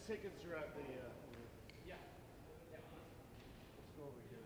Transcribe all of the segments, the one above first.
tickets are at the. Yeah. Let's go over here.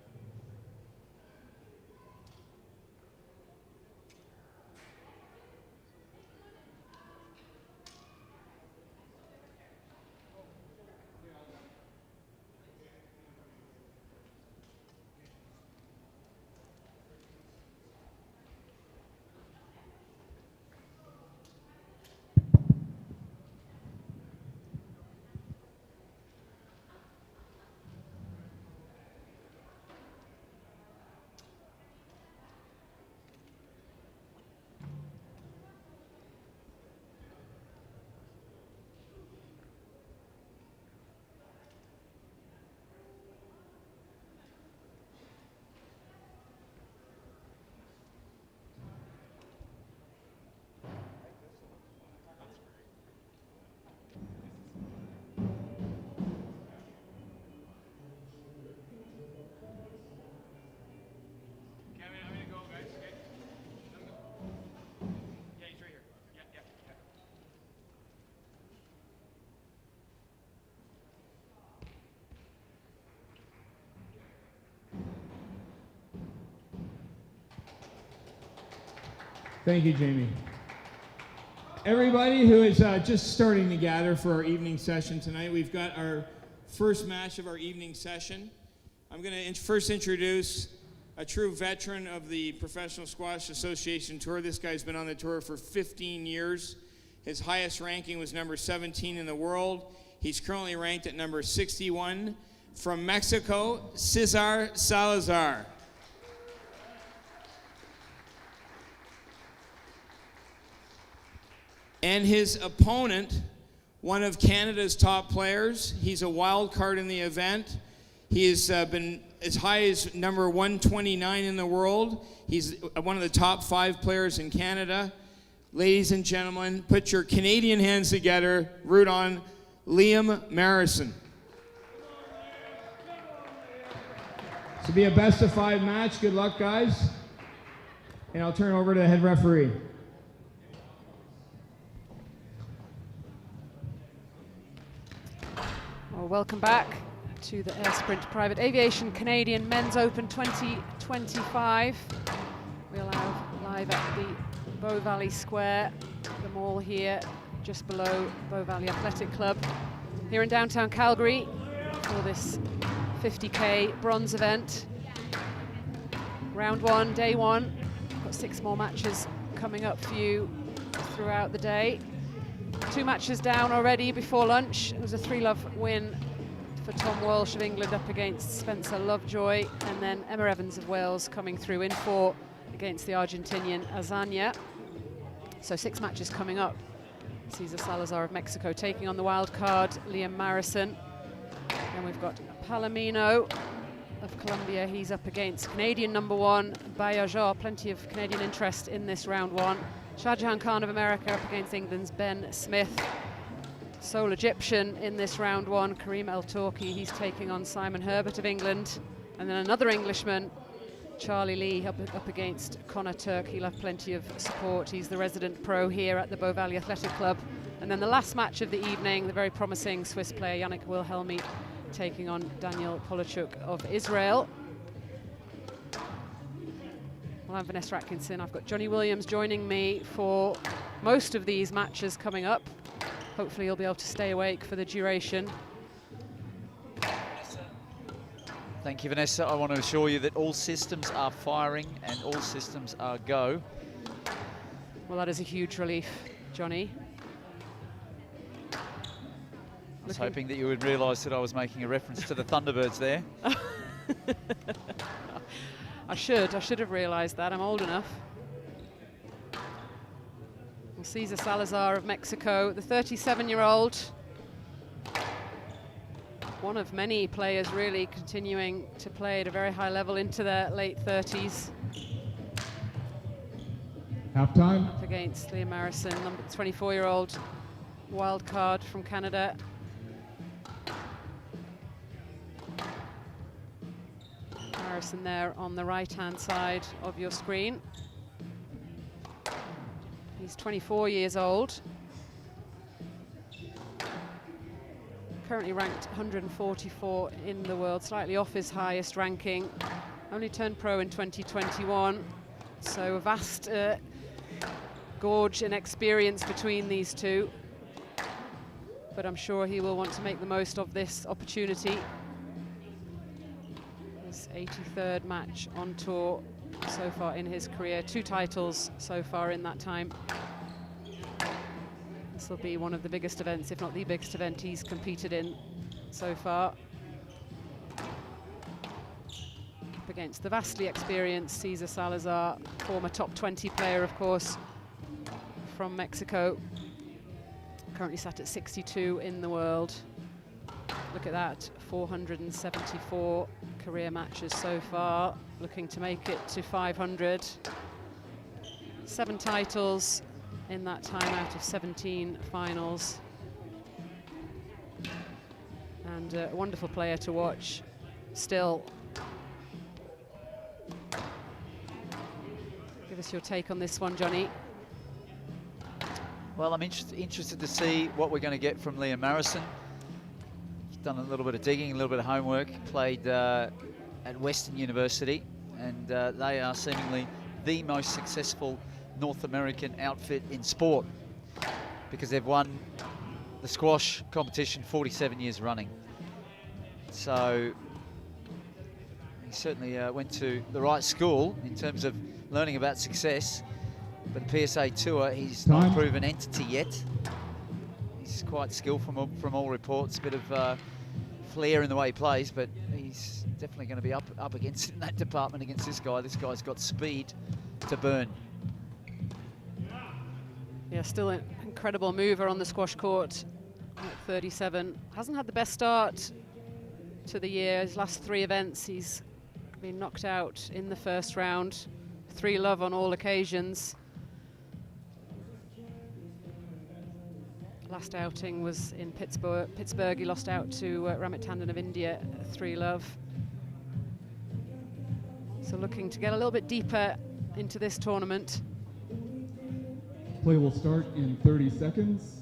Thank you, Jamie. Everybody who is just starting to gather for our evening session tonight, we've got our first match of our evening session. I'm going to first introduce a true veteran of the Professional Squash Association Tour. This guy's been on the tour for 15 years. His highest ranking was number 17 in the world. He's currently ranked at number 61. From Mexico, César Salazar. And his opponent, one of Canada's top players. He's a wild card in the event. He has been as high as number 129 in the world. He's one of the top 5 players in Canada. Ladies and gentlemen, put your Canadian hands together. Root on Liam Marrison. This will be a best of 5 match. Good luck, guys. And I'll turn over to the head referee. Well, welcome back to the Air Sprint Private Aviation Canadian Men's Open 2025. We're live at the Bow Valley Square, the mall here, just below Bow Valley Athletic Club, here in downtown Calgary for this 50K bronze event. Round 1, day 1. Got 6 more matches coming up for you throughout the day. 2 matches down already before lunch. It was a 3-love win for Tom Walsh of England up against Spencer Lovejoy, and then Emma Evans of Wales coming through in 4 against the Argentinian Azania. So 6 matches coming up. César Salazar of Mexico taking on the wild card, Liam Marrison. And we've got Palomino of Colombia. He's up against Canadian number 1, Baillargeon. Plenty of Canadian interest in this round 1. Shahjahan Khan of America up against England's Ben Smith. Sole Egyptian in this round 1, Karim El Torki. He's taking on Simon Herbert of England. And then another Englishman, Charlie Lee, up against Connor Turk. He'll have plenty of support. He's the resident pro here at the Bow Valley Athletic Club. And then the last match of the evening, the very promising Swiss player Yannick Wilhelmi taking on Daniel Polachuk of Israel. Well, I'm Vanessa Atkinson. I've got Johnny Williams joining me for most of these matches coming up. Hopefully he'll be able to stay awake for the duration. Thank you, Vanessa. I want to assure you that all systems are firing and all systems are go. Well, that is a huge relief, Johnny. I was hoping that you would realise that I was making a reference to the Thunderbirds there. I should have realised that. I'm old enough. Well, César Salazar of Mexico, the 37-year-old. One of many players really continuing to play at a very high level into their late 30s. Halftime. Up against Liam Marrison, number 24-year-old wild card from Canada. Marrison there on the right-hand side of your screen. He's 24 years old. currently ranked 144 in the world, slightly off his highest ranking. Only turned pro in 2021, so a vast gorge and experience between these two. But I'm sure he will want to make the most of this opportunity. His 83rd match on tour so far in his career, 2 titles so far in that time. This will be one of the biggest events, if not the biggest event he's competed in so far. Up against the vastly experienced César Salazar, former top 20 player, of course, from Mexico. Currently sat at 62 in the world. Look at that, 474 career matches so far, looking to make it to 500. 7 titles in that time out of 17 finals. And a wonderful player to watch still. Give us your take on this one, Johnny. Well, I'm interested to see what we're going to get from Liam Marrison. He's done a little bit of digging, a little bit of homework, played at Western University, and they are seemingly the most successful North American outfit in sport because they've won the squash competition 47 years running. So he certainly went to the right school in terms of learning about success. But the PSA Tour, he's not a proven entity yet. He's quite skillful from all reports, a bit of flair in the way he plays, but he's definitely going to be up against in that department against this guy. This guy's got speed to burn. Yeah, still an incredible mover on the squash court at 37. Hasn't had the best start to the year. His last 3 events, he's been knocked out in the first round. 3-love on all occasions. Last outing was in Pittsburgh. He lost out to Ramit Tandon of India, 3-love. So looking to get a little bit deeper into this tournament. Play will start in 30 seconds.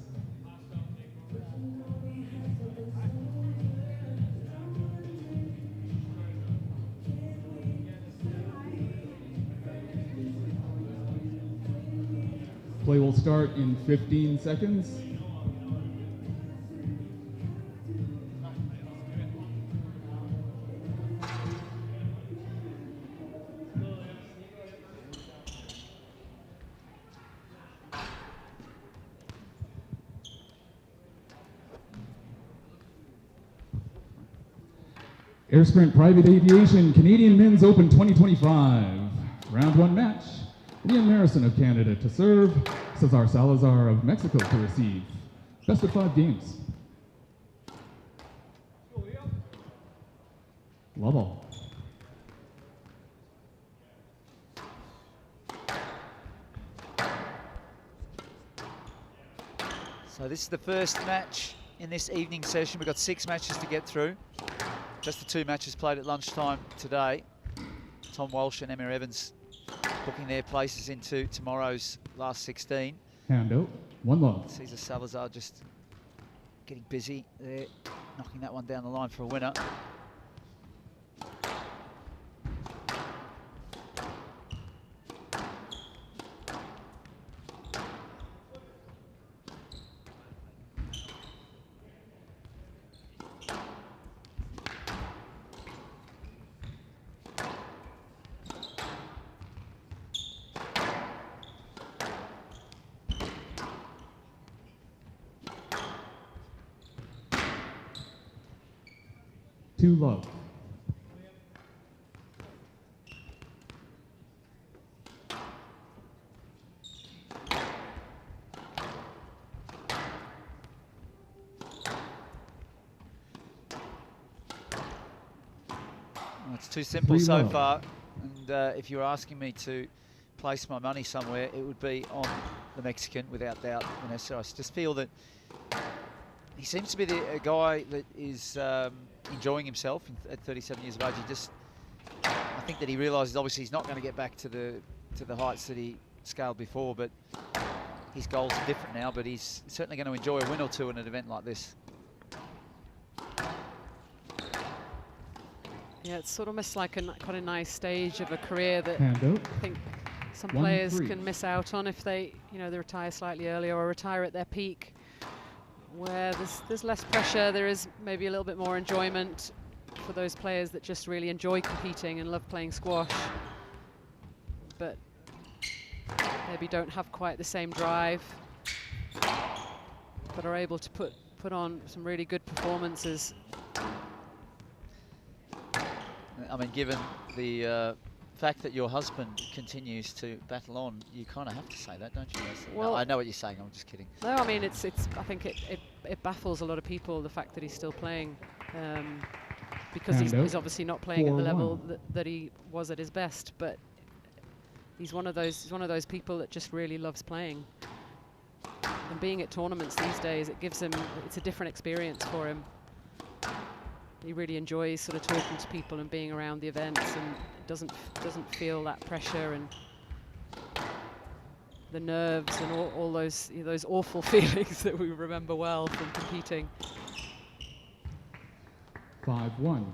Play will start in 15 seconds. Air Sprint Private Aviation Canadian Men's Open 2025. Round 1 match. Liam Marrison of Canada to serve. César Salazar of Mexico to receive. Best of 5 games. Love all. So this is the first match in this evening session. We've got 6 matches to get through. Just the 2 matches played at lunchtime today. Tom Walsh and Emma Evans booking their places into tomorrow's last 16. Hand out, 1 love. César Salazar just getting busy there, knocking that one down the line for a winner. Two love. Well, it's too simple so far, and if you're asking me to place my money somewhere, it would be on the Mexican, without doubt, Vanessa. I just feel that he seems to be a guy that is enjoying himself at 37 years of age. I think that he realises obviously he's not going to get back to the heights that he scaled before, but his goals are different now. But he's certainly going to enjoy a win or two in an event like this. Yeah, it's sort of almost like quite a nice stage of a career that Hand out. I think some 1-3. players can miss out on if they, they retire slightly earlier or retire at their peak, where there's less pressure. There is maybe a little bit more enjoyment for those players that just really enjoy competing and love playing squash, but maybe don't have quite the same drive, but are able to put on some really good performances. I mean, given the fact that your husband continues to battle on, you kind of have to say that, don't you? Well, no, I know what you're saying. I'm just kidding. No, I mean, it's. I think it baffles a lot of people, the fact that he's still playing, because he's obviously not playing at the level that he was at his best. But he's one of those people that just really loves playing. And being at tournaments these days, it's a different experience for him. He really enjoys sort of talking to people and being around the events, and doesn't feel that pressure and the nerves and all those awful feelings that we remember well from competing. 5-1.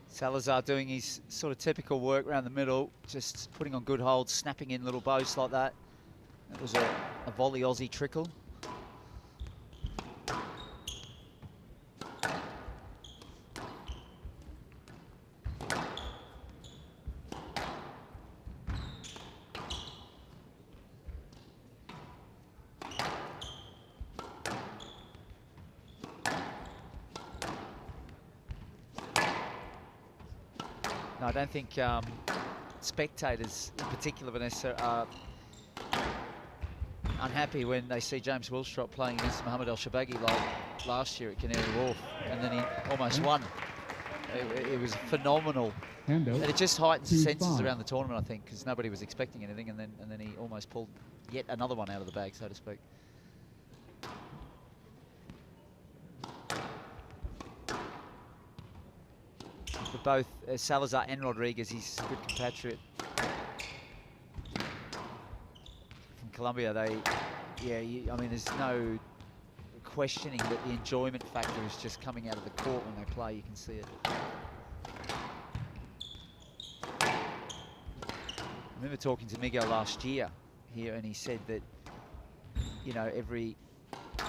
Salazar doing his sort of typical work around the middle, just putting on good holds, snapping in little bows like that. That was a volley Aussie trickle. No, I don't think spectators in particular, Vanessa, are unhappy when they see James Willstrop playing against Mohamed El Shabagi like last year at Canary Wharf, and then he almost won. It was phenomenal. And it just heightens the senses around the tournament, I think, because nobody was expecting anything, and then he almost pulled yet another one out of the bag, so to speak. For both Salazar and Rodriguez, he's a good compatriot from Colombia. I mean, there's no questioning that the enjoyment factor is just coming out of the court when they play. You can see it. I remember talking to Miguel last year here, and he said that,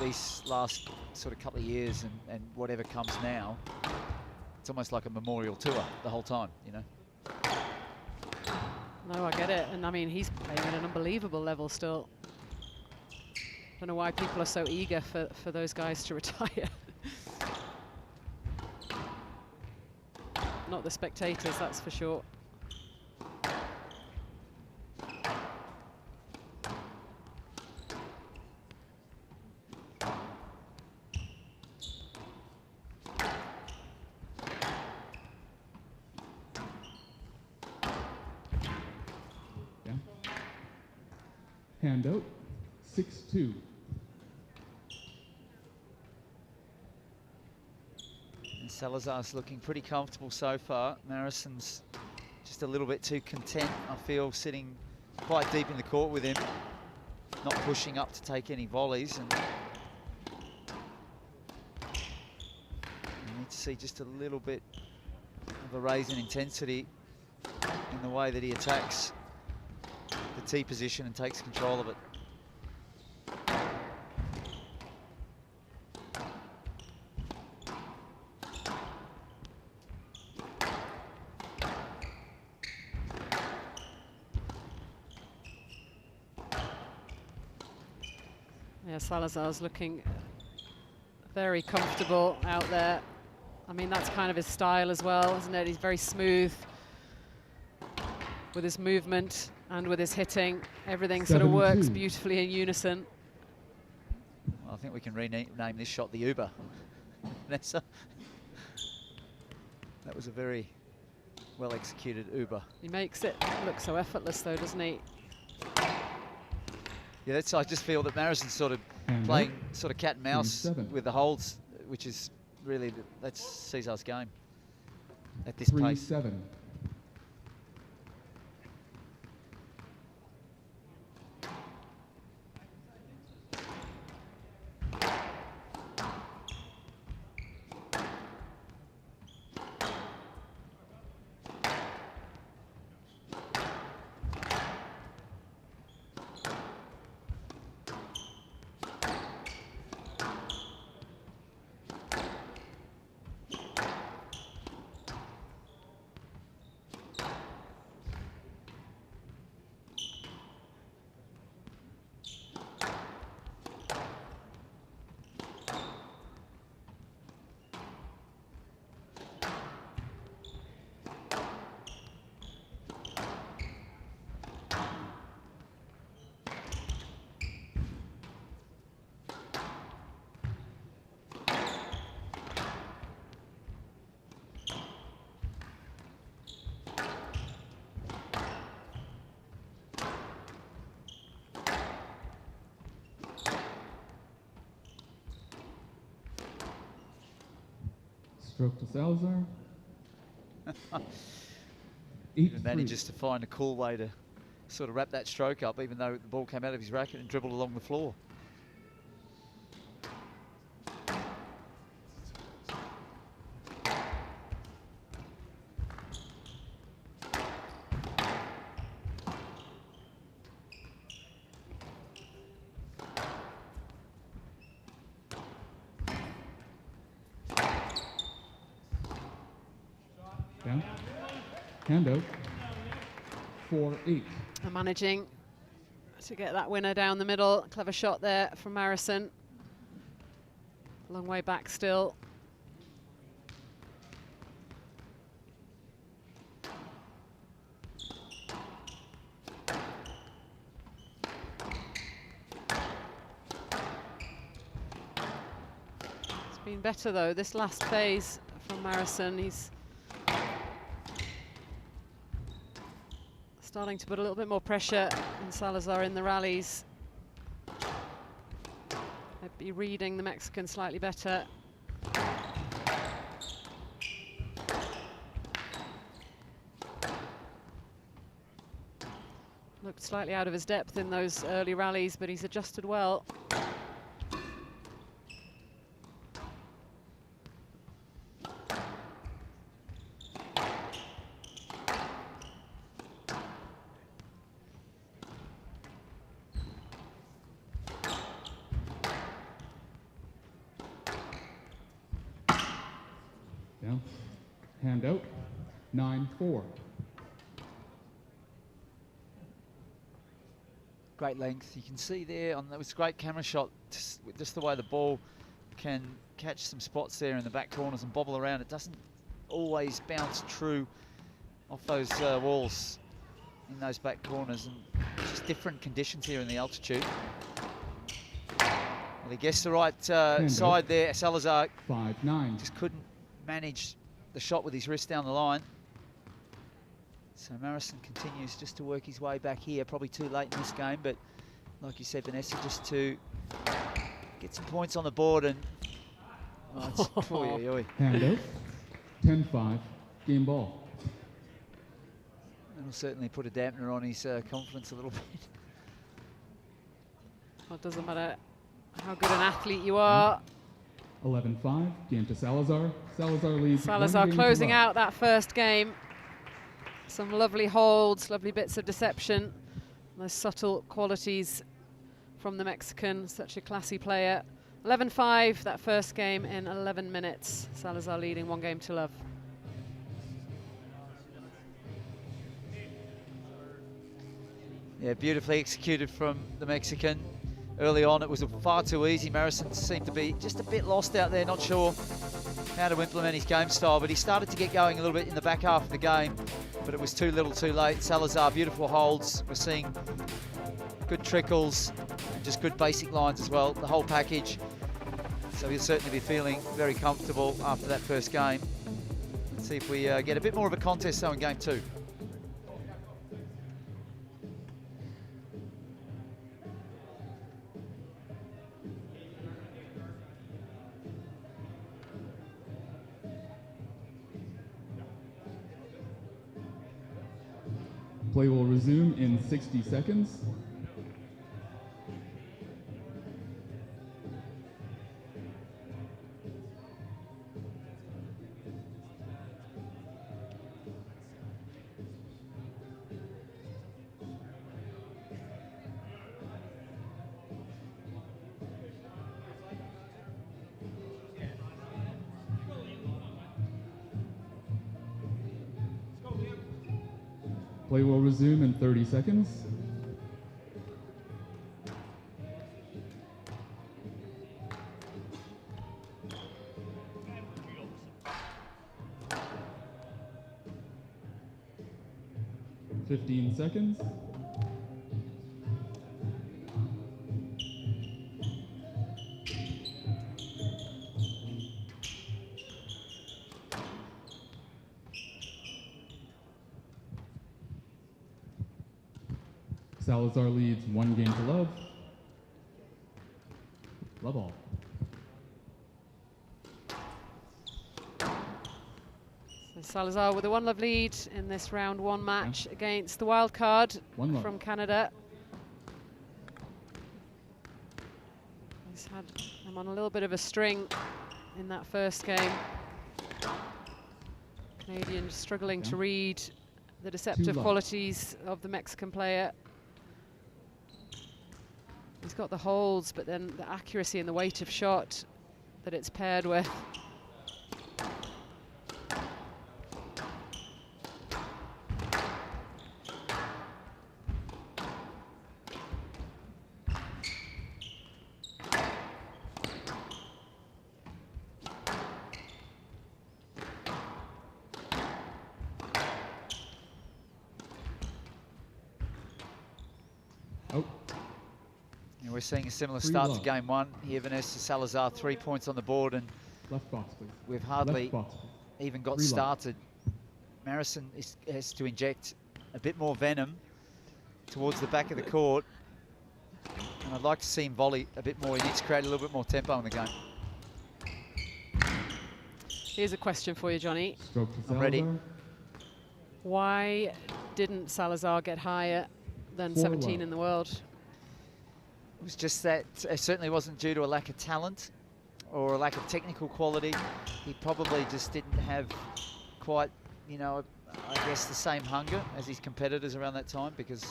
these last sort of couple of years and whatever comes now, it's almost like a memorial tour the whole time, No, I get it. And I mean, he's playing at an unbelievable level still. Don't know why people are so eager for those guys to retire. Not the spectators, that's for sure. Hand out, 6-2. And Salazar's looking pretty comfortable so far. Marrison's just a little bit too content, I feel, sitting quite deep in the court with him, not pushing up to take any volleys. And you need to see just a little bit of a raise in intensity in the way that he attacks the tee position and takes control of it. Yeah, Salazar's looking very comfortable out there. I mean, that's kind of his style as well, isn't it? He's very smooth with his movement and with his hitting. Everything sort of works beautifully in unison. Well, I think we can rename this shot the Uber. Vanessa. That was a very well executed Uber. He makes it look so effortless though, doesn't he? Yeah, I just feel that Marrison's sort of playing sort of cat and mouse with the holds, which is really, that's César's game at this pace. 3-7. Stroke to Salazar. He manages to find a cool way to sort of wrap that stroke up, even though the ball came out of his racket and dribbled along the floor. Down. Hand out. 4-8. And managing to get that winner down the middle. Clever shot there from Marrison. Long way back still. It's been better though, this last phase from Marrison. He's starting to put a little bit more pressure on Salazar in the rallies. Might be reading the Mexican slightly better. Looked slightly out of his depth in those early rallies, but he's adjusted well. Down. Hand out. 9-4. Great length. You can see there on that was a great camera shot, just the way the ball can catch some spots there in the back corners and bobble around. It doesn't always bounce true off those walls in those back corners, and just different conditions here in the altitude. Well, he guessed the right side there. Salazar 5-9. just couldn't manage the shot with his wrist down the line. So Marrison continues just to work his way back here. Probably too late in this game, but like you said, Vanessa, just to get some points on the board. And Hand out. 10-5. Game ball. It'll certainly put a dampener on his confidence a little bit. Well, it doesn't matter how good an athlete you are. 11-5. Game to Salazar. Salazar leads. Salazar 1 game to closing love. out that first game. Some lovely holds, lovely bits of deception. Those subtle qualities from the Mexican, such a classy player. 11-5, that first game in 11 minutes. Salazar leading 1 game to love. Yeah, beautifully executed from the Mexican. Early on, it was far too easy. Marrison seemed to be just a bit lost out there, not sure how to implement his game style, but he started to get going a little bit in the back half of the game, but it was too little too late. Salazar, beautiful holds. We're seeing good trickles and just good basic lines as well, the whole package. So he'll certainly be feeling very comfortable after that first game. Let's see if we get a bit more of a contest though in game 2. Play will resume in 60 seconds. Play will resume in 30 seconds. Fifteen seconds. Salazar leads 1 game to love. Love all. Salazar with a 1-love lead in this round 1 match against the wild card from Canada. He's had them on a little bit of a string in that first game. Canadian struggling to read the deceptive qualities of the Mexican player. He's got the holds, but then the accuracy and the weight of shot that it's paired with. And we're seeing a similar start to game 1. Here, Vanessa Salazar, 3 points on the board, and Left box, please. we've hardly Left box. even got 3 love. started. Marrison has to inject a bit more venom towards the back of the court. And I'd like to see him volley a bit more. He needs to create a little bit more tempo in the game. Here's a question for you, Johnny. Stroke to I'm ready. Salazar. Why didn't Salazar get higher than 4 17 love. in the world? It was just that it certainly wasn't due to a lack of talent or a lack of technical quality. He probably just didn't have quite, you know, I guess the same hunger as his competitors around that time, because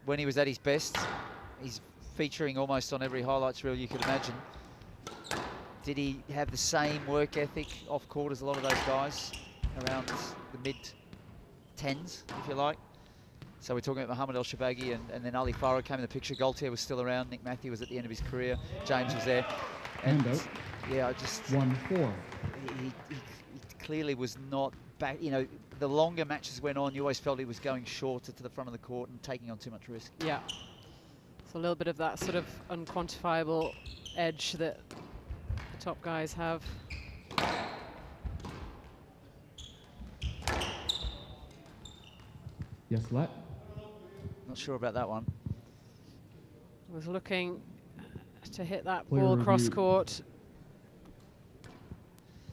when he was at his best, he's featuring almost on every highlights reel you could imagine. Did he have the same work ethic off court as a lot of those guys around the mid-10s, if you like? So we're talking about Mohamed El Shabaghi, and then Ali Farah came in the picture. Gaultier was still around. Nick Matthew was at the end of his career. James was there. And Hand out. yeah, I just 1-4. he clearly was not back. You know, the longer matches went on, you always felt he was going shorter to the front of the court and taking on too much risk. Yeah. So a little bit of that sort of unquantifiable edge that the top guys have. Yes, let. Not sure about that one. Was looking to hit that Player ball cross review. court.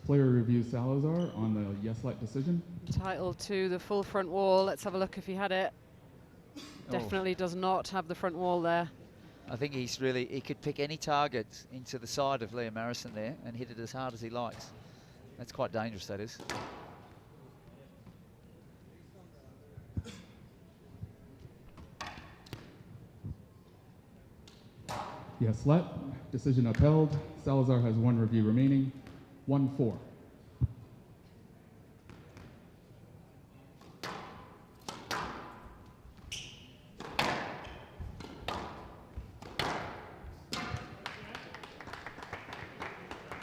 Player review Salazar on the yes, let decision. Entitled to the full front wall. Let's have a look if he had it. Definitely does not have the front wall there. I think he could pick any target into the side of Liam Marrison there and hit it as hard as he likes. That's quite dangerous, that is. Yes, let. Decision upheld. Salazar has 1 review remaining. 1-4.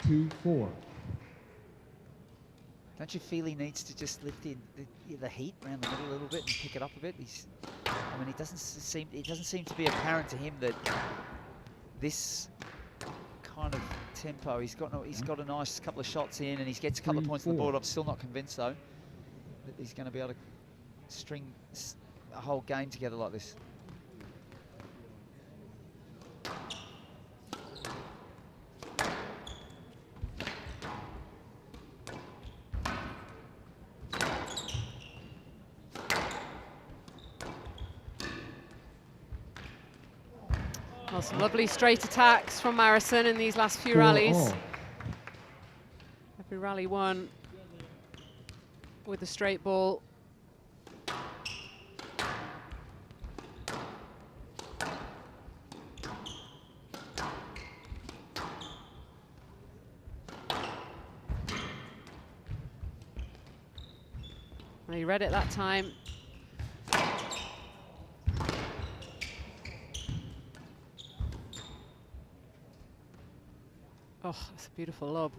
Two, 4. Don't you feel he needs to just lift the heat around the middle a little bit and pick it up a bit? I mean, it doesn't seem to be apparent to him that this kind of tempo. He's got a nice couple of shots in, and he gets a couple of 3, points on the 4. board. I'm still not convinced though that he's going to be able to string a whole game together like this. Well, some lovely straight attacks from Marrison in these last few 4 rallies. all. Every rally won with the straight ball. And he read it that time. Oh, that's a beautiful lob.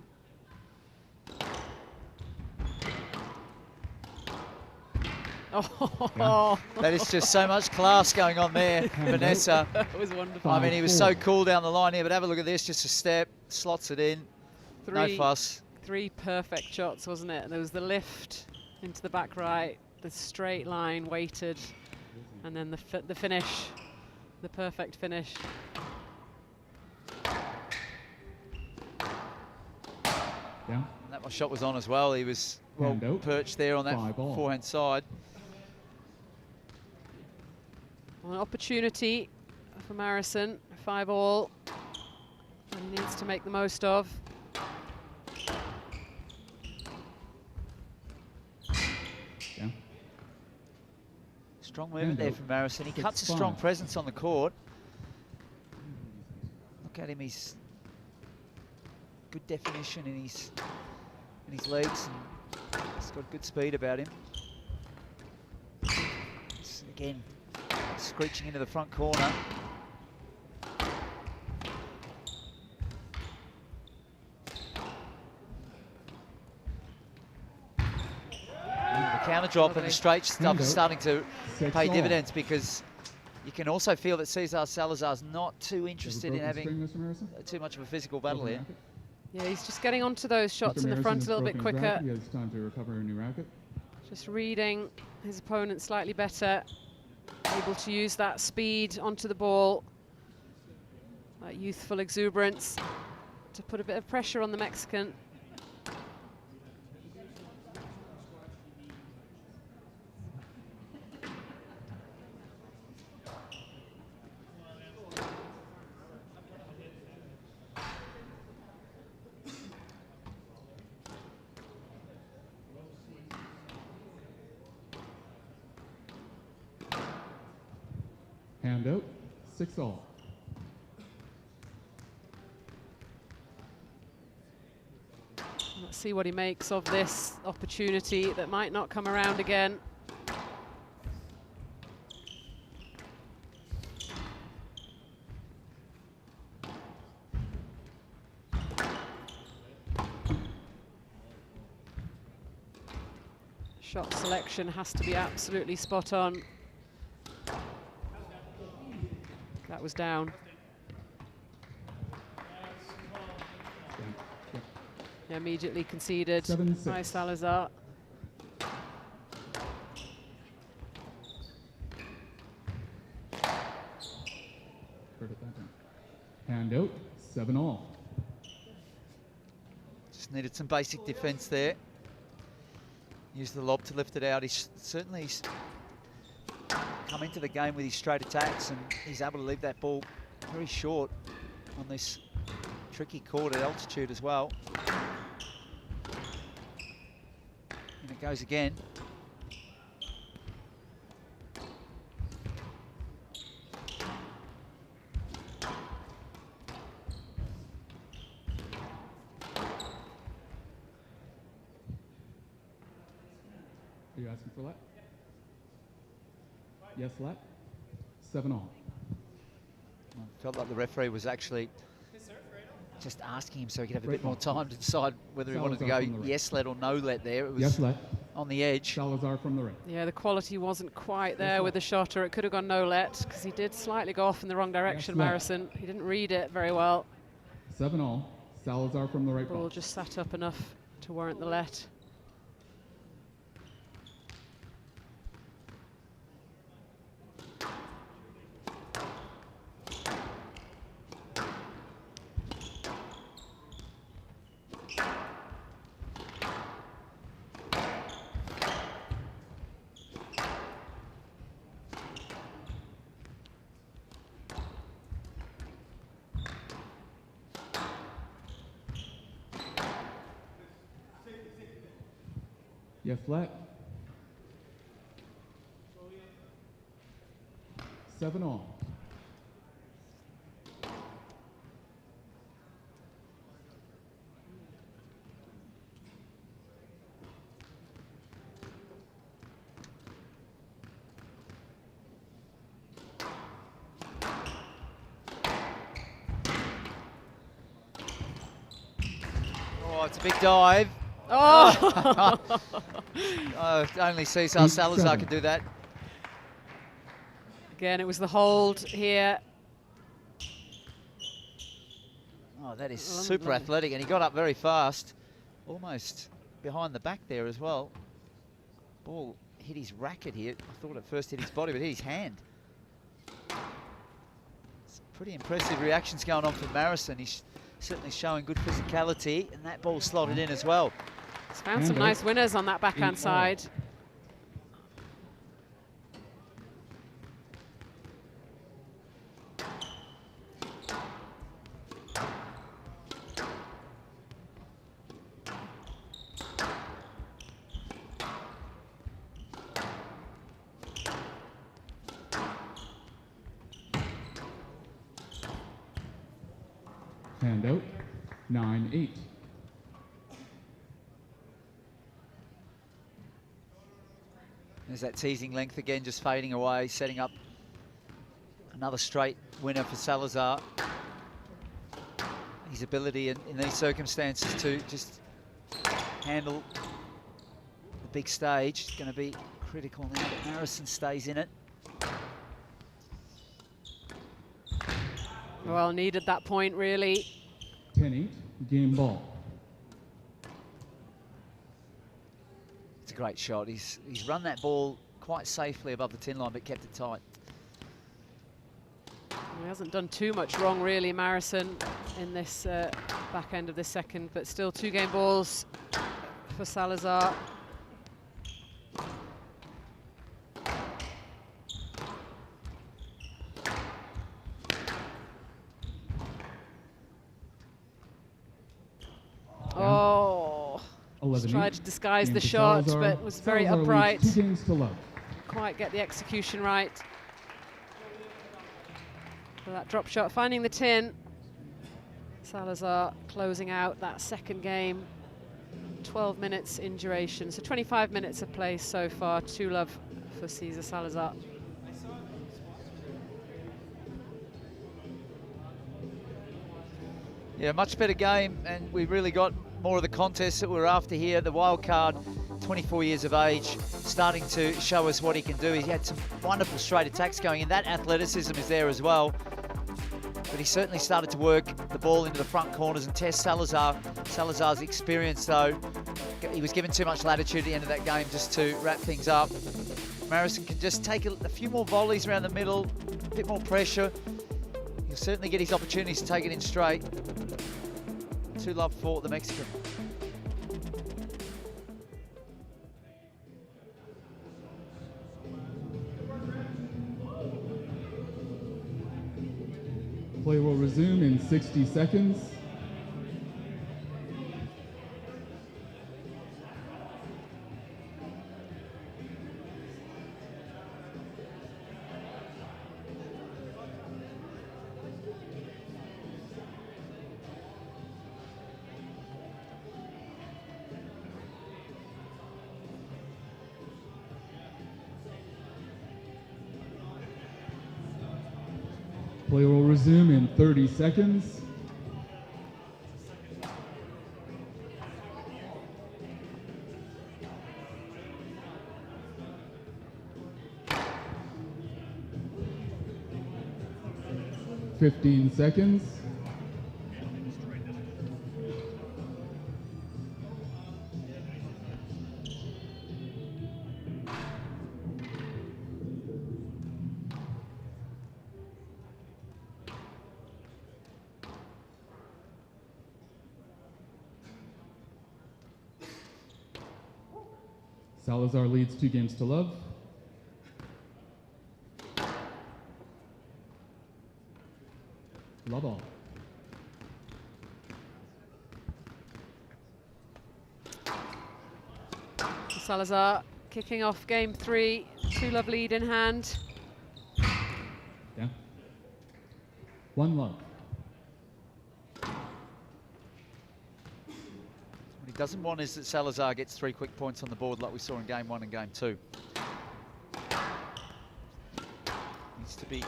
Oh, That is just so much class going on there, Vanessa. that was wonderful. I mean, he was so cool down the line here, but have a look at this, just a step, slots it in, no fuss. 3 perfect shots, wasn't it? There was the lift into the back right, the straight line weighted, and then the finish, the perfect finish. Yeah. And that My shot was on as well. He was well perched there on that forehand side. Well, an opportunity for Marrison, 5-all, and he needs to make the most of. Yeah. Strong movement there from Marrison. He cuts a strong presence on the court. Look at him, he's good definition in his legs, and he's got good speed about him. Again, screeching into the front corner. The counter drop and the straight stuff is starting to pay dividends, because you can also feel that César Salazar's not too interested in having too much of a physical battle here. Yeah, he's just getting onto those shots in the front a little bit quicker. He has time to recover a new racket. Just reading his opponent slightly better, able to use that speed onto the ball, that youthful exuberance to put a bit of pressure on the Mexican. Hand out, 6-all. Let's see what he makes of this opportunity that might not come around again. Shot selection has to be absolutely spot on. That was down. Immediately conceded by Salazar. Hand out, 7-all. Just needed some basic defense there. Used the lob to lift it out. He's certainly come into the game with his straight attacks, and he's able to leave that ball very short on this tricky court at altitude as well. And it goes again. Are you asking for that? Yes, let. 7-all. I felt like the referee was actually just asking him so he could have a bit more time to decide whether he wanted to go yes let or no let there. It was yes, let. On the edge. Salazar from the right. Yeah, the quality wasn't quite there with the shot, or it could have gone no let, because he did slightly go off in the wrong direction, Marrison. He didn't read it very well. 7-all. Salazar from the right. Ball just sat up enough to warrant the let. Yes, let. 7-all. Oh, it's a big dive. Oh! Only César Salazar could do that. Again, it was the hold here. Oh, that is super athletic, and he got up very fast. Almost behind the back there as well. Ball hit his racket here. I thought it first hit his body, but hit his hand. It's pretty impressive reactions going on from Marrison. He's certainly showing good physicality, and that ball slotted in as well. He's found some nice winners on that backhand side. Hand out, 9-8. There's that teasing length again, just fading away, setting up another straight winner for Salazar. His ability in these circumstances to just handle the big stage is going to be critical now that Marrison stays in it. Well, needed that point, really. 10-8, game ball. It's a great shot. He's run that ball quite safely above the tin line, but kept it tight. He hasn't done too much wrong, really, Marrison, in this back end of this second, but still 2 game balls for Salazar. Oh, tried to disguise the shot, but was very upright. 2 games to love. Quite get the execution right. For that drop shot, finding the tin. Salazar closing out that second game. 12 minutes in duration, so 25 minutes of play so far. 2-love for César Salazar. Yeah, much better game, and we really got more of the contest that we're after here. The wild card, 24 years of age, starting to show us what he can do. He had some wonderful straight attacks going, and that athleticism is there as well. But he certainly started to work the ball into the front corners and test Salazar. Salazar's experience, though, he was given too much latitude at the end of that game just to wrap things up. Marrison can just take a few more volleys around the middle, a bit more pressure. He'll certainly get his opportunities to take it in straight. 2-love for the Mexican. Play will resume in 60 seconds. Play will resume in 30 seconds. Fifteen seconds. Salazar leads 2 games to love. Love all. Salazar kicking off game 3, 2-love lead in hand. Yeah. 1-love. What he doesn't want is that Salazar gets 3 quick points on the board like we saw in game 1 and game 2. Needs to be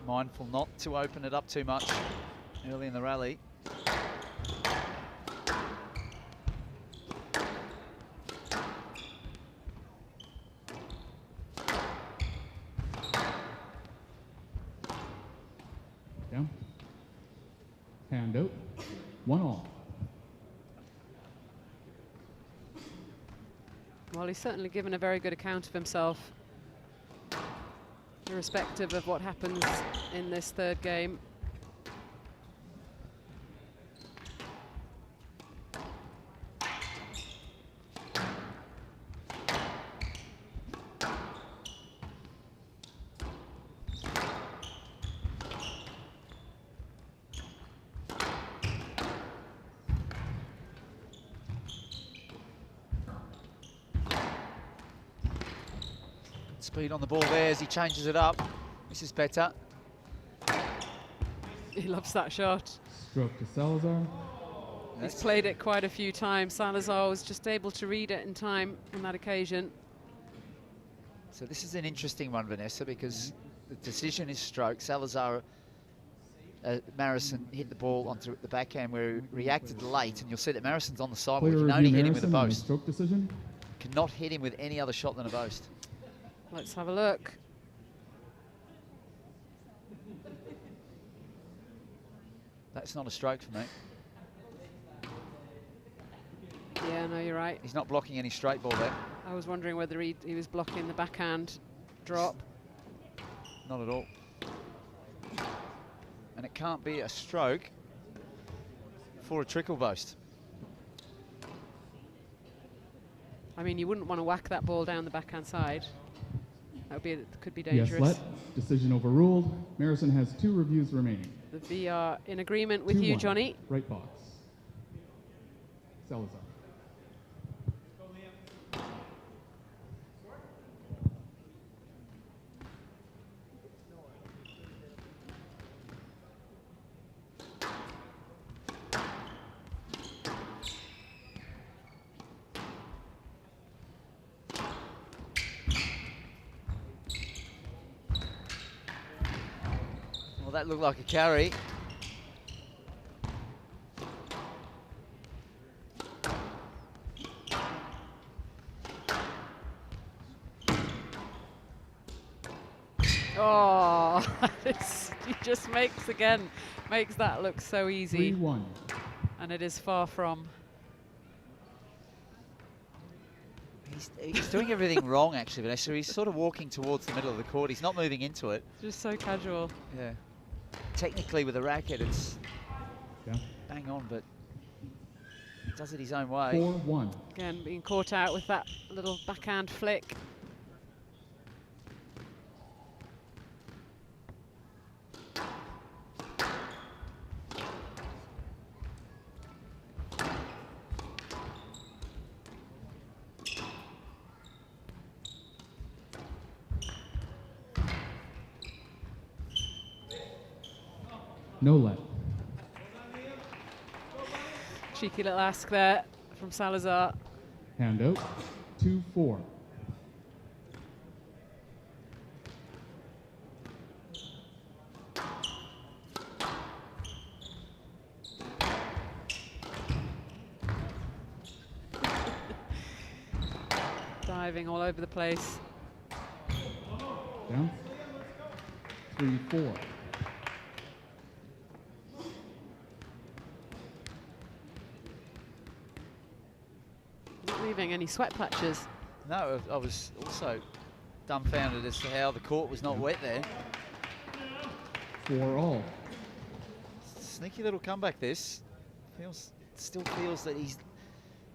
mindful not to open it up too much early in the rally. Down. Hand out. 1-all. Well, he's certainly given a very good account of himself, irrespective of what happens in this third game. Speed on the ball there as he changes it up. This is better. He loves that shot. Stroke to Salazar. He's played it quite a few times. Salazar was just able to read it in time on that occasion. So this is an interesting one, Vanessa, because the decision is stroke. Salazar, Marrison hit the ball onto the backhand where he reacted late, and you'll see that Marrison's on the side. We can only hit him with a post. Stroke decision. Cannot hit him with any other shot than a post. Let's have a look. That's not a stroke for me. Yeah, no, you're right. He's not blocking any straight ball there. I was wondering whether he was blocking the backhand drop. Not at all. And it can't be a stroke for a trickle post. I mean, you wouldn't want to whack that ball down the backhand side. That could be dangerous. Yes, let. Decision overruled. Marrison has 2 reviews remaining. The VR in agreement with you, 2-1. Johnny. Right box. Salazar. Well, that looked like a carry. Oh, he just makes that look so easy. 3-1. And it is far from. He's doing everything wrong, actually, Vanessa. He's sort of walking towards the middle of the court. He's not moving into it. Just so casual. Yeah. Technically, with a racket, it's Yeah. bang on, but he does it his own way. 4-1. Again, being caught out with that little backhand flick. No let. Cheeky little ask there from Salazar. Hand out. 2-4. Diving all over the place. Down. 3-4. Not leaving any sweat patches. No, I was also dumbfounded as to how the court was not wet there. 4-all. Sneaky little comeback this. Still feels that he's,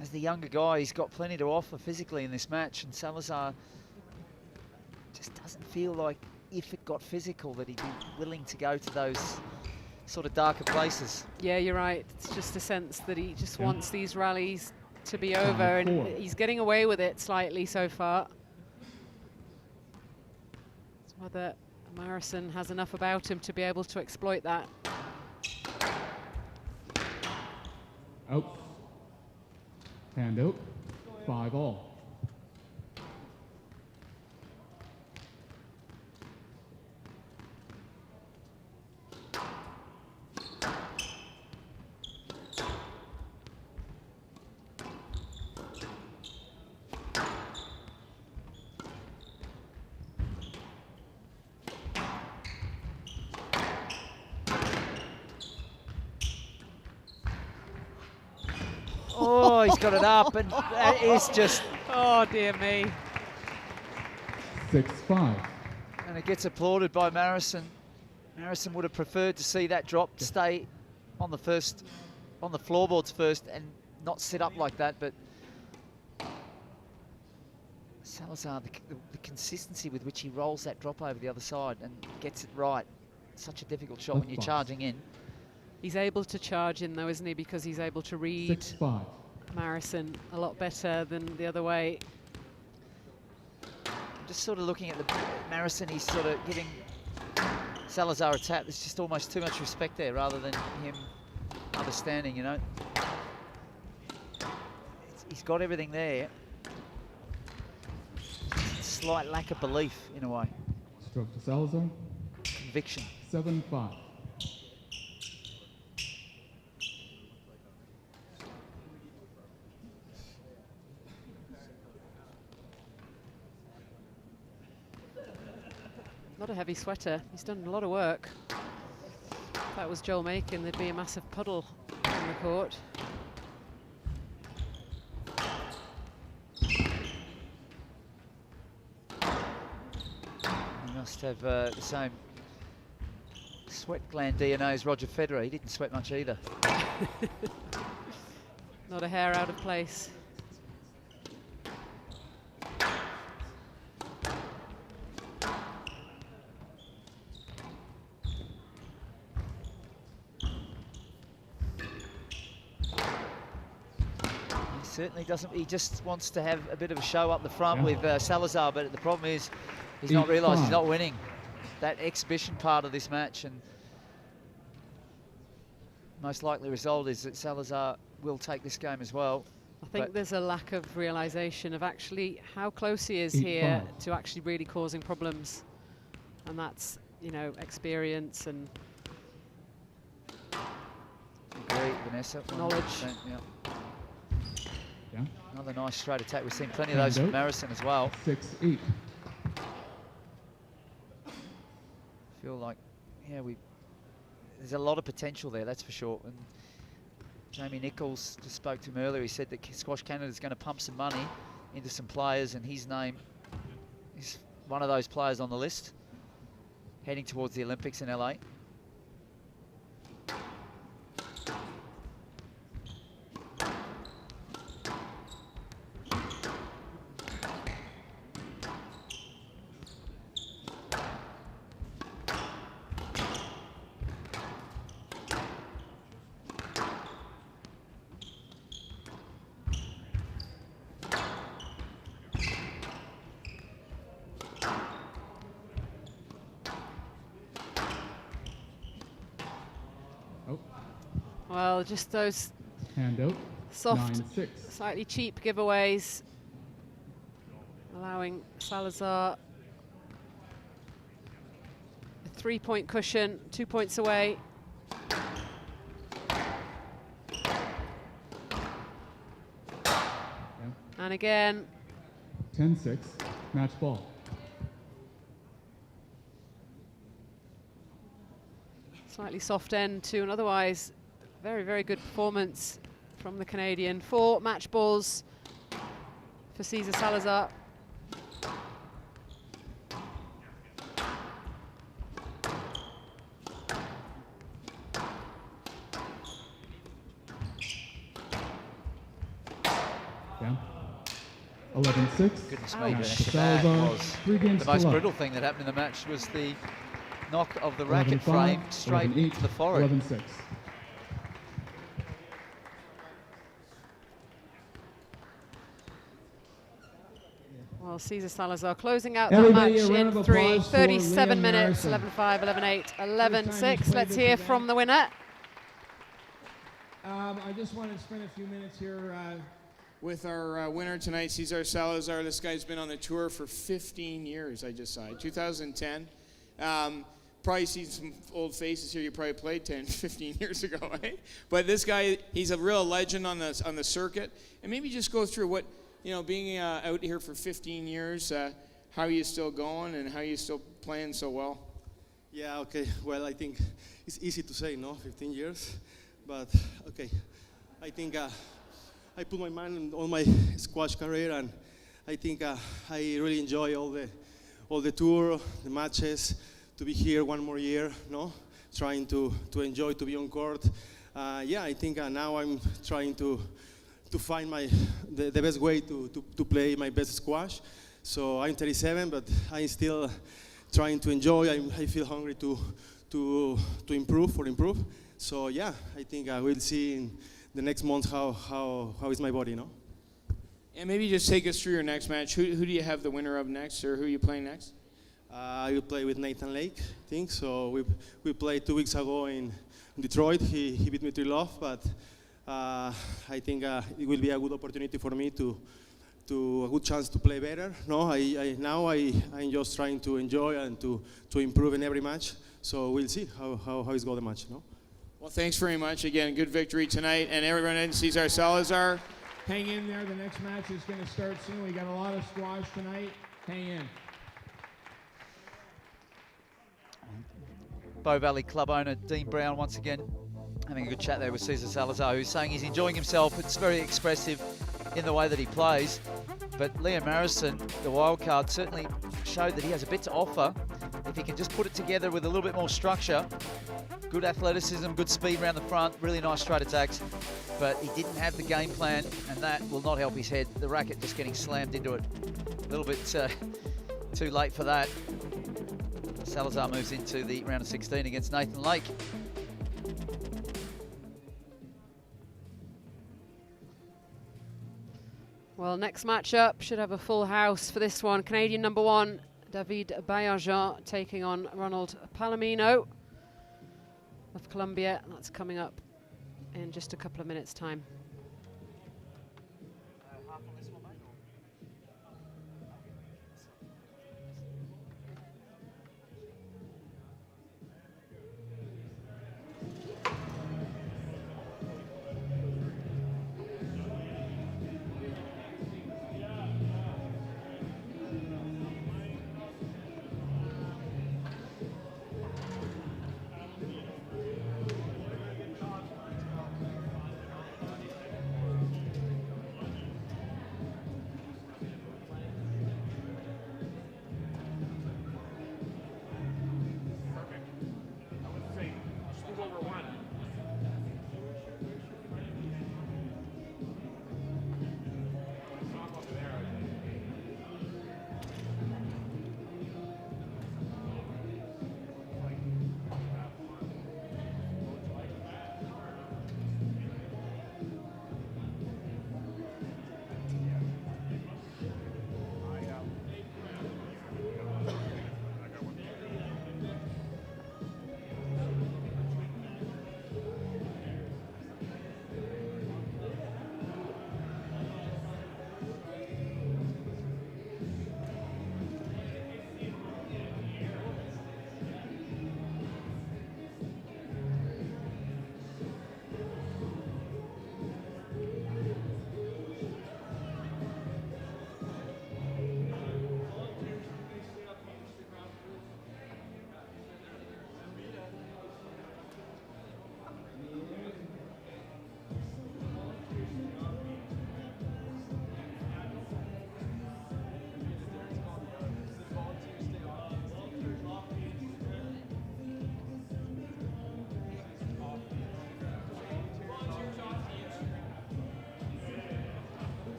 as the younger guy, he's got plenty to offer physically in this match, and Salazar just doesn't feel like, if it got physical, that he'd be willing to go to those sort of darker places. Yeah, you're right. It's just a sense that he just wants these rallies to be over, and he's getting away with it slightly so far. It's whether Marrison has enough about him to be able to exploit that. Out. Hand out. 5-all. Oh, he's got it up, and that is just... Oh, dear me. 6-5. And it gets applauded by Marrison. Marrison would have preferred to see that drop stay on the floorboards first and not sit up like that, but Salazar, the consistency with which he rolls that drop over the other side and gets it right. Such a difficult shot when you're charging in. He's able to charge in though, isn't he? Because he's able to read 6-5. Marrison a lot better than the other way. just sort of looking at the Marrison, he's sort of giving Salazar a tap. There's just almost too much respect there rather than him understanding, you know. He's got everything there. Slight lack of belief in a way. Stroke to Salazar. Conviction. 7-5. Not a heavy sweater. He's done a lot of work. If that was Joel Macon, there'd be a massive puddle on the court. He must have the same sweat gland DNA as Roger Federer. He didn't sweat much either. Not a hair out of place. Certainly doesn't. He just wants to have a bit of a show up the front Yeah. with Salazar, but the problem is he's not realised he's 8-5. not winning that exhibition part of this match, and most likely result is that Salazar will take this game as well. I think But there's a lack of realisation of actually how close he is 8-5. here to actually really causing problems, and that's, you know, experience and agree, Vanessa. Knowledge. 100%, yeah. Yeah. Another nice straight attack. We've seen plenty of those from Marrison as well. 6-8. Feel like, yeah, there's a lot of potential there, that's for sure. And Jamie Nichols just spoke to him earlier. He said that Squash Canada is going to pump some money into some players, and his name is one of those players on the list, heading towards the Olympics in LA. well, just those Hand out. soft, 9-6. slightly cheap giveaways, allowing Salazar a 3-point cushion, 2 points away. And again, 10-6. Match ball. slightly soft end to an otherwise very, very good performance from the Canadian. 4 match balls for César Salazar. Yeah. 11-6. Goodness Ouch. me, Match Vanessa, to that Salazar. was 3 games the to most love. brutal thing that happened in the match was the knock of the racket 11-5, frame straight 11-8, into the forehead. 11-6. Well, César Salazar closing out Everybody, the a round match of in 3, applause for 37 Liam minutes, Marrison. 11-5, 11-8, First time 11-6. he's played Let's this hear event. from the winner. I just wanted to spend a few minutes here with our winner tonight, César Salazar. This guy's been on the tour for 15 years, I just saw it, 2010. Probably seen some old faces here you probably played 10, 15 years ago, right? But this guy, he's a real legend on the circuit. And maybe just go through what, you know, being out here for 15 years, how you still going and how you still playing so well? Yeah, okay. Well, I think it's easy to say, no, 15 years. But, okay, I think I put my mind on all my squash career, and I think I really enjoy all the tour, the matches, to be here one more year, no? Trying to enjoy to be on court. Yeah, I think now I'm trying to find the best way to play my best squash. So I'm 37, but I'm still trying to enjoy. I feel hungry to improve. So yeah, I think we'll see in the next month how is my body, no? And maybe just take us through your next match. Who do you have the winner of next, or who are you playing next? I will play with Nathan Lake, I think. So we played 2 weeks ago in Detroit. He beat me 3-0, but I think it will be a good opportunity for me to a good chance to play better. No, I'm just trying to enjoy and to improve in every match. So we'll see how it's going the match. No. Well, thanks very much. Again, good victory tonight. And everyone in César Salazar, hang in there. The next match is going to start soon. We got a lot of squash tonight. Hang in. Bow Valley club owner Dean Brown once again having a good chat there with César Salazar, who's saying he's enjoying himself. It's very expressive in the way that he plays. But Liam Marrison, the wild card, certainly showed that he has a bit to offer if he can just put it together with a little bit more structure. Good athleticism, good speed around the front, really nice straight attacks. But he didn't have the game plan, and that will not help his head. The racket just getting slammed into it. A little bit too late for that. Salazar moves into the round of 16 against Nathan Lake. Well, next matchup should have a full house for this one. Canadian number 1, David Baillargeon, taking on Ronald Palomino of Colombia. That's coming up in just a couple of minutes' time.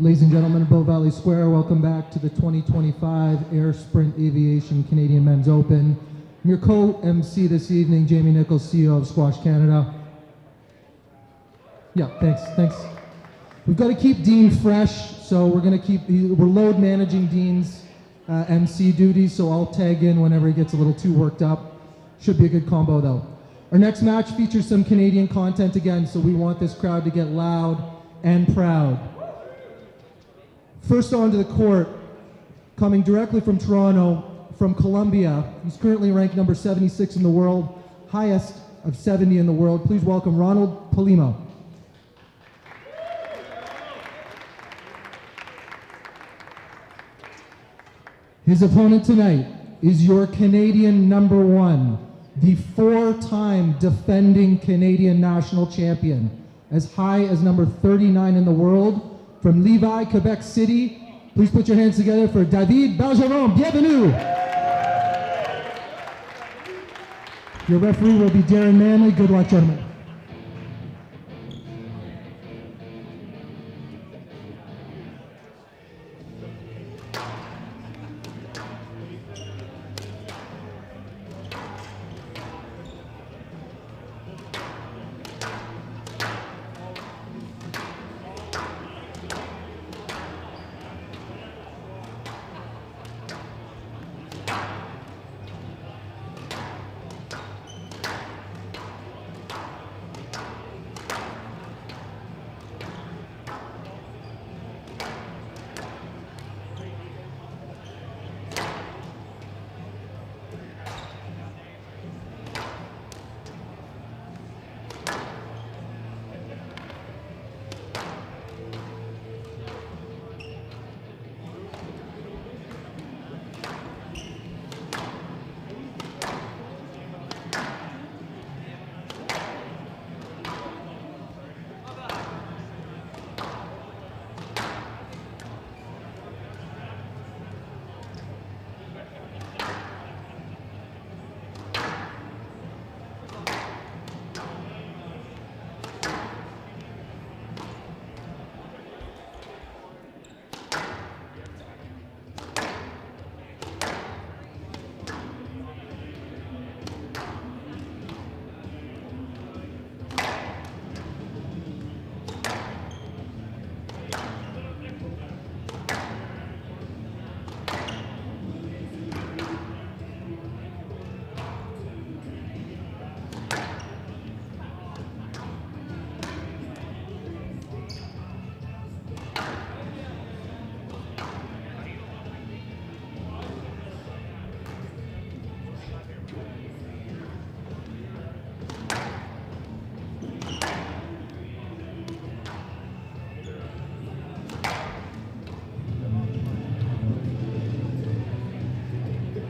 Ladies and gentlemen of Bow Valley Square, welcome back to the 2025 Air Sprint Aviation Canadian Men's Open. I'm your co-MC this evening, Jamie Nichols, CEO of Squash Canada. Yeah, thanks. We've got to keep Dean fresh, so we're load managing Dean's MC duties, so I'll tag in whenever he gets a little too worked up. Should be a good combo though. Our next match features some Canadian content again, so we want this crowd to get loud and proud. First onto the court, coming directly from Toronto, from Colombia. He's currently ranked number 76 in the world, highest of 70 in the world. Please welcome Ronald Palimo. His opponent tonight is your Canadian number 1, the 4-time defending Canadian national champion, as high as number 39 in the world. From Levi, Quebec City, please put your hands together for David Baillargeon. Bienvenue! Your referee will be Darren Manley. Good luck, gentlemen.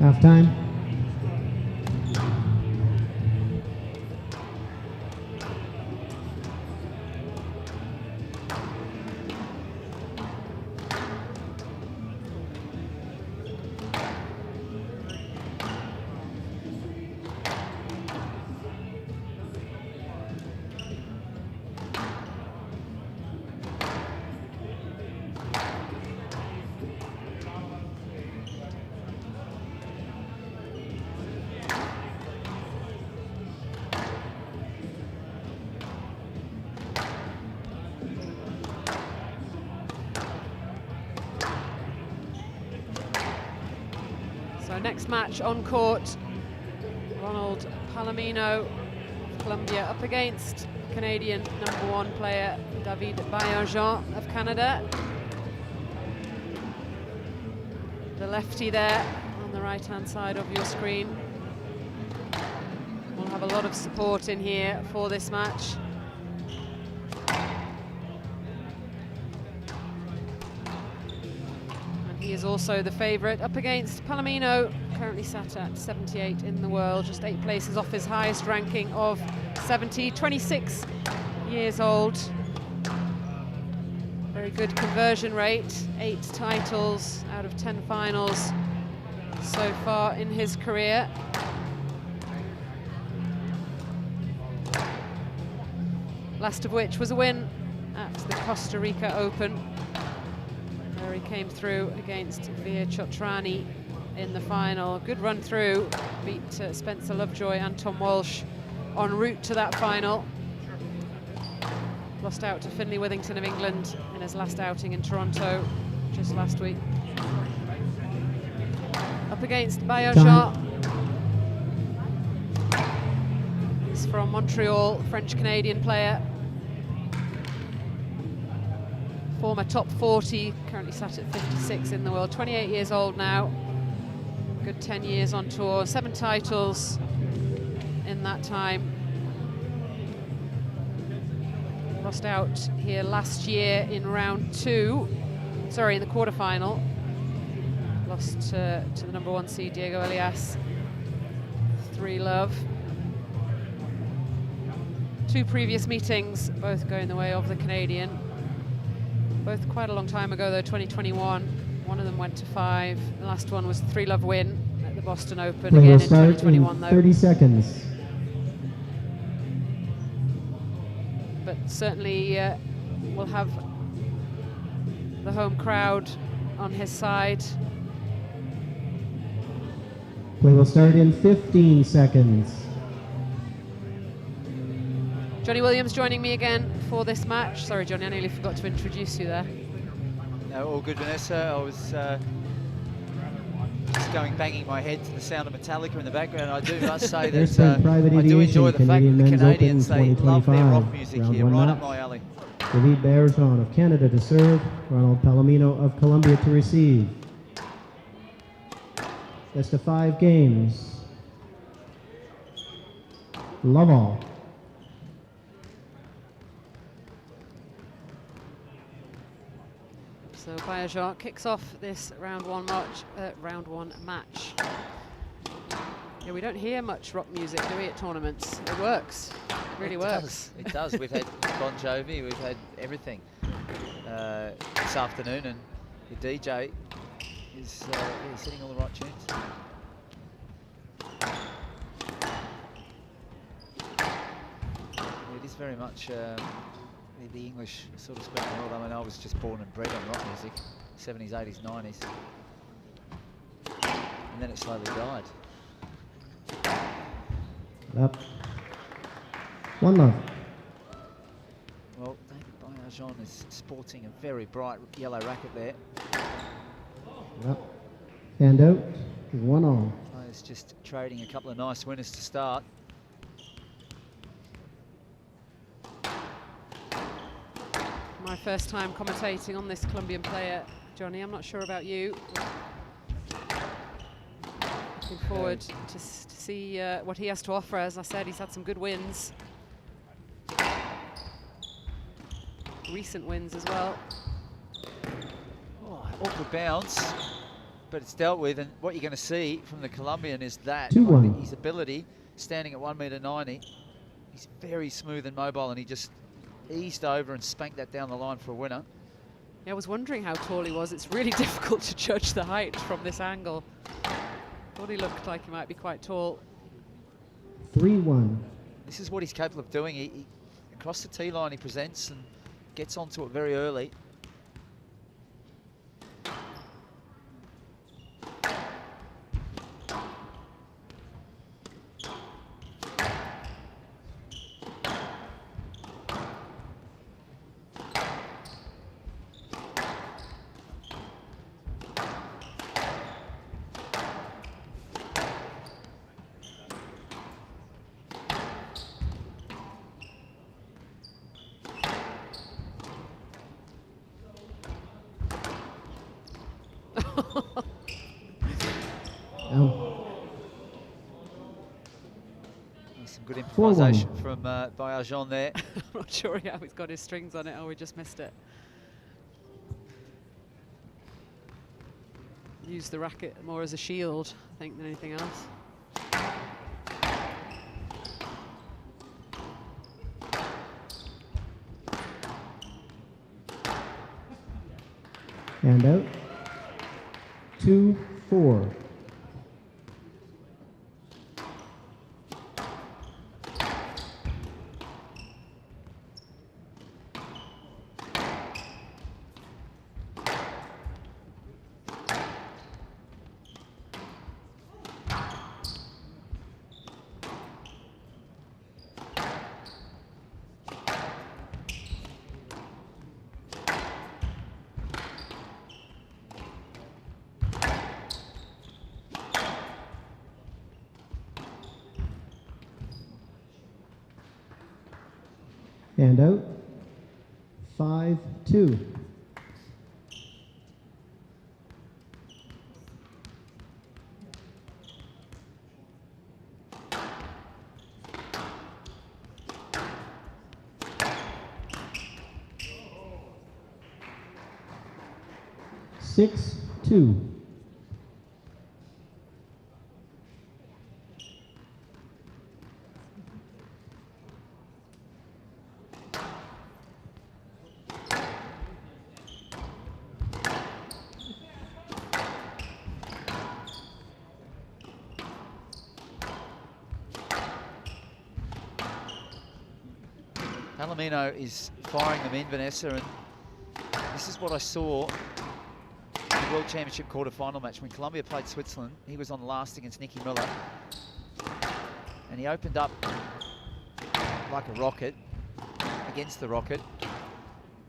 Halftime. So next match on court, Ronald Palomino of Colombia up against Canadian #1 player David Baillargeon of Canada. The lefty there on the right-hand side of your screen. We'll have a lot of support in here for this match. He is also the favourite up against Palomino, currently sat at 78 in the world, just 8 places off his highest ranking of 70, 26 years old. Very good conversion rate, 8 titles out of 10 finals so far in his career. Last of which was a win at the Costa Rica Open. where he came through against Veer Chotrani in the final. Good run through, beat Spencer Lovejoy and Tom Walsh en route to that final. Lost out to Finlay Withington of England in his last outing in Toronto just last week. Up against Baillargeon. He's from Montreal, French-Canadian player. Former top 40, currently sat at 56 in the world. 28 years old now. Good 10 years on tour, 7 titles in that time. Lost out here last year in round 2, sorry, in the quarterfinal. Lost to the number 1 seed, Diego Elias, 3-love. 2 previous meetings, both going the way of the Canadian. Both quite a long time ago though, 2021. One of them went to 5. The last one was a 3-love win at the Boston Open, Play again will in start 2021 in though. 30 seconds. But certainly will have the home crowd on his side. Play will start in 15 seconds. Johnny Williams joining me again for this match. Sorry, Johnny, I nearly forgot to introduce you there. No, all good, Vanessa. I was just banging my head to the sound of Metallica in the background. I do must say There's that been private I do enjoy the fact that Canadian the Men's Canadians, Open they love their 2025, rock music round here, 1 right up match. my alley. David Baillargeon of Canada to serve, Ronald Palomino of Colombia to receive. Best of 5 games. Love all. So Baillargeon kicks off this round one match. Yeah, we don't hear much rock music, do we, at tournaments? It works. It really works. It does. We've had Bon Jovi, we've had everything this afternoon, and the DJ is setting all the right tunes. It is very much the English sort of speaking world. I mean, I was just born and bred on rock music, 70s, 80s, 90s. And then it slowly died. Up. 1-love. Well, David Baillargeon is sporting a very bright yellow racket there. Up. Hand out. 1-all. Players just trading a couple of nice winners to start. My first time commentating on this Colombian player, Johnny. I'm not sure about you. Looking forward to see what he has to offer. As I said, he's had some good wins. Recent wins as well. Oh, awkward bounce, but it's dealt with, and what you're going to see from the Colombian is that 2-1. his ability, standing at 1.90 m, he's very smooth and mobile, and he just eased over and spanked that down the line for a winner. Yeah, I was wondering how tall he was. It's really difficult to judge the height from this angle. Thought he looked like he might be quite tall. 3-1. This is what he's capable of doing. He across the tee line, he presents and gets onto it very early. Some good improvisation from Baillargeon there. I'm not sure how he's got his strings on it. Oh, we just missed it. Use the racket more as a shield, I think, than anything else. Hand out. 2-4. And out. 5-2. Six, 2. Palomino is firing them in, Vanessa, and this is what I saw in the World Championship quarter-final match when Colombia played Switzerland. He was on last against Nicky Miller, and he opened up like a rocket against the rocket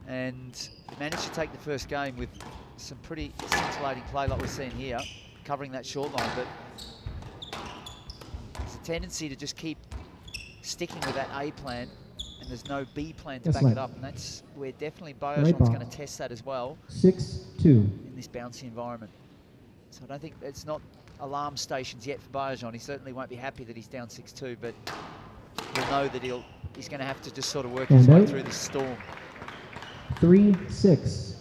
and managed to take the first game with some pretty scintillating play like we're seeing here, covering that short line, but there's a tendency to just keep sticking with that A plan, and there's no B plan to back it up, and that's where definitely Baillargeon's going to test that as well. 6-2. In this bouncy environment. So I don't think it's not alarm stations yet for Baillargeon. He certainly won't be happy that he's down 6-2, but he'll know that he's going to have to just sort of work his way through this storm. 3-6.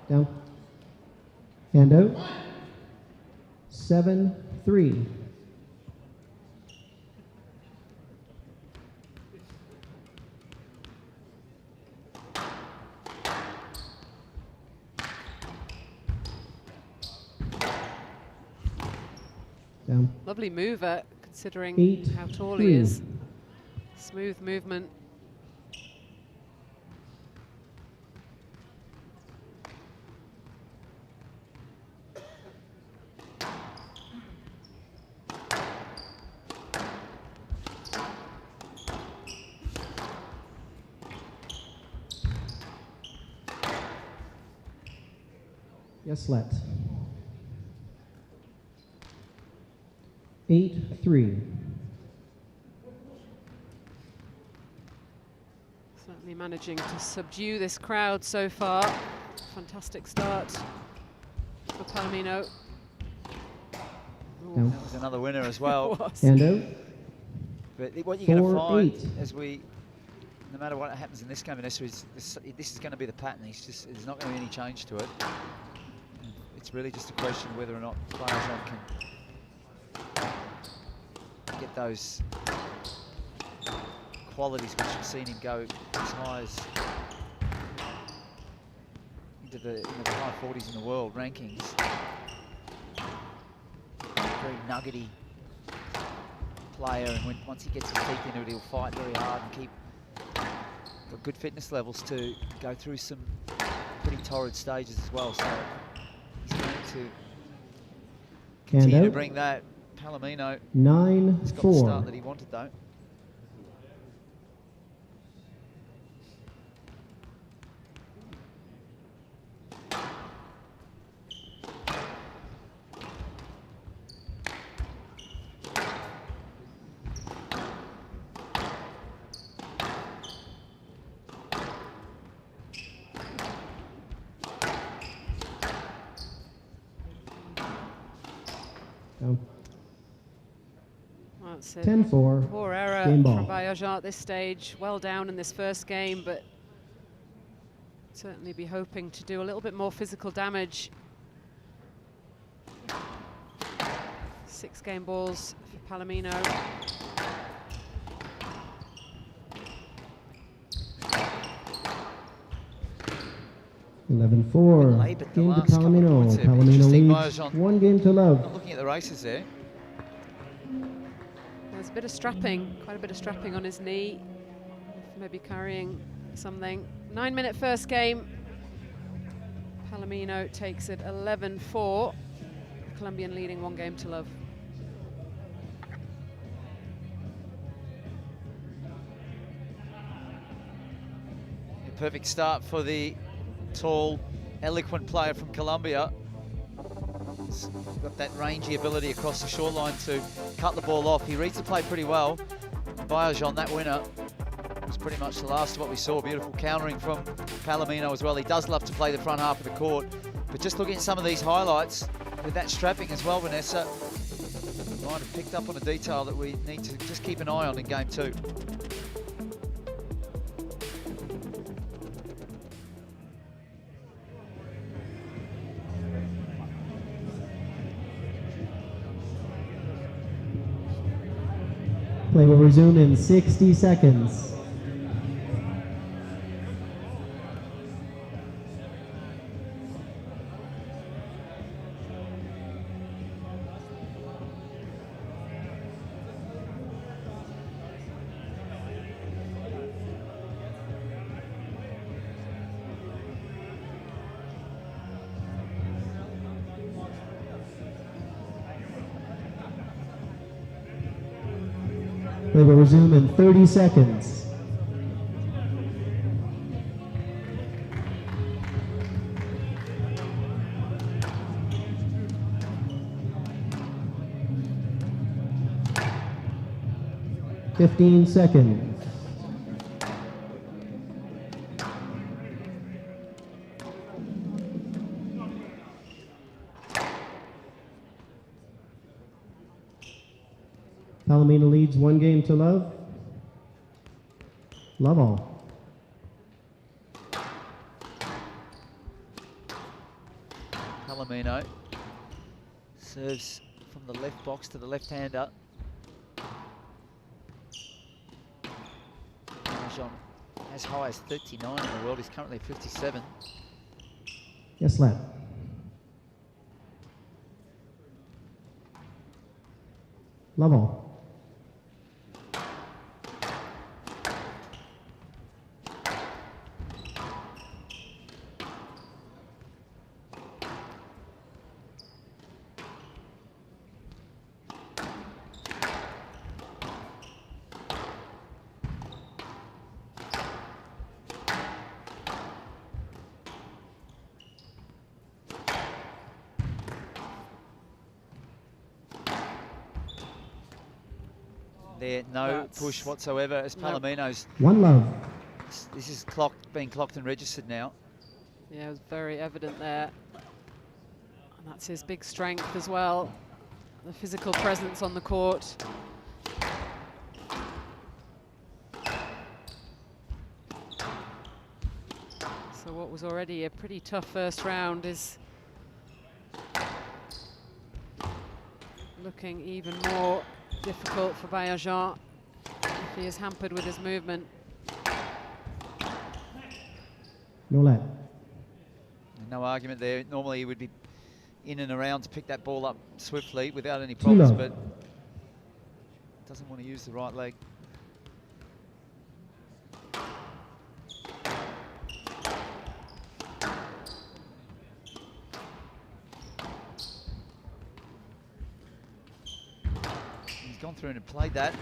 Down. And out. 7-3. Down. Lovely mover, considering 8-3. how tall he is. Smooth movement. Yes, let. 8-3. Certainly managing to subdue this crowd so far. Fantastic start for Palomino. No. That was another winner as well. And out. But what you're going to find 4-8. as no matter what happens in this game, Vanessa, is this is going to be the pattern. There's not going to be any change to it. It's really just a question of whether or not Baillargeon can get those qualities which we've seen him go as high as into the high 40s in the world rankings. Very nuggety player, and once he gets his teeth into it, he'll fight very hard and keep got good fitness levels to go through some pretty torrid stages as well. So he's going to continue to bring that. Palomino has got the start that he wanted though. That's it. 10-4. Poor error Game ball. from Baillargeon at this stage. Well down in this first game, but certainly be hoping to do a little bit more physical damage. 6 game balls for Palomino. Eleven 4. Laboured the Game to last couple of Palomino. points there, but Palomino interesting, leads Baillargeon 1 game to love. not looking at the races there. There's a bit of strapping, quite a bit of strapping on his knee. Maybe carrying something. 9-minute first game. Palomino takes it 11-4. Colombian leading 1 game to love. perfect start for the tall, eloquent player from Colombia. He's got that rangy ability across the short line to cut the ball off. He reads the play pretty well. Baillargeon, that winner, was pretty much the last of what we saw. Beautiful countering from Palomino as well. He does love to play the front half of the court. But just looking at some of these highlights, with that strapping as well, Vanessa, might have picked up on a detail that we need to just keep an eye on in game 2. Play will resume in 60 seconds. Play will resume in 30 seconds. Fifteen seconds. Palomino leads 1-0. Love all. Palomino serves from the left box to the left-hander. Baillargeon, as high as 39 in the world, he's currently 57. Yes, lad. Love all. There, no push whatsoever as Palomino's. One love. This is being clocked and registered now. Yeah, it was very evident there. And that's his big strength as well, the physical presence on the court. So what was already a pretty tough first round is looking even more difficult for Baillargeon if he is hampered with his movement. No lad. No argument there. Normally he would be in and around to pick that ball up swiftly without any problems, but doesn't want to use the right leg. Gone through and played that.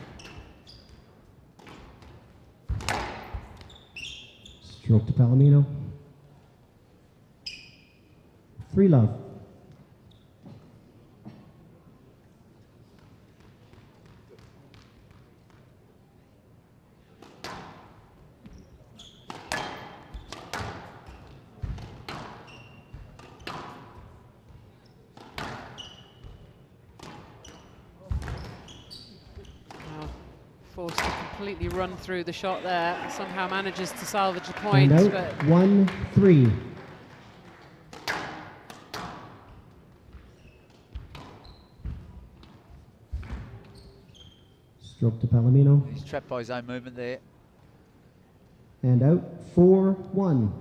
Stroke to Palomino. 3 love. Forced to completely run through the shot there. Somehow manages to salvage the point, And out, but 1-3. Stroke to Palomino. He's trapped by his own movement there. And out, 4-1.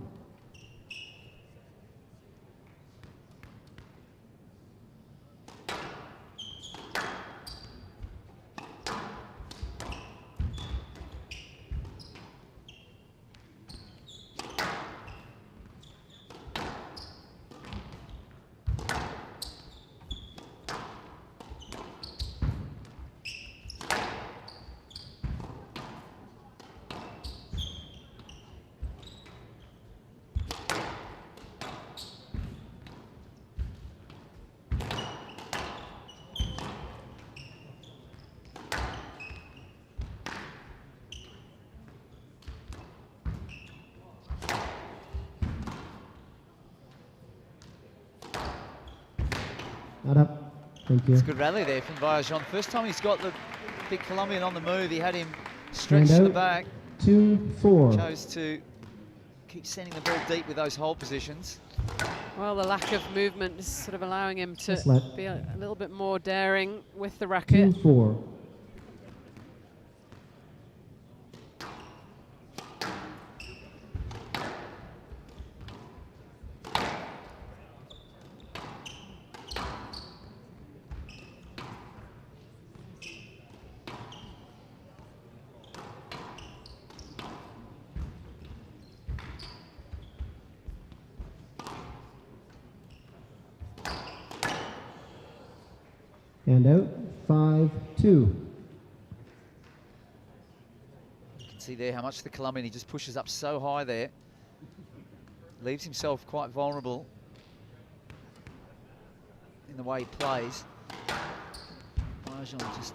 Not up. Thank you. It's a good rally there from Baillargeon. First time he's got the big Colombian on the move, he had him stretched to the back. 2-4. Chose to keep sending the ball deep with those hold positions. Well, the lack of movement is sort of allowing him to Just let. be a little bit more daring with the racket. 2-4. And out, 5-2. You can see there how much the Colombian, he just pushes up so high there. Leaves himself quite vulnerable in the way he plays. Baillargeon just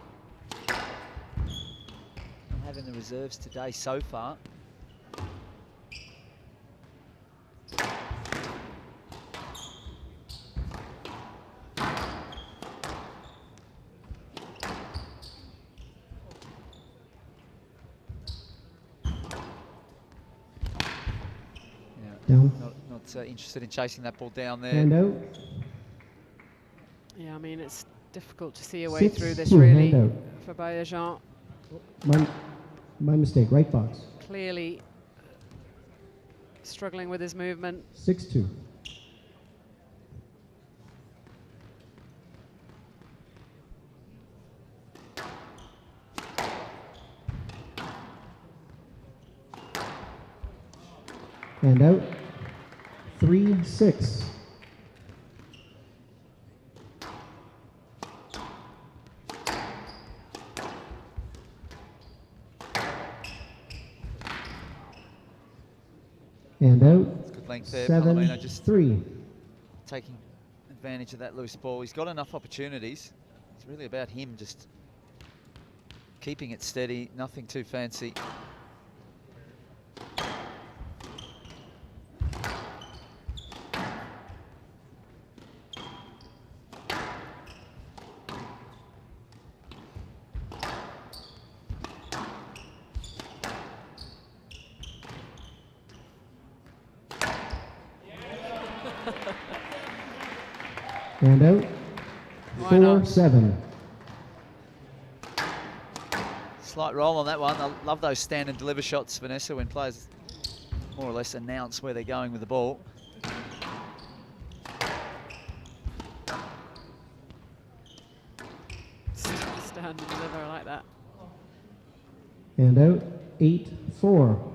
not having the reserves today so far. Down. Not interested in chasing that ball down there. Hand out. Yeah, I mean, it's difficult to see a way through this 6-2, really hand for Baillargeon. My mistake, right box. Clearly struggling with his movement. 6-2. And out. 3-6. And out. It's good length there. 7-3. Taking advantage of that loose ball. He's got enough opportunities. It's really about him just keeping it steady, nothing too fancy. And out. Why not? 4-7. Slight roll on that one. I love those stand and deliver shots, Vanessa, when players more or less announce where they're going with the ball. Stand and deliver, I like that. And out. 8-4.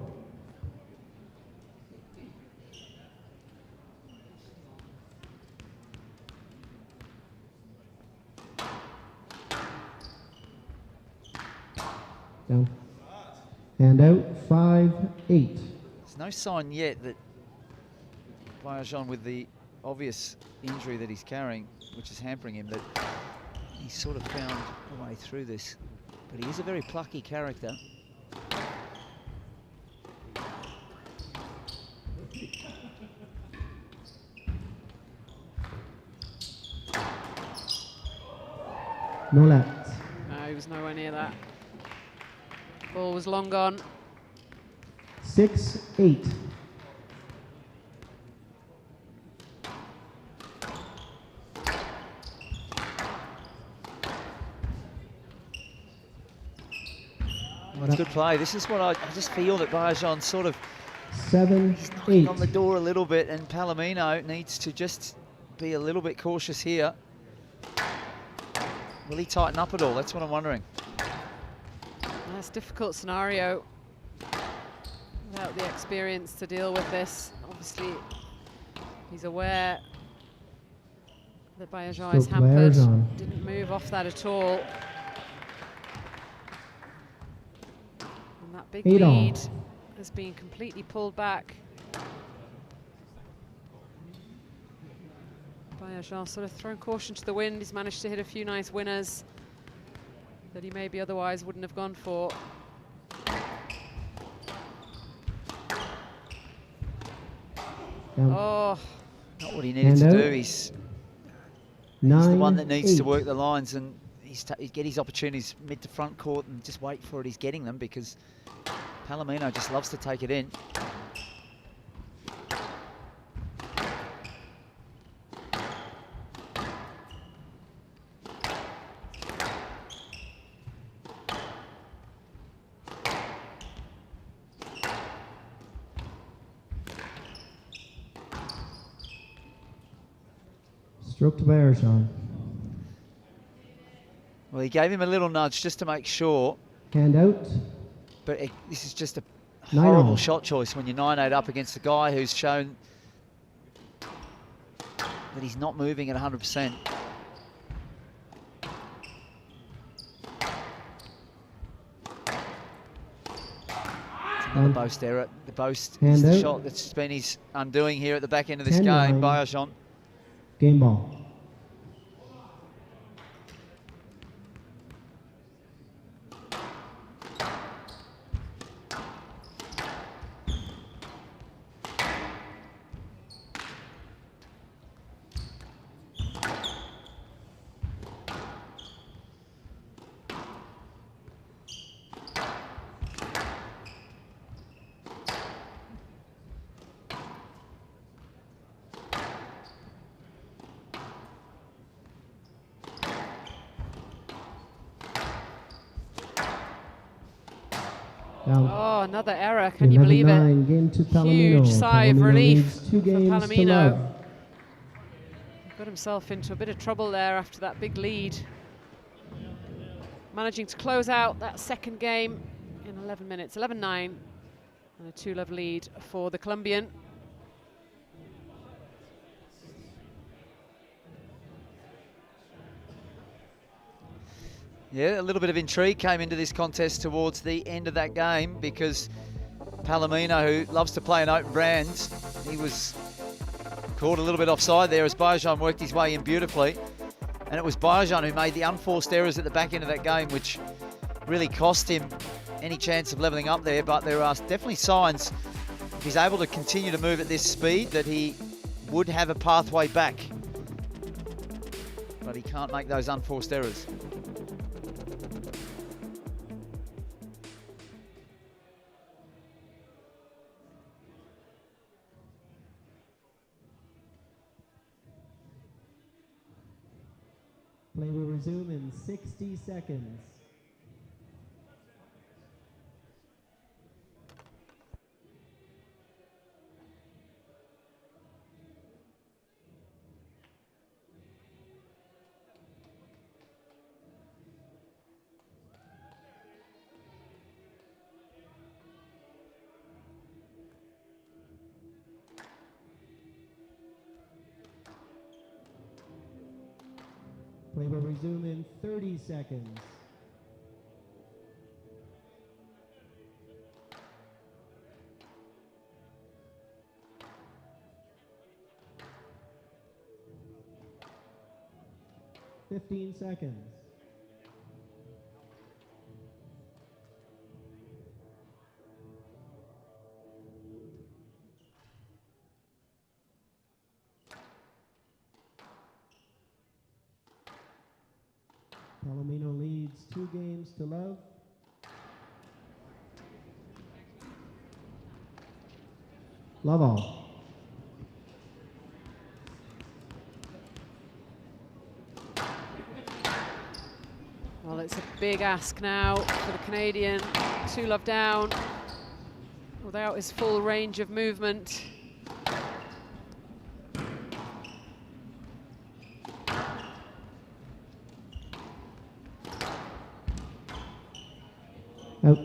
Down. And out. 5-8. There's no sign yet that Baillargeon, with the obvious injury that he's carrying, which is hampering him, that he's sort of found a way through this. But he is a very plucky character. No left. No, he was nowhere near that. Ball was long gone. 6-8. Well, it's good play. This is what I just feel that Baillargeon sort of 7-8. on the door a little bit, and Palomino needs to just be a little bit cautious here. Will he tighten up at all? That's what I'm wondering. That's a difficult scenario without the experience to deal with this. Obviously, he's aware that Baillargeon is Still hampered. Baillargeon. Didn't move off that at all. And that big 8 all. lead has been completely pulled back. Baillargeon sort of thrown caution to the wind. He's managed to hit a few nice winners that he maybe otherwise wouldn't have gone for. Down. Oh, Not what he needed And to out. do. He's He's the one that 9-8. needs to work the lines, and he'd get his opportunities mid to front court and just wait for it. He's getting them because Palomino just loves to take it in. Stroke to Baillargeon. Well, he gave him a little nudge just to make sure, Hand out. but this is just a 9-0. horrible shot choice when you're 9-8 up against a guy who's shown that he's not moving at 100%. Another Boast error. The Boast is the shot that's been his undoing here at the back end of this game. Baillargeon. Game ball. Down. Oh, another error. Can you believe it? 11-9, game to Palomino. Huge sigh of Palomino relief leads 2 for games to Palomino. love. Got himself into a bit of trouble there after that big lead. Managing to close out that second game in 11 minutes. 11-9 and a 2-love lead for the Colombian. Yeah, a little bit of intrigue came into this contest towards the end of that game because Palomino, who loves to play an open brand, he was caught a little bit offside there as Baillargeon worked his way in beautifully. And it was Baillargeon who made the unforced errors at the back end of that game, which really cost him any chance of levelling up there. But there are definitely signs, if he's able to continue to move at this speed, that he would have a pathway back. But he can't make those unforced errors. Play will resume in 60 seconds. Play will resume in 30 seconds. Fifteen seconds. Palomino leads 2 games to love. Love all. Well, it's a big ask now for the Canadian. 2-love down without his full range of movement. Out.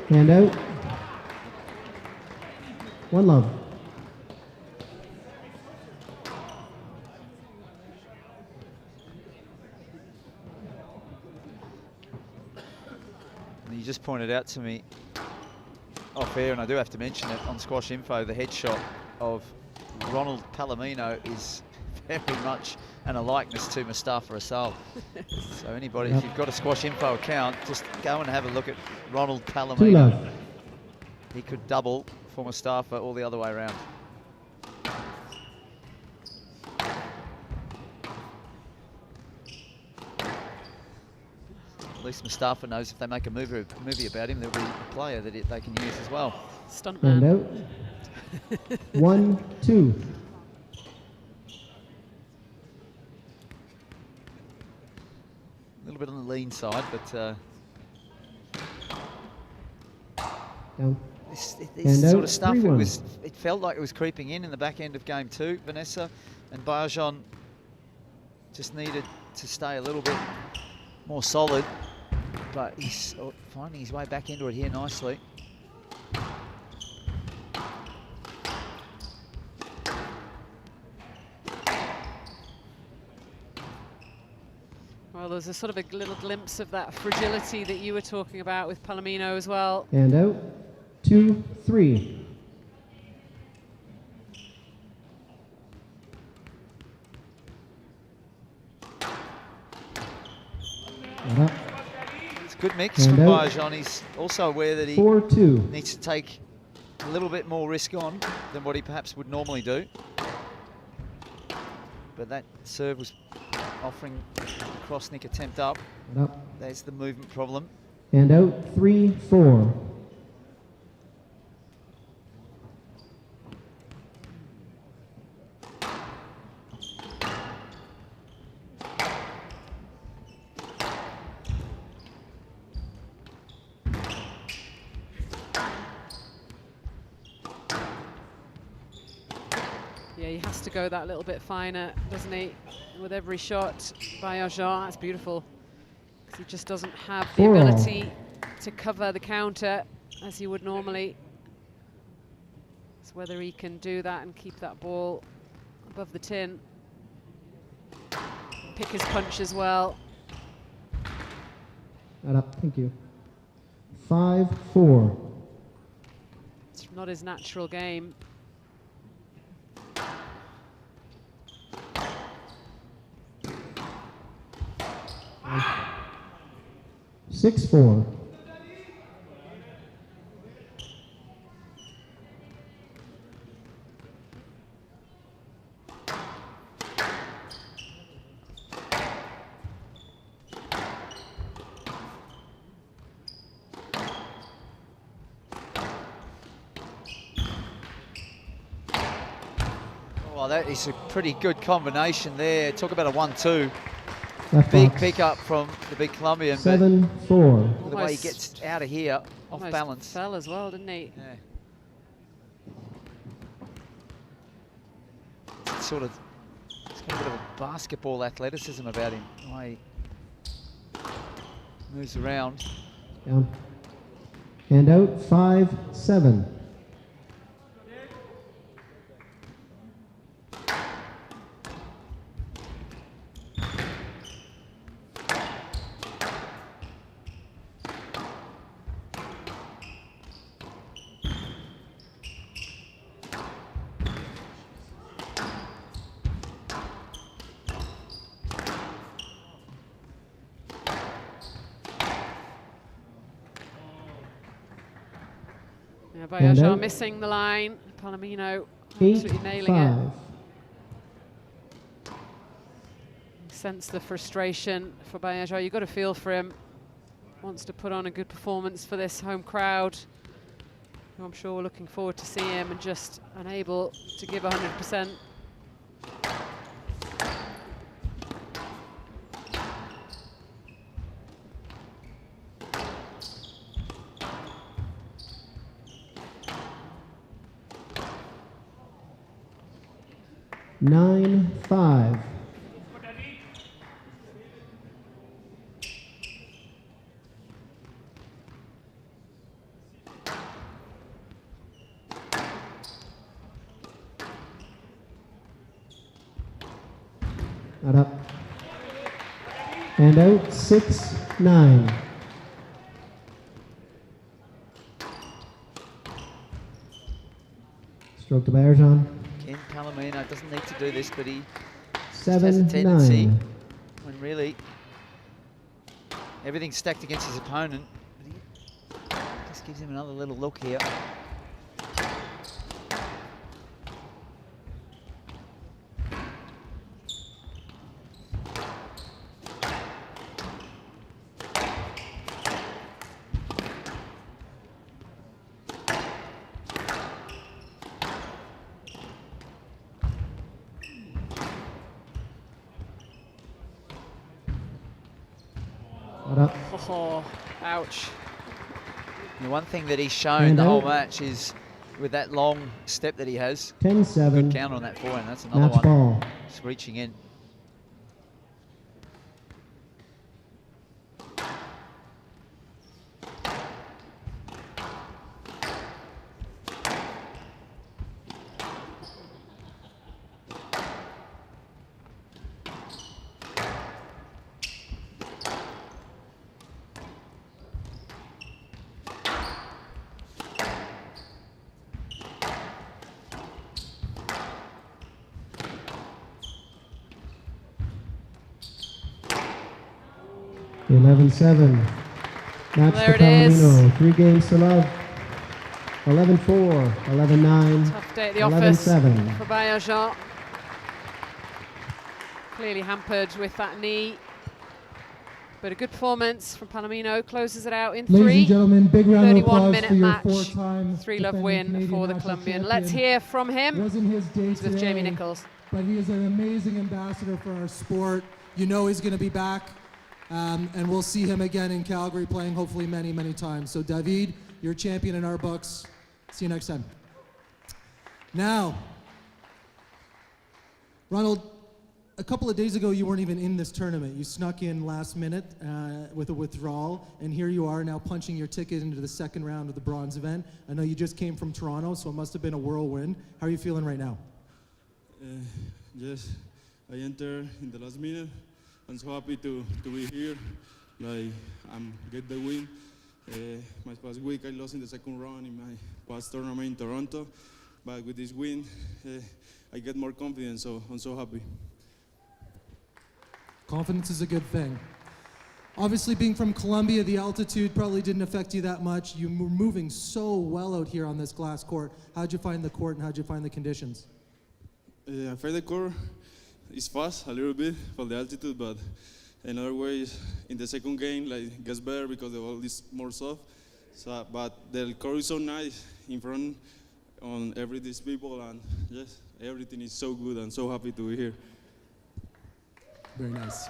Hand out. 1 love. you just pointed out to me off air, and I do have to mention it on Squash Info, the headshot of Ronald Palomino is very much a likeness to Mustafa Asal. So anybody, if you've got a Squash Info account, just go and have a look at Ronald Palomino. He could double for Mustafa all the other way around. At least Mustafa knows if they make a movie about him, there'll be a player that they can use as well. Stuntman. And out. 1-2. A little bit on the lean side, but Down. this And sort out, of stuff, 3-1. it felt like it was creeping in the back end of game 2, Vanessa, and Baillargeon just needed to stay a little bit more solid, but he's finding his way back into it here nicely. Well, there's a sort of a little glimpse of that fragility that you were talking about with Palomino as well. And out. 2-3. Up. It's a good mix And from out. Baillargeon. He's also aware that he 4-2. needs to take a little bit more risk on than what he perhaps would normally do. But that serve was offering a cross-nick attempt up. Up. There's the movement problem. And out. 3-4. Yeah, he has to go that little bit finer, doesn't he? With every shot, Baillargeon, that's beautiful. Because he just doesn't have the 4-all. ability to cover the counter as he would normally. It's whether he can do that and keep that ball above the tin. Pick his punch as well. That up. Thank you. 5-4. It's not his natural game. 6-4. Well, that is a pretty good combination there. Talk about a 1-2. Left Big box. pick up from the big Colombian, 7-4. but the way he gets out of here off Almost balance. fell as well, didn't he? Yeah. It's got a bit of a basketball athleticism about him. The way he moves around. Down. And out. 5-7. Yeah, And Baillargeon out. missing the line. Palomino 8-5. absolutely nailing it. Sense the frustration for Baillargeon. You've got to feel for him. Wants to put on a good performance for this home crowd, who I'm sure we're looking forward to see him, and just unable to give 100%. Nine, 5. Not up. And out. 6-9. Stroke to Baillargeon. Again, Palomino doesn't need to do this, but he has a 7, tendency 9. when really everything's stacked against his opponent. But he just gives him another little look here. Oh, ouch. The one thing that he's shown the whole match is with that long step that he has. 10-7. Good counter on that forehand. That's another Match one. ball. Just reaching in. The 11-7. Match There for it is. Palomino. 3 games to love. 11-4, 11-9, Tough day at the office 11-7. for Baillargeon. Clearly hampered with that knee. But a good performance from Palomino. Closes it out in 3. Ladies and gentlemen, big round of applause 31-minute for your match. 4-time 3-love defending win Canadian for the national Colombian. champion. Let's hear from him. Wasn't his day He's with Jamie today, Nichols. but he is an amazing ambassador for our sport. You know he's going to be back, and we'll see him again in Calgary playing hopefully many, many times. So David, you're a champion in our books. See you next time. Now, Ronald, a couple of days ago you weren't even in this tournament. You snuck in last minute with a withdrawal, and here you are now punching your ticket into the second round of the bronze event. I know you just came from Toronto, so it must have been a whirlwind. How are you feeling right now? Yes, I entered in the last minute. I'm so happy to be here. Like, get the win. My past week I lost in the second round in my past tournament in Toronto, but with this win, I get more confidence, so I'm so happy. Confidence is a good thing. Obviously, being from Colombia, the altitude probably didn't affect you that much. You were moving so well out here on this glass court. How'd you find the court and how'd you find the conditions? I find the court is fast a little bit for the altitude, but in other ways, in the second game, like gets better because the ball is more soft. So, but the court is so nice in front on every these people, and yes, everything is so good. I'm so happy to be here. Very nice.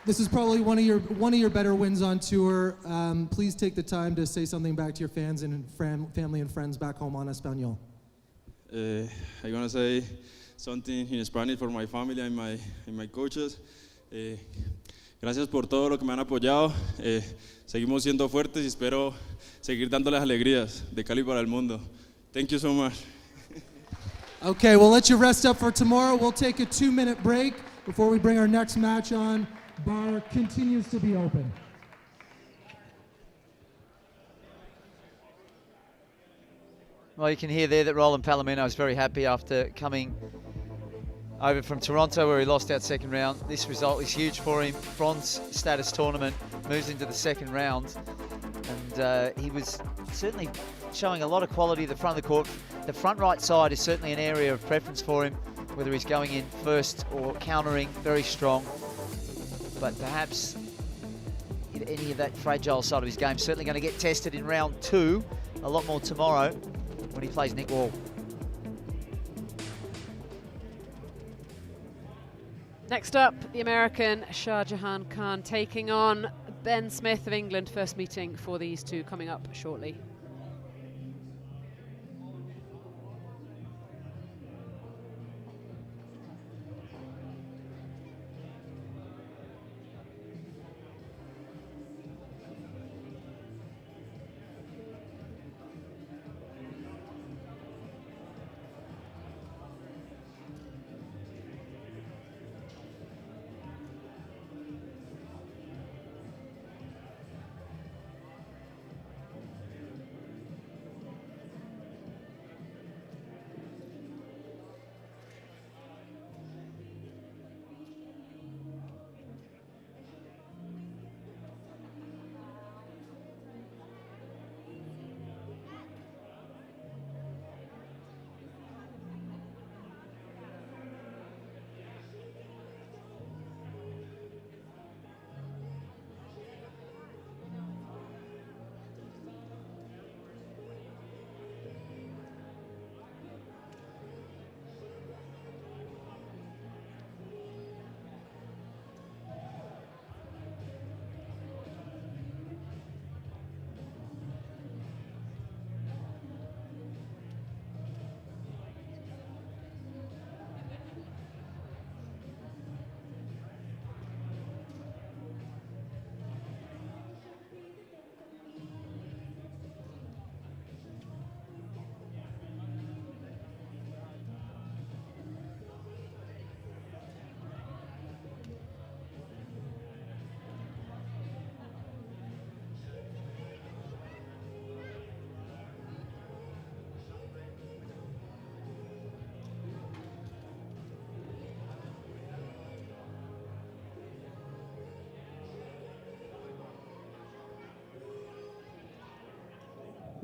This is probably one of your better wins on tour. Please take the time to say something back to your fans and family and friends back home on Espanol. I'm gonna say something in Spanish for my family and my coaches. Gracias por todo lo que me han apoyado. Seguimos siendo fuertes y espero seguir dándoles alegrías de Cali para el mundo. Thank you so much. Okay, we'll let you rest up for tomorrow. We'll take a 2-minute break before we bring our next match on. Bar continues to be open. Well, you can hear there that Roland Palomino is very happy after coming over from Toronto where he lost out second round. This result is huge for him. Bronze status tournament, moves into the second round. And he was certainly showing a lot of quality at the front of the court. The front right side is certainly an area of preference for him, whether he's going in first or countering, very strong. But perhaps any of that fragile side of his game certainly going to get tested in round 2. A lot more tomorrow when he plays Nick Wall. Next up, the American Shah Jahan Khan taking on Ben Smith of England. First meeting for these two coming up shortly.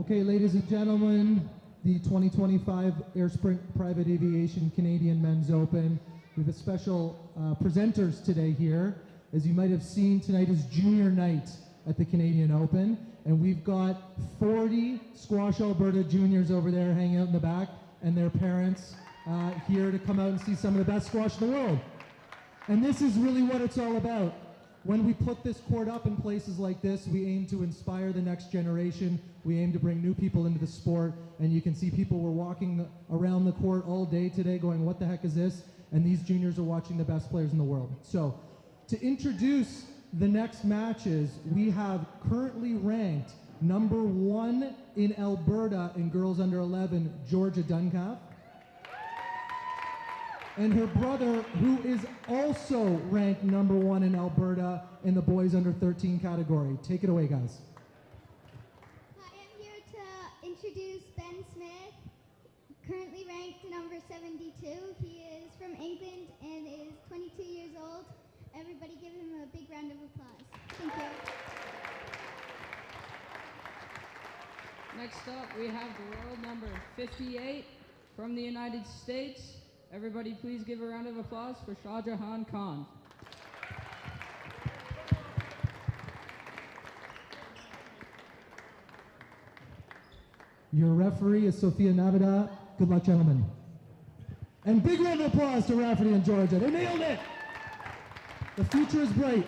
Okay, ladies and gentlemen, the 2025 Air Sprint Private Aviation Canadian Men's Open. We have a special presenters today here. As you might have seen, tonight is junior night at the Canadian Open, and we've got 40 Squash Alberta juniors over there hanging out in the back, and their parents here to come out and see some of the best squash in the world. And this is really what it's all about. When we put this court up in places like this, we aim to inspire the next generation. We aim to bring new people into the sport, and you can see people were walking around the court all day today going, what the heck is this? And these juniors are watching the best players in the world. So to introduce the next matches, we have currently ranked #1 in Alberta in girls under 11, Georgia Duncalf, and her brother, who is also ranked #1 in Alberta in the boys under 13 category. Take it away, guys. Hi, I'm here to introduce Ben Smith, currently ranked number 72. He is from England and is 22 years old. Everybody give him a big round of applause. Thank you. Next up, we have the world number 58 from the United States. Everybody please give a round of applause for Shah Jahan Khan. Your referee is Sofia Navida. Good luck, gentlemen. And big round of applause to Rafferty and Georgia. They nailed it. The future is bright.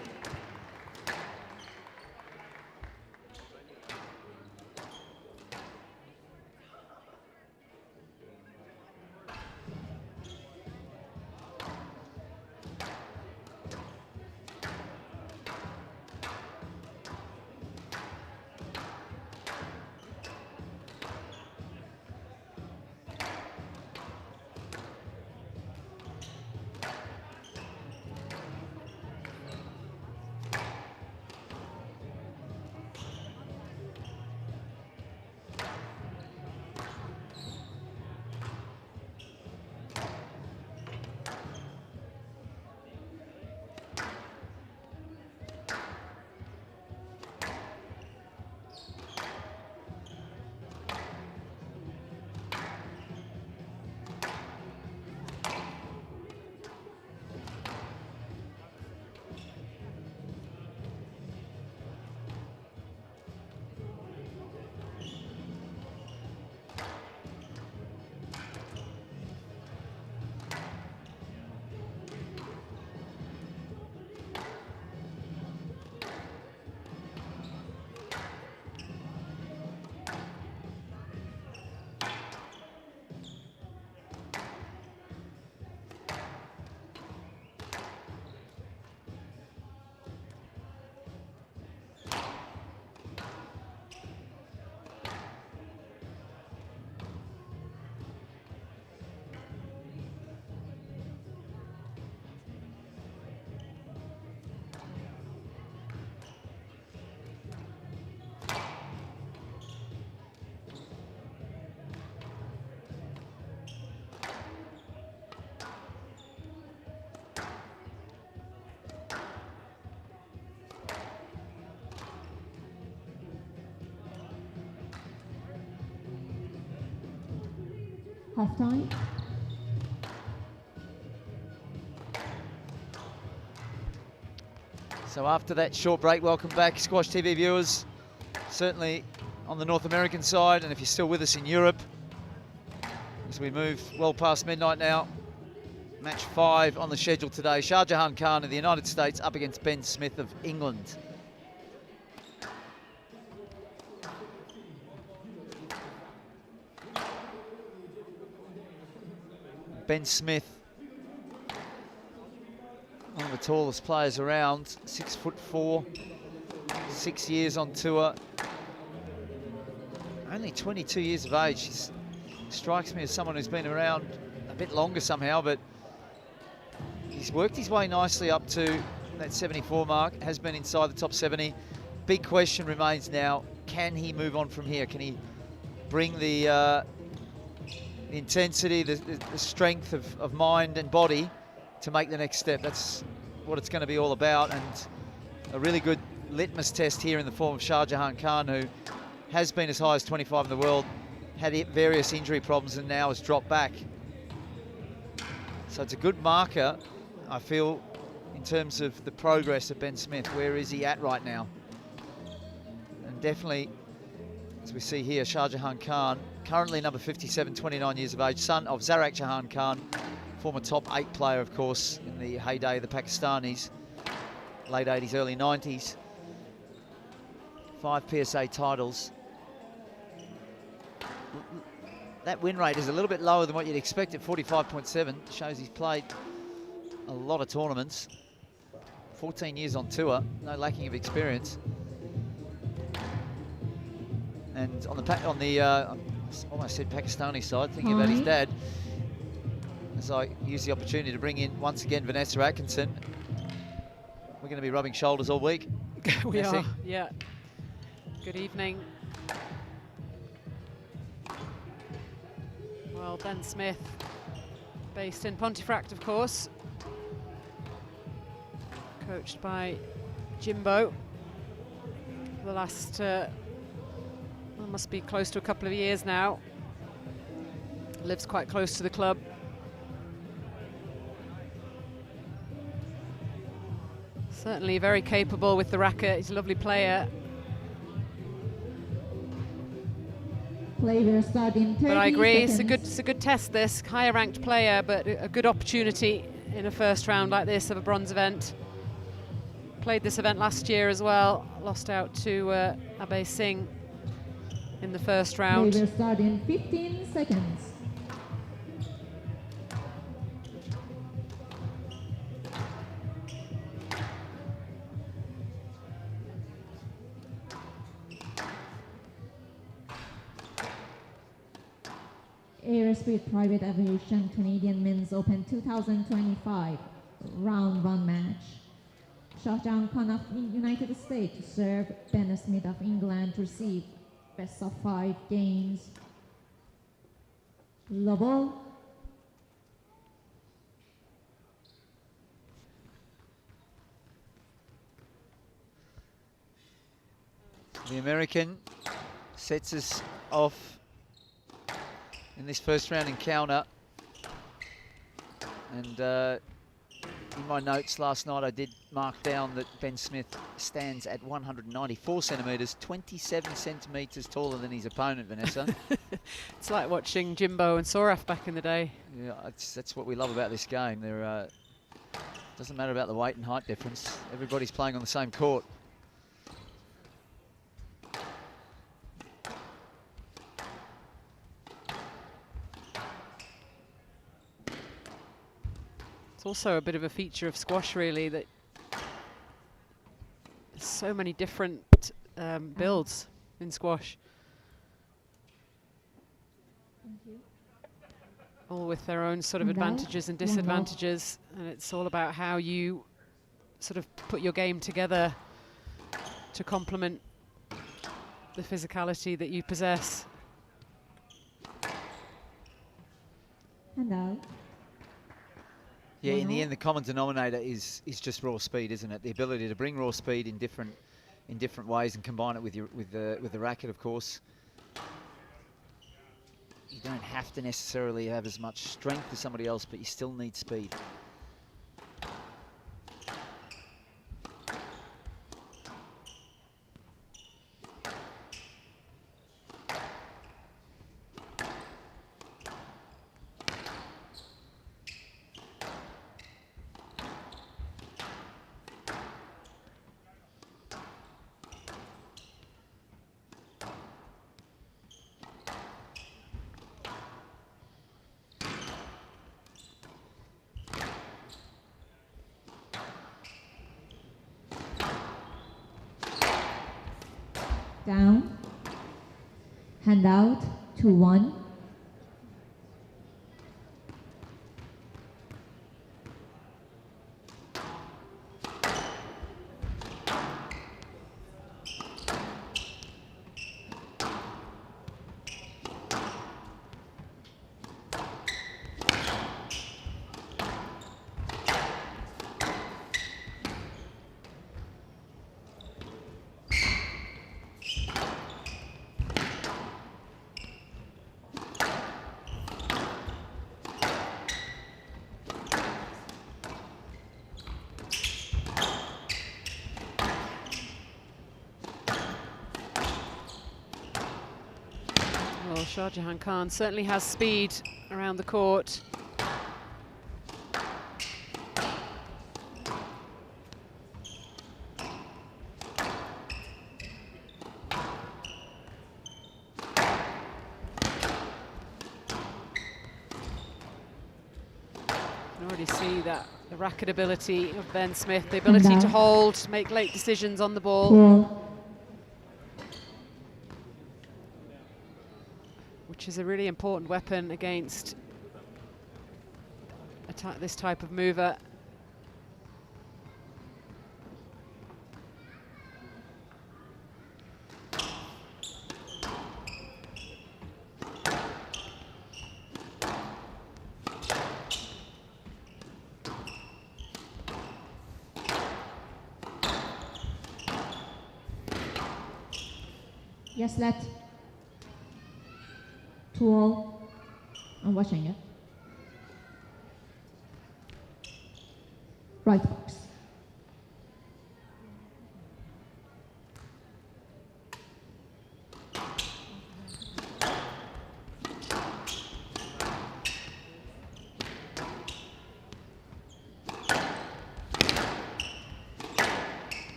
Halftime. So after that short break, welcome back, Squash TV viewers. Certainly on the North American side, and if you're still with us in Europe, as we move well past midnight now. Match 5 on the schedule today. Shah Jahan Khan of the United States up against Ben Smith of England. Ben Smith, one of the tallest players around, 6'4", 6 years on tour. Only 22 years of age. He strikes me as someone who's been around a bit longer somehow, but he's worked his way nicely up to that 74 mark, has been inside the top 70. Big question remains now, can he move on from here? Can he bring the intensity, the strength of mind and body to make the next step? That's what it's going to be all about, and a really good litmus test here in the form of Shah Jahan Khan, who has been as high as 25 in the world, had various injury problems, and now has dropped back. So it's a good marker, I feel, in terms of the progress of Ben Smith. Where is he at right now? And definitely, as we see here, Shah Jahan Khan, currently number 57, 29 years of age, son of Zarak Jahan Khan, former top 8 player, of course, in the heyday of the Pakistanis, late 80s, early 90s. 5 PSA titles. That win rate is a little bit lower than what you'd expect at 45.7. Shows he's played a lot of tournaments. 14 years on tour, no lacking of experience. And on the I almost said Pakistani side, thinking about his dad, as I use the opportunity to bring in once again Vanessa Atkinson. We're going to be rubbing shoulders all week. We are, yeah. Good evening. Well, Ben Smith, based in Pontefract, of course, coached by Jimbo for the last, well, must be close to a couple of years now. Lives quite close to the club. Certainly very capable with the racket. He's a lovely player. Play start in 30 but I agree, seconds. it's a good test, this. Higher ranked player, but a good opportunity in a first round like this of a bronze event. Played this event last year as well. Lost out to Abhay Singh in the first round. Play will start in 15 seconds. Airspeed Private Aviation Canadian Men's Open 2025 Round 1 match. Shah Jahan Khan of United States to serve, Ben Smith of England to receive. Best of 5 games. Level. The American sets us off in this first round encounter. And in my notes last night, I did mark down that Ben Smith stands at 194 centimetres, 27 centimetres taller than his opponent, Vanessa. It's like watching Jimbo and Saurabh back in the day. Yeah, that's what we love about this game. There doesn't matter about the weight and height difference. Everybody's playing on the same court. Also a bit of a feature of squash, really, that there's so many different builds in squash. All with their own sort of advantages and disadvantages, and it's all about how you sort of put your game together to complement the physicality that you possess. And out. Yeah, in the end, the common denominator is just raw speed, isn't it? The ability to bring raw speed in different ways and combine it with the racket, of course. You don't have to necessarily have as much strength as somebody else, but you still need speed. Down, hand out, 2-1. Shah Jahan Khan certainly has speed around the court. Already see that the racket ability of Ben Smith, the ability to hold, make late decisions on the ball, which is a really important weapon against this type of mover. Yes, let 2-all. I'm watching it. Right box.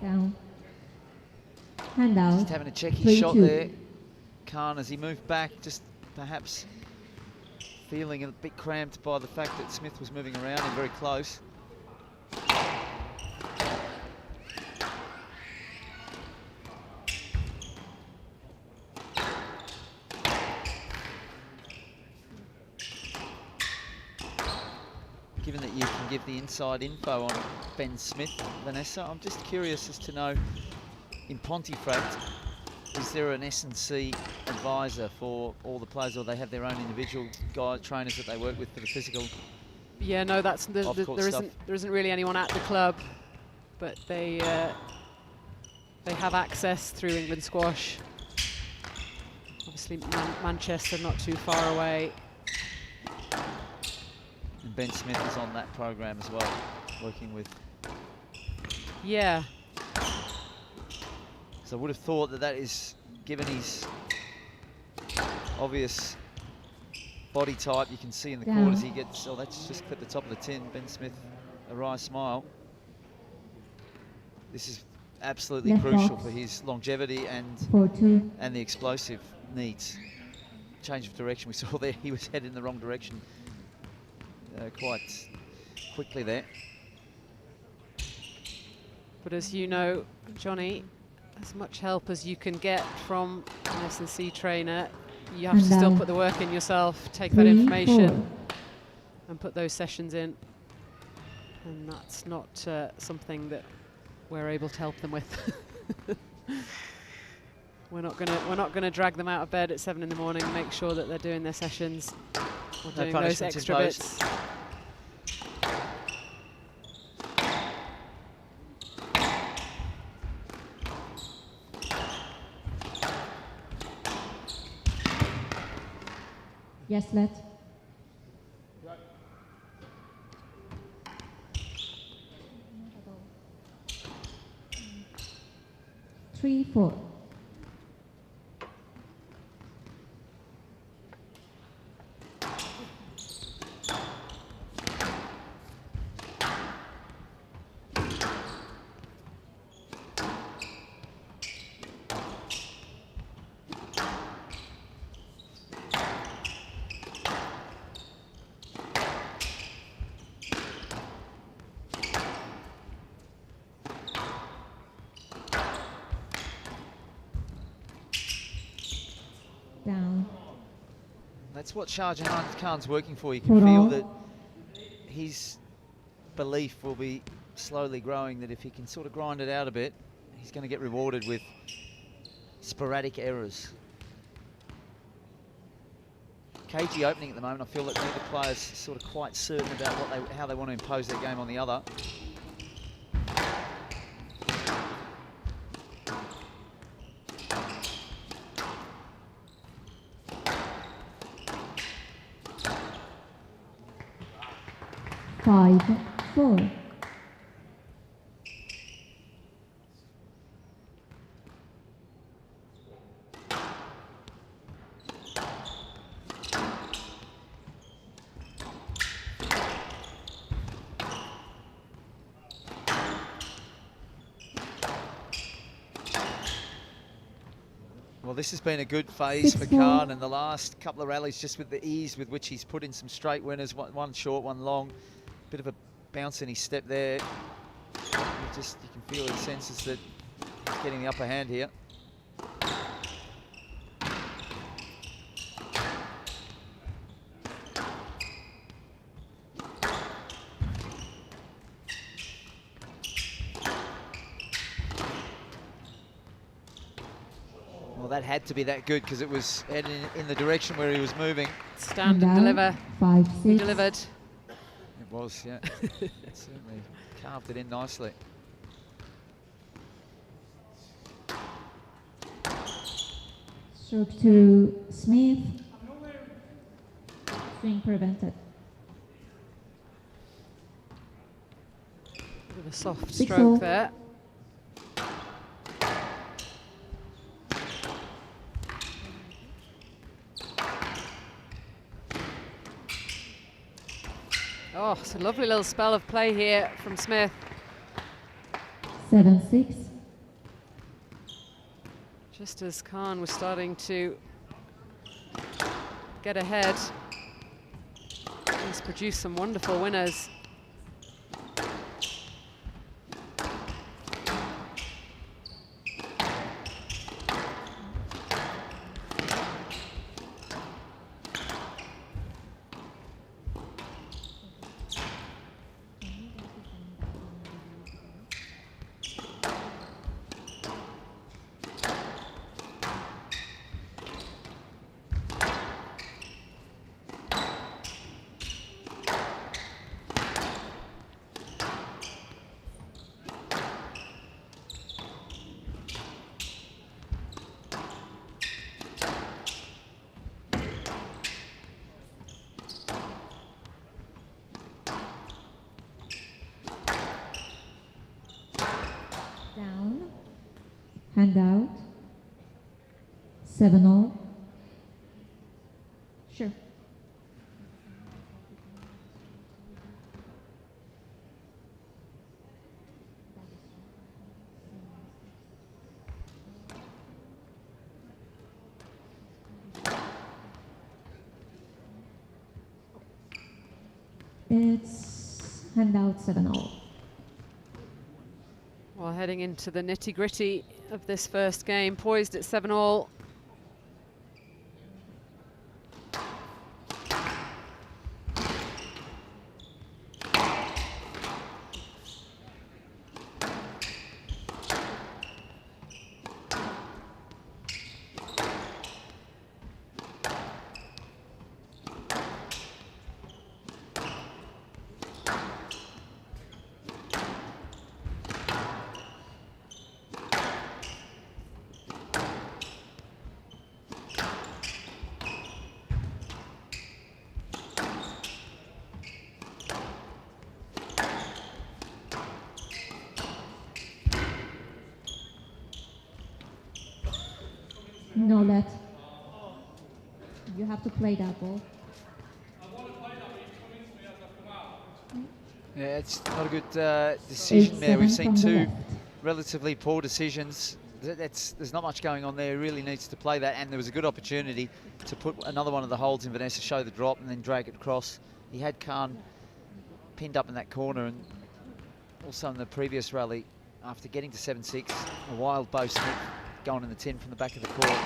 Down. Hand out. Just having to check his shot there. Khan, as he moved back, just perhaps feeling a bit cramped by the fact that Smith was moving around and very close. Given that you can give the inside info on Ben Smith, Vanessa, I'm just curious as to know, in Pontefract, is there an S&C advisor for all the players, or they have their own individual trainers that they work with for the physical? Yeah, no, there isn't really anyone at the club, but they have access through England Squash. Obviously, Manchester not too far away. And Ben Smith is on that program as well, working with. Yeah. So I would have thought that is, given his obvious body type, you can see in the court as he gets, oh, that's just clipped the top of the tin. Ben Smith, a wry smile. This is absolutely crucial for his longevity and the explosive needs. Change of direction, we saw there, he was headed in the wrong direction quite quickly there. But as you know, Johnny, as much help as you can get from an S&C trainer, you have to still put the work in yourself, take that information and put those sessions in. And that's not something that we're able to help them with. We're not gonna drag them out of bed at 7 in the morning and make sure that they're doing their sessions or doing those extra bits. Yes, let. Three, 4. That's what Shah Jahan Khan's working for. You can feel that his belief will be slowly growing that if he can sort of grind it out a bit, he's going to get rewarded with sporadic errors. Cagey opening at the moment. I feel that neither player's sort of quite certain about how they want to impose their game on the other. Five, 4. this has been a good phase for Khan, and the last couple of rallies just with the ease with which he's put in some straight winners, one short, one long. Bit of a bounce in his step there. You can feel his senses that he's getting the upper hand here. Well, that had to be that good because it was heading in the direction where he was moving. Stand and deliver. 5-6. He delivered. It was, yeah. Certainly carved it in nicely. Stroke to Smith. Swing prevented. With a soft 6-all. stroke there. Oh, it's a lovely little spell of play here from Smith. 7-6. Just as Khan was starting to get ahead, he's produced some wonderful winners. Down. Hand out. 7-all. Sure. It's hand out 7-all. Well, heading into the nitty-gritty of this first game, poised at 7-all. No let. You have to play that ball. Yeah, it's not a good decision there. We've 8-7 seen from the two left. relatively poor decisions. There's not much going on there. He really needs to play that, and there was a good opportunity to put another one of the holds in Vanessa, show the drop, and then drag it across. He had Khan pinned up in that corner, and also in the previous rally, after getting to 7-6, a wild bow Smith going in the tin from the back of the court.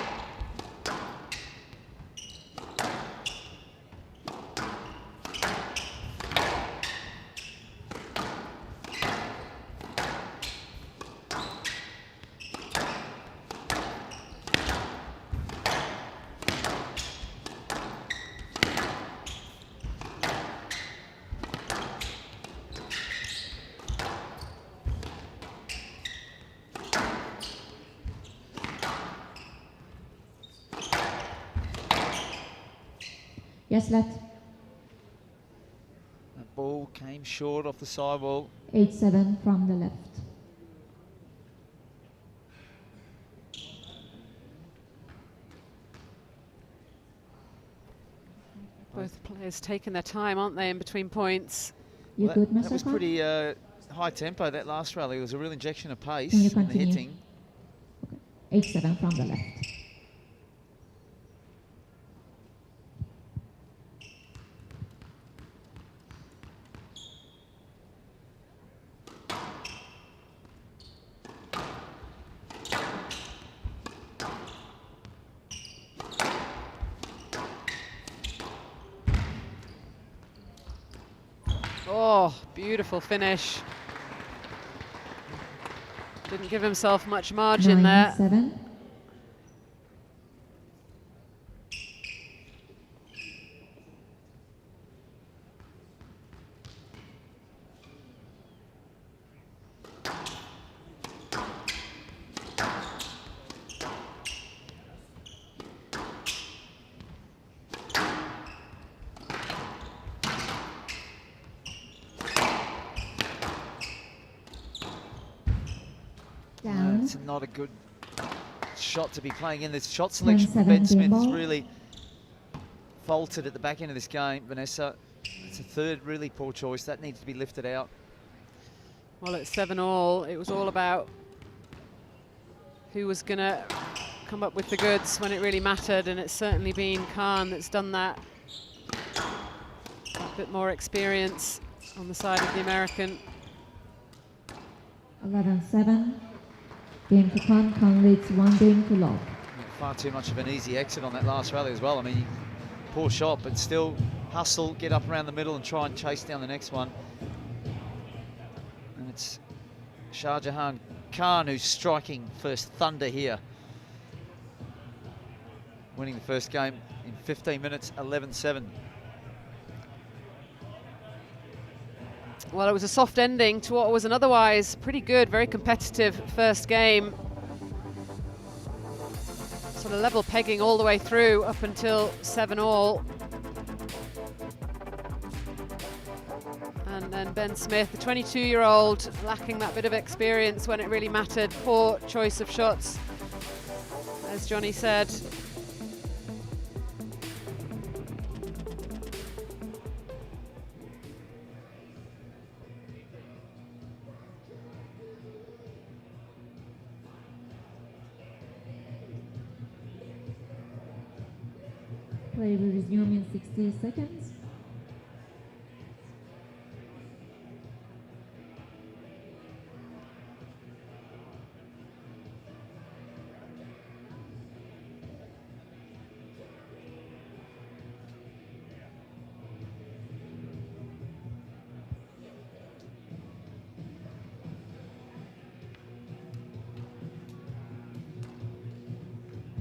Yes, let. That ball came short off the sidewall. 8-7 from the left. Both players taking their time, aren't they, in between points? You Well, good, that was Mr. pretty high tempo, that last rally. There was a real injection of pace Can you in the continue? hitting. 8-7 from the left. Oh, beautiful finish. Didn't give himself much margin there. 9-7. Down. It's not a good shot to be playing in. This shot selection for 10-7 Ben Smith has ball. really faltered at the back end of this game, Vanessa. It's a third really poor choice. That needs to be lifted out. Well, it's 7-all. It was all about who was going to come up with the goods when it really mattered, and it's certainly been Khan that's done that. A bit more experience on the side of the American. 11-7. Game to Khan. Khan leads 1 game to love. Far too much of an easy exit on that last rally as well. I mean, poor shot, but still hustle, get up around the middle and try and chase down the next one. And it's Shah Jahan Khan who's striking first thunder here. Winning the first game in 15 minutes, 11-7. Well, it was a soft ending to what was an otherwise pretty good, very competitive first game. Sort of level pegging all the way through up until 7-all. And then Ben Smith, the 22-year-old, lacking that bit of experience when it really mattered. Poor choice of shots, as Johnny said. Play will resume in 60 seconds.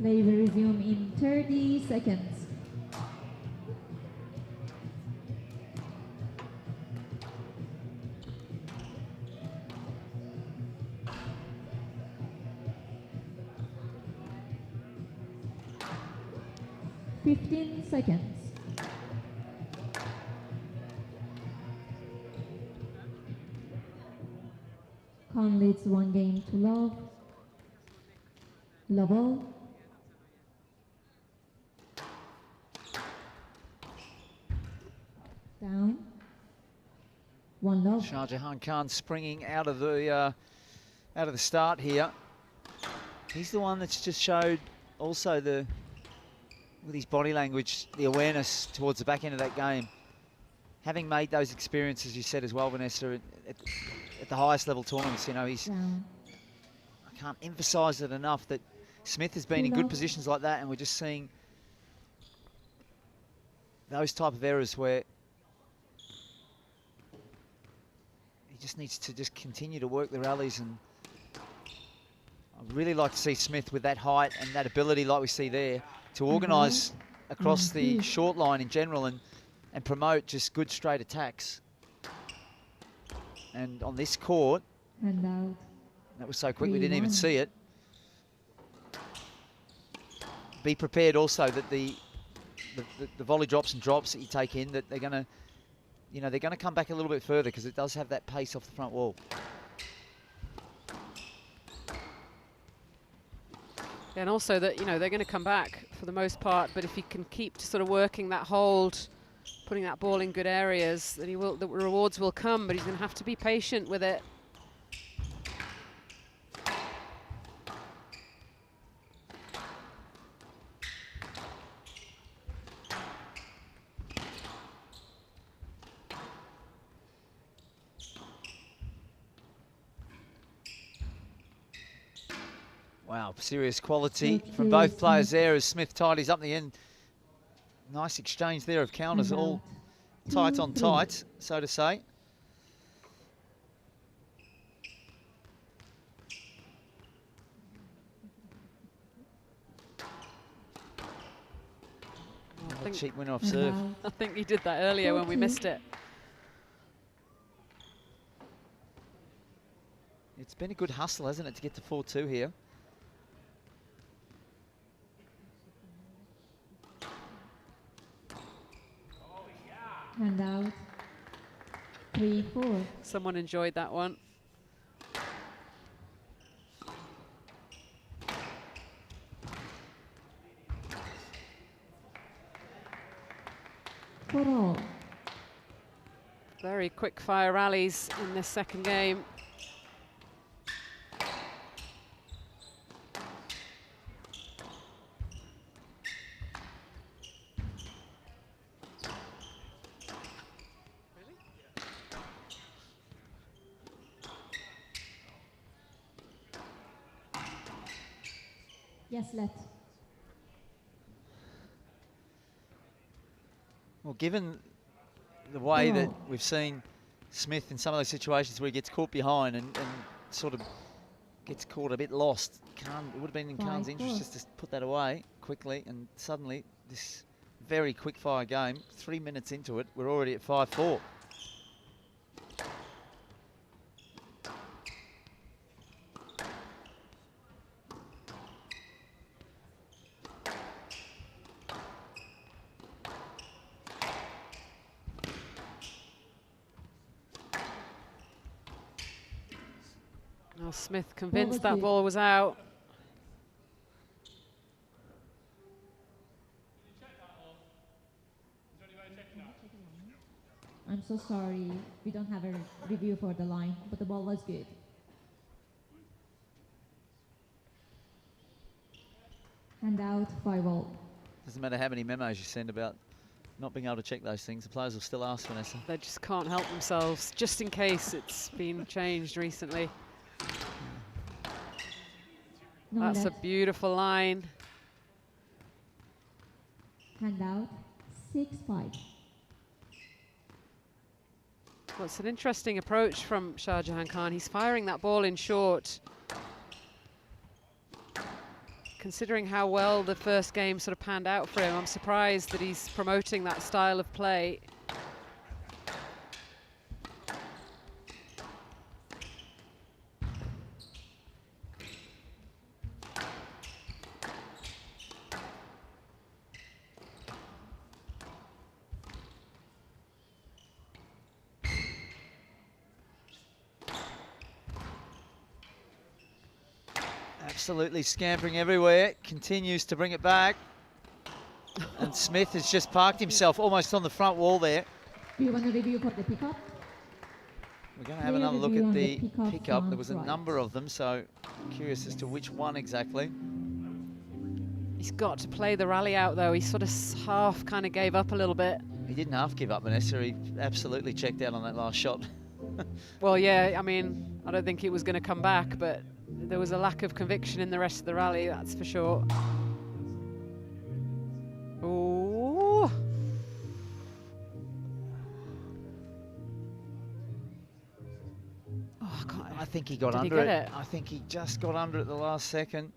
Play will resume in 30 seconds. Seconds. Khan leads 1 game to love. Level. Down. 1 love. Shah Jahan Khan springing out of the start here. He's the one that's just showed also with his body language, the awareness towards the back end of that game. Having made those experiences, you said as well, Vanessa, at the highest level tournaments, you know, I can't emphasise it enough that Smith has been in good positions like that, and we're just seeing those type of errors where he just needs to just continue to work the rallies. And I'd really like to see Smith with that height and that ability like we see there to organise across the short line in general and promote just good straight attacks. And on this court, and out. That was so quick we didn't even see it. Be prepared also that the volley drops and drops that you take in, that they're going to, you know, they're going to come back a little bit further because it does have that pace off the front wall. And also that, you know, they're going to come back for the most part, but if he can keep sort of working that hold, putting that ball in good areas, then the rewards will come, but he's going to have to be patient with it. Wow, serious quality from both players there as Smith tidies up the end. Nice exchange there of counters, all tight on tight, so to say. think cheap winner off serve. I think he did that earlier when we missed it. It's been a good hustle, hasn't it, to get to 4-2 here. Hand out. 3-4. Someone enjoyed that one. For all. Very quick fire rallies in this second game. Yes, let. Well, given the way that we've seen Smith in some of those situations where he gets caught behind and sort of gets caught a bit lost, it would have been in Khan's interest just to put that away quickly, and suddenly this very quick fire game, 3 minutes into it, we're already at 5-4. Oh, Smith convinced that ball was out. I'm so sorry, we don't have a review for the line, but the ball was good. Hand out, 5-all. Doesn't matter how many memos you send about not being able to check those things, the players will still ask, Vanessa. They just can't help themselves, just in case it's been changed recently. No, that's a beautiful line. Hand out, 6-5. Well, it's an interesting approach from Shah Jahan Khan. He's firing that ball in short. Considering how well the first game sort of panned out for him, I'm surprised that he's promoting that style of play. Absolutely scampering everywhere, continues to bring it back. And Smith has just parked himself almost on the front wall there. Do you want a review for the pickup? We're going to have another look at the pickup. There was a number of them, so I'm curious as to which one exactly. He's got to play the rally out, though. He sort of half kind of gave up a little bit. He didn't half give up, Vanessa. He absolutely checked out on that last shot. Well, yeah, I mean, I don't think he was going to come back, but there was a lack of conviction in the rest of the rally, that's for sure. Oh. Oh, God. I think he got under it. I think he just got under it the last second.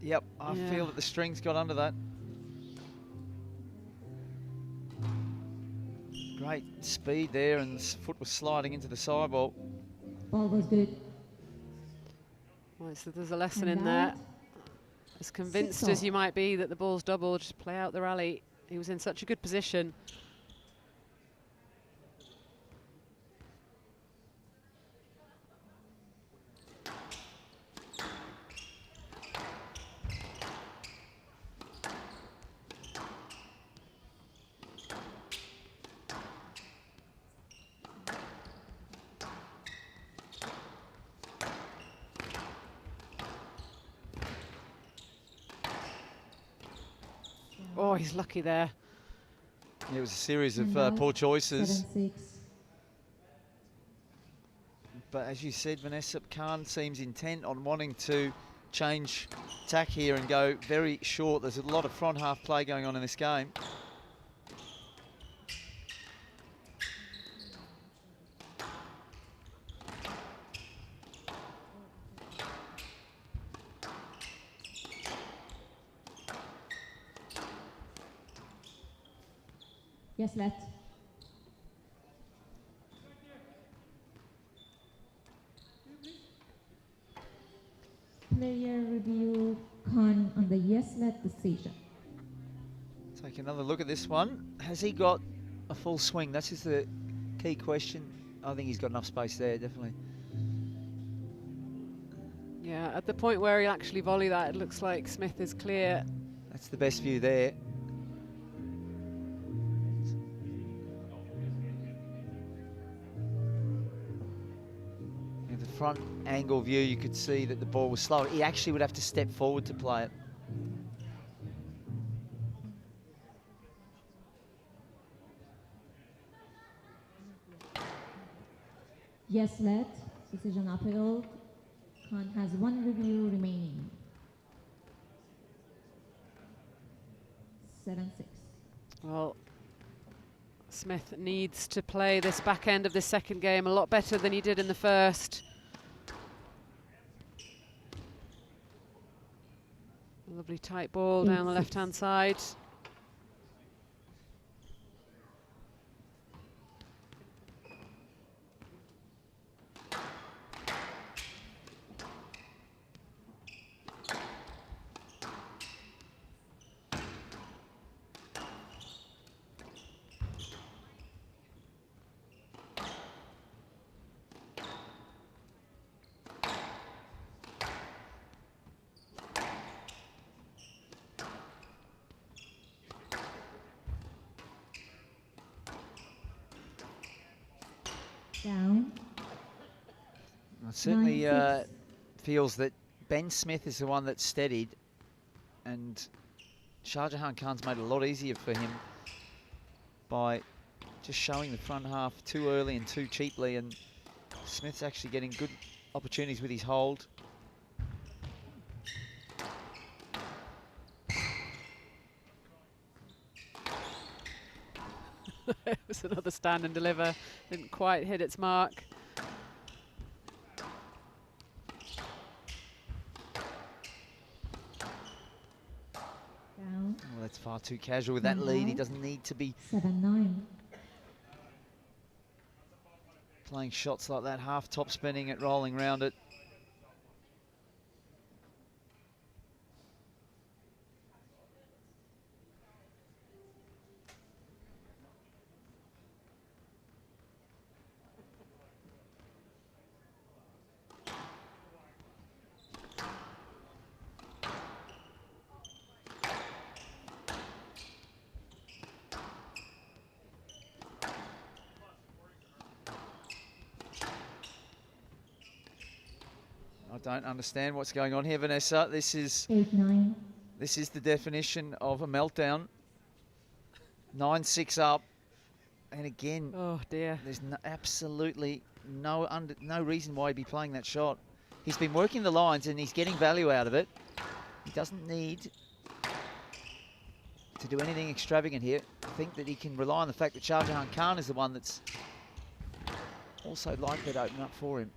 Yep, I feel that the strings got under that. Great speed there, and his foot was sliding into the sidewall. Ball was good. Well, so there's a lesson in there. As convinced as you might be that the ball's double, just play out the rally. He was in such a good position. Oh, he's lucky there. It was a series of poor choices. 7-6. But as you said, Vanessa, Khan seems intent on wanting to change tack here and go very short. There's a lot of front half play going on in this game. Yes, let. Player review Con on the yes, let decision. Take another look at this one. Has he got a full swing? That's just the key question. I think he's got enough space there, definitely. Yeah, at the point where he actually volley that, it looks like Smith is clear. That's the best view there. In the front angle view, you could see that the ball was slow. He actually would have to step forward to play it. Yes, let. Decision appealed. Con has one review remaining. 7-6. Well, Smith needs to play this back end of this second game a lot better than he did in the first. A lovely tight ball down the left-hand side. Down. It certainly 9-6. feels that Ben Smith is the one that's steadied, and Shah Jahan Khan's made it a lot easier for him by just showing the front half too early and too cheaply, and Smith's actually getting good opportunities with his hold. It was another stand and deliver. Didn't quite hit its mark. Down. Oh, that's far too casual with that lead. He doesn't need to be 7-9. playing shots like that, half top spinning it, rolling around it. I don't understand what's going on here, Vanessa. This is 8-9. this is the definition of a meltdown. 9-6 up, and again, Oh dear. there's absolutely no reason why he'd be playing that shot. He's been working the lines and he's getting value out of it. He doesn't need to do anything extravagant here. I think that he can rely on the fact that Shah Jahan Khan is the one that's also likely to open up for him.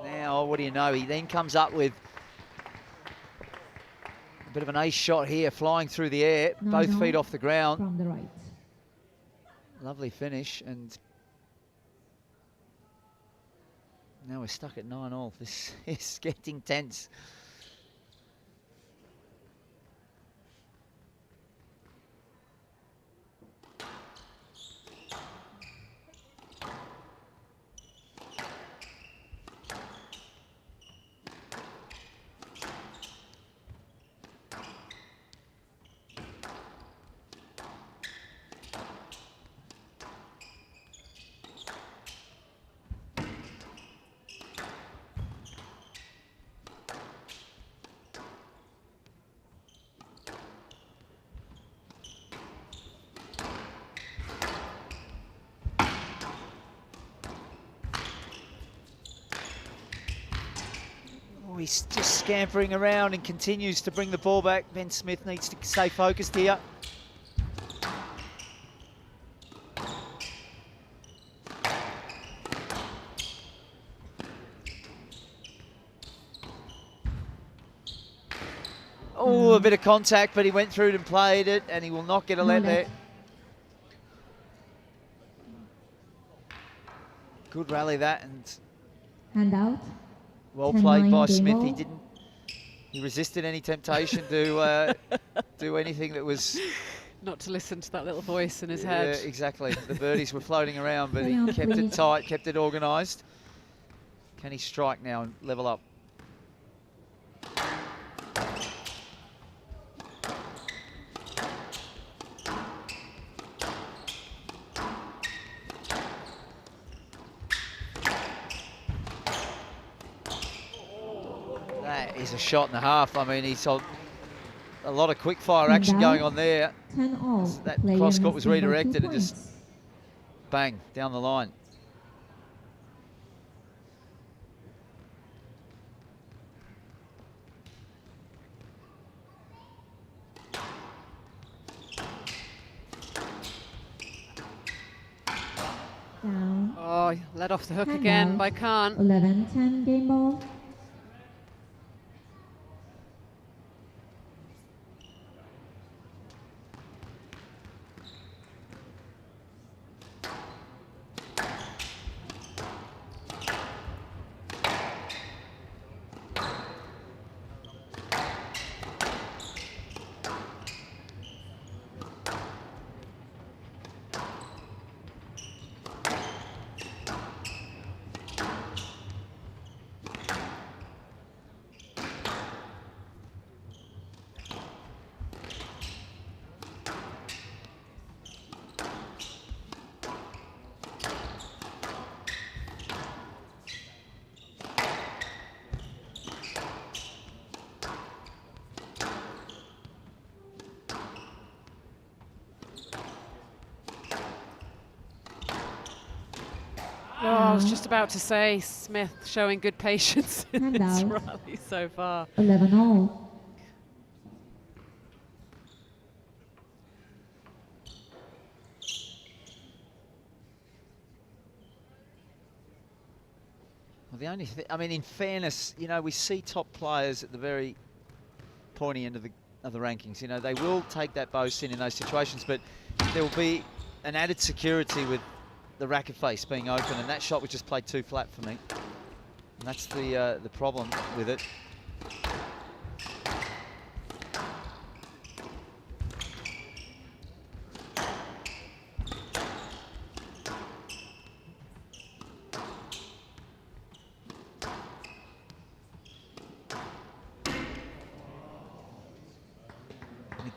Now, what do you know? He then comes up with a bit of an ace shot here, flying through the air, both feet off the ground. From the right. Lovely finish, and now we're stuck at 9-all. This is getting tense. He's just scampering around and continues to bring the ball back. Ben Smith needs to stay focused here. Oh, a bit of contact, but he went through it and played it, and he will not get a let there. Good rally that, and Hand out. well 10-9 played by game Smith. ball. He resisted any temptation to do anything that was... Not to listen to that little voice in his Yeah, head. exactly. The birdies were floating around, but he Carry on, kept it please. tight, kept it organised. Can he strike now and level up? That is a shot and a half. I mean, he's on a lot of quick fire action And going out. on there. 10 all. That Player cross court must was score 2 redirected and just points. bang, down the line. Down. Oh, let off the hook Hand again out. by Khan. 11-10 game ball. Oh, I was just about to say, Smith showing good patience in Hand this out. rally so far. 11 all. Well, the only thing, I mean, in fairness, you know, we see top players at the very pointy end of the rankings. You know, they will take that bow sin in those situations, but there will be an added security with the racket face being open, and that shot was just played too flat for me. And that's the problem with it.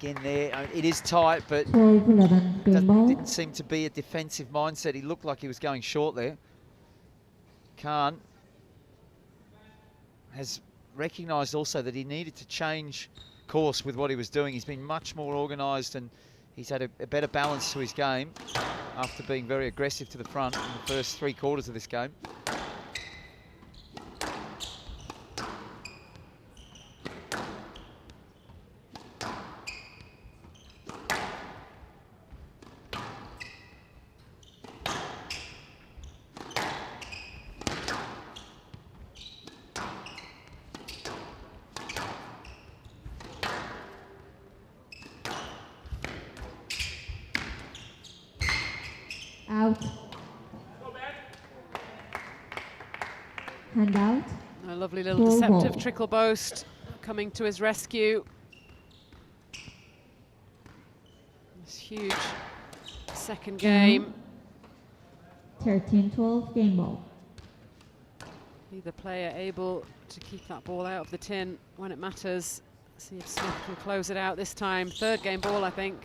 Again there, it is tight, but 12-11 game ball. didn't seem to be a defensive mindset. He looked like he was going short there. Khan has recognised also that he needed to change course with what he was doing. He's been much more organised and he's had a better balance to his game after being very aggressive to the front in the first 3 quarters of this game. Out. Hand out. A lovely little Full deceptive ball. trickle boast coming to his rescue. This huge second game. 13-12 game ball. Either player able to keep that ball out of the tin when it matters. See if Smith can close it out this time. 3rd game ball, I think.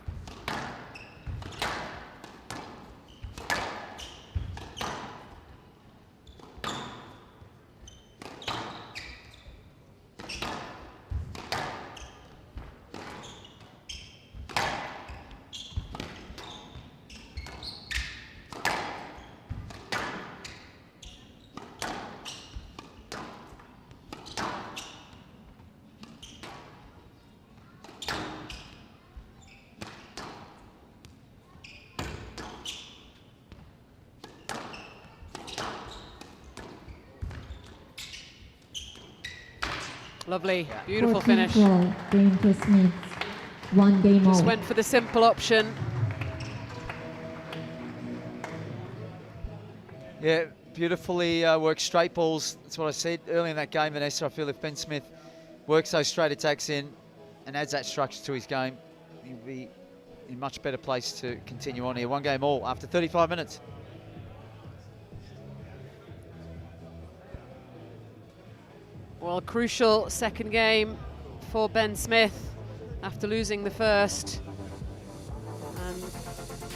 Lovely, Yeah. beautiful 14th finish. roll, game to Smith. 1 game Just all. went for the simple option. Yeah, beautifully worked straight balls. That's what I said early in that game, Vanessa. I feel if Ben Smith works those straight attacks in and adds that structure to his game, he'll be in a much better place to continue on here. 1 game all after 35 minutes. Well, crucial second game for Ben Smith after losing the first. And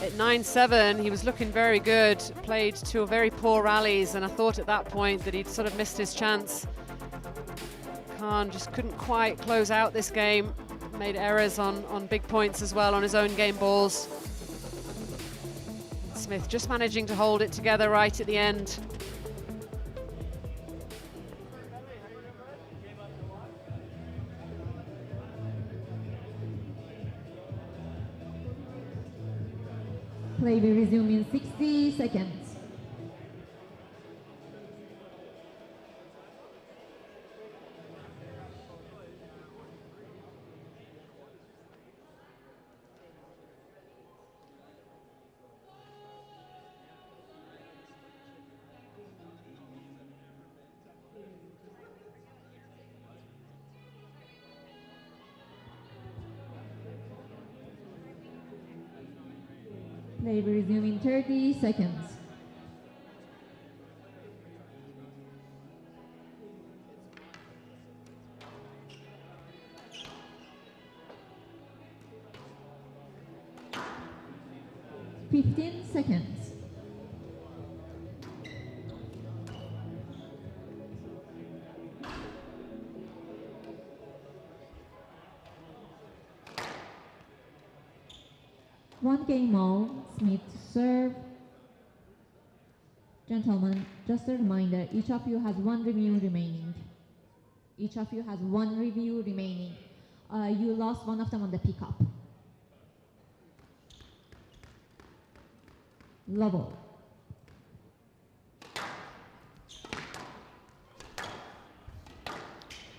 at 9-7, he was looking very good, played 2 very poor rallies, and I thought at that point that he'd sort of missed his chance. Khan just couldn't quite close out this game, made errors on big points as well on his own game balls. Smith just managing to hold it together right at the end. Play will resume in 60 seconds. Play will resume in 30 seconds. Fifteen seconds. One game all, Smith serve. Gentlemen, just a reminder, each of you has 1 review remaining. Each of you has 1 review remaining. You lost one of them on the pickup. Level.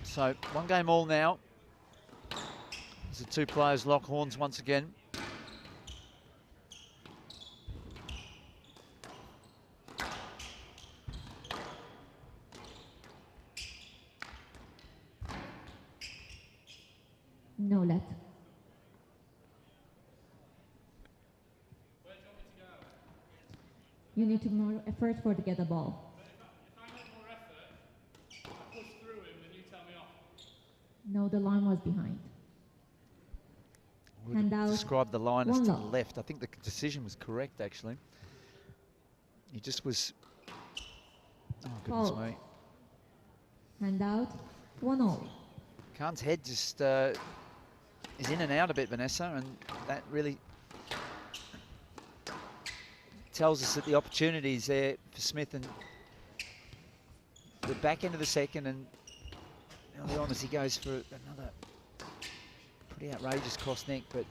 So 1 game all now. As the 2 players lock horns once again. No let. You need to more effort for to get the ball. No, the line was behind. Would Hand out. describe the line as One to the lock. left. I think the decision was correct, actually. He just was... Oh, goodness Call. me. Hand out. 1-0. Khan's head just is in and out a bit, Vanessa, and that really tells us that the opportunity is there for Smith, and the back end of the second, and early on as he goes for another pretty outrageous cross neck, but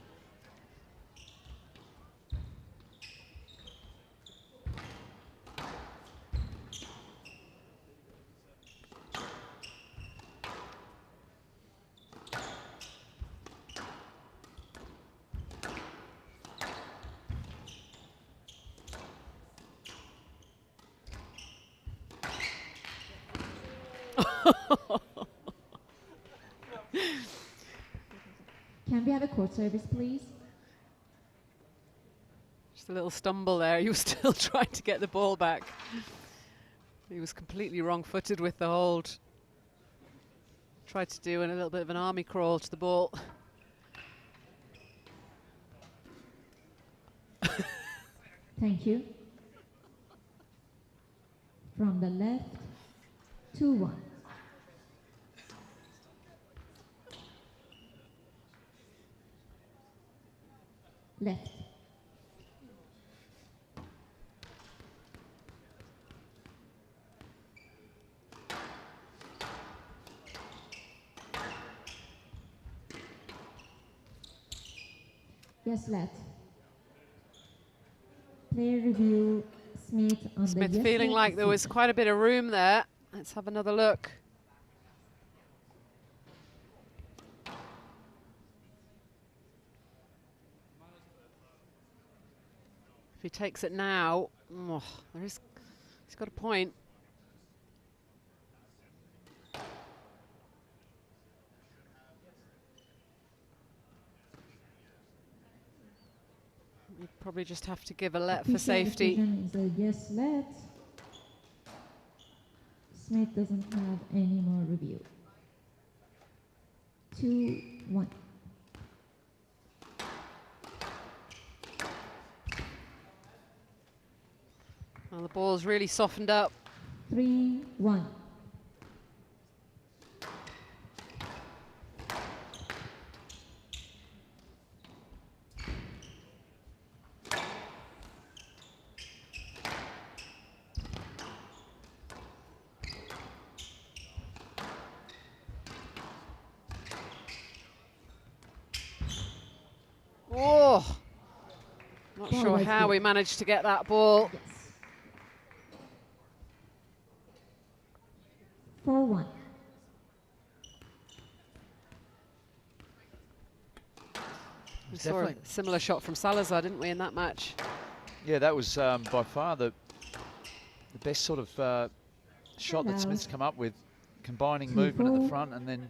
Can we have a court service, please? Just a little stumble there. He was still trying to get the ball back. He was completely wrong-footed with the hold. Tried to do a little bit of an army crawl to the ball. Thank you. From the left, 2-1. Left. Yes, left. Player review, Smith on Smith the yes feeling leg like there was seat. quite a bit of room there. Let's have another look. he takes it now, oh, he's got a point. You probably just have to give a let for safety. Is a yes let. Smith doesn't have any more review. 2-1. Well, the ball's really softened up. 3-1. Oh, not sure how we managed to get that ball. Yes. 4-1. We saw a similar shot from Salazar, didn't we, in that match? Yeah, that was by far the best sort of shot that Smith's come up with, combining movement at the front and then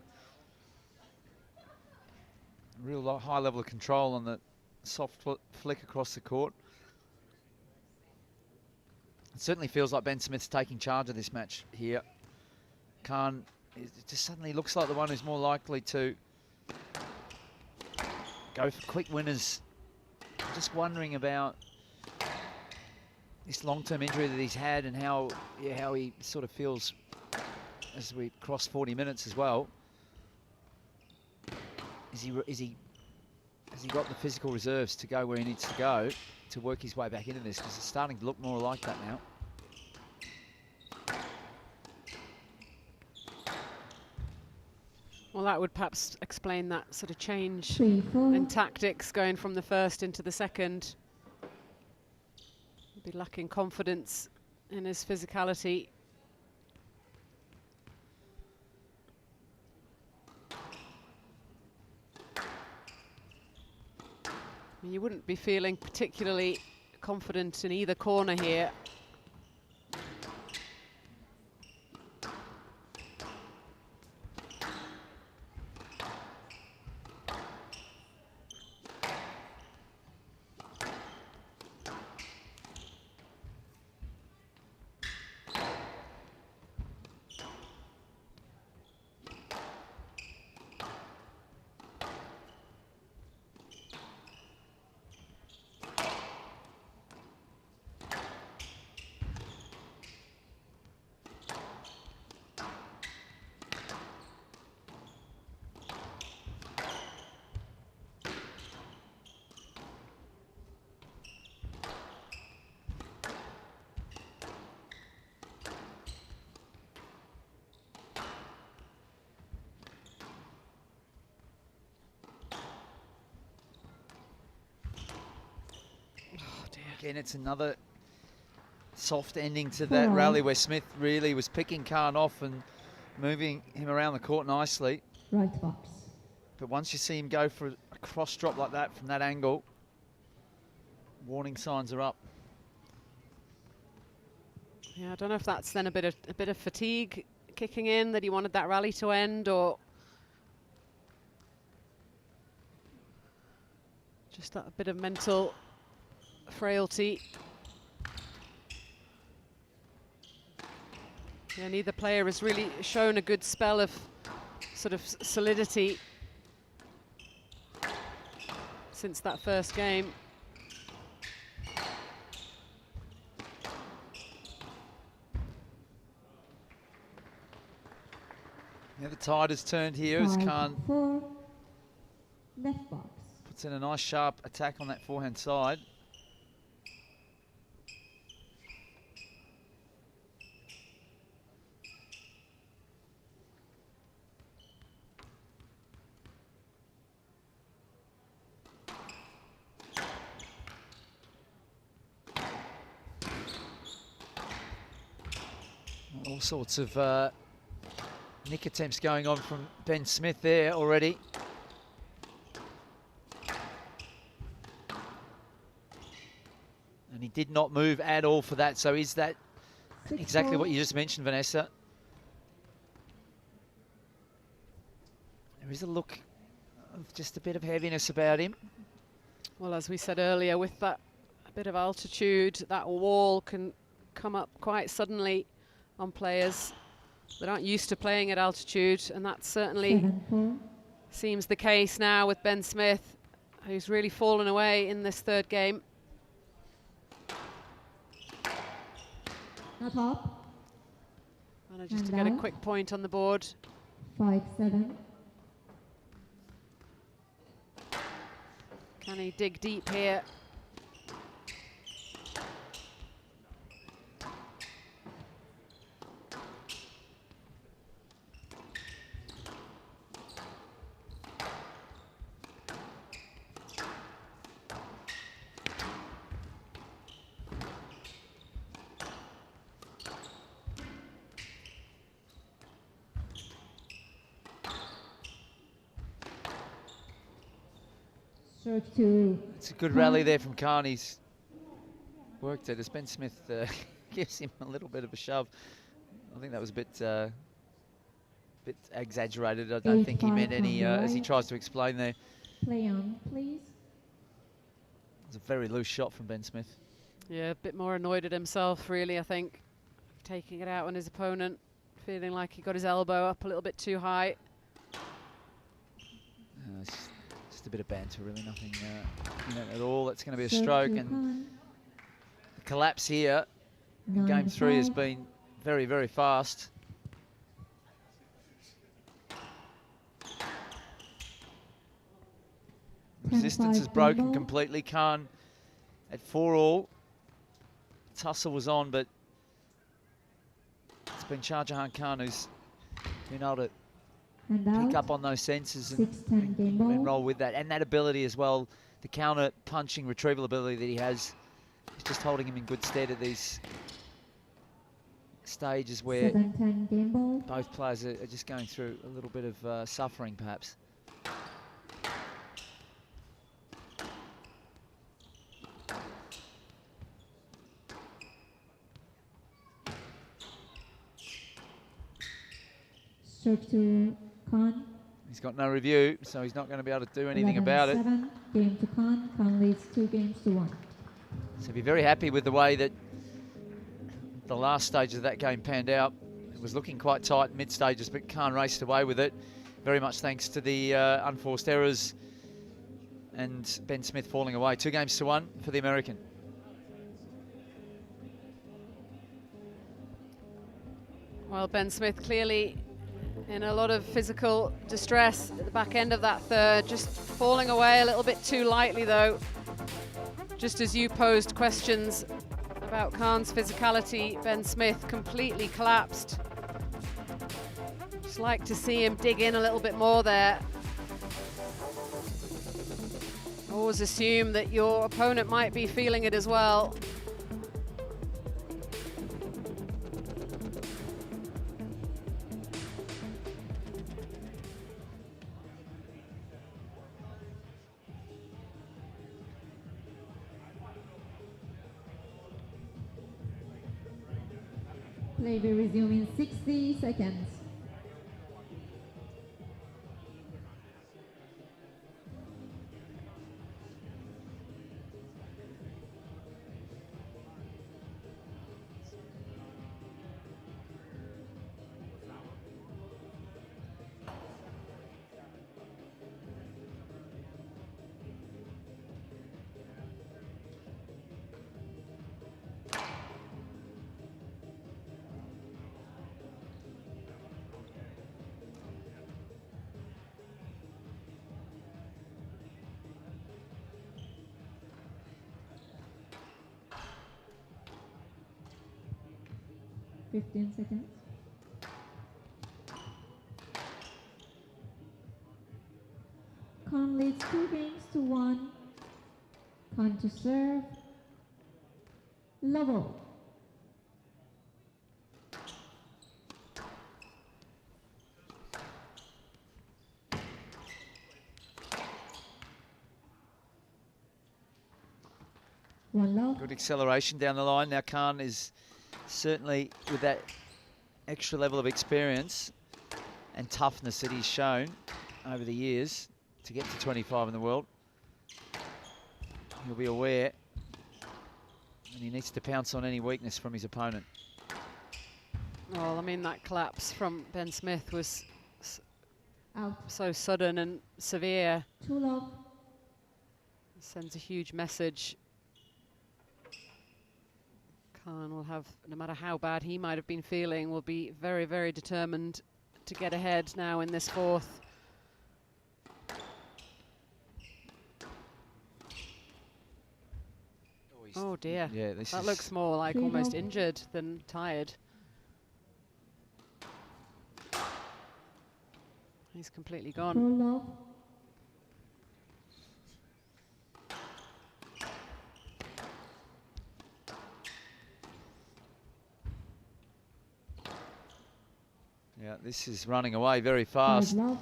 real high level of control on the soft flick across the court. It certainly feels like Ben Smith's taking charge of this match here. Khan, it just suddenly looks like the one who's more likely to go for quick winners. Just wondering about this long-term injury that he's had and how he sort of feels as we cross 40 minutes as well. Has he got the physical reserves to go where he needs to go to work his way back into this? Because it's starting to look more like that now. Well, that would perhaps explain that sort of change 3-4. in tactics going from the first into the second. He'd be lacking confidence in his physicality. You wouldn't be feeling particularly confident in either corner here. Again, it's another soft ending to that rally where Smith really was picking Khan off and moving him around the court nicely. Right box. But once you see him go for a cross drop like that from that angle, warning signs are up. Yeah, I don't know if that's then a bit of fatigue kicking in, that he wanted that rally to end, or just that bit of mental frailty. Yeah, neither player has really shown a good spell of sort of solidity since that first game. Yeah, the tide has turned here as Khan 5-4. Left box. puts in a nice sharp attack on that forehand side. All sorts of nick attempts going on from Ben Smith there already. And he did not move at all for that. So is that 6-4. exactly what you just mentioned, Vanessa? There is a look of just a bit of heaviness about him. Well, as we said earlier, with that bit of altitude, that wall can come up quite suddenly on players that aren't used to playing at altitude, and that certainly 7-4. seems the case now with Ben Smith, who's really fallen away in this third game. Not up. Manages to And get a out. quick point on the board. 5-7. Can he dig deep here? Serve to It's a good rally there from Khan. He's worked it as Ben Smith gives him a little bit of a shove. I think that was a bit exaggerated. I don't think he 8-5 meant any, as he right. tries to explain there. play on, please. It's a very loose shot from Ben Smith. Yeah, a bit more annoyed at himself, really, I think. Taking it out on his opponent, feeling like he got his elbow up a little bit too high. It's just a bit of banter, really, nothing at all. That's going to be a Serve stroke, to and Khan. the collapse here in game 3 has 9-5. been very, very fast. Resistance is 10-5 broken Gamble. completely. Khan at 4-all. Tussle was on, but it's been Shah Jahan Khan who's been able to And pick out. up on those senses 6-10 game ball. and roll with that. And that ability as well, the counter punching retrieval ability that he has, is just holding him in good stead at these stages where 7-10 game ball. both players are just going through a little bit of suffering, perhaps. Serve to Khan. He's got no review, so he's not going to be able to do anything about it. 11-7. Game to Khan. Khan leads 2 games to 1. So be very happy with the way that the last stage of that game panned out. It was looking quite tight mid stages, but Khan raced away with it. Very much thanks to the unforced errors and Ben Smith falling away. 2 games to 1 for the American. Well, Ben Smith clearly in a lot of physical distress at the back end of that third, just falling away a little bit too lightly though. Just as you posed questions about Khan's physicality, Ben Smith completely collapsed. Just like to see him dig in a little bit more there. Always assume that your opponent might be feeling it as well. Play will resume in 60 seconds. Fifteen seconds. Khan leads 2 games to 1. Khan to serve. Level. One love. Good acceleration down the line. Now Khan is certainly, with that extra level of experience and toughness that he's shown over the years to get to 25 in the world, he'll be aware, and he needs to pounce on any weakness from his opponent. Well, I mean, that collapse from Ben Smith was Out. so sudden and severe. 2 love. Sends a huge message. Khan will have, no matter how bad he might have been feeling, will be very, very determined to get ahead now in this fourth. Oh dear. Yeah, that looks more like almost injured than tired. He's completely gone. 4 love. Yeah, this is running away very 5 fast. love.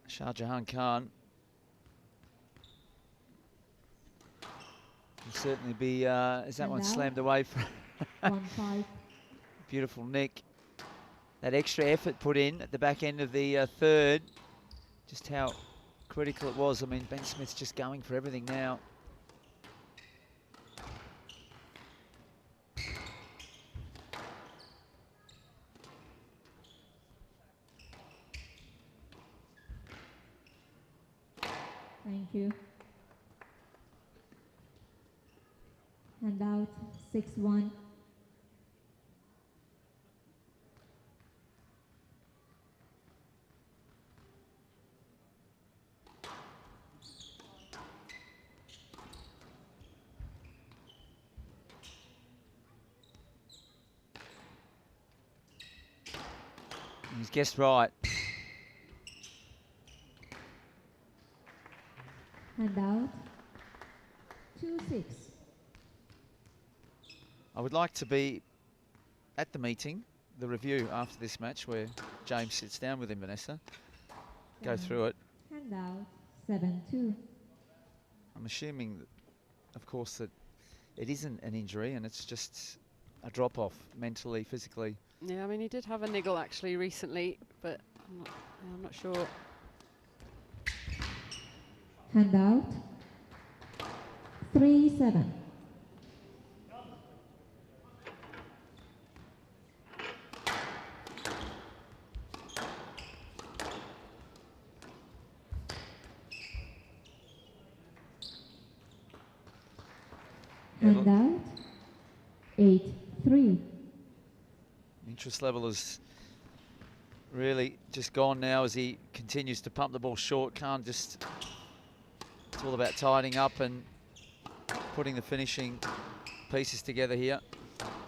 Shah Jahan Khan will certainly be, is that And one now? slammed away from 1-5. beautiful nick. That extra effort put in at the back end of the third, just how critical it was. I mean, Ben Smith's just going for everything now. Thank you. And out. 6-1. He's guessed right. And out. 2-6. I would like to be at the meeting, the review after this match, where James sits down with him, Vanessa. Go through it. And out. 7-2. I'm assuming, of course, that it isn't an injury and it's just a drop-off mentally, physically. Yeah, I mean, he did have a niggle actually recently, but I'm not sure. Hand out. 3-7. Hand out. 8-3. Interest level is really just gone now as he continues to pump the ball short. Can't just, it's all about tidying up and putting the finishing pieces together here.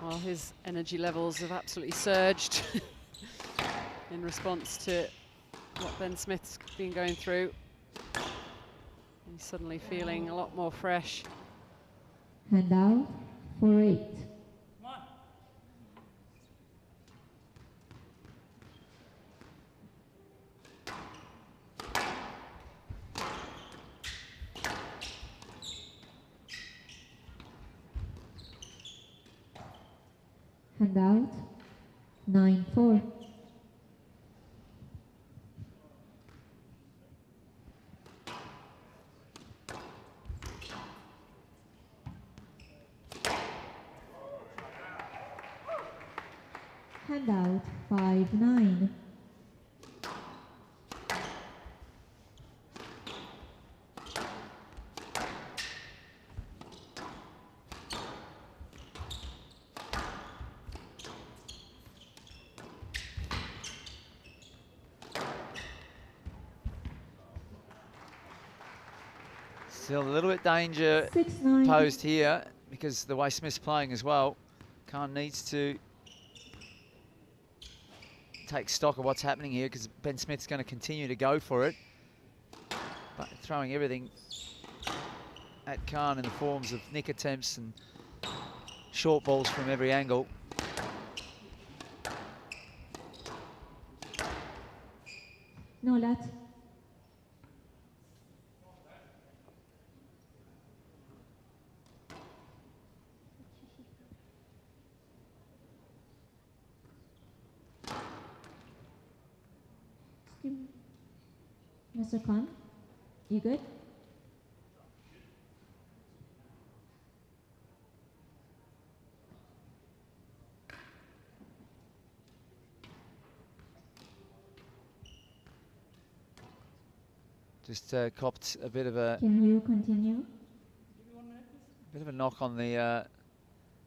Well, his energy levels have absolutely surged in response to what Ben Smith's been going through. He's suddenly feeling a lot more fresh. Hand out. 4-8. Hand out. 9-4. Hand out. 5-9. Still a little bit danger 6-9. posed here because the way Smith's playing as well. Khan needs to take stock of what's happening here because Ben Smith's going to continue to go for it, but throwing everything at Khan in the forms of nick attempts and short balls from every angle. No let. Mr. Khan, you good? Just copped a bit of a Can you continue? knock on the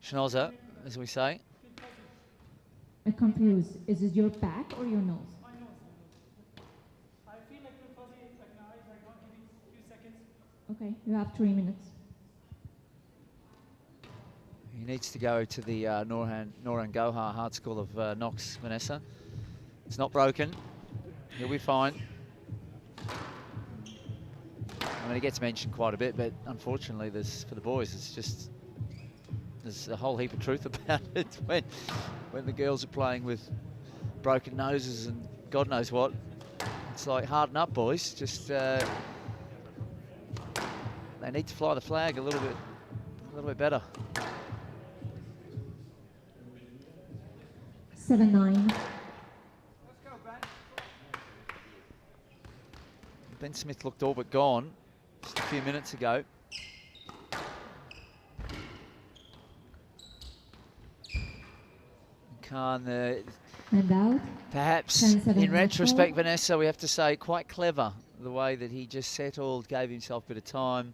schnauzer, as we say. I'm confused. Is it your back or your nose? My nose. I feel like a fuzzy, like my eyes, like not giving a few seconds. Okay, you have 3 minutes. He needs to go to the Noran Gohar Hard School of knocks, Vanessa. It's not broken. He'll be fine. I mean, it gets mentioned quite a bit, but unfortunately, for the boys, there's a whole heap of truth about it when the girls are playing with broken noses and God knows what. It's like, harden up, boys. Just they need to fly the flag a little bit better. 7-9. Ben Smith looked all but gone just a few minutes ago. Khan, And out. perhaps 10-7 in match retrospect, ball. Vanessa, we have to say quite clever the way that he just settled, gave himself a bit of time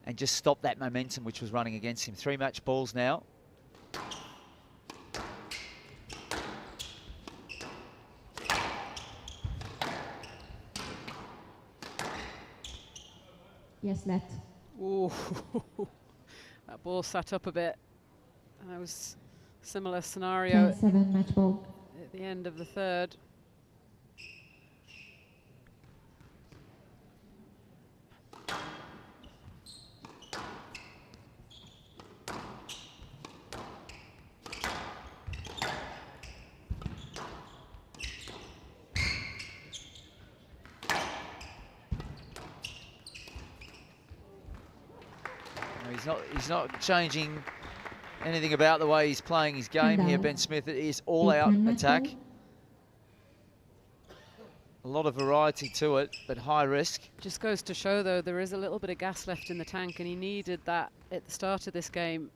and just stopped that momentum which was running against him. 3 match balls now. Yes, let. Ooh, that ball sat up a bit. That was a similar scenario 10-7 match ball. at the end of the third. He's not changing anything about the way he's playing his game here, Ben Smith. It is all-out attack. A lot of variety to it, but high risk. Just goes to show, though, there is a little bit of gas left in the tank, and he needed that at the start of this game.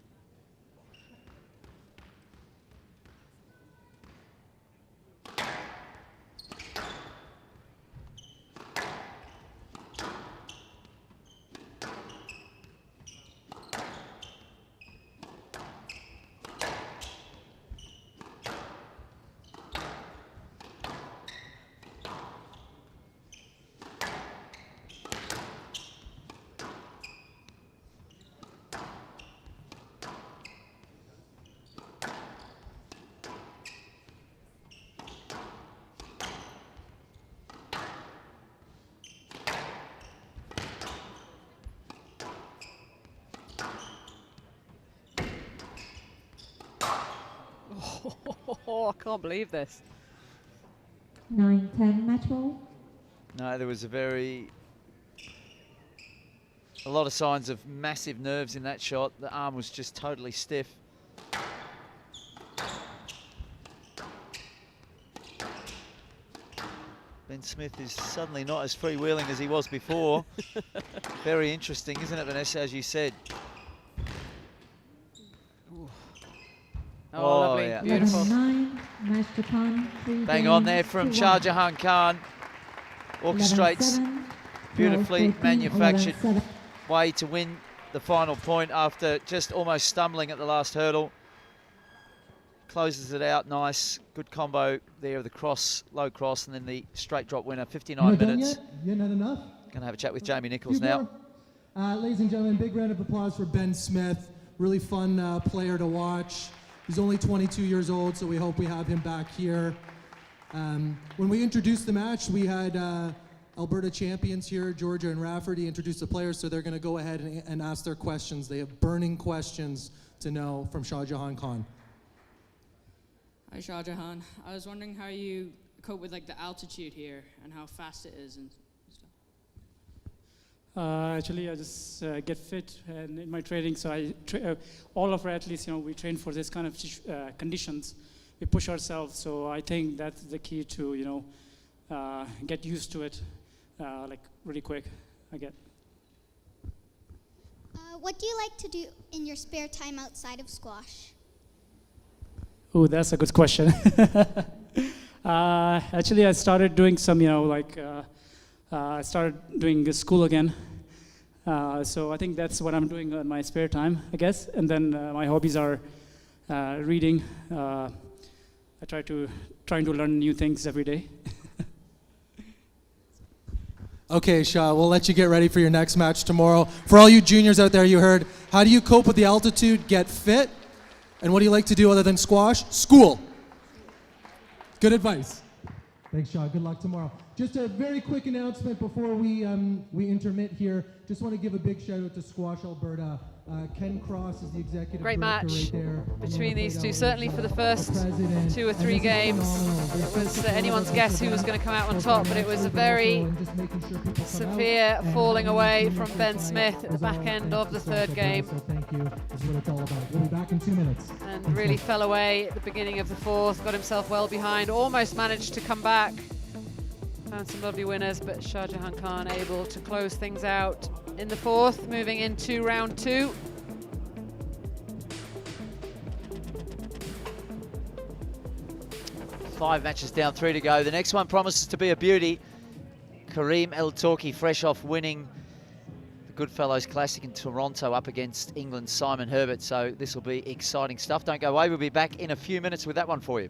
Oh, I can't believe this. 9-10 match ball. No, there was a lot of signs of massive nerves in that shot. The arm was just totally stiff. Ben Smith is suddenly not as freewheeling as he was before. Very interesting, isn't it, Vanessa, as you said? Oh, lovely, yeah. beautiful. 11-9 match to Khan. Bang on there from Shah Jahan Khan. Orchestrates beautifully manufactured way to win the final point after just almost stumbling at the last hurdle. Closes it out nice. Good combo there of the cross, low cross, and then the straight drop winner, 59 minutes. You're not enough? Going to have a chat with Jamie Nichols now. Ladies and gentlemen, big round of applause for Ben Smith. Really fun player to watch. He's only 22 years old, so we hope we have him back here. When we introduced the match, we had Alberta champions here, Georgia and Rafferty, introduce the players, so they're going to go ahead and ask their questions. They have burning questions to know from Shah Jahan Khan. Hi, Shah Jahan. I was wondering how you cope with like the altitude here and how fast it is and stuff. Actually, I just get fit and in my training. So all of our athletes, we train for this kind of conditions. We push ourselves. So I think that's the key to, get used to it like really quick. I get. What do you like to do in your spare time outside of squash? Oh, that's a good question. Actually, I started doing some, I started doing school again. So I think that's what I'm doing in my spare time, I guess. And then my hobbies are reading. I trying to learn new things every day. Okay, Shah, we'll let you get ready for your next match tomorrow. For all you juniors out there, you heard, how do you cope with the altitude, get fit? And what do you like to do other than squash? School. Good advice. Thanks, Shah. Good luck tomorrow. Just a very quick announcement before we intermit here. Just want to give a big shout out to Squash Alberta. Ken Cross is the executive Great director match right there. between these two, certainly for the first 2 or 3 games. It was anyone's guess who was going to come out on top, but it was a very severe falling away from Ben Smith at the back end of the 3rd game. So thank you. That's what it's all about. We'll be back in 2 minutes. And really fell away at the beginning of the 4th, got himself well behind, almost managed to come back. Found some lovely winners, but Shah Jahan Khan able to close things out in the 4th, moving into round 2. Five matches down, 3 to go. The next one promises to be a beauty. Kareem El Torki, fresh off winning the Goodfellows Classic in Toronto up against England's Simon Herbert. So this will be exciting stuff. Don't go away. We'll be back in a few minutes with that one for you.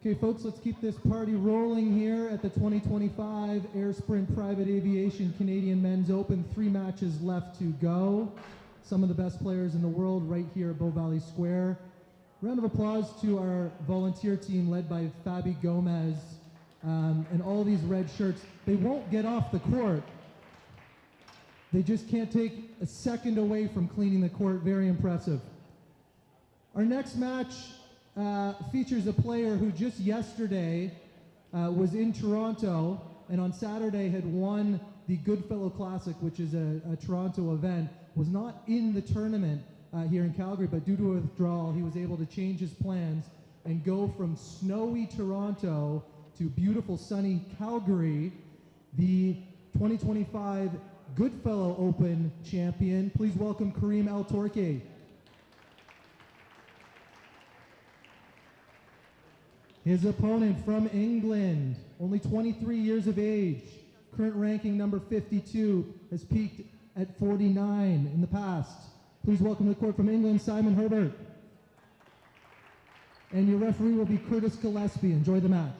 Okay, folks, let's keep this party rolling here at the 2025 Air Sprint Private Aviation Canadian Men's Open. 3 matches left to go. Some of the best players in the world right here at Bow Valley Square. Round of applause to our volunteer team led by Fabi Gomez and all these red shirts. They won't get off the court. They just can't take a second away from cleaning the court. Very impressive. Our next match features a player who just yesterday was in Toronto and on Saturday had won the Goodfellow Classic, which is a Toronto event, was not in the tournament here in Calgary, but due to a withdrawal, he was able to change his plans and go from snowy Toronto to beautiful sunny Calgary, the 2025 Goodfellow Open champion. Please welcome Kareem El Torki. His opponent from England, only 23 years of age, current ranking number 52, has peaked at 49 in the past. Please welcome to the court from England, Simon Herbert. And your referee will be Curtis Gillespie. Enjoy the match.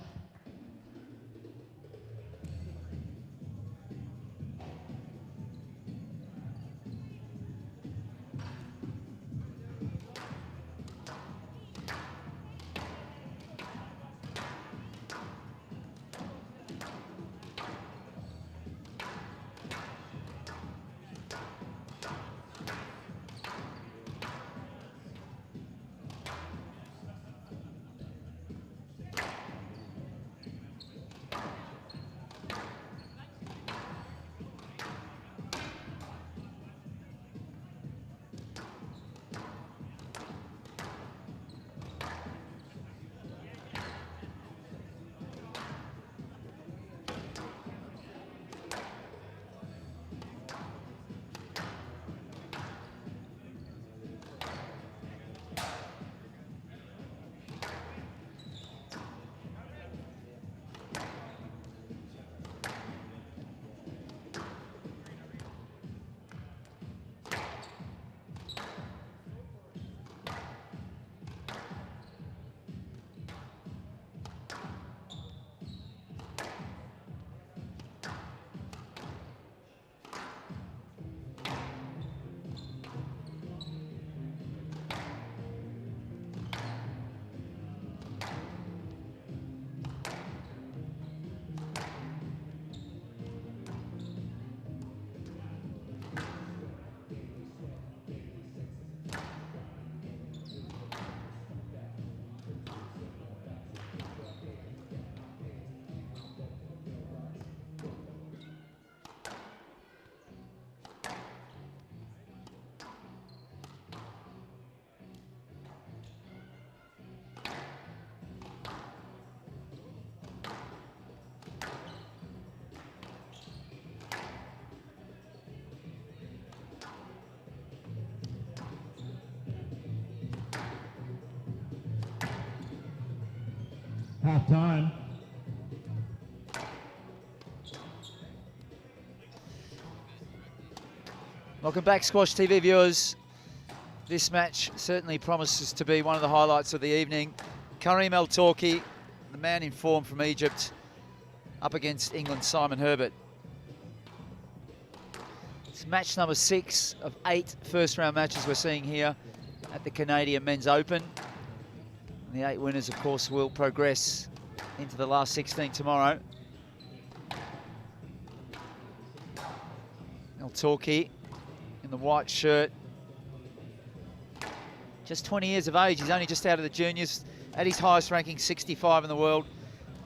Halftime. Welcome back, Squash TV viewers. This match certainly promises to be one of the highlights of the evening. Karim El-Torki, the man in form from Egypt, up against England's Simon Herbert. It's match number 6 of 8 first-round matches we're seeing here at the Canadian Men's Open. And the 8 winners, of course, will progress into the last 16 tomorrow. El-Torki in the white shirt. Just 20 years of age, he's only just out of the juniors, at his highest ranking, 65 in the world.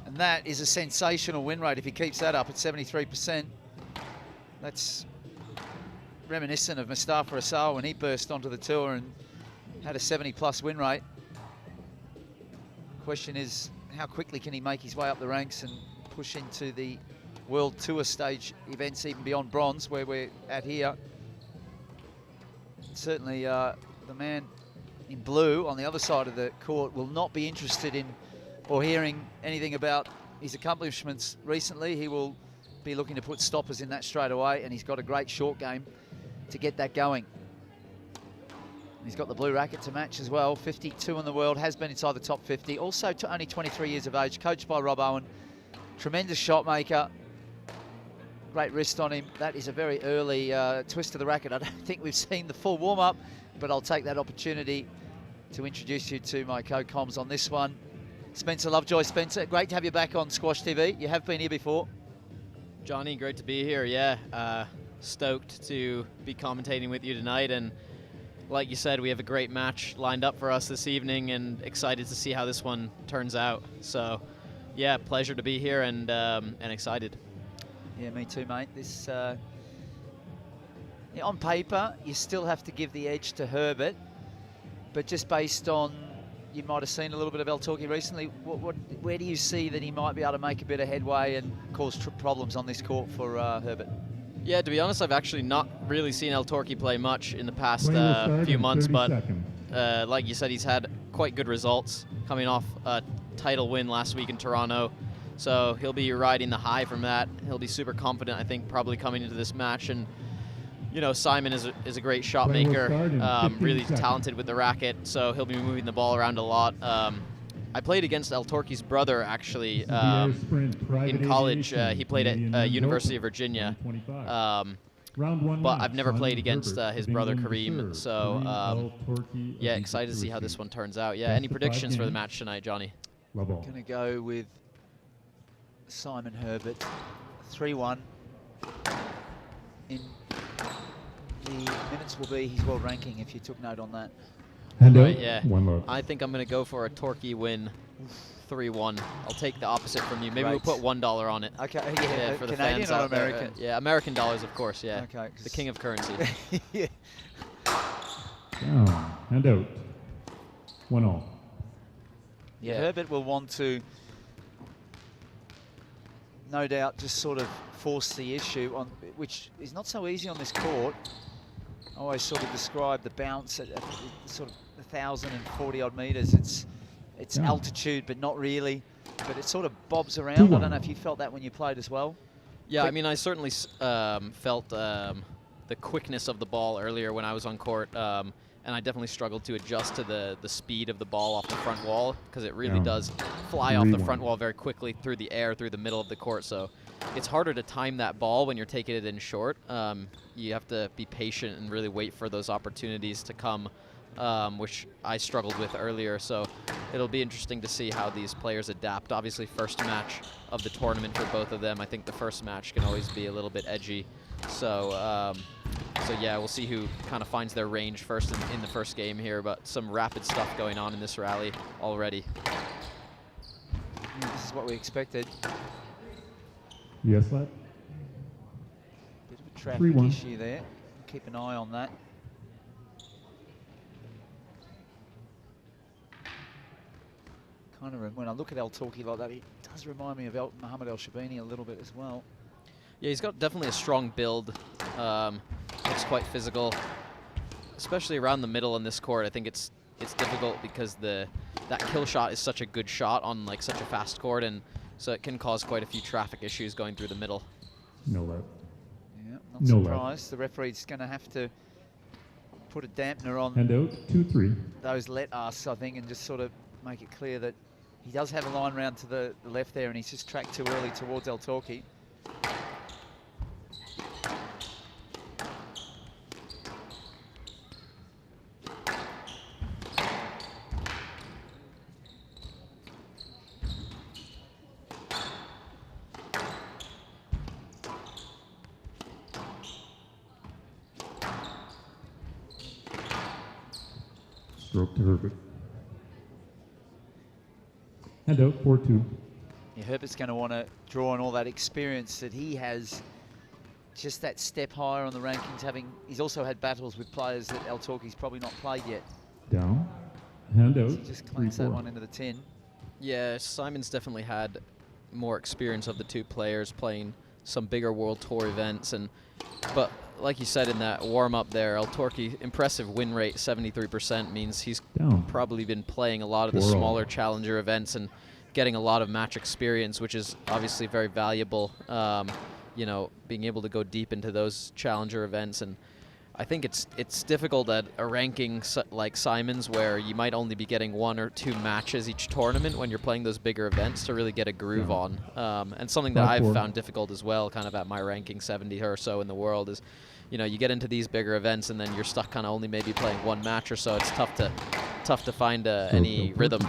And that is a sensational win rate if he keeps that up at 73%. That's reminiscent of Mustafa Asal when he burst onto the tour and had a 70+ win rate. Question is, how quickly can he make his way up the ranks and push into the World Tour stage events, even beyond bronze, where we're at here. Certainly the man in blue on the other side of the court will not be interested in or hearing anything about his accomplishments recently. He will be looking to put stoppers in that straight away, and he's got a great short game to get that going. He's got the blue racket to match as well, 52 in the world, has been inside the top 50. Also only 23 years of age, coached by Rob Owen. Tremendous shot maker. Great wrist on him. That is a very early twist of the racket. I don't think we've seen the full warm-up, but I'll take that opportunity to introduce you to my co-coms on this one. Spencer Lovejoy. Spencer, great to have you back on Squash TV. You have been here before. Johnny, great to be here, yeah. Stoked to be commentating with you tonight, and like you said, we have a great match lined up for us this evening, and excited to see how this one turns out. So, yeah, pleasure to be here, and excited. Yeah, me too, mate. This, yeah, on paper, you still have to give the edge to Herbert, but just based on, you might have seen a little bit of El-Torki recently, where do you see that he might be able to make a bit of headway and cause problems on this court for Herbert? Yeah, to be honest, I've actually not really seen El-Torki play much in the past few months, but like you said, he's had quite good results coming off a title win last week in Toronto. So he'll be riding the high from that. He'll be super confident, I think, probably coming into this match. And, you know, Simon is a great shot maker, really talented with the racket, so he'll be moving the ball around a lot. I played against El-Torki's brother, actually, in college. He played at University of Virginia. But I've never played against his brother Karim. So, yeah, excited to see how this one turns out. Yeah, any predictions for the match tonight, Johnny? Going to go with Simon Herbert, 3-1. In the minutes will be his world ranking, if you took note on that. Right, yeah. I think I'm going to go for a Torki win, 3-1. I'll take the opposite from you. Maybe we'll put $1 on it. Okay, yeah, for the Canadian fans or out American? There. Yeah, American dollars, of course, yeah. Okay. The king of currency. Yeah. Down and out. 1-all. Yeah, Herbert will want to, no doubt, just sort of force the issue, on which is not so easy on this court. I always sort of describe the bounce at sort of 1,040 odd meters. It's altitude, but not really. But it sort of bobs around. I don't know if you felt that when you played as well. Yeah, I mean, I certainly felt the quickness of the ball earlier when I was on court, and I definitely struggled to adjust to the speed of the ball off the front wall, because it really does fly off the front wall very quickly through the air, through the middle of the court. So it's harder to time that ball when you're taking it in short. You have to be patient and really wait for those opportunities to come, which I struggled with earlier. So it'll be interesting to see how these players adapt. Obviously, first match of the tournament for both of them. I think the first match can always be a little bit edgy. So, so yeah, we'll see who kind of finds their range first in the first game here, but some rapid stuff going on in this rally already. This is what we expected. Yes, lad. Bit of a traffic 3-1. issue there. Keep an eye on that. Kind of, when I look at El-Torki like that, he does remind me of Mohamed El Shabini a little bit as well. Yeah, he's got definitely a strong build. Looks quite physical, especially around the middle in this court. I think it's difficult because the that kill shot is such a good shot on like such a fast court, and so it can cause quite a few traffic issues going through the middle. No let. Yeah, not No surprised. The referee's going to have to put a dampener on Hand out 2-3. those let-asks, I think, and just sort of make it clear that he does have a line round to the left there, and he's just tracked too early towards Al-Torki. Stroke to Herbert. Hand out 4-2. Yeah, Herbert's going to want to draw on all that experience that he has, just that step higher on the rankings. He's also had battles with players that Al-Torki's probably not played yet. Down. Hand out. So he just clanks that 3-4. one into the tin. Yeah, Simon's definitely had more experience of the two players playing some bigger World Tour events, but like you said in that warm-up there, Al-Torki, impressive win rate, 73%, means he's probably been playing a lot of the 4-all. smaller challenger events and getting a lot of match experience, which is obviously very valuable, you know, being able to go deep into those challenger events. And I think it's difficult at a ranking like Simon's, where you might only be getting 1 or 2 matches each tournament when you're playing those bigger events, to really get a groove on. And something that I've found difficult as well, kind of at my ranking 70 or so in the world, is, you know, you get into these bigger events and then you're stuck kind of only maybe playing 1 match or so. It's tough to find any rhythm.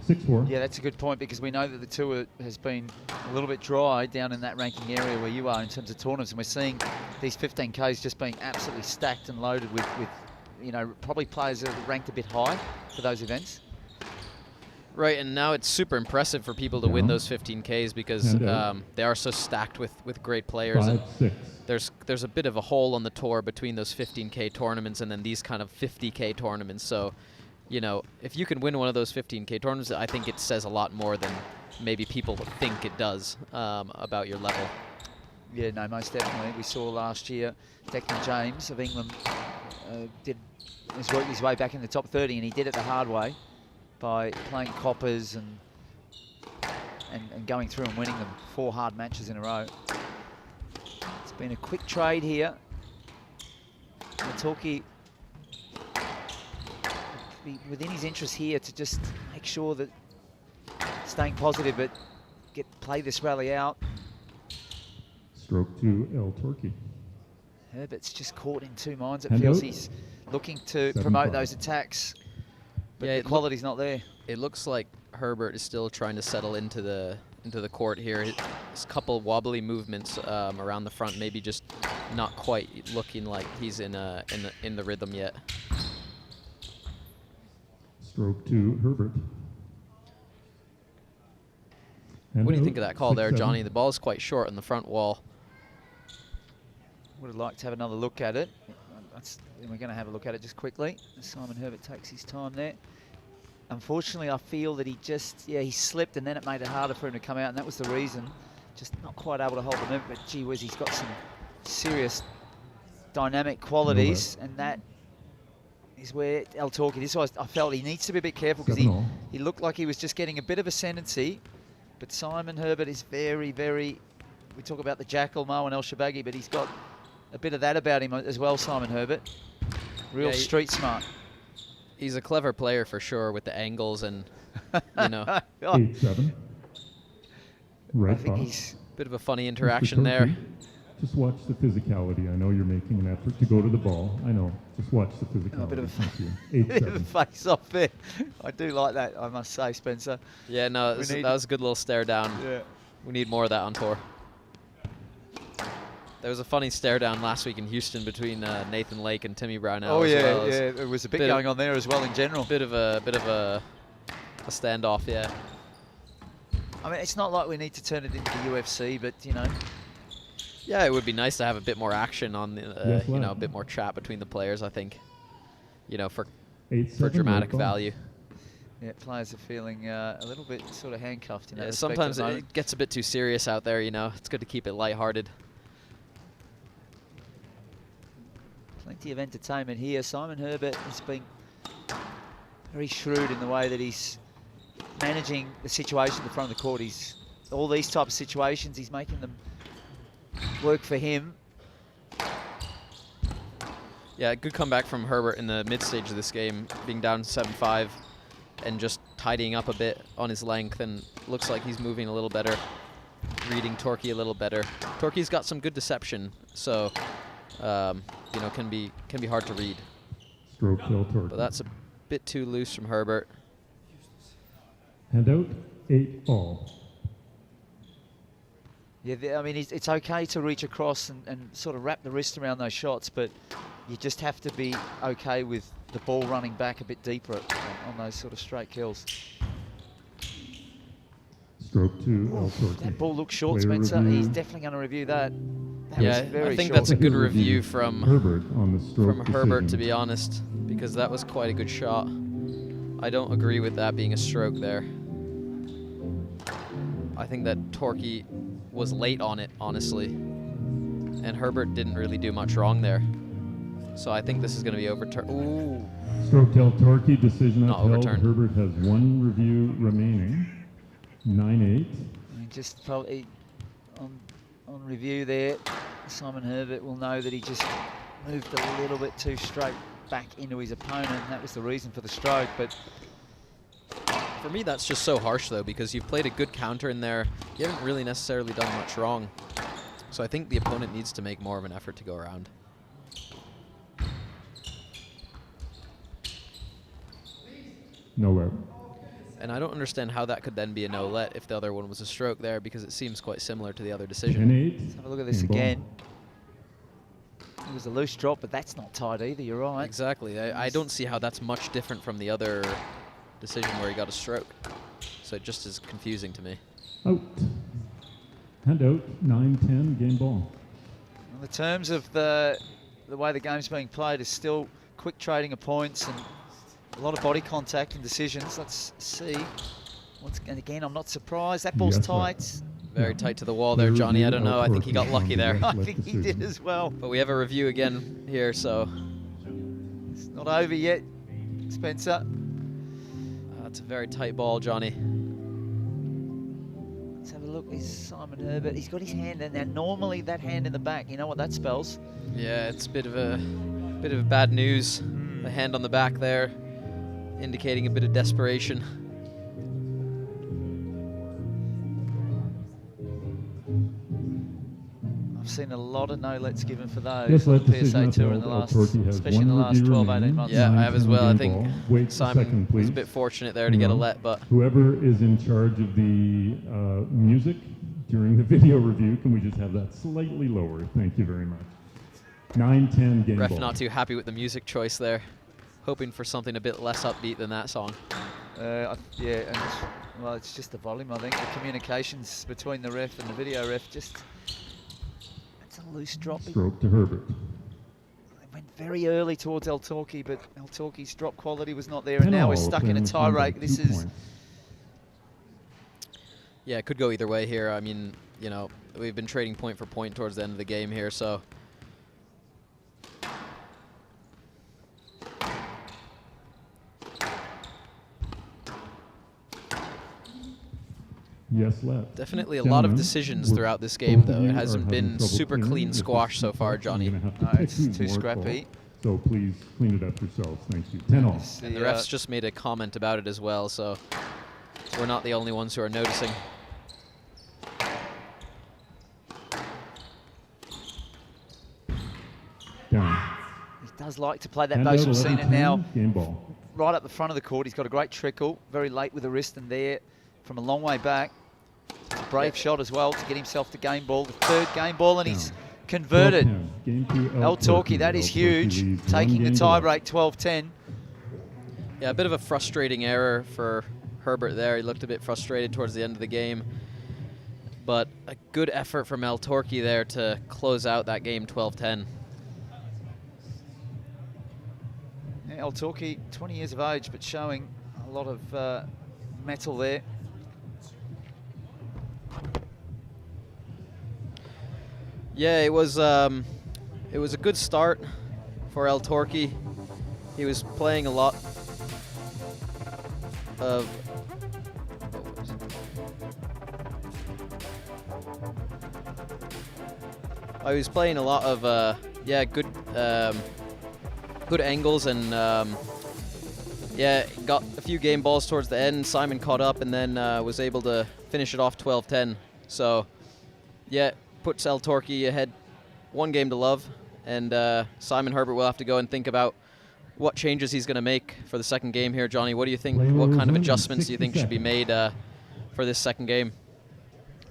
6-4. Yeah, that's a good point, because we know that the tour has been a little bit dry down in that ranking area where you are in terms of tournaments, and we're seeing these 15Ks just being absolutely stacked and loaded with you know, probably players that are ranked a bit high for those events. Right, and now it's super impressive for people to win those 15Ks, because they are so stacked with great players. 5-6. There's a bit of a hole on the tour between those 15K tournaments and then these kind of 50K tournaments. So, you know, if you can win one of those 15K tournaments, I think it says a lot more than maybe people think it does about your level. Yeah, no, most definitely. We saw last year Declan James of England has worked his way back in the top 30, and he did it the hard way by playing coppers and going through and winning them 4 hard matches in a row. It's been a quick trade here. Al-Torki, within his interest here to just make sure that staying positive, but play this rally out. Stroke to Al-Torki. Herbert's just caught in 2 minds. It Hand feels out. he's looking to 7-5. promote those attacks, but Yeah, the quality's not there. It looks like Herbert is still trying to settle into the court here. His couple wobbly movements around the front, maybe just not quite looking like he's in the rhythm yet. Stroke to Herbert. Hand What do you out, think of that call there, 6-7. Johnny? The ball is quite short on the front wall. Would have liked to have another look at it. We're going to have a look at it just quickly. Simon Herbert takes his time there. Unfortunately, I feel that he slipped, and then it made it harder for him to come out, and that was the reason. Just not quite able to hold the movement, but gee whiz, he's got some serious dynamic qualities, and that is where Al-Torki, this was, I felt he needs to be a bit careful, because he looked like he was just getting a bit of ascendancy, but Simon Herbert is very, very, we talk about the Jackal, Mo and El Shabagi, but he's got a bit of that about him as well, Simon Herbert. Real street smart. He's a clever player for sure with the angles and, you know. 8-7. Right I think fox. he's bit of a funny Mr. interaction there. Turkey, just watch the physicality. I know you're making an effort to go to the ball. I know. Just watch the physicality. a bit of Thank you. a bit of a 8-7. face off there. I do like that, I must say, Spencer. Yeah, no, that was a good little stare down. Yeah. We need more of that on tour. There was a funny stare down last week in Houston between Nathan Lake and Timmy Brownell. Oh as yeah, well. yeah. There was a bit going on there as well in general. Bit of a standoff, yeah. I mean, it's not like we need to turn it into the UFC, but you know. Yeah, it would be nice to have a bit more action on the, Yes, you know, a lad. bit more chat between the players. I think, you know, for 8-7, dramatic right fox. value. Yeah, players are feeling a little bit sort of handcuffed in that Yeah, respect sometimes at the moment. it gets a bit too serious out there. You know, it's good to keep it lighthearted. Plenty of entertainment here. Simon Herbert has been very shrewd in the way that he's managing the situation at the front of the court. All these type of situations, he's making them work for him. Yeah, good comeback from Herbert in the mid-stage of this game, being down 7-5 and just tidying up a bit on his length, and looks like he's moving a little better, reading Torquay a little better. Torquay's got some good deception, so you know, can be hard to read. Stroke kill Torquay. But that's a bit too loose from Herbert. Hand out, 8-all. Yeah, I mean, it's okay to reach across and sort of wrap the wrist around those shots, but you just have to be okay with the ball running back a bit deeper on those sort of straight kills. Stroke to Torquay. That ball looks short, Player Spencer. review. He's definitely going to review that. Yeah, I think that's a good review from Herbert on the stroke Herbert, to decision. be honest, because that was quite a good shot. I don't agree with that being a stroke there. I think that Torquay was late on it, honestly, and Herbert didn't really do much wrong there. So I think this is going to be overturned. Ooh. Stroke till Torquay, decision Not upheld. overturned. Herbert has one review remaining. 9-8. Just probably on review there, Simon Herbert will know that he just moved a little bit too straight back into his opponent, and that was the reason for the stroke. But For me, that's just so harsh, though, because you've played a good counter in there. You haven't really necessarily done much wrong. So I think the opponent needs to make more of an effort to go around. No let. And I don't understand how that could then be a no-let if the other one was a stroke there, because it seems quite similar to the other decision. 10-8. Let's have a look at this again. It was a loose drop, but that's not tight either, you're right. Exactly. I don't see how that's much different from the other decision where he got a stroke. So it just is confusing to me. Out. Hand out. 9-10. Game ball. On the terms of the way the game's being played is still quick trading of points and a lot of body contact and decisions. Let's see. And again, I'm not surprised. That ball's tight. Very tight to the wall there, Johnny. I don't know. I think he got lucky there. I think he did as well. But we have a review again here, so. It's not over yet, Spencer. That's a very tight ball, Johnny. Let's have a look. There's Simon Herbert. He's got his hand in there. Normally that hand in the back, you know what that spells? Yeah, it's a bit of bad news. The hand on the back there, indicating a bit of desperation. I've seen a lot of no-lets given for those Yes, on let the PSA decision Tour in upheld. the last, Torquay has especially in the one last review 12, remaining. 18 months. Yeah, I have as well. I think Wait a Simon second, was please. a bit fortunate there to get a let, but Whoever is in charge of the music during the video review, can we just have that slightly lower? Thank you very much. 9-10 game ref ball. not too happy with the music choice there. Hoping for something a bit less upbeat than that song. Yeah, and well, it's just the volume, I think. The communications between the ref and the video ref just... It's a loose drop. Stroke to Herbert. It went very early towards El Torquay, but El Torquay's drop quality was not there, and now we're stuck in a tie rate. This is... Yeah, it could go either way here. I mean, you know, we've been trading point for point towards the end of the game here, so... Yes, left. Definitely a lot of Gentlemen, decisions we're- throughout this game, both of though. you It are hasn't having been trouble super cleaning. clean If squash so it's far, I'm Johnny. gonna have to No, pick it's who's too more at scrappy. fault. So please clean it up yourselves. Thank you. 10-all. And the refs just made a comment about it as well, so we're not the only ones who are noticing. Down. He does like to play that Hand out, base. We've seen it now. 11-10, game ball. Right up the front of the court. He's got a great trickle. Very late with the wrist, and there from a long way back. It's a brave shot as well to get himself to game ball. The third game ball, and he's converted. 12-10. Game to El Torquay, that is El Torquay huge. leads Taking one the game tie to break 12-10. Yeah, a bit of a frustrating error for Herbert there. He looked a bit frustrated towards the end of the game. But a good effort from El Torquay there to close out that game 12-10. Yeah, El Torquay, 20 years of age, but showing a lot of metal there. Yeah, it was a good start for El Torquay. He was playing a lot of. I was playing a lot of good angles, and got a few game balls towards the end. Simon caught up and then was able to finish it off 12-10. So puts El Torquay ahead 1 game to love, and Simon Herbert will have to go and think about what changes he's going to make for the second game here. Johnny, what do you think? What kind of adjustments do you think should be made for this second game?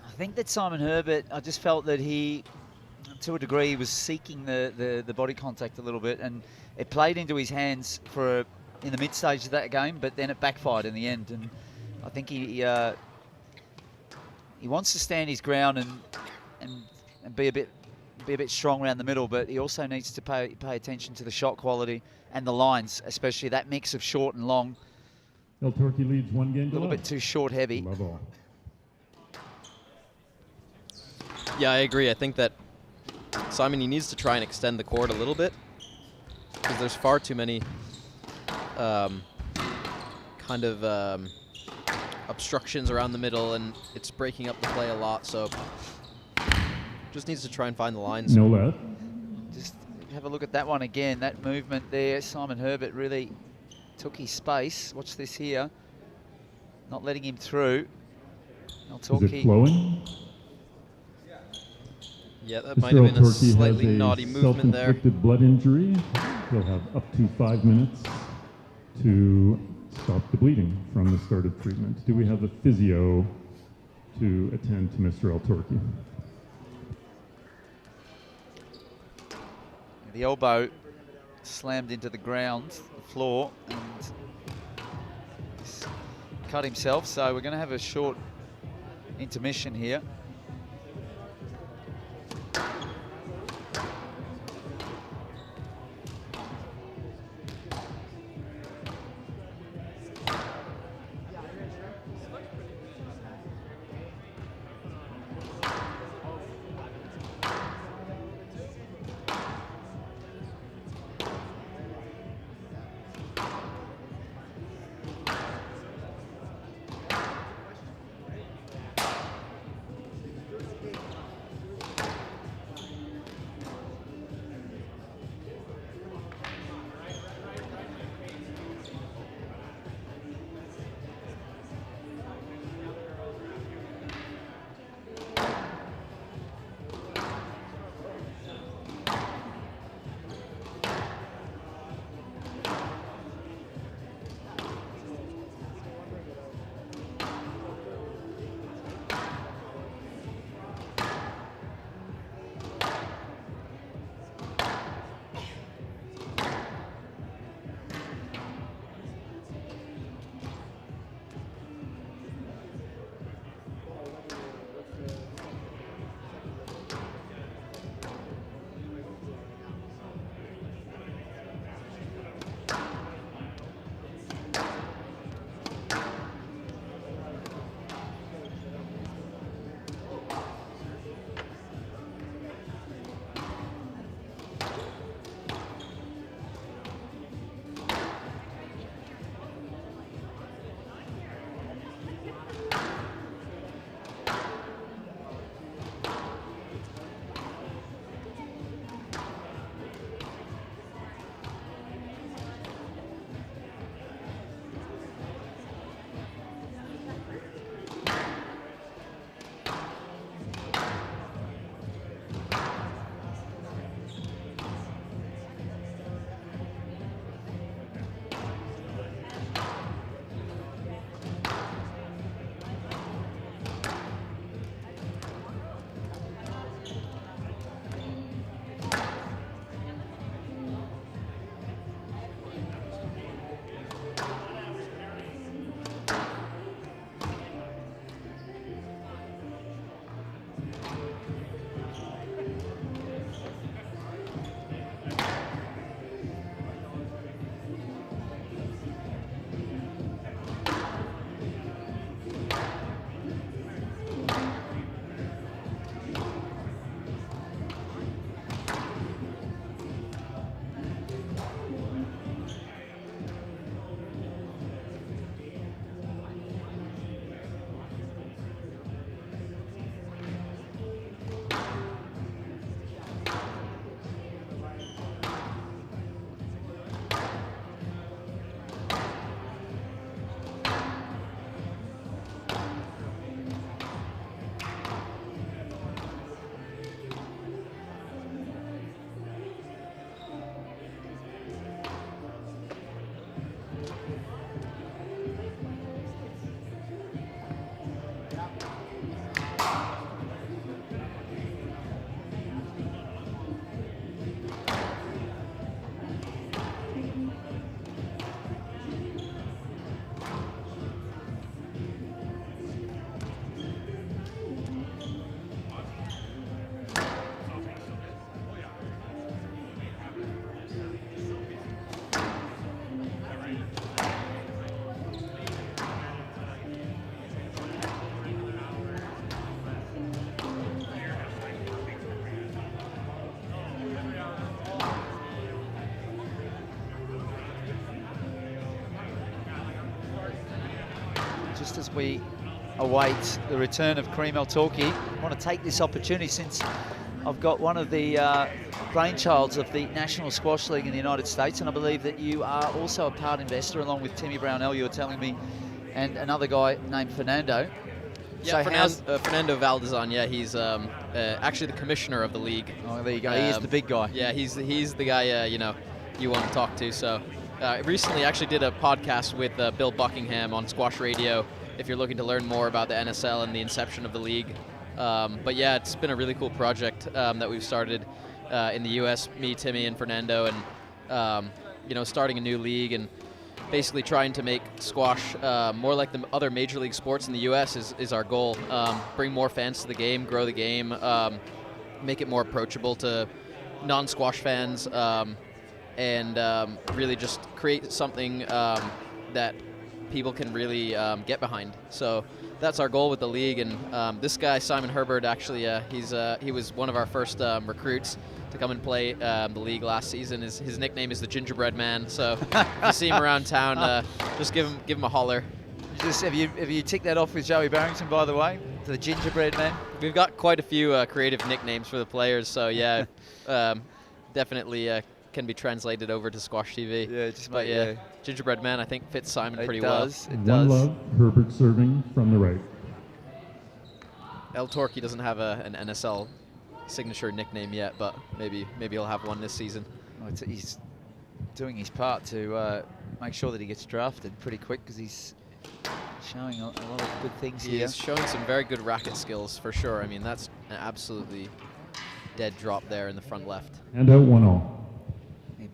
I think that Simon Herbert, I just felt that he, to a degree, was seeking the body contact a little bit, and it played into his hands in the mid stage of that game, but then it backfired in the end. And I think he wants to stand his ground and be a bit strong around the middle, but he also needs to pay attention to the shot quality and the lines, especially that mix of short and long. El Torquay leads 1 game. A little bit too short heavy. Yeah, I agree. I think that Simon, he needs to try and extend the court a little bit, because there's far too many obstructions around the middle, and it's breaking up the play a lot. So just needs to try and find the lines. No left. Just have a look at that one again. That movement there, Simon Herbert really took his space. Watch this here. Not letting him through. El Torquay. Is it flowing? Yeah, that might have been a slightly naughty movement there. Self-inflicted blood injury. He'll have up to 5 minutes to stop the bleeding from the start of treatment. Do we have a physio to attend to Mr. El Torquay? The elbow slammed into the ground, the floor, and he's cut himself. So we're going to have a short intermission here. as we await the return of Kareem Al-Torki. I want to take this opportunity, since I've got one of the brainchilds of the National Squash League in the United States, and I believe that you are also a part investor, along with Timmy Brownell, you were telling me, and another guy named Fernando. Yeah, So Fernando Valdezan, yeah, he's actually the commissioner of the league. Oh, there you go, he is the big guy. Yeah, he's the guy, you know, you want to talk to. So recently actually did a podcast with Bill Buckingham on Squash Radio, if you're looking to learn more about the NSL and the inception of the league. But yeah, it's been a really cool project that we've started in the U.S., me, Timmy, and Fernando, and you know, starting a new league and basically trying to make squash more like the other major league sports in the U.S. is our goal. Bring more fans to the game, grow the game, make it more approachable to non-squash fans, and really just create something that people can really get behind. So that's our goal with the league. And this guy, Simon Herbert, actually, he was one of our first recruits to come and play the league last season. His nickname is the Gingerbread Man. So if you see him around town, just give him a holler. Have you ticked that off with Joey Barrington, by the way? The Gingerbread Man? We've got quite a few creative nicknames for the players. So yeah, definitely can be translated over to Squash TV. Yeah, Gingerbread Man, I think, fits Simon pretty well. One love, Herbert serving from the right. El-Torki doesn't have an NSL signature nickname yet, but maybe he'll have one this season. Well, he's doing his part to make sure that he gets drafted pretty quick, because he's showing a lot of good things here. He's showing some very good racket skills for sure. I mean, that's an absolutely dead drop there in the front left. And out 1-0.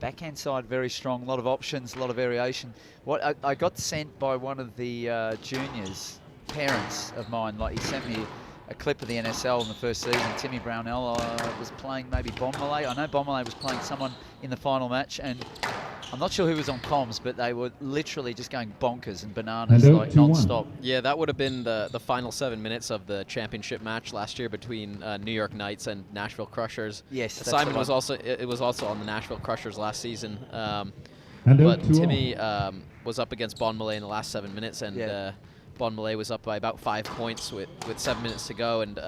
Backhand side very strong, a lot of options, a lot of variation. What I got sent by one of the juniors, parents of mine, like he sent me a clip of the NSL in the first season. Timmy Brownell was playing maybe Bonmalay. I know Bonmalay was playing someone in the final match, and I'm not sure who was on comms, but they were literally just going bonkers and bananas, like non-stop. Yeah, that would have been the final 7 minutes of the championship match last year between New York Knights and Nashville Crushers. Yes, Simon was also on the Nashville Crushers last season. But Timmy was up against Bonmalay in the last 7 minutes, and Bonmalay was up by about 5 points with 7 minutes to go, and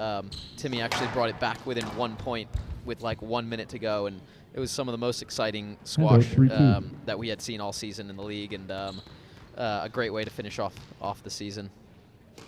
Timmy actually brought it back within 1 point with like 1 minute to go, and it was some of the most exciting squash that we had seen all season in the league, and a great way to finish off the season.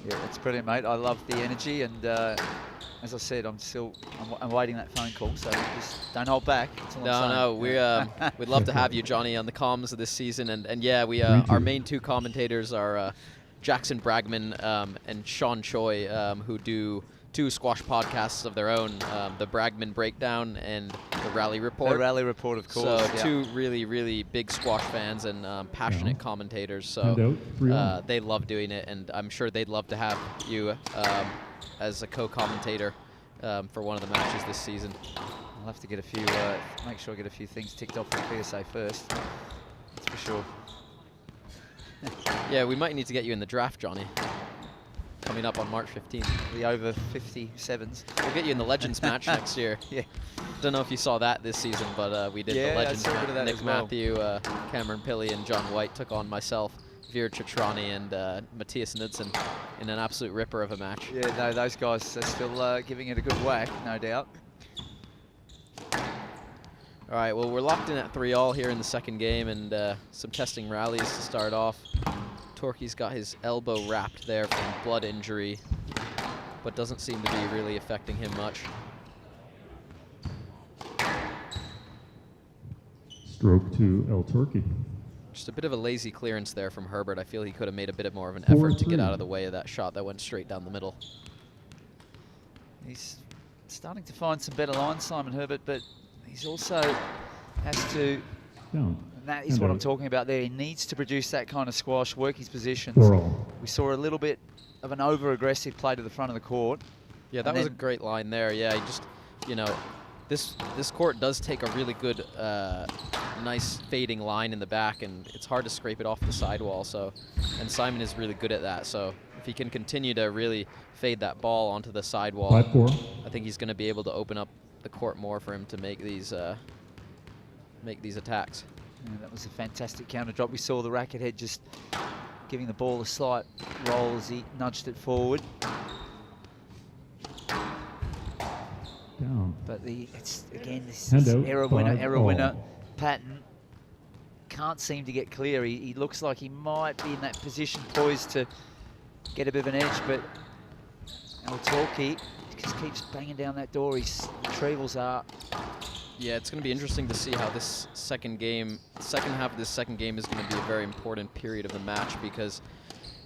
Yeah, it's brilliant, mate. I love the energy, and as I said, I'm waiting that phone call, so just don't hold back. No, we'd love to have you, Johnny, on the comms of this season, and yeah, our main two commentators are Jackson Bragman and Sean Choi, who do 2 squash podcasts of their own, the Bragman Breakdown and the Rally Report. The Rally Report, of course. So 2 really, really big squash fans and passionate commentators. So they love doing it, and I'm sure they'd love to have you as a co-commentator for one of the matches this season. I'll have to get a few, make sure I get a few things ticked off with PSA first. That's for sure. Yeah, we might need to get you in the draft, Johnny. Coming up on March 15th. The over 57s. We'll get you in the Legends match next year. Yeah. Don't know if you saw that this season, but we did the Legends match. Nick Matthew, Cameron Pilley, and John White took on myself, Veer Chitrani, and Matthias Knudsen in an absolute ripper of a match. Yeah, no, those guys are still giving it a good whack, no doubt. All right, well, we're locked in at 3-all here in the second game, and some testing rallies to start off. Torky's got his elbow wrapped there from blood injury, but doesn't seem to be really affecting him much. Stroke to El-Torki. Just a bit of a lazy clearance there from Herbert. I feel he could have made a bit more of an effort to get out of the way of that shot that went straight down the middle. He's starting to find some better lines, Simon Herbert, but he's also has to... Down. And that is what I'm talking about there. He needs to produce that kind of squash, work his positions. We saw a little bit of an over-aggressive play to the front of the court. Yeah, that was a great line there. Yeah, he just, you know, this court does take a really good, nice fading line in the back, and it's hard to scrape it off the sidewall. So, and Simon is really good at that. So if he can continue to really fade that ball onto the sidewall, 5-4. I think he's going to be able to open up the court more for him to make these attacks. Yeah, that was a fantastic counter drop. We saw the racket head just giving the ball a slight roll as he nudged it forward. Down. But it's again this Handout, error winner 5-all. pattern. Can't seem to get clear. He looks like he might be in that position poised to get a bit of an edge, but Idrakie just keeps banging down that door. His retrievals are. Yeah, it's going to be interesting to see how this second half of this second game is going to be a very important period of the match, because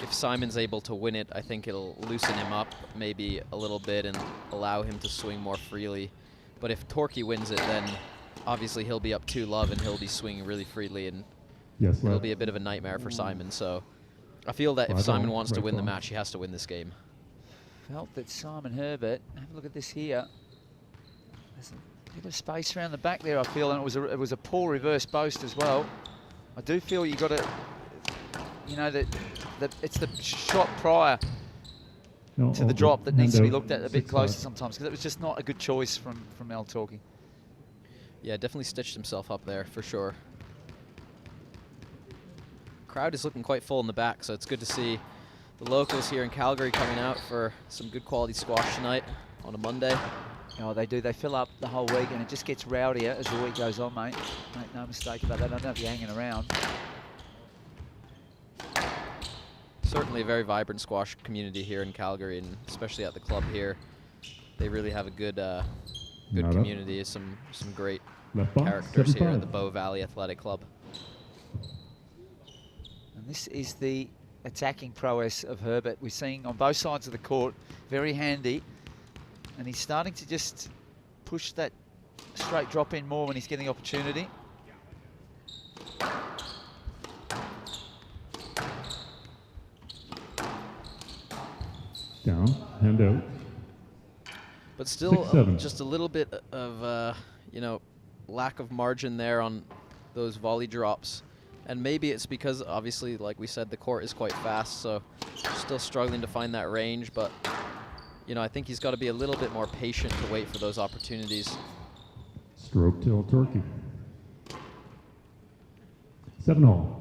if Simon's able to win it, I think it'll loosen him up maybe a little bit and allow him to swing more freely. But if Turkey wins it, then obviously he'll be up 2-love and he'll be swinging really freely, and Yes, it'll left. be a bit of a nightmare for Simon. So I feel that if 5-all, Simon wants to right win the ball. match, he has to win this game. Felt that Simon Herbert, have a look at this here. There's a bit of space around the back there, I feel, and it was a poor reverse boast as well. I do feel you got to, you know, that it's the shot prior No, to the all drop good. that needs to be Handout, looked at a bit 6-5. closer sometimes, because it was just not a good choice from Idrakie. Yeah, definitely stitched himself up there for sure. Crowd is looking quite full in the back, so it's good to see the locals here in Calgary coming out for some good quality squash tonight on a Monday. Oh, they do. They fill up the whole week, and it just gets rowdier as the week goes on, mate. Make no mistake about that. I don't know if you're hanging around. Certainly a very vibrant squash community here in Calgary, and especially at the club here. They really have a good Not up. community. Some great Left box, characters here 7-5. at the Bow Valley Athletic Club. And this is the attacking prowess of Herbert. We're seeing on both sides of the court, very handy. And he's starting to just push that straight drop in more when he's getting the opportunity. Down, handout. But still, 6-7. just a little bit of lack of margin there on those volley drops. And maybe it's because, obviously, like we said, the court is quite fast, so still struggling to find that range. But, you know, I think he's got to be a little bit more patient to wait for those opportunities. Stroke till Turkey. 7-all.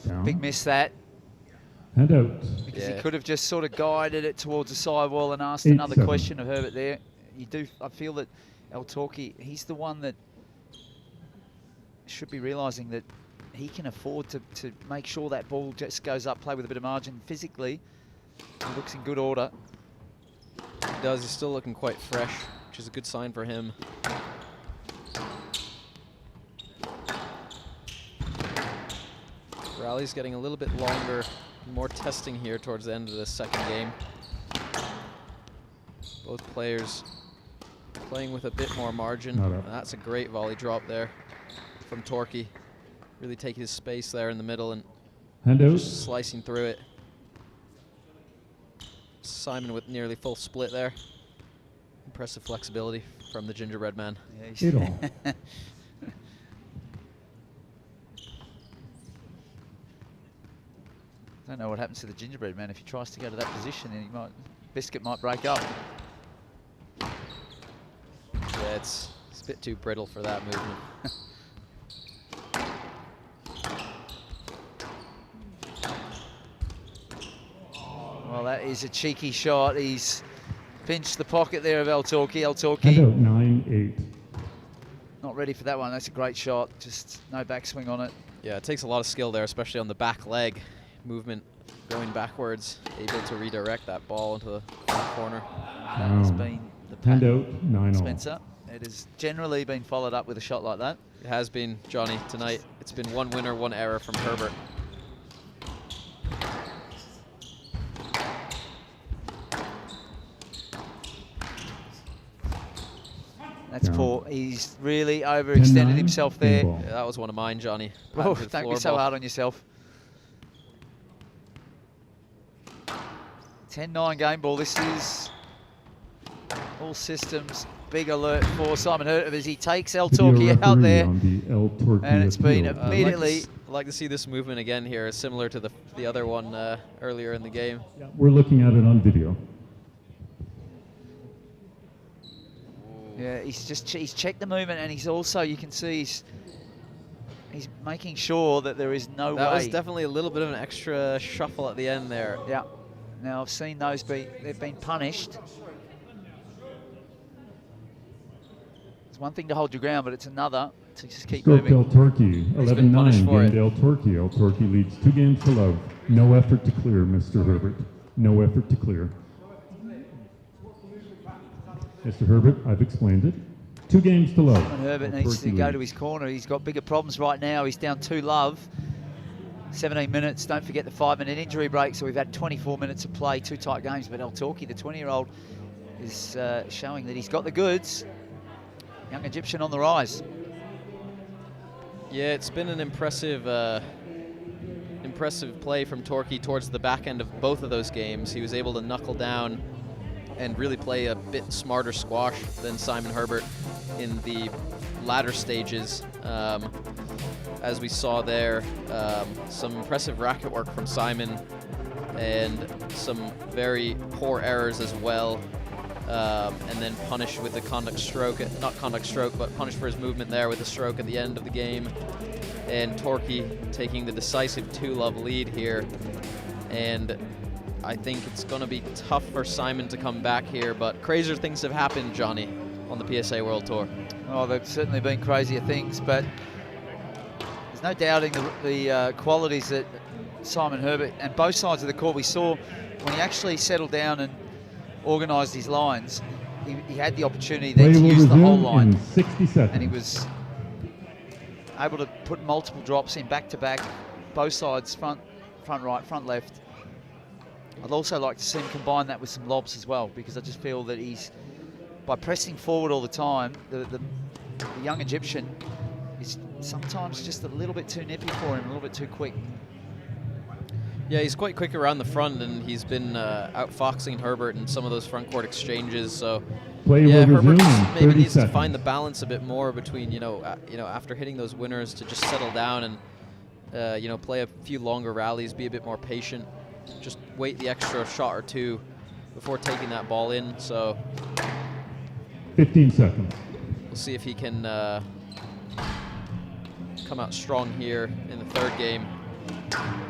Down. Big miss that, Handout. because Yeah. he could have just sort of guided it towards the sidewall and asked 8-7. another question of Herbert there. I feel that Idrakie, he's the one that should be realising that he can afford to make sure that ball just goes up, play with a bit of margin. Physically, he looks in good order. He does. He's still looking quite fresh, which is a good sign for him. Rally's getting a little bit longer, more testing here towards the end of the second game. Both players playing with a bit more margin. Not up. And that's a great volley drop there from Turkey. Really taking his space there in the middle and Handout. just slicing through it. Simon with nearly full split there. Impressive flexibility from the gingerbread man. Yeah, 8-all. I don't know what happens to the gingerbread man if he tries to go to that position, and biscuit might break up. Yeah, it's a bit too brittle for that movement. Well, that is a cheeky shot. He's pinched the pocket there of Idrakie. Idrakie Handout 9-8. not ready for that one. That's a great shot. Just no backswing on it. Yeah, it takes a lot of skill there, especially on the back leg movement, going backwards, able to redirect that ball into the front corner. That has Down. been the pattern, Handout 9-all. Spencer. It has generally been followed up with a shot like that. It has been, Johnny, tonight. It's been one winner, one error from Herbert. That's poor. He's really overextended himself there. Yeah, that was one of mine, Johnny. Oh, don't be so hard on yourself. 10-9 game ball. This is all systems. Big alert for Simon Herbert as he takes Idrakie out there. And it's been immediately... I'd like to see this movement again here, similar to the other one earlier in the game. Yeah, we're looking at it on video. Yeah, he's checked the movement, and he's also, you can see, he's making sure that there is no way. That was definitely a little bit of an extra shuffle at the end there. Yeah. Now I've seen those they've been punished. It's one thing to hold your ground, but it's another to just keep moving. Idrakie, 11-9, gained Idrakie. Idrakie leads 2 games to love. No effort to clear, Mr. Herbert. No effort to clear. Mr. Herbert, I've explained it. 2 games to love. Simon Herbert needs to go to his corner. He's got bigger problems right now. He's down 2 love. 17 minutes. Don't forget the 5-minute injury break. So we've had 24 minutes of play, 2 tight games. But Idrakie, the 20-year-old, is showing that he's got the goods. Young Egyptian on the rise. Yeah, it's been an impressive play from Turkey towards the back end of both of those games. He was able to knuckle down and really play a bit smarter squash than Simon Herbert in the latter stages. As we saw there, some impressive racket work from Simon and some very poor errors as well. And then punished with the conduct stroke, not conduct stroke, but punished for his movement there with a stroke at the end of the game. And Turkey taking the decisive 2-love lead here. And I think it's going to be tough for Simon to come back here, but crazier things have happened, Johnny, on the PSA World Tour. Oh, there've certainly been crazier things, but there's no doubting the qualities that Simon Herbert, and both sides of the court, we saw when he actually settled down and organised his lines, he had the opportunity then to use the whole line. 60 seconds. And he was able to put multiple drops in back-to-back, both sides, front right, front left. I'd also like to see him combine that with some lobs as well, because I just feel that he's, by pressing forward all the time, the young Egyptian is sometimes just a little bit too nippy for him, a little bit too quick. Yeah, he's quite quick around the front, and he's been outfoxing Herbert in some of those front court exchanges. So, yeah, Herbert maybe needs to find the balance a bit more between, after hitting those winners, to just settle down and, play a few longer rallies, be a bit more patient, just wait the extra shot or two before taking that ball in. So, 15 seconds. We'll see if he can come out strong here in the 3rd game.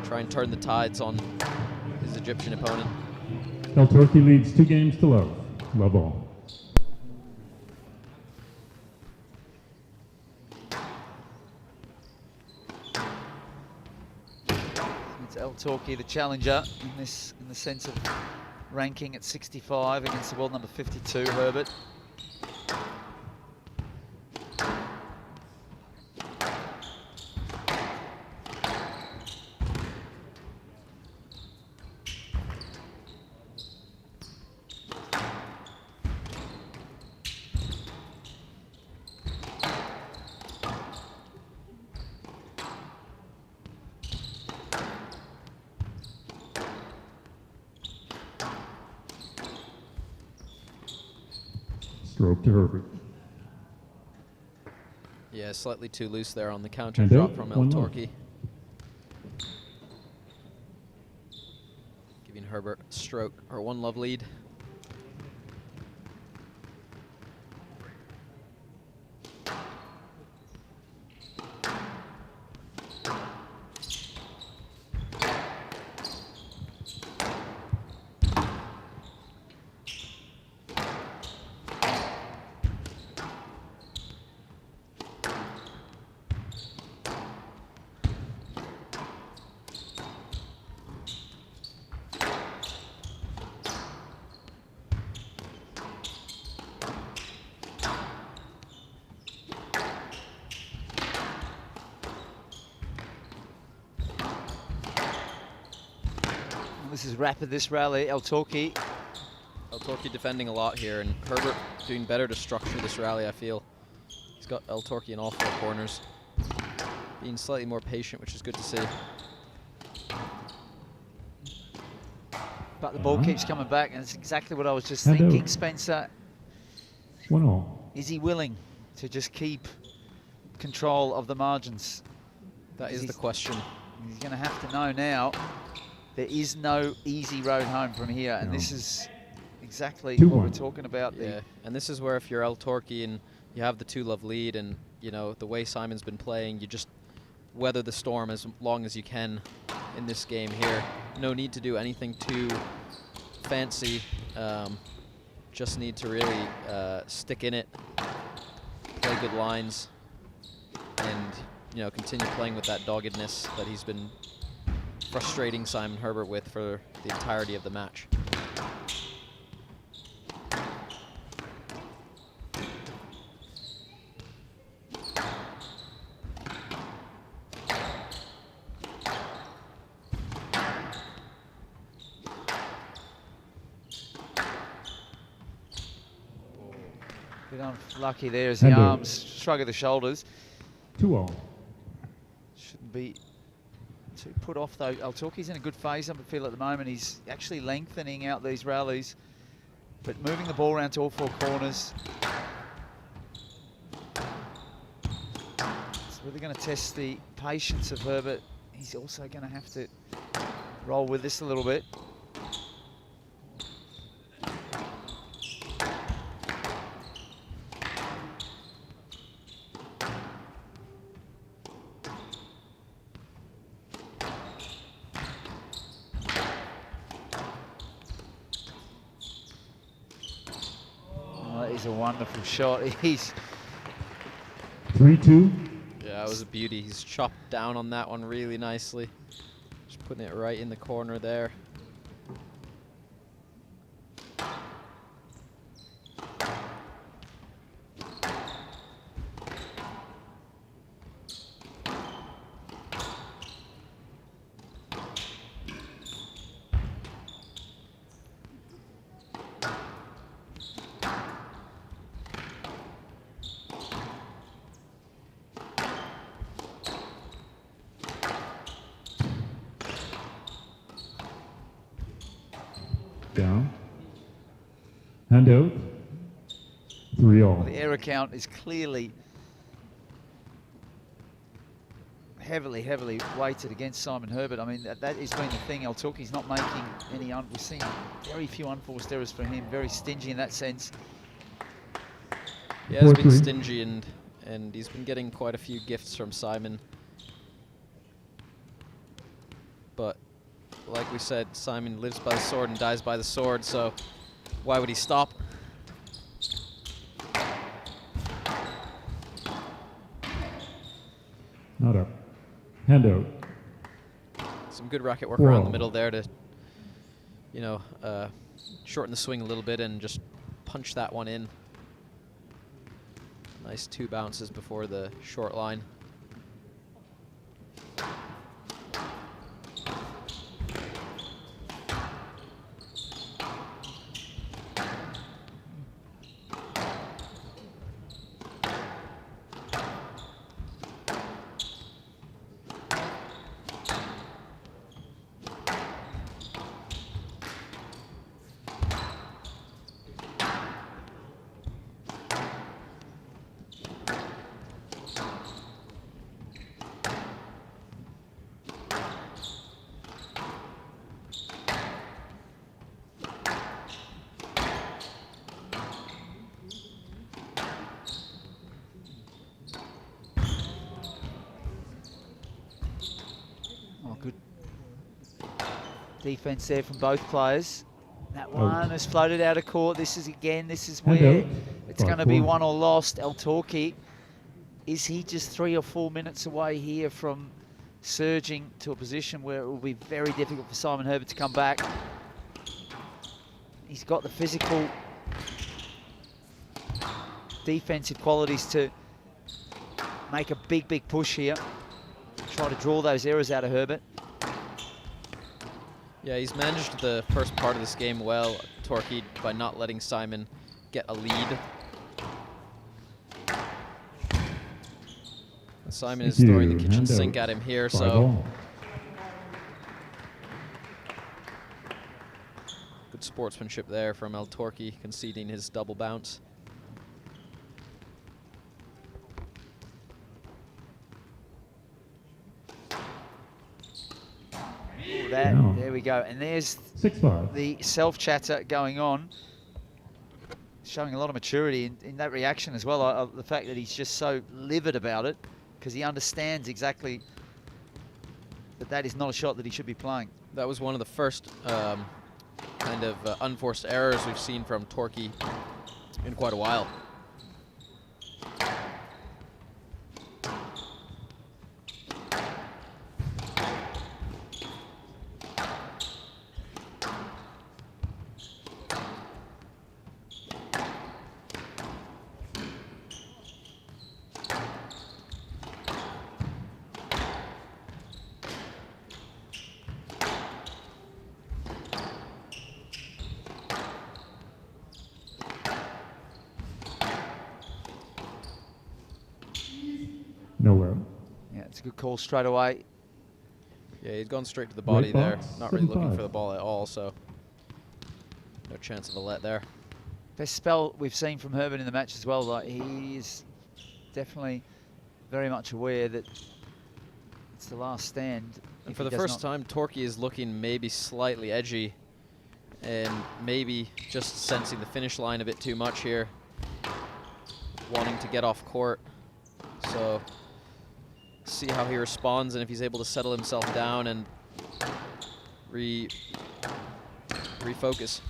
Try and turn the tides on his Egyptian opponent. Idrakie leads 2 games to love. Love all. It's Idrakie, the challenger, in the sense of ranking at 65 against the world number 52, Herbert. Stroke to Herbert. Yeah, slightly too loose there on the counter drop from Idrakie. Giving Herbert a stroke or 1-love lead. This is rapid, this rally. Idrakie Eltorki defending a lot here, and Herbert doing better to structure this rally, I feel. He's got Eltorki in all 4 corners. Being slightly more patient, which is good to see. But the ball keeps coming back, and it's exactly what I was just thinking, Spencer. 1-all. Is he willing to just keep control of the margins? That is the question. He's going to have to know now. There is no easy road home from here, and this is exactly what we're talking about. Yeah, and this is where if you're Eltorki and you have the 2-love lead, and you know the way Simon's been playing, you just weather the storm as long as you can in this game here. No need to do anything too fancy. Just need to really stick in it, play good lines, and you know continue playing with that doggedness that he's been frustrating Simon Herbert with for the entirety of the match. Bit unlucky there as the arms shrug of the shoulders. 2-all. Shouldn't be too put off though. Eltorki's in a good phase, I feel at the moment. He's actually lengthening out these rallies, but moving the ball around to all 4 corners. It's really going to test the patience of Herbert. He's also going to have to roll with this a little bit. A wonderful shot. He's 3-2. Yeah, that was a beauty. He's chopped down on that one really nicely. Just putting it right in the corner there. Down. Hand out. 3-all. The error count is clearly heavily weighted against Simon Herbert. I mean, that has been the thing. Eltorki's not making any, we're seeing very few unforced errors for him. Very stingy in that sense. Yeah, he's been stingy, and he's been getting quite a few gifts from Simon. But like we said, Simon lives by the sword and dies by the sword, so why would he stop? Not up. Hand out. Some good racket work around the middle there to, you know, shorten the swing a little bit and just punch that one in. Nice 2 bounces before the short line. Defense there from both players. That one has floated out of court. This is where it's going to be won or lost. Eltorki, is he just 3 or 4 minutes away here from surging to a position where it will be very difficult for Simon Herbert to come back? He's got the physical defensive qualities to make a big push here. Try to draw those errors out of Herbert. Yeah, he's managed the first part of this game well. Torquay by not letting Simon get a lead. And Simon is throwing the kitchen sink at him here, so good sportsmanship there from El Torquay, conceding his double bounce. There we go, and there's 6-5. the self-chatter going on, showing a lot of maturity in that reaction as well. The fact that he's just so livid about it, because he understands exactly that that is not a shot that he should be playing. That was one of the first kind of unforced errors we've seen from Torquay in quite a while. Nowhere. Yeah, it's a good call straight away. Yeah, he's gone straight to the body there. box, Not really looking 7-5. for the ball at all, so no chance of a let there. Best spell we've seen from Herbert in the match as well. Like, he is definitely very much aware that it's the last stand. And for the first time, Torquay is looking maybe slightly edgy and maybe just sensing the finish line a bit too much here, wanting to get off court. So see how he responds and if he's able to settle himself down and refocus.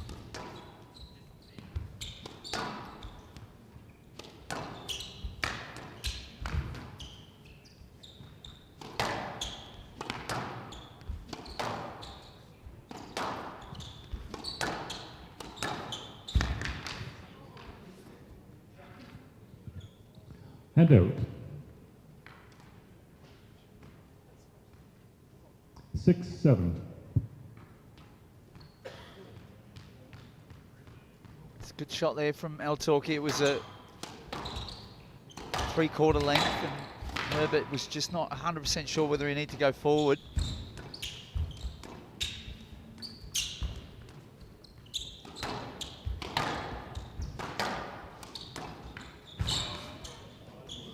Handout. 6-7. It's a good shot there from El Torquay. It was a 3/4 length, and Herbert was just not 100% sure whether he needed to go forward.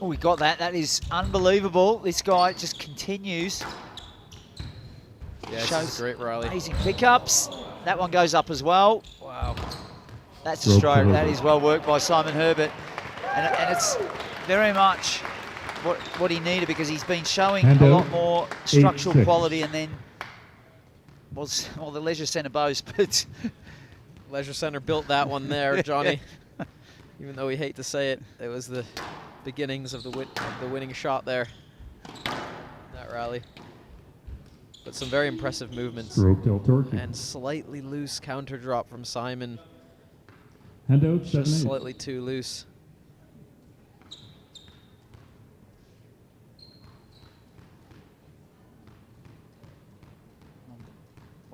Oh, we got that. That is unbelievable. This guy just continues. Yeah, this is a great rally. Amazing pickups. That one goes up as well. Wow. That's a Well stroke. played. That is well worked by Simon Herbert. And it's very much what he needed, because he's been showing a Handout, lot more structural 8-6. quality, and then the Leisure Centre boast, but Leisure Centre built that one there, Johnny. Even though we hate to say it, it was the beginnings of the winning shot there, that rally. But some very impressive movements. Stroked El Torquay. And slightly loose counter drop from Simon. Handout, Just 7-8. slightly too loose.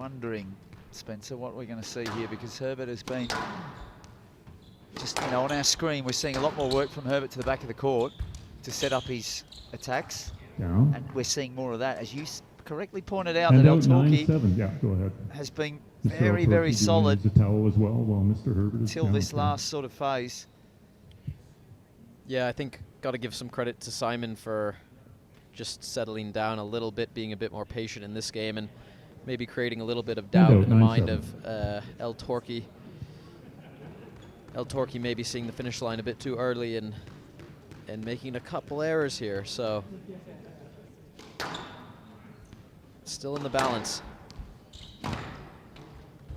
wondering, Spencer, what we're going to see here, because Herbert has been just, you know, on our screen, we're seeing a lot more work from Herbert to the back of the court to set up his attacks. Down. And we're seeing more of that, as you correctly pointed out, that And El out Torquay 9-7. Yeah, go ahead. has been Mr. very, El very Torquay solid the towel as well, while Mr. Herbert is till down this 10. last sort of phase. Yeah, I think got to give some credit to Simon for just settling down a little bit, being a bit more patient in this game, and maybe creating a little bit of doubt in the mind of El Torquay. El Torquay maybe seeing the finish line a bit too early and making a couple errors here, so still in the balance.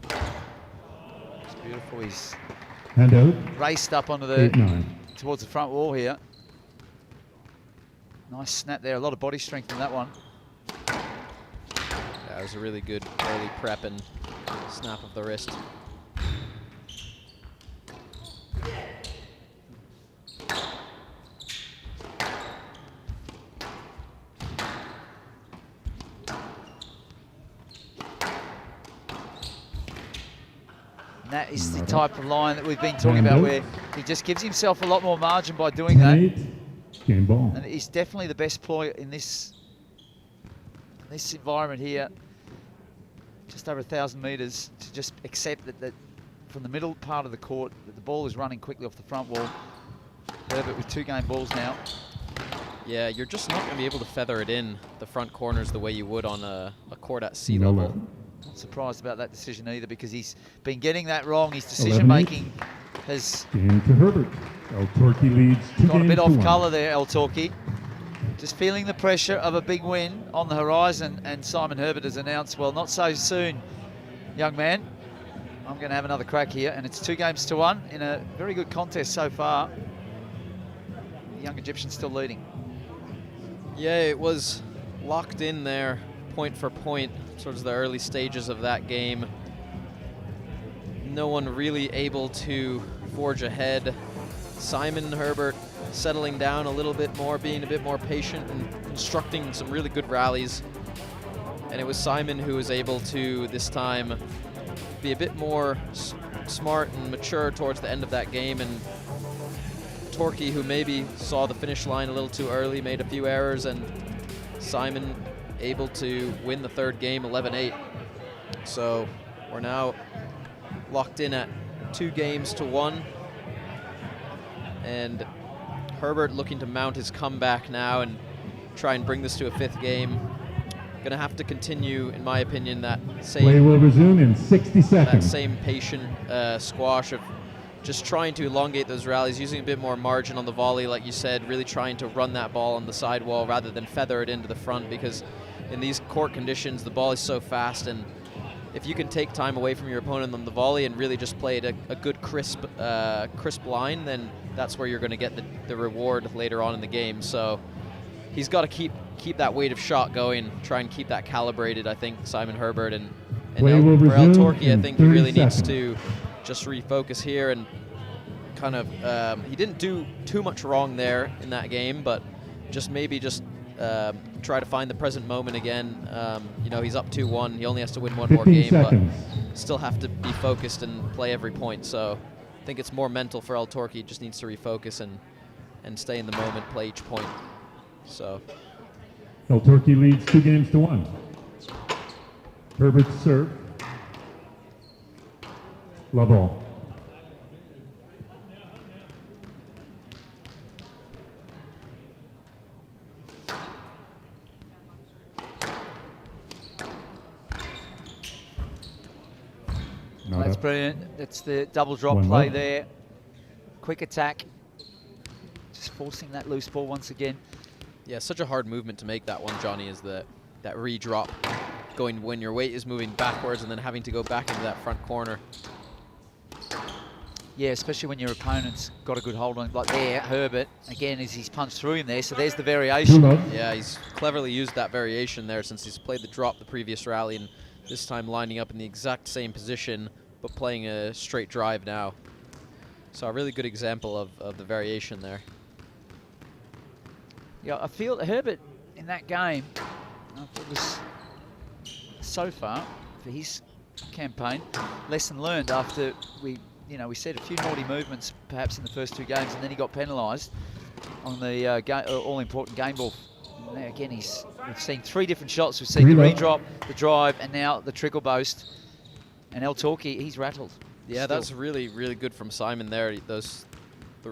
It's beautiful. He's Handout. raced up onto the 8-9. towards the front wall here. Nice snap there. A lot of body strength in that one. That was a really good early prep and snap of the wrist. that is the type of line that we've been talking about, where he just gives himself a lot more margin by doing that. 10-8, game ball. And he's definitely the best ploy in this environment here. Just over 1,000 metres to just accept that from the middle part of the court, that the ball is running quickly off the front wall. Herbert with 2 game balls now. Yeah, you're just not going to be able to feather it in the front corners the way you would on a court at sea level. Not surprised about that decision either, because he's been getting that wrong. His decision making has game to Herbert. El Torquay leads 2 got a bit games to off 1. colour there, El Torquay. Just feeling the pressure of a big win on the horizon, and Simon Herbert has announced, well, not so soon, young man. I'm going to have another crack here, and it's 2 games to 1 in a very good contest so far. The young Egyptian still leading. Yeah, it was locked in there, point for point, towards the early stages of that game. No one really able to forge ahead. Simon Herbert settling down a little bit more, being a bit more patient and constructing some really good rallies. And it was Simon who was able to, this time, be a bit more smart and mature towards the end of that game. And Torquay, who maybe saw the finish line a little too early, made a few errors, and Simon able to win the 3rd game 11-8. So we're now locked in at 2 games to 1. And Herbert looking to mount his comeback now and try and bring this to a 5th game. Gonna have to continue, in my opinion, that Play will resume in 60 that seconds. same patient squash of just trying to elongate those rallies, using a bit more margin on the volley, like you said, really trying to run that ball on the sidewall rather than feather it into the front, because in these court conditions, the ball is so fast, and if you can take time away from your opponent on the volley and really just play it a good crisp line, then that's where you're going to get the reward later on in the game. So he's got to keep that weight of shot going, try and keep that calibrated, I think, Simon Herbert. And for El Torquay, I think he really needs to just refocus here and kind of, he didn't do too much wrong there in that game, but just maybe just try to find the present moment again. You know, he's up 2-1. He only has to win 1 more game, seconds. but still have to be focused and play every point. So I think it's more mental for El Torquay. He just needs to refocus and stay in the moment, play each point. So El Torquay leads 2 games to 1. Herbert to serve. Love all. That's brilliant. That's the double drop 1 play love. there. Quick attack. Just forcing that loose ball once again. yeah, such a hard movement to make, that one, Johnny, is that re-drop, going when your weight is moving backwards and then having to go back into that front corner. Yeah, especially when your opponent's got a good hold on it. Like there, Herbert, again, as he's punched through him there, so there's the variation. Yeah, he's cleverly used that variation there since he's played the drop the previous rally, and this time lining up in the exact same position, but playing a straight drive now. So a really good example of the variation there. Yeah, I feel Herbert in that game, it was so far for his campaign, lesson learned after we said a few naughty movements perhaps in the first 2 games, and then he got penalised on the all-important game ball. And there again, we've seen 3 different shots. We've seen the re-drop, the drive, and now the trickle boast. And El Torquay, he's rattled. Yeah, that's really, really good from Simon there. Those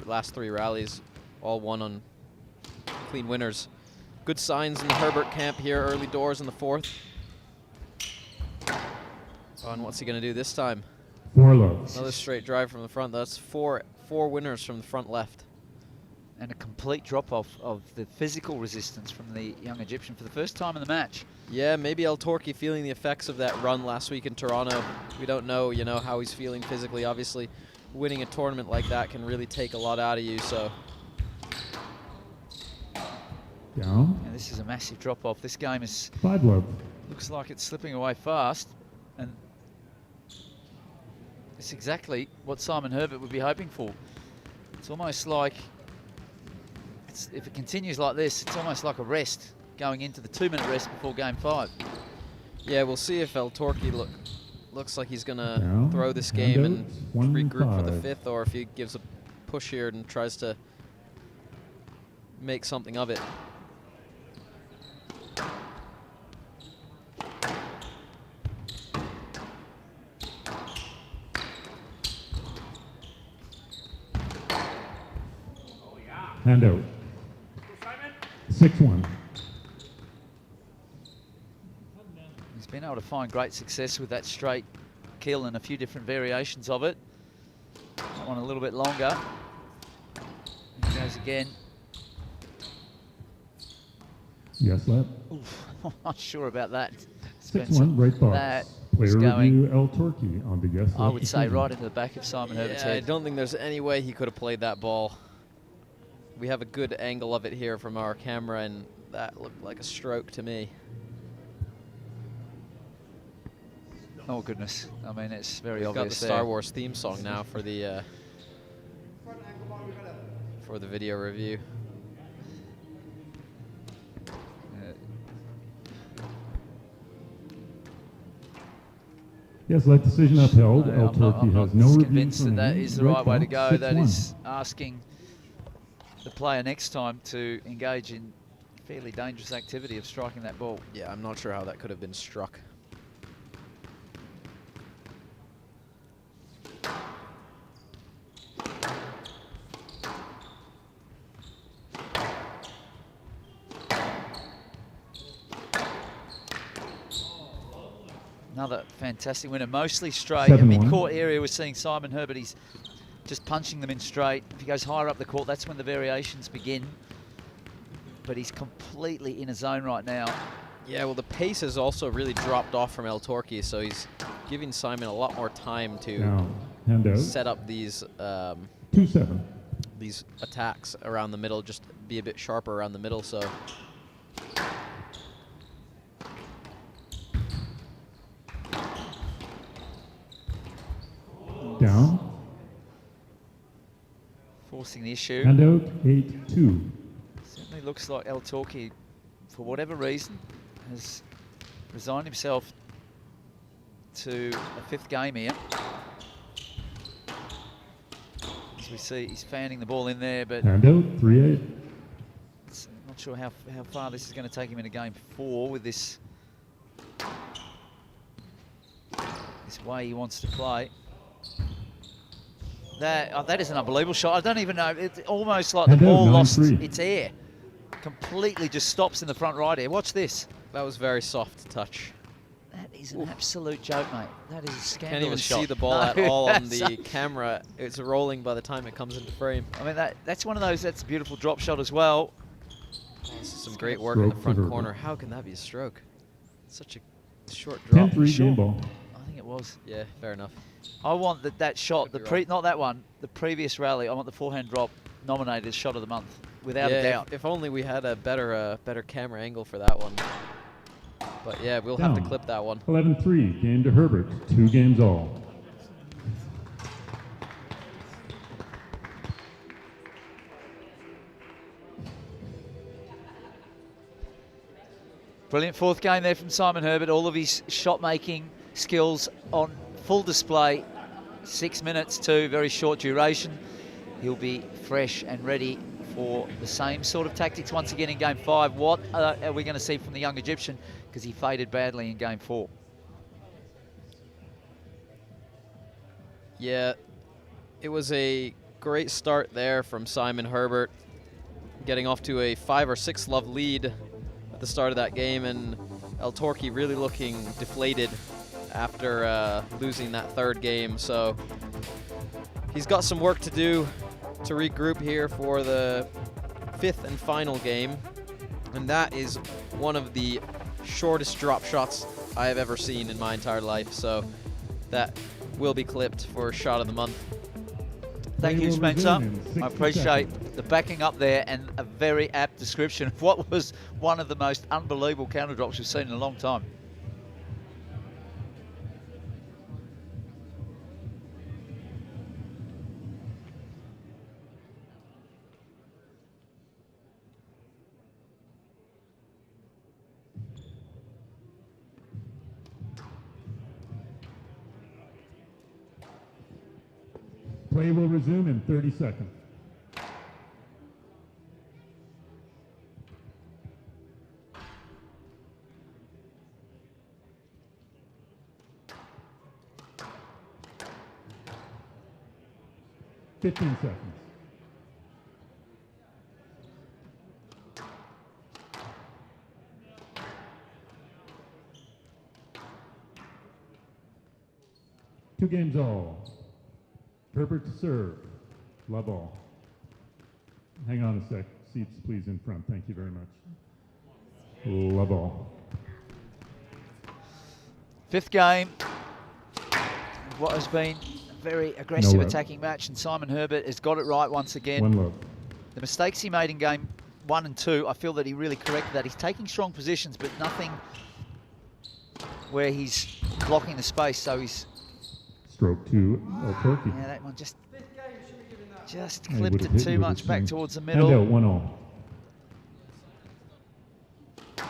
last 3 rallies, all won on clean winners. Good signs in the Herbert camp here, early doors in the 4th. Oh, and what's he going to do this time? 4 lows. Another straight drive from the front. That's four winners from the front left. And a complete drop-off of the physical resistance from the young Egyptian for the first time in the match. Yeah, maybe El Torquay feeling the effects of that run last week in Toronto. We don't know, how he's feeling physically. Obviously, winning a tournament like that can really take a lot out of you, so. Down. Yeah, this is a massive drop-off. This game is 5 love. looks like it's slipping away fast, and it's exactly what Simon Herbert would be hoping for. It's almost like, if it continues like this, it's almost like a rest going into the 2-minute rest before game 5. Yeah, we'll see if El Torquay looks like he's going to Down, throw this game and 1-5. regroup for the 5th, or if he gives a push here and tries to make something of it. Hand out. 6-1. He's been able to find great success with that straight kill and a few different variations of it. That one a little bit longer. He goes again. Yes, left. Oof, I'm not sure about that. 6-1, right box. That Player was going, review, El Torquay on the yes I left would say, decision. right into the back of Simon Herbert's Yeah, I head. don't think there's any way he could have played that ball. We have a good angle of it here from our camera, and that looked like a stroke to me. Oh goodness! I mean, it's very We've obvious. got the there. Star Wars theme song now for the video review. Yes, left decision upheld. El I'm not, Torquay I'm has not no review convinced that that remaining. is the right way to box, go. That 6-1. is asking the player next time to engage in fairly dangerous activity of striking that ball. Yeah, I'm not sure how that could have been struck. Another fantastic winner, mostly straight. In 7-1. mid-court area, we're seeing Simon Herbert. He's just punching them in straight. If he goes higher up the court, that's when the variations begin. But he's completely in a zone right now. Yeah, well, the pace has also really dropped off from El Torquay, so he's giving Simon a lot more time to Now, hand out. set up these 2-7. these attacks around the middle, just be a bit sharper around the middle. So Down. Forcing the issue. Hand out 8-2. Certainly looks like El Torquay, for whatever reason, has resigned himself to a 5th game here. As we see, he's fanning the ball in there, but Hand out 3-8. not sure how far this is going to take him into game 4 with this way he wants to play. That is an unbelievable shot. I don't even know. It's almost like the ball lost its air. Completely just stops in the front right here. Watch this. that was very soft touch. That is an absolute joke, mate. That is a scandalous Can't even shot. see the ball No, at all on that's the camera. It's rolling by the time it comes into frame. I mean, that's one of those. That's a beautiful drop shot as well. This is some great work in the Stroke front for corner. Herbert. How can that be a stroke? Such a short drop. 10-3 game ball. I think it was. Yeah, fair enough. I want that shot, Could be not that one, the previous rally. I want the forehand drop nominated as shot of the month, without a Yeah, doubt. if only we had a better camera angle for that one. But yeah, we'll have to Down. clip that one. 11-3. Game to Herbert. 2 games all. Brilliant 4th game there from Simon Herbert. All of his shot-making skills on full display. 6 minutes too, very short duration. He'll be fresh and ready for the same sort of tactics once again in game 5. What are we going to see from the young Egyptian? Because he faded badly in game 4. Yeah, it was a great start there from Simon Herbert, getting off to a 5 or 6 love lead at the start of that game, and El Torquay really looking deflated after losing that 3rd game. So he's got some work to do to regroup here for the 5th and final game, and that is one of the shortest drop shots I have ever seen in my entire life. So that will be clipped for shot of the month. Thank you, will Spencer. resume in 60 I appreciate seconds. the backing up there and a very apt description of what was one of the most unbelievable counter drops we've seen in a long time. Play will resume in 30 seconds. Fifteen seconds. Two games all. Herbert to serve. Love all. Hang on a sec. Seats, please, in front. Thank you very much. Love all. Fifth game. What has been a very aggressive No love. attacking match, and Simon Herbert has got it right once again. One love. The mistakes he made in game 1 and 2, I feel that he really corrected that. He's taking strong positions, but nothing where he's blocking the space, so he's... Stroke to Idrakie. Yeah, that one just Yeah, he clipped would've it hit too with much his back swing. towards the And middle. out, 1-0.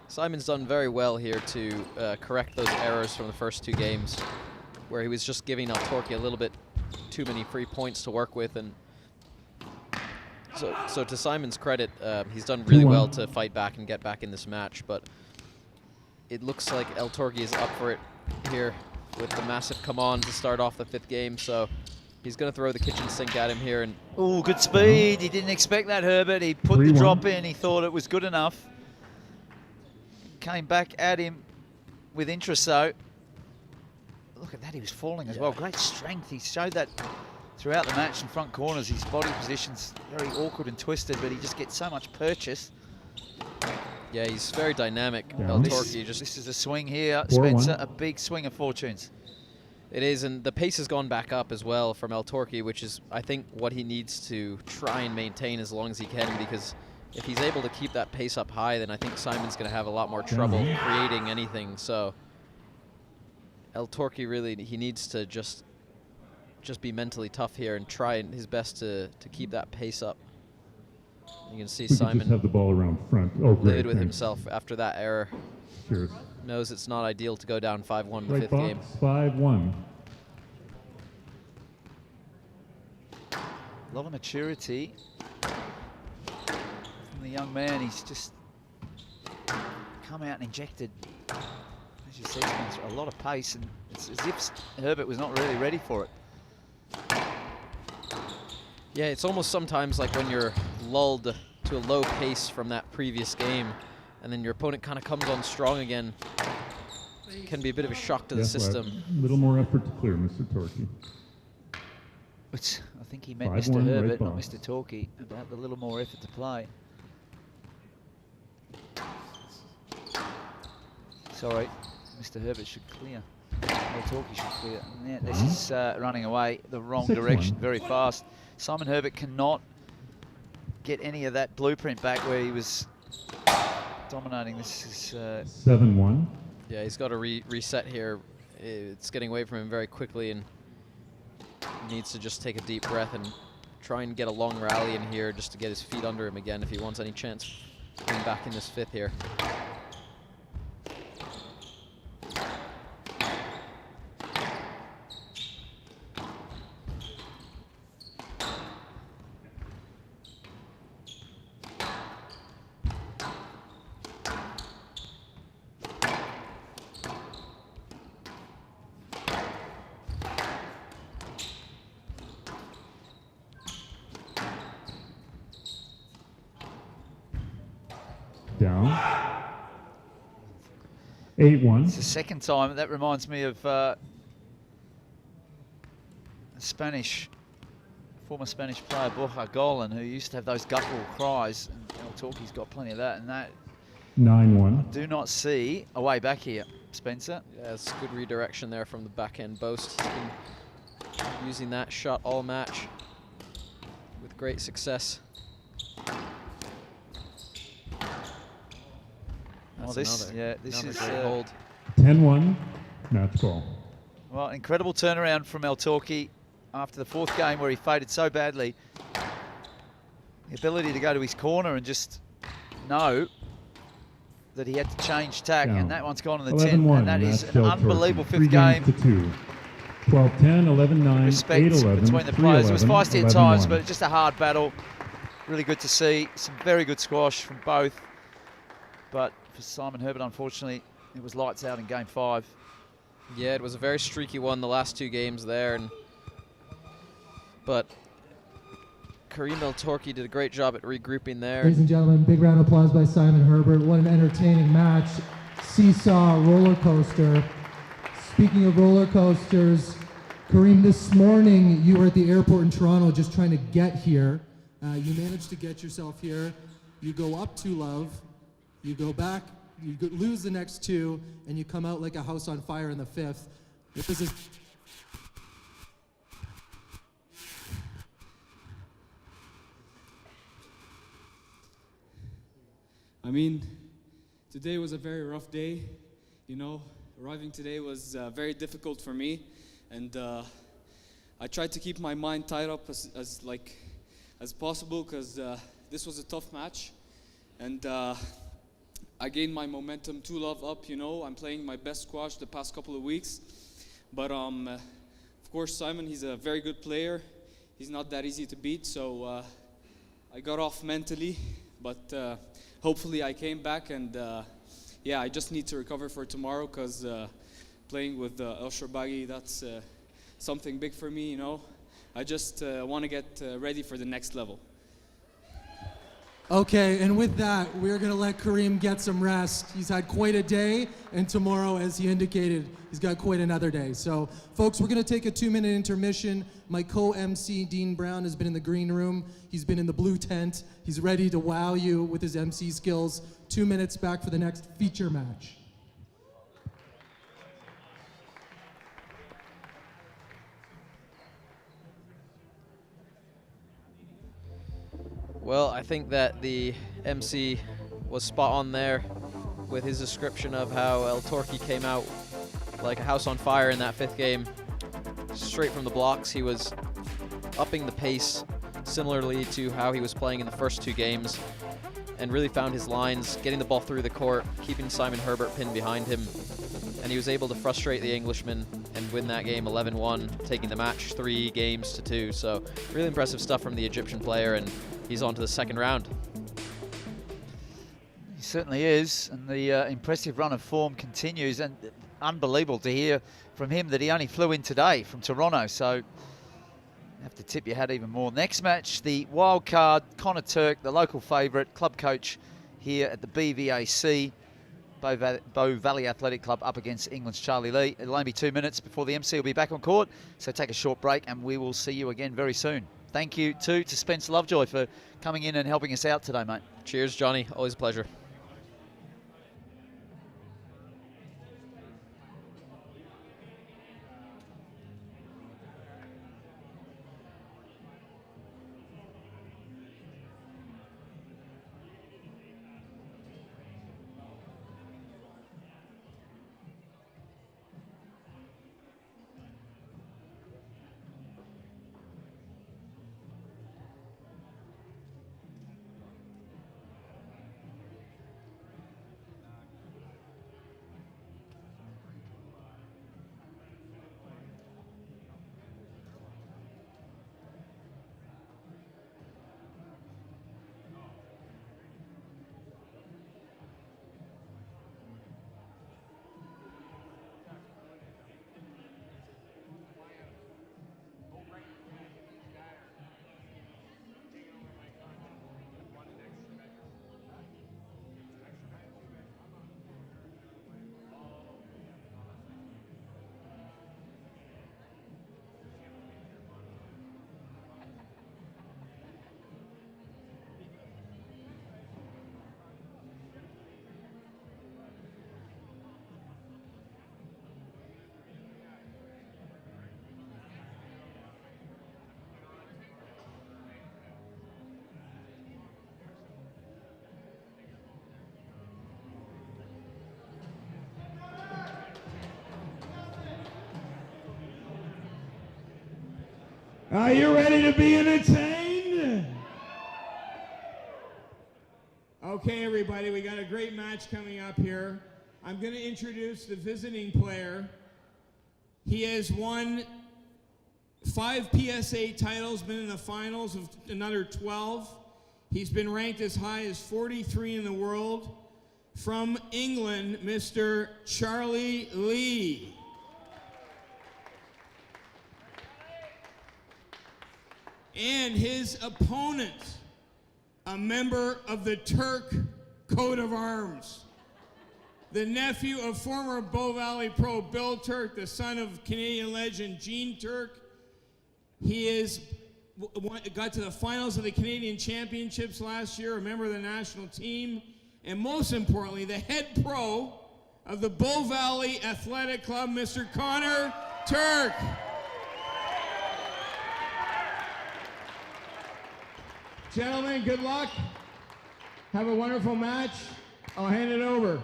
Simon's done very well here to correct those errors from the first two games, where he was just giving Idrakie a little bit too many free points to work with, and so to Simon's credit, he's done really 2-1. well to fight back and get back in this match. But it looks like Idrakie is up for it here with the massive come on to start off the fifth game. So he's going to throw the kitchen sink at him here. And Oh, good speed. He didn't expect that, Herbert. He put the 3-1. drop in. He thought it was good enough. Came back at him with interest, though. Look at that. He was falling as well. Great strength. He showed that throughout the match in front corners. His body position's very awkward and twisted, but he just gets so much purchase. yeah, he's very dynamic. Yeah. Idrakie This is a swing here, 4-1. Spencer. A big swing of fortunes. It is, and the pace has gone back up as well from Idrakie, which is, I think, what he needs to try and maintain as long as he can, because if he's able to keep that pace up high, then I think Simon's going to have a lot more trouble creating anything. So Idrakie really, he needs to just be mentally tough here and try his best to keep that pace up. You can see We could just have Simon the ball around front. Oh, great. livid with thanks. himself after that error. Cheers. Knows it's not ideal to go down 5-1 in the Right fifth box, game. 5-1. A lot of maturity from the young man. He's just come out and injected, as you said, Spencer, a lot of pace, and it's as if Herbert was not really ready for it. Yeah, it's almost sometimes like when you're lulled to a low pace from that previous game, and then your opponent kind of comes on strong again. It can be a bit of a shock to the Yes, system. A little more effort to clear, Mr. Torquay. Which I think he meant 5-1, Mr. right Herbert, not box. Mr. Torquay, about the little more effort to play. Sorry, Mr. Herbert should clear. Or Torquay should clear. Yeah, this is running away the wrong 6-1. direction very fast. Simon Herbert cannot get any of that blueprint back where he was dominating. This is 7-1. Yeah, he's got to reset here. It's getting away from him very quickly, and he needs to just take a deep breath and try and get a long rally in here just to get his feet under him again if he wants any chance of getting back in this fifth here. Down. 8-1. it's the second time. That reminds me of a former Spanish player, Borja Golan, who used to have those guttural cries, and Idrakie's got plenty of that, and that 9-1. do not see a way back here, Spencer. Yeah, it's good redirection there from the backhand boast. He's been using that shot all match with great success. Well, That's this another is great hold. 10-1. Match ball. well, incredible turnaround from Idrakie after the fourth game where he faded so badly. The ability to go to his corner and just know that he had to change tack, Down. and that one's gone on the 11-1. 10, and that is Match an ball, unbelievable Torquay. 3 fifth game. games to 2. 12-10, 11-9, respect 8-11, between the players. It was 3-11, feisty at times, 11-1. but just a hard battle. Really good to see. Some very good squash from both. But for Simon Herbert, unfortunately, it was lights out in game 5. Yeah, it was a very streaky one the last 2 games there, but Karim Idrakie did a great job at regrouping there. Ladies and gentlemen, big round of applause by Simon Herbert. What an entertaining match. Seesaw roller coaster. Speaking of roller coasters, Karim, this morning you were at the airport in Toronto just trying to get here. You managed to get yourself here. You go up 2 love, you go back, you lose the next 2, and you come out like a house on fire in the 5th. This is I mean, today was a very rough day. You know, arriving today was very difficult for me, and I tried to keep my mind tied up as possible, because this was a tough match, and I gained my momentum 2 love up. You know, I'm playing my best squash the past couple of weeks, but of course Simon, he's a very good player. He's not that easy to beat, so I got off mentally, but hopefully I came back, and yeah, I just need to recover for tomorrow, because playing with El Shorbagy, that's something big for me, you know. I just want to get ready for the next level. okay, and with that, we're going to let Karim get some rest. He's had quite a day, and tomorrow, as he indicated, he's got quite another day. So, folks, we're going to take a 2-minute intermission. My co-MC, Dean Brown, has been in the green room. He's been in the blue tent. He's ready to wow you with his MC skills. 2 minutes back for the next feature match. Well, I think that the MC was spot on there with his description of how Idrakie came out like a house on fire in that 5th game. Straight from the blocks, he was upping the pace similarly to how he was playing in the first 2 games, and really found his lines, getting the ball through the court, keeping Simon Herbert pinned behind him, and he was able to frustrate the Englishman and win that game 11-1, taking the match 3 games to 2. So really impressive stuff from the Egyptian player, and he's on to the 2nd round. He certainly is, and the impressive run of form continues, and unbelievable to hear from him that he only flew in today from Toronto, so you have to tip your hat even more. Next match, the wild card, Connor Turk, the local favourite, club coach here at the BVAC, Bow Valley Athletic Club, up against England's Charlie Lee. It'll only be 2 minutes before the MC will be back on court, so take a short break and we will see you again very soon. Thank you too to Spence Lovejoy for coming in and helping us out today, mate. Cheers, Johnny. Always a pleasure. Are you ready to be entertained? Okay, everybody, we got a great match coming up here. I'm going to introduce the visiting player. He has won 5 PSA titles, been in the finals of another 12. He's been ranked as high as 43 in the world. From England, Mr. Charlie Lee. And his opponent, a member of the Turk coat of arms. The nephew of former Bow Valley pro Bill Turk, the son of Canadian legend Gene Turk. He got to the finals of the Canadian Championships last year, a member of the national team, and most importantly, the head pro of the Bow Valley Athletic Club, Mr. Connor Turk. Gentlemen, good luck. Have a wonderful match. I'll hand it over.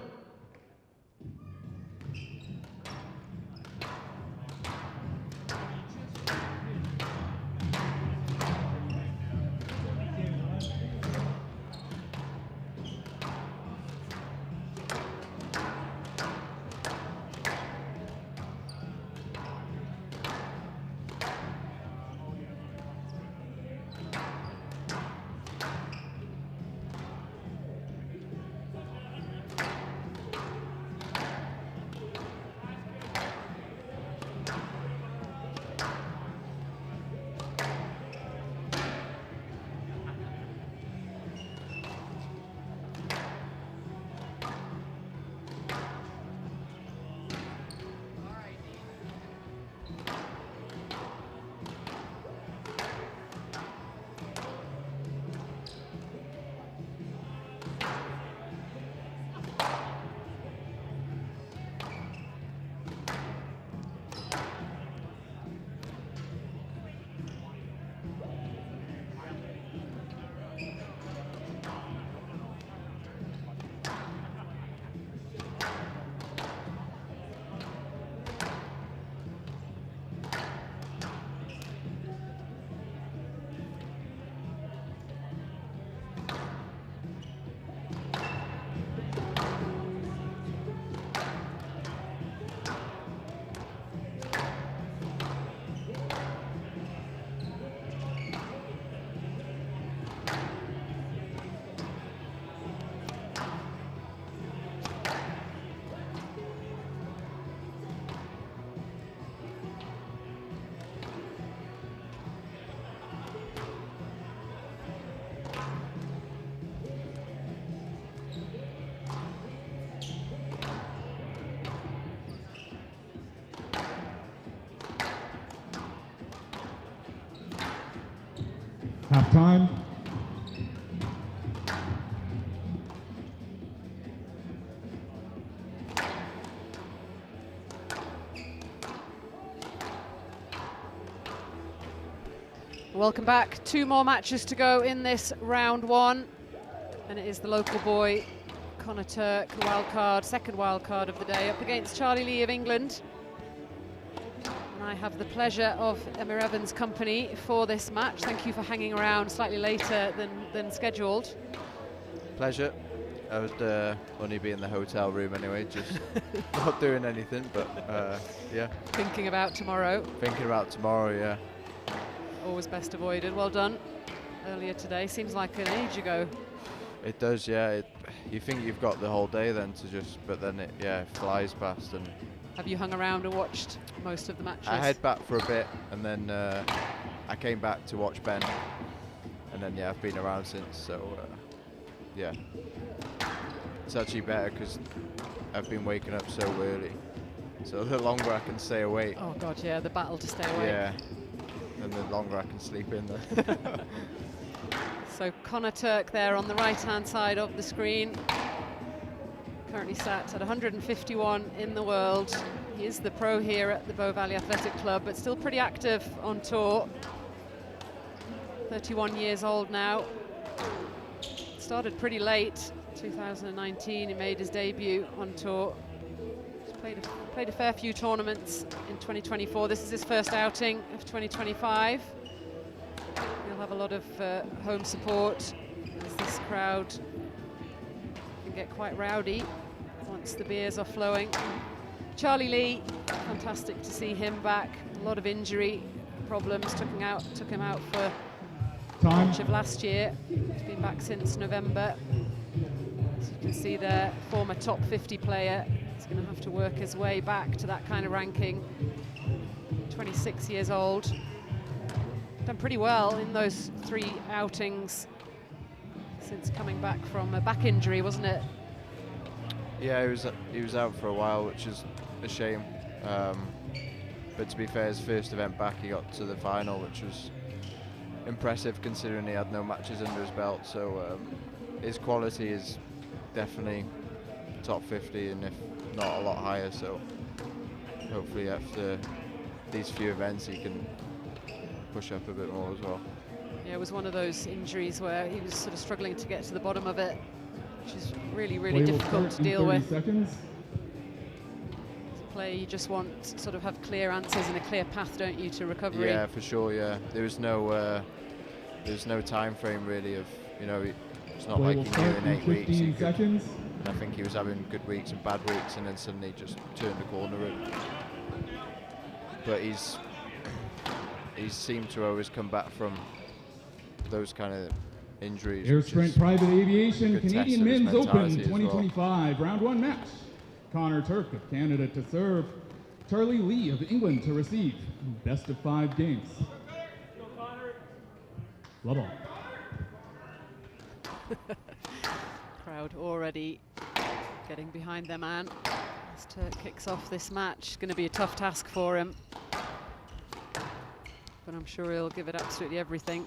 Half time. Welcome back. 2 more matches to go in this round 1. And it is the local boy, Connor Turk, second wild card of the day, up against Charlie Lee of England. And I have the pleasure of Emma Evans' company for this match. Thank you for hanging around slightly later than scheduled. Pleasure. I would only be in the hotel room anyway, just not doing anything, but yeah. Thinking about tomorrow. Thinking about tomorrow, yeah. Always best avoided. Well done earlier today. Seems like an age ago. It does, yeah. You think you've got the whole day then but then it flies past. And have you hung around and watched most of the matches? I head back for a bit, and then I came back to watch Ben, and then I've been around since. So yeah, it's actually better because I've been waking up so early. So the longer I can stay awake. Oh God, yeah, the battle to stay awake. Yeah. And the longer I can sleep in there. So Connor Turk there on the right-hand side of the screen. Currently sat at 151 in the world. He is the pro here at the Bow Valley Athletic Club, but still pretty active on tour. 31 years old now. Started pretty late, 2019. He made his debut on tour. Played a fair few tournaments in 2024. This is his first outing of 2025. He'll have a lot of home support as this crowd can get quite rowdy once the beers are flowing. Charlie Lee, fantastic to see him back. A lot of injury problems, took him out for Time. much of last year. He's been back since November. As you can see there, former top 50 player. He's going to have to work his way back to that kind of ranking. 26 years old. Done pretty well in those 3 outings since coming back from a back injury, wasn't it? Yeah, he was out for a while, which is a shame. But to be fair, his first event back, he got to the final, which was impressive considering he had no matches under his belt. So his quality is definitely top 50, and if not a lot higher. So hopefully after these few events, he can push up a bit more as well. Yeah, it was one of those injuries where he was sort of struggling to get to the bottom of it, which is really, really difficult to deal with. Seconds. As a player, you just want to sort of have clear answers and a clear path, don't you, to recovery? Yeah, for sure. Yeah, there was no time frame really of, you know, it's not like he knew in 8 weeks. 15 seconds. I think he was having good weeks and bad weeks, and then suddenly just turned the corner. But he's seemed to always come back from those kind of injuries. Air Sprint Private Aviation Canadian Men's Open 2025, well. round 1 match. Connor Turk of Canada to serve, Charlie Lee of England to receive. Best of 5 games. Love all. Crowd already getting behind their man as Turk kicks off this match. It's going to be a tough task for him, but I'm sure he'll give it absolutely everything.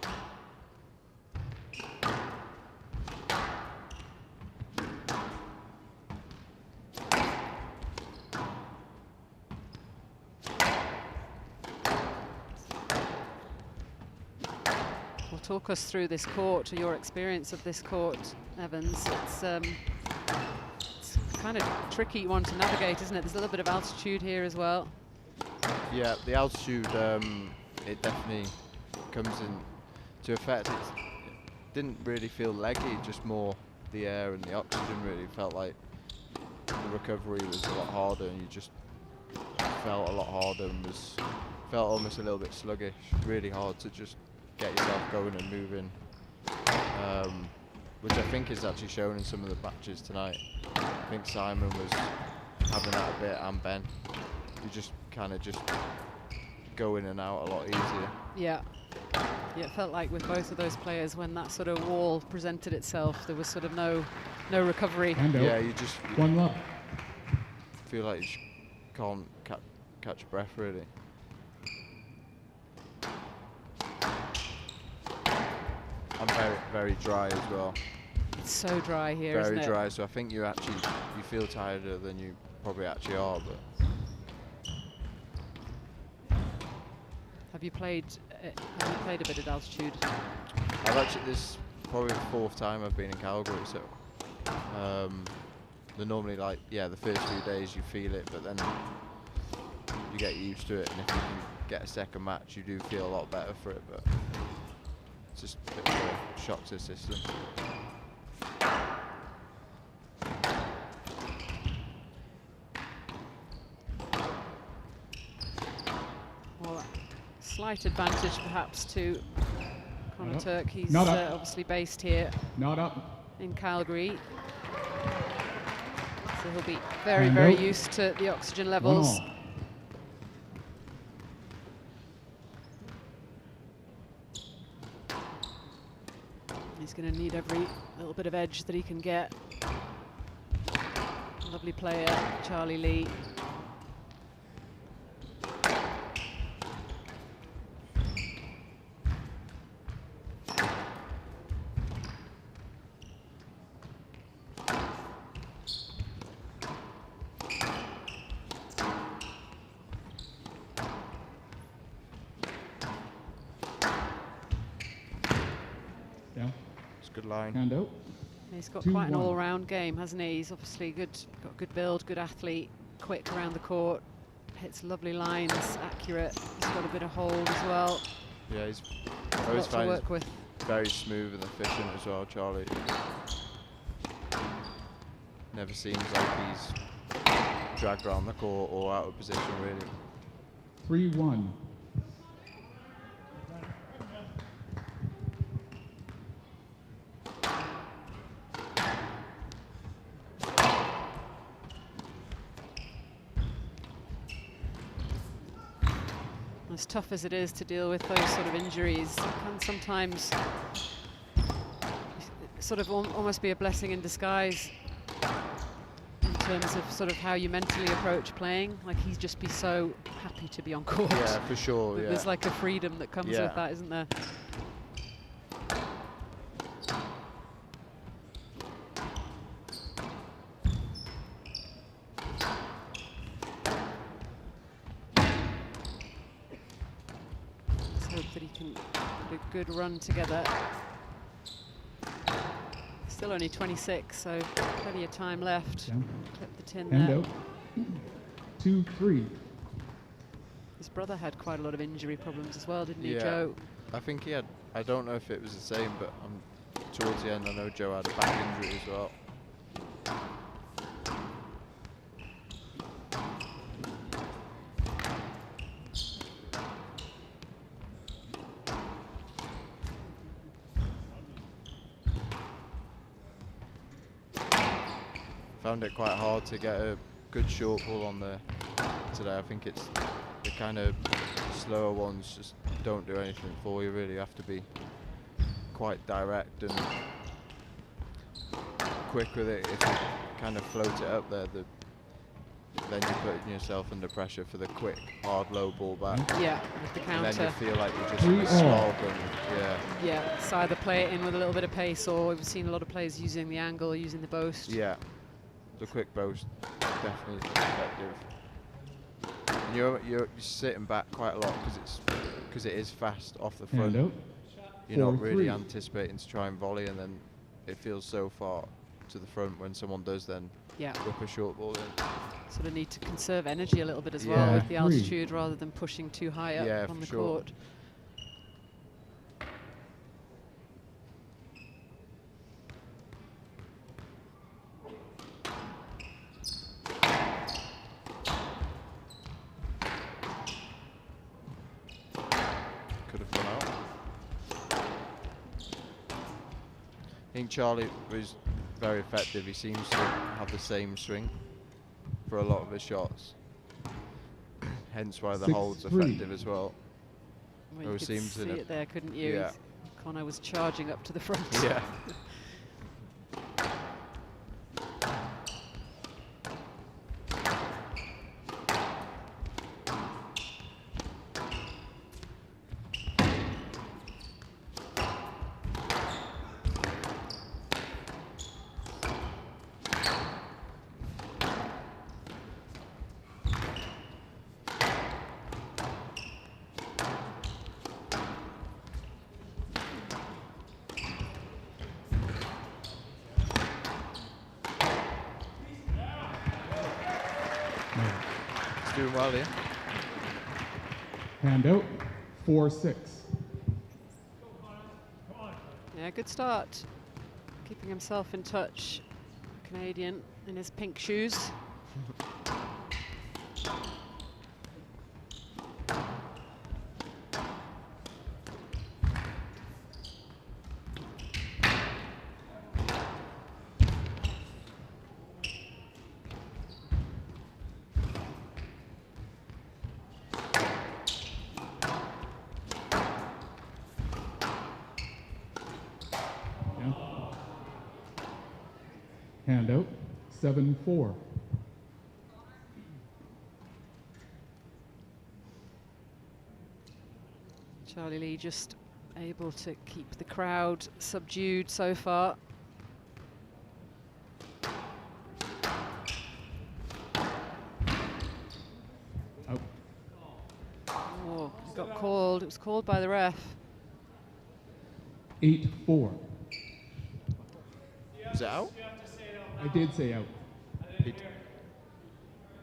Well, talk us through this court, your experience of this court, Evans. It's kind of tricky one to navigate, isn't it? There's a little bit of altitude here as well. Yeah, the altitude, it definitely comes into effect. It didn't really feel leggy, just more the air and the oxygen really felt like the recovery was a lot harder, and you just felt a lot harder and felt almost a little bit sluggish. Really hard to just get yourself going and moving, which I think is actually shown in some of the matches tonight. I think Simon was having that a bit, and Ben. You just kind of just go in and out a lot easier. Yeah. Yeah, it felt like with both of those players, when that sort of wall presented itself, there was sort of no recovery. Yeah, you just one love. Feel like you just can't catch your breath really. I'm very, very dry as well. It's so dry here, very isn't it? dry, so I think you feel tireder than you probably actually are. But Have you played a bit at altitude? I've actually, this is probably the 4th time I've been in Calgary, so they're normally like, yeah, the first few days you feel it, but then you get used to it, and if you can get a second match, you do feel a lot better for it, but it's just a bit of a shock to the system. Well, slight advantage perhaps to Connor Turk. He's Not up. obviously based here Not up. in Calgary. So he'll be very, very used to the oxygen levels. He's going to need every little bit of edge that he can get. Lovely player, Charlie Lee. Good line. Hand out. He's got quite an all-round game, hasn't he? He's obviously got good build, good athlete, quick around the court, hits lovely lines, accurate. He's got a bit of hold as well. Yeah, he's a always lot to work with. Very smooth and efficient as well, Charlie. Never seems like he's dragged around the court or out of position, really. 3-1. as tough as it is to deal with those sort of injuries, it can sometimes sort of almost be a blessing in disguise in terms of sort of how you mentally approach playing. Like, he'd just be so happy to be on court. Yeah, for sure. Yeah. There's like a freedom that comes with that, isn't there? Let's hope that he can put a good run together. Still only 26, so plenty of time left. Clip the tin Hand there. out. 2-3. His brother had quite a lot of injury problems as well, didn't he, Yeah. Joe? I think he had, I don't know if it was the same, but towards the end I know Joe had a back injury as well. Found it quite hard to get a good short ball on there today. I think it's the kind of slower ones just don't do anything for you really. You have to be quite direct and quick with it. If you kind of float it up there, then you're putting yourself under pressure for the quick, hard, low ball back. Yeah, with the counter. And then you feel like you're just a slog and Yeah, it's either play it in with a little bit of pace, or we've seen a lot of players using the angle, using the boast. Yeah, the quick boast definitely effective. And you're sitting back quite a lot because it is fast off the front. Hand out. You're not 4-3. really anticipating to try and volley, and then it feels so far to the front when someone does then whip a short ball in. Sort of need to conserve energy a little bit as well Yeah. with the altitude, rather than pushing too high up Yeah, on for the sure. court. Could have gone out. I think Charlie was very effective. He seems to have the same swing for a lot of his shots. Hence why the hold's 6-3. effective as well. Well, you It could seems see in a- it there, couldn't you? Yeah. Connor was charging up to the front. Yeah. He's doing well here. Hand out. 4-6. Yeah, good start. Keeping himself in touch. Canadian in his pink shoes. Yeah. Hand out. 7-4. Charlie Lee just able to keep the crowd subdued so far. Out. Oh, it got called. It was called by the ref. 8-4. Is it out? I did say out.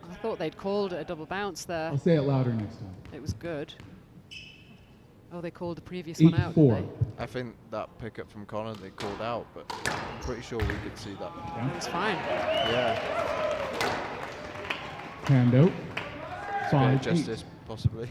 I thought they'd called it a double bounce there. I'll say it louder next time. It was good. Oh, they called the previous one out, 8-4. didn't I think that pickup from Connor they called out, but I'm pretty sure we could see that. Yeah. It was fine. Yeah. Hand out. It's a bit of 5-8. justice, possibly.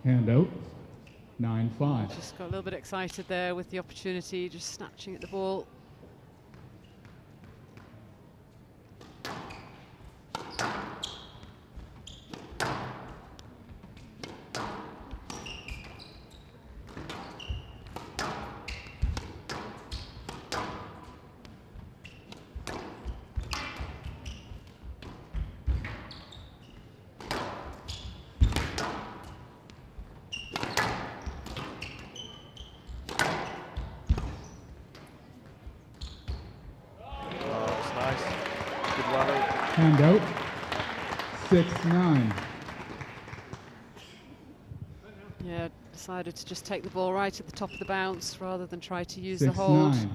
Hand out, 9-5. Just got a little bit excited there with the opportunity, just snatching at the ball. Hand out, 6-9. Yeah, decided to just take the ball right at the top of the bounce rather than try to use the hold. 6-9.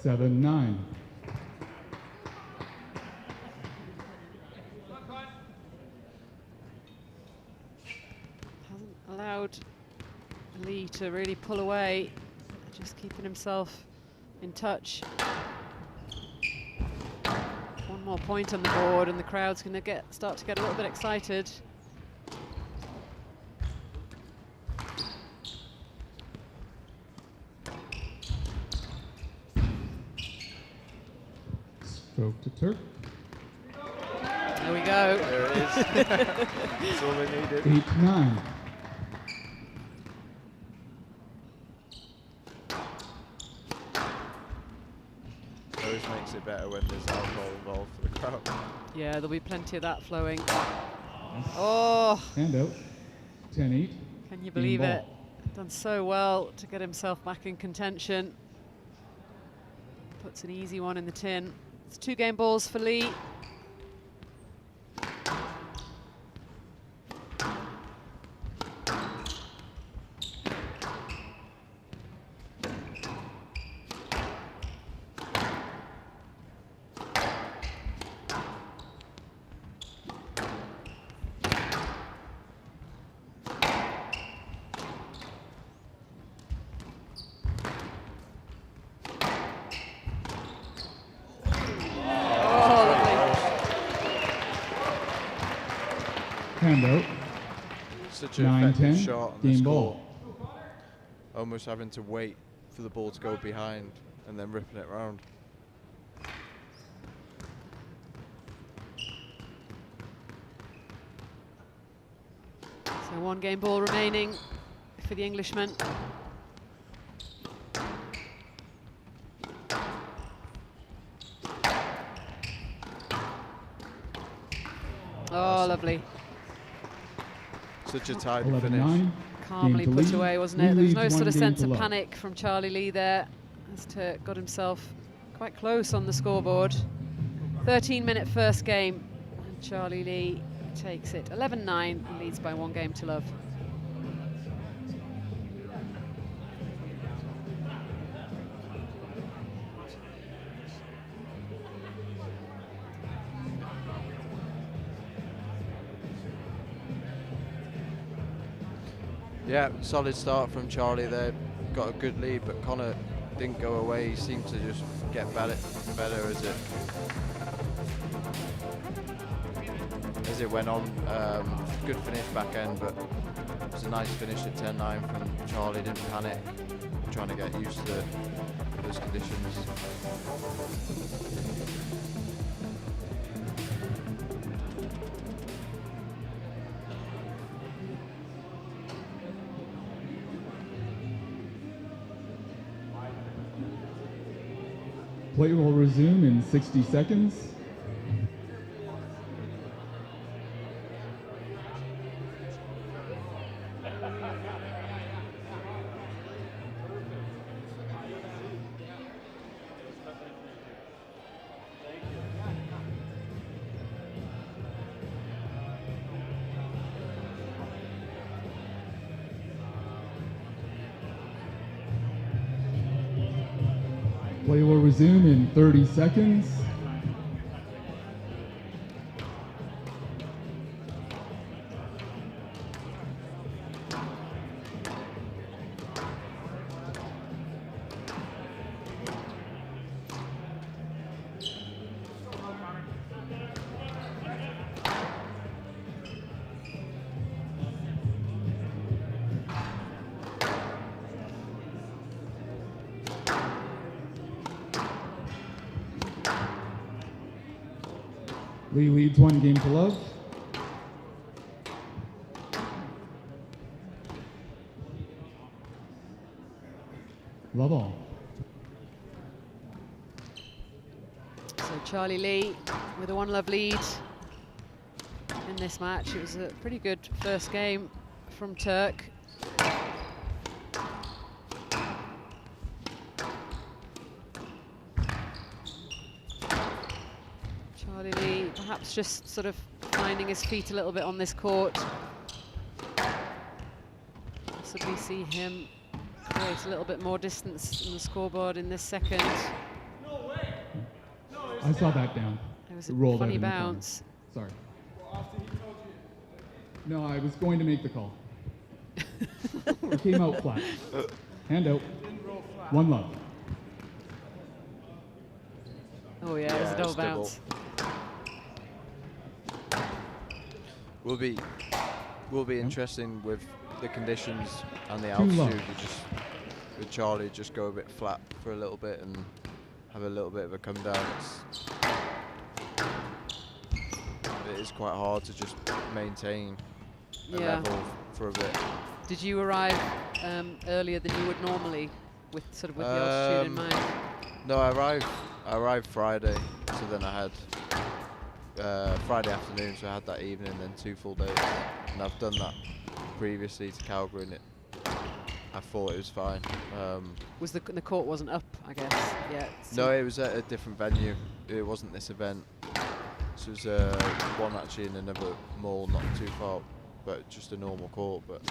Seven, 9. Hasn't allowed Lee to really pull away, just keeping himself in touch. One more point on the board and the crowd's going to start to get a little bit excited. Stroke to Turk. There we go. There it is. That's all they needed. 8-9. Always makes it better when there's alcohol involved for the crowd. Yeah, there'll be plenty of that flowing. Oh! Hand out, 10-8. Can you believe it? Done so well to get himself back in contention. Puts an easy one in the tin. It's 2 game balls for Lee. Hand out. Such an 9-10. effective shot on the Game score. ball. Almost having to wait for the ball to go behind and then ripping it round. So 1 game ball remaining for the Englishman. Oh, lovely. Such a tidy 11-9. finish. Calmly Game to put Lee. away, wasn't Lee it? There was no leads sort 1 of game sense to of love. panic from Charlie Lee there, as Turk got himself quite close on the scoreboard. 13-minute first game, and Charlie Lee takes it 11-9 and leads by 1 game to love. Yeah, solid start from Charlie there. Got a good lead, but Connor didn't go away. He seemed to just get better as it went on. Good finish back end, but it was a nice finish at 10-9 from Charlie. Didn't panic, trying to get used to those conditions. Play will resume in 60 seconds. Play will resume in 30 seconds. Lee leads 1-0. Love all. So Charlie Lee with a 1-love lead in this match. It was a pretty good first game from Turk. Charlie Lee perhaps just sort of finding his feet a little bit on this court. Possibly see him create a little bit more distance on the scoreboard in this second. I saw that down. It was a Rolled funny out in the bounce. corner. Sorry. No, I was going to make the call. It came out flat. Hand out. 1 love. Oh yeah, it was a double it's double. bounce. Will be interesting with the conditions and the 2 love. altitude. With Charlie, just go a bit flat for a little bit and have a little bit of a come down. It is quite hard to just maintain a level for a bit. Did you arrive earlier than you would normally, with the altitude in mind? No, I arrived Friday, so then I had Friday afternoon, so I had that evening, then 2 full days, and I've done that previously to Calgary, and I thought it was fine. Was the court wasn't up, I guess, yet? No, it was at a different venue. It wasn't this event. So it was one actually in another mall, not too far, but just a normal court. But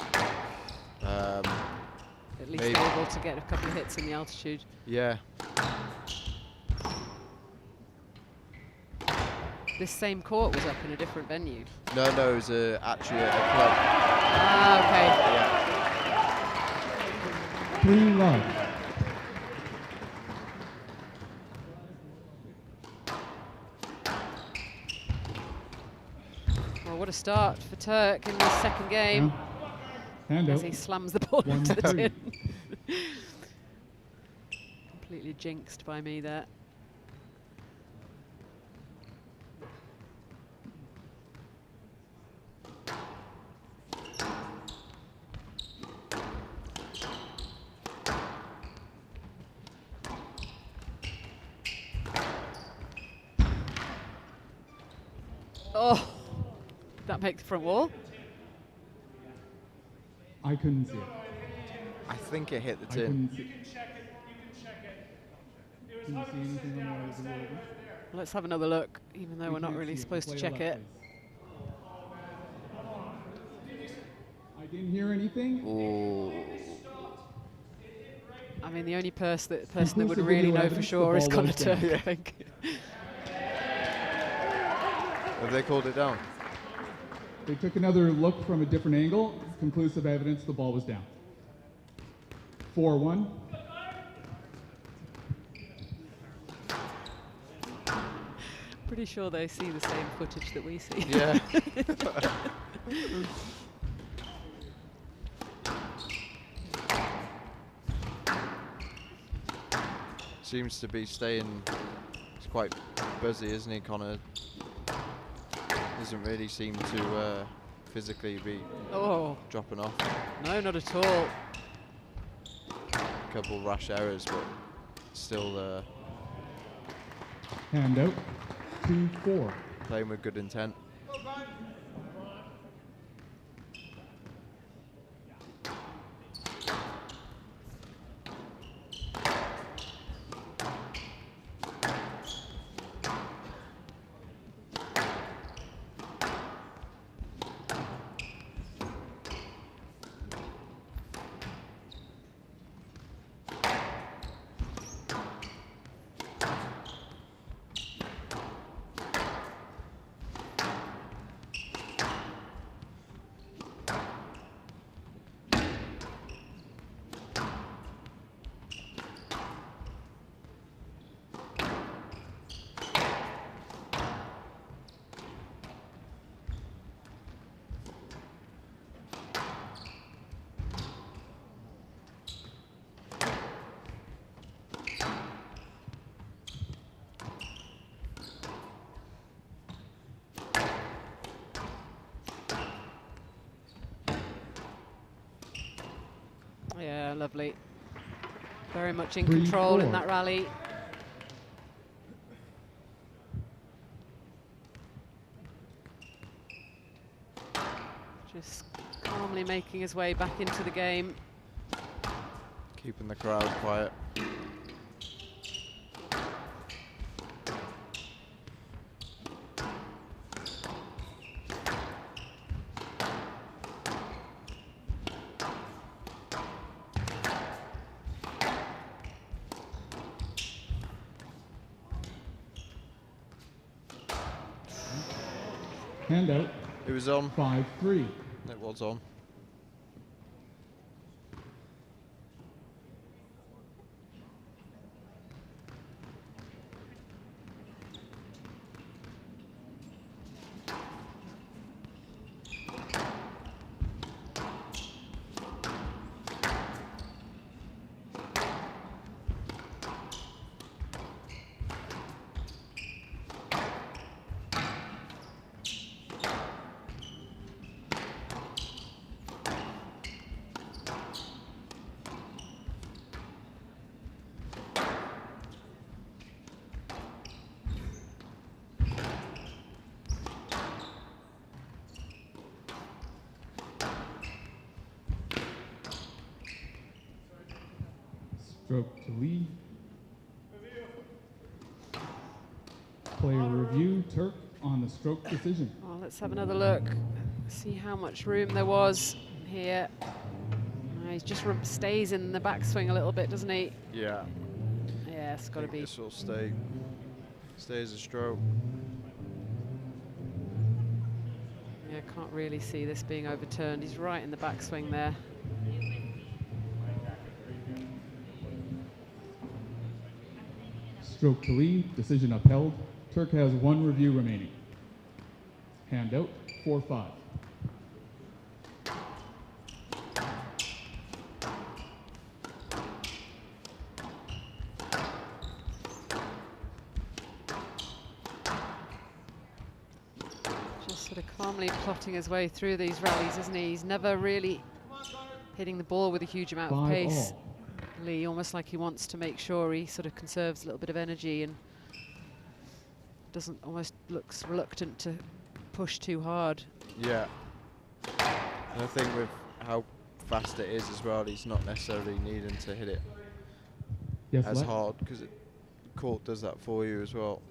at least maybe they're able to get a couple of hits in the altitude. Yeah. This same court was up in a different venue. No, it was actually at a club. Ah, okay. Yeah. 3 love. Well, what a start for Turk in this second game. Hand as out. he slams the ball into the 1-3. tin. Completely jinxed by me there. Oh, did that make the front wall? I couldn't see it. I think it hit the I tin. couldn't see. Didn't see anything on the video. Let's have another look, even though We we're not can't really see it. supposed to Play check that, it. please. I didn't hear anything. Ooh. I mean, the only person that would Conclusive really video know for evidence, sure the is ball Connor was down. Turk, I think. Have they called it down? They took another look from a different angle. Conclusive evidence the ball was down. 4-1. Pretty sure they see the same footage that we see. Yeah. Seems to be staying. He's quite buzzy, isn't he, Connor? Doesn't really seem to physically be dropping off. No, not at all. A couple rash errors, but still Hand out. 2-4. playing with good intent. Yeah, lovely. Very much in 3-4. control in that rally. Just calmly making his way back into the game. Keeping the crowd quiet. Handout. It was on. 5-3. It was on. Stroke to Lee. Player review, Turk on the stroke decision. Well, let's have another look. See how much room there was here. He just stays in the backswing a little bit, doesn't he? Yeah. Yeah, it's got to be. This will stay as a stroke. Yeah, can't really see this being overturned. He's right in the backswing there. Stroke to Lee, decision upheld. Turk has 1 review remaining. Handout, 4-5. Just sort of calmly plotting his way through these rallies, isn't he? He's never really hitting the ball with a huge amount of 5 pace. all. Lee, almost like he wants to make sure he sort of conserves a little bit of energy and looks reluctant to push too hard. Yeah. And I think with how fast it is as well, he's not necessarily needing to hit it Yes, as let. hard, because the court does that for you as well.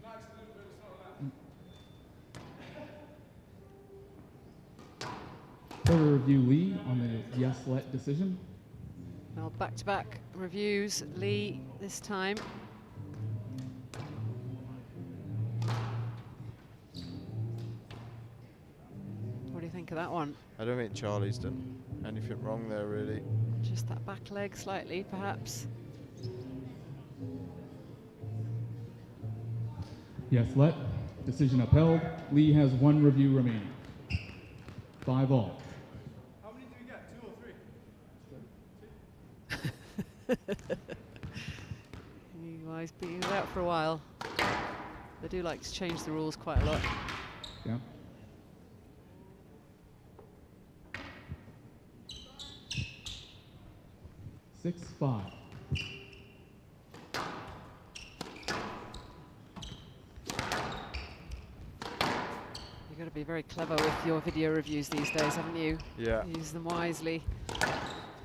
Player review Lee on the yes let decision. Well, back-to-back reviews. Lee this time. What do you think of that one? I don't think Charlie's done anything wrong there, really. Just that back leg slightly, perhaps. Yes let, decision upheld. Lee has 1 review remaining. 5 all. How many do you get? 2 or 3? Well, he's been out for a while. They do like to change the rules quite a lot. Yeah. Six, 5. You've got to be very clever with your video reviews these days, haven't you? Yeah. Use them wisely.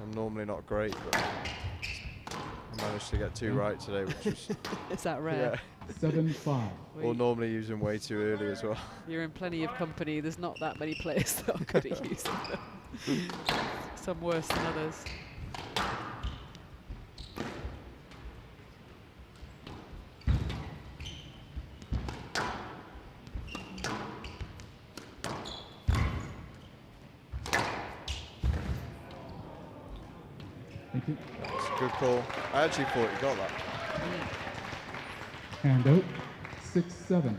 I'm normally not great, but I managed to get 2 right today, which was... Is that rare? Yeah. 7-5. Or normally use them way too early as well. You're in plenty of company. There's not that many players that are good at using them. Some worse than others. Thank you. It's a good call. I actually thought you got that. Handout, 6-7.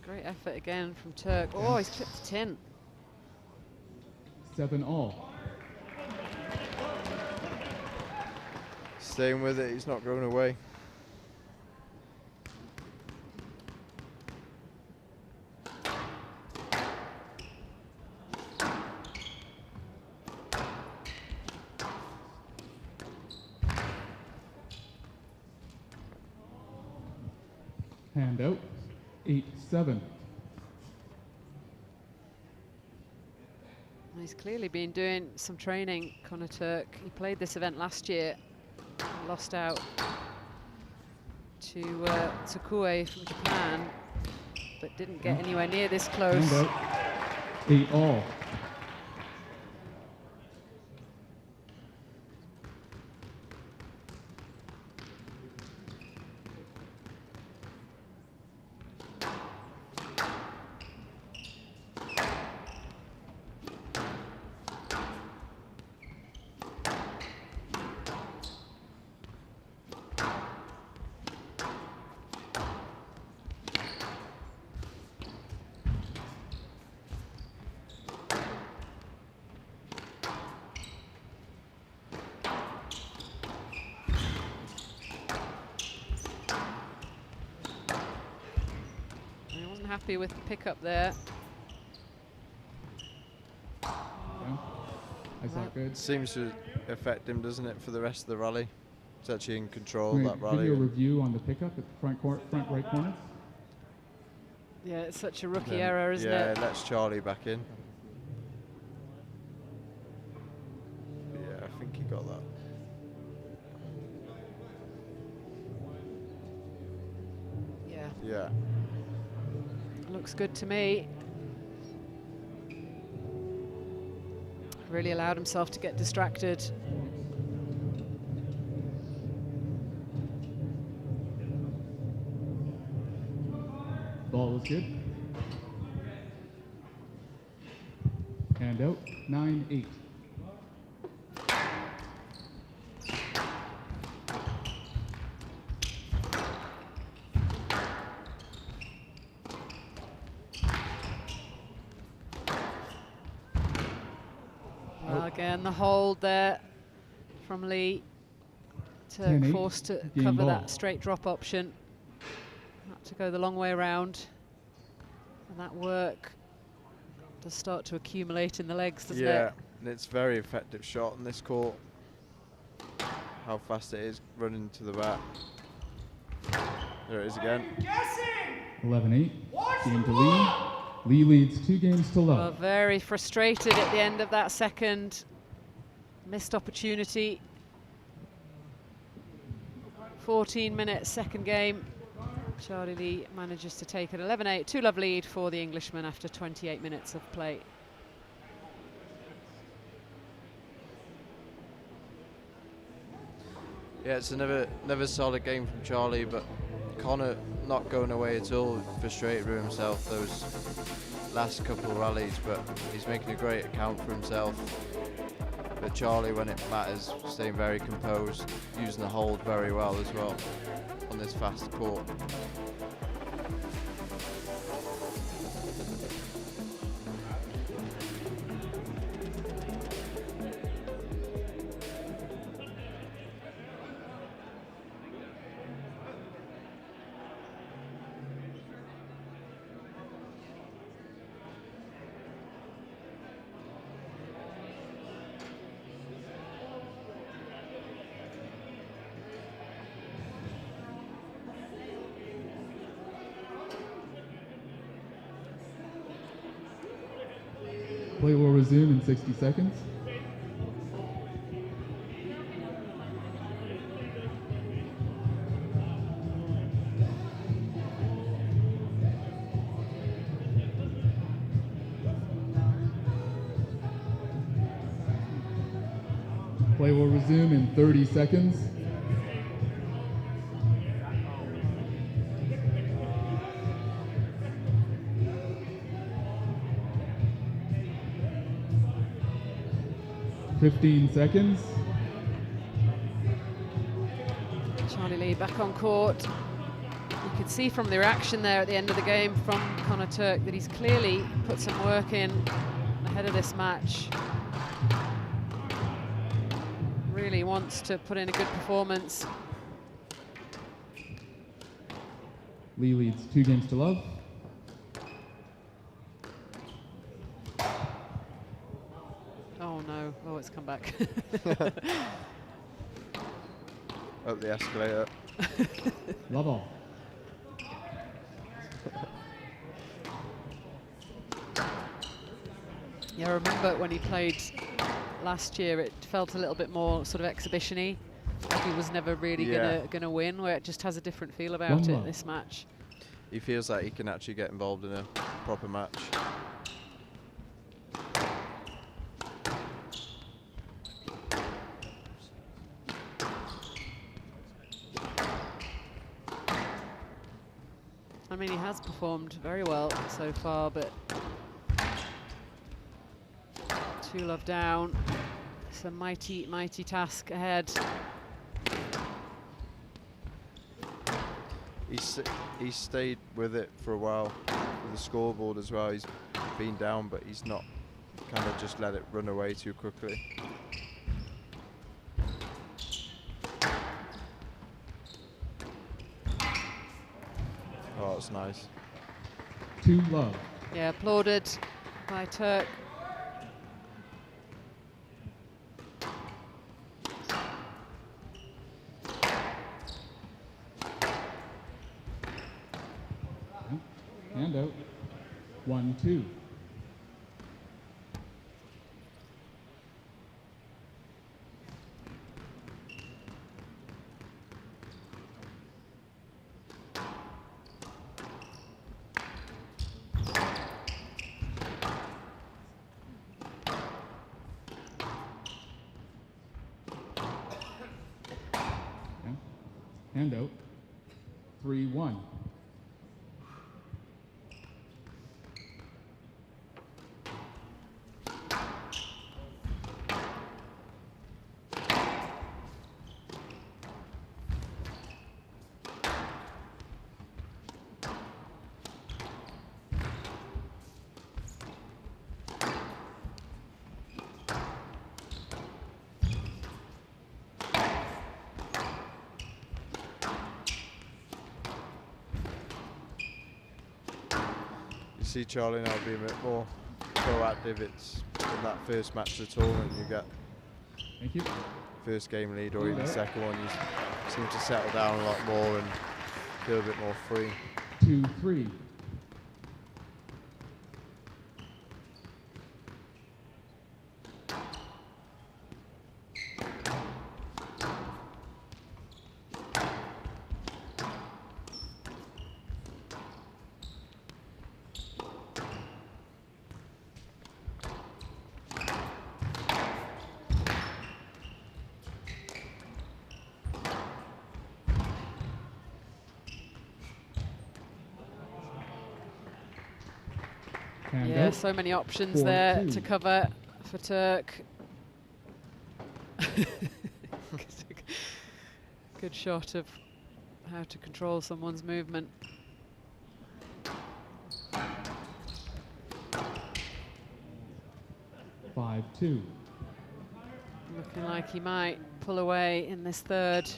Great effort again from Turk. Oh, he's clipped the tin. 7-all. Staying with it, he's not going away. Hand out, 8-7. He's clearly been doing some training, Connor Turk. He played this event last year, lost out to Takue from Japan, but didn't get anywhere near this close. Hand out, 8-all. Happy with the pickup there. Yeah. I saw it good. Seems to affect him, doesn't it, for the rest of the rally? He's actually in control of Can that we rally. give you a review on the pickup at the front right corner? Yeah, it's such a rookie error, isn't yeah, it? Yeah, lets Charlie back in. Yeah, I think he got that. Yeah. Yeah. Looks good to me. Really allowed himself to get distracted. Ball was good. Hand out, 9-8. Again, the hold there from Lee. Turk 10-8, forced to game cover ball. that straight drop option. Had to go the long way around. And that work does start to accumulate in the legs, doesn't it? Yeah, and it's a very effective shot on this court. How fast it is running to the back. There it is again. 11-8. Game to Lee. Lee leads 2 games to Well, love. very frustrated at the end of that second. Missed opportunity. 14-minute second game. Charlie Lee manages to take it 11-8. 2-love lead for the Englishman after 28 minutes of play. Yeah, it's another solid game from Charlie, but Connor not going away at all, frustrated with himself those last couple of rallies, but he's making a great account for himself. But Charlie, when it matters, staying very composed, using the hold very well as well on this fast court. Play will resume in 60 seconds. Play will resume in 30 seconds. Fifteen seconds. Charlie Lee back on court. You could see from the reaction there at the end of the game from Connor Turk that he's clearly put some work in ahead of this match. really wants to put in a good performance. Lee leads 2-0. Oh no, oh, it's come back. Up the escalator. Love all. Yeah, I remember when he played last year, it felt a little bit more sort of exhibition-y. Like he was never really gonna win, where it just has a different feel about it, this match. He feels like he can actually get involved in a proper match. I mean, he has performed very well so far, but 2-love down. It's a mighty, mighty task ahead. He's stayed with it for a while with the scoreboard as well. He's been down, but he's not kind of just let it run away too quickly. Oh, that's nice. 2-love. Yeah, applauded by Turk. Hand out. 1-2. Hand out. 3-1. See Charlie now being a bit more proactive. It's in that first match of the tournament you get Thank you. first game lead, or even the second one, you seem to settle down a lot more and feel a bit more free. 2-3. Yeah, so many options there to cover for Turk. Good shot of how to control someone's movement. Five, 2. Looking like he might pull away in this third.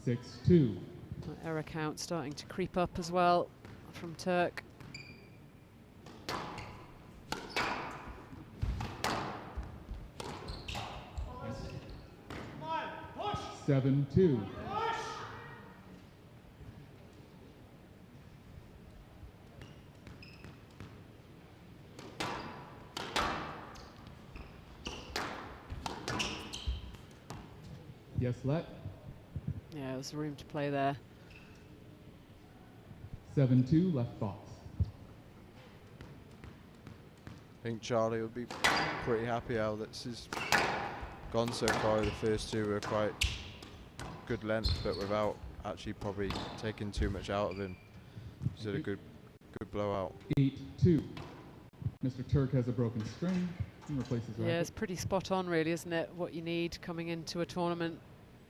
Six, 2. Error count starting to creep up as well from Turk. Seven, 2. Yes, let. Yeah, there's room to play there. 7-2, left box. I think Charlie would be pretty happy how this has gone so far. The first two were quite good length, but without actually probably taking too much out of him. He's did a good good blowout. 8-2. Mr. Turk has a broken string and replaces racket. Yeah, it's pretty spot on, really, isn't it? What you need coming into a tournament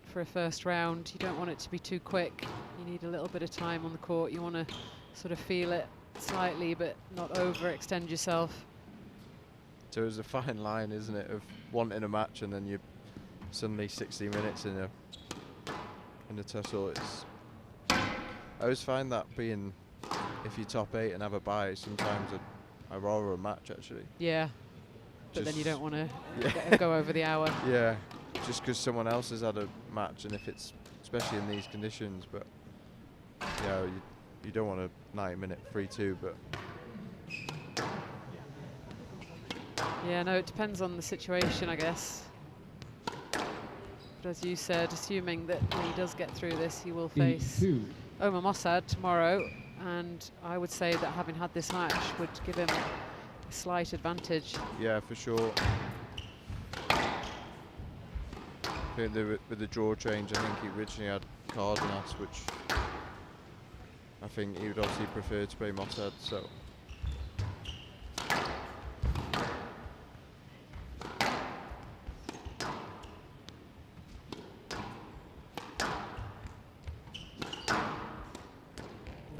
for a first round. You don't want it to be too quick. You need a little bit of time on the court. You want to sort of feel it slightly, but not overextend yourself. So it's a fine line, isn't it, of wanting a match and then you're suddenly 60 minutes in a tussle. I always find that being, if you're top 8 and have a bye, sometimes I rather a match actually. Yeah, but then you don't want to go over the hour. Yeah, just because someone else has had a match, and if it's, especially in these conditions, but you know, you don't want a 90-minute 3-2, but. Yeah, no, it depends on the situation, I guess. But as you said, assuming that when he does get through this, he will face Omar Mossad tomorrow, and I would say that having had this match would give him a slight advantage. Yeah, for sure. I think with the draw change, I think he originally had Cardenas, which I think he would obviously prefer to play Mossad, so.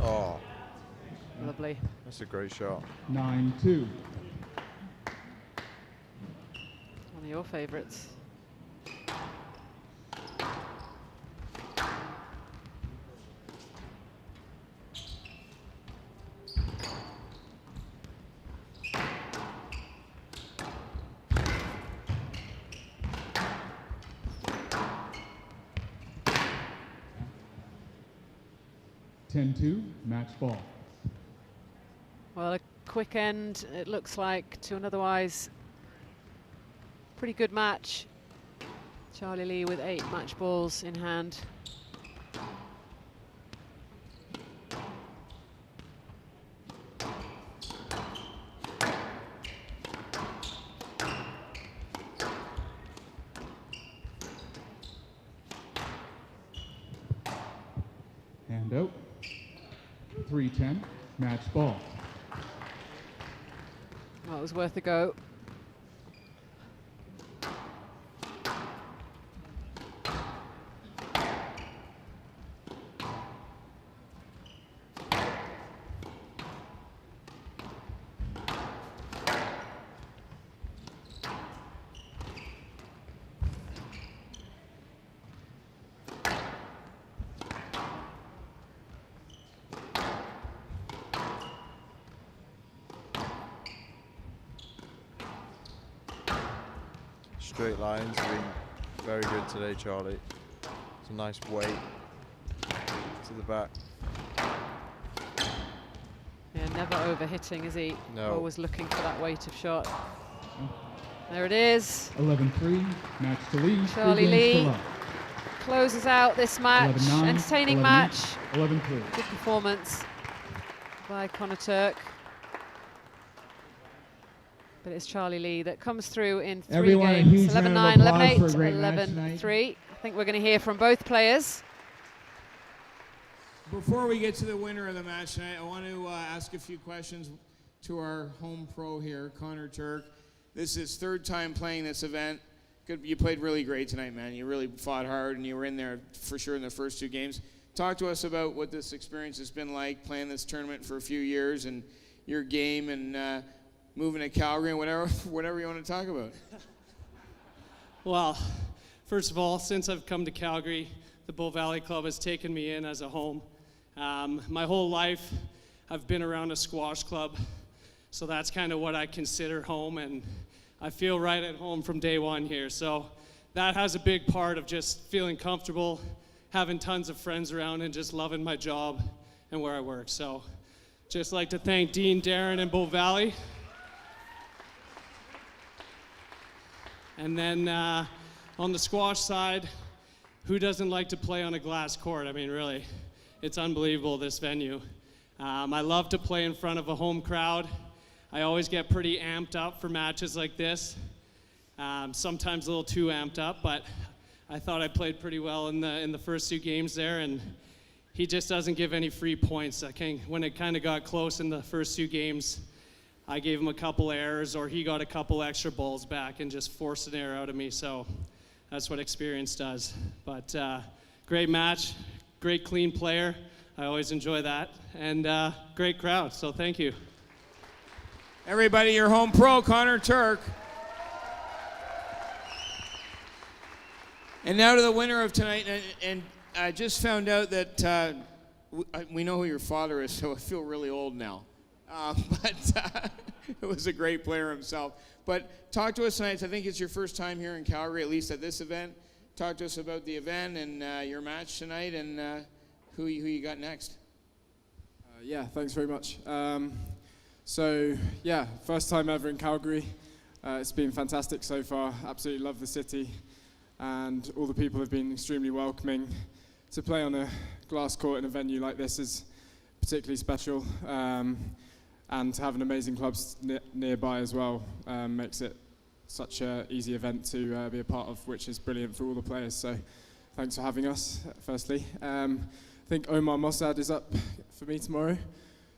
Oh. Lovely. That's a great shot. 9-2. One of your favourites. Match ball. Well, a quick end, it looks like, to an otherwise pretty good match. Charlie Lee with 8 match balls in hand. Hand out. 3-10, match ball. Well, it was worth a go. Straight lines have been very good today, Charlie. Some nice weight to the back. Yeah, never over-hitting, is he? No. Always looking for that weight of shot. There it is. 11-3, match to Lee. Charlie Lee closes out this match. 11-9, Entertaining 11-8, match. 11-3. Good performance by Connor Turk. But it's Charlie Lee that comes through in 3 Everyone, games. a huge 11-9, round of applause 11-8, for a great match tonight. 11-3. I think we're going to hear from both players. Before we get to the winner of the match tonight, I want to ask a few questions to our home pro here, Connor Turk. This is 3rd time playing this event. Good, you played really great tonight, man. You really fought hard, and you were in there for sure in the first 2 games. Talk to us about what this experience has been like, playing this tournament for a few years, and your game, and moving to Calgary, and whatever you want to talk about. Well, first of all, since I've come to Calgary, the Bow Valley Club has taken me in as a home. My whole life, I've been around a squash club, so that's kind of what I consider home, and I feel right at home from day one here. So that has a big part of just feeling comfortable, having tons of friends around, and just loving my job and where I work. So just like to thank Dean, Darren, and Bow Valley. And then on the squash side, who doesn't like to play on a glass court? I mean, really, it's unbelievable, this venue. I love to play in front of a home crowd. I always get pretty amped up for matches like this. Sometimes a little too amped up, but I thought I played pretty well in the first 2 games there, and he just doesn't give any free points. When it kind of got close in the first 2 games, I gave him a couple errors, or he got a couple extra balls back and just forced an error out of me. So that's what experience does. But great match, great clean player. I always enjoy that. And great crowd, so thank you. Everybody, your home pro, Connor Turk. And now to the winner of tonight. And I just found out that we know who your father is, so I feel really old now. But it was a great player himself. But talk to us tonight. I think it's your first time here in Calgary, at least at this event. Talk to us about the event and your match tonight, and who you got next. Yeah, thanks very much. So, yeah, first time ever in Calgary. It's been fantastic so far. Absolutely love the city. And all the people have been extremely welcoming. To play on a glass court in a venue like this is particularly special. And to have an amazing club nearby as well makes it such an easy event to be a part of, which is brilliant for all the players. So thanks for having us, firstly. I think Omar Mossad is up for me tomorrow.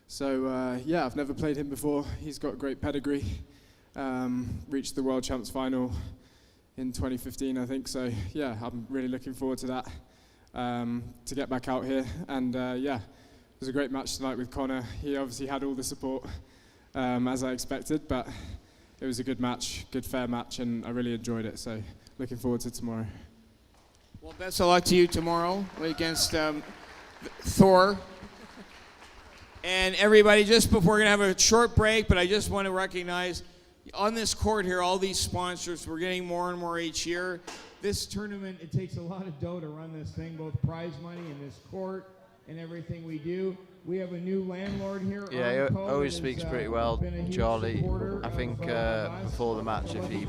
So yeah, I've never played him before. He's got great pedigree. Reached the World Champs final in 2015, I think. So yeah, I'm really looking forward to that, to get back out here. And yeah, it was a great match tonight with Connor. He obviously had all the support, as I expected, but it was a good match, good fair match, and I really enjoyed it. So looking forward to tomorrow. Well, best of luck to you tomorrow against Thor. And everybody, just before we're going to have a short break, but I just want to recognize on this court here, all these sponsors, we're getting more and more each year. This tournament, it takes a lot of dough to run this thing, both prize money and this court and everything we do. We have a new landlord here. Yeah, he always speaks pretty well, Charlie. I think before the match, if he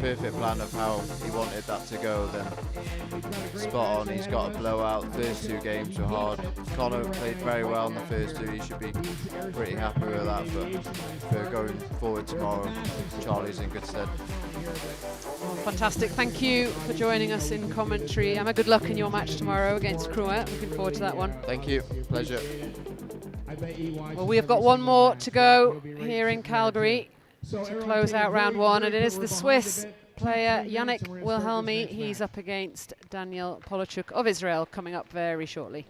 perfect plan of how he wanted that to go, then spot on. He's got a blowout. First 2 games were hard. Connor played very well in the first 2. He should be pretty happy with that. But for going forward tomorrow, Charlie's in good stead. Well, fantastic. Thank you for joining us in commentary. Emma, good luck in your match tomorrow against Crua. Looking forward to that one. Thank you. Pleasure. Well, we have got one more to go here in Calgary to close out round 1, and it is the Swiss player Yannick Wilhelmi. He's up against Daniel Polachuk of Israel, coming up very shortly.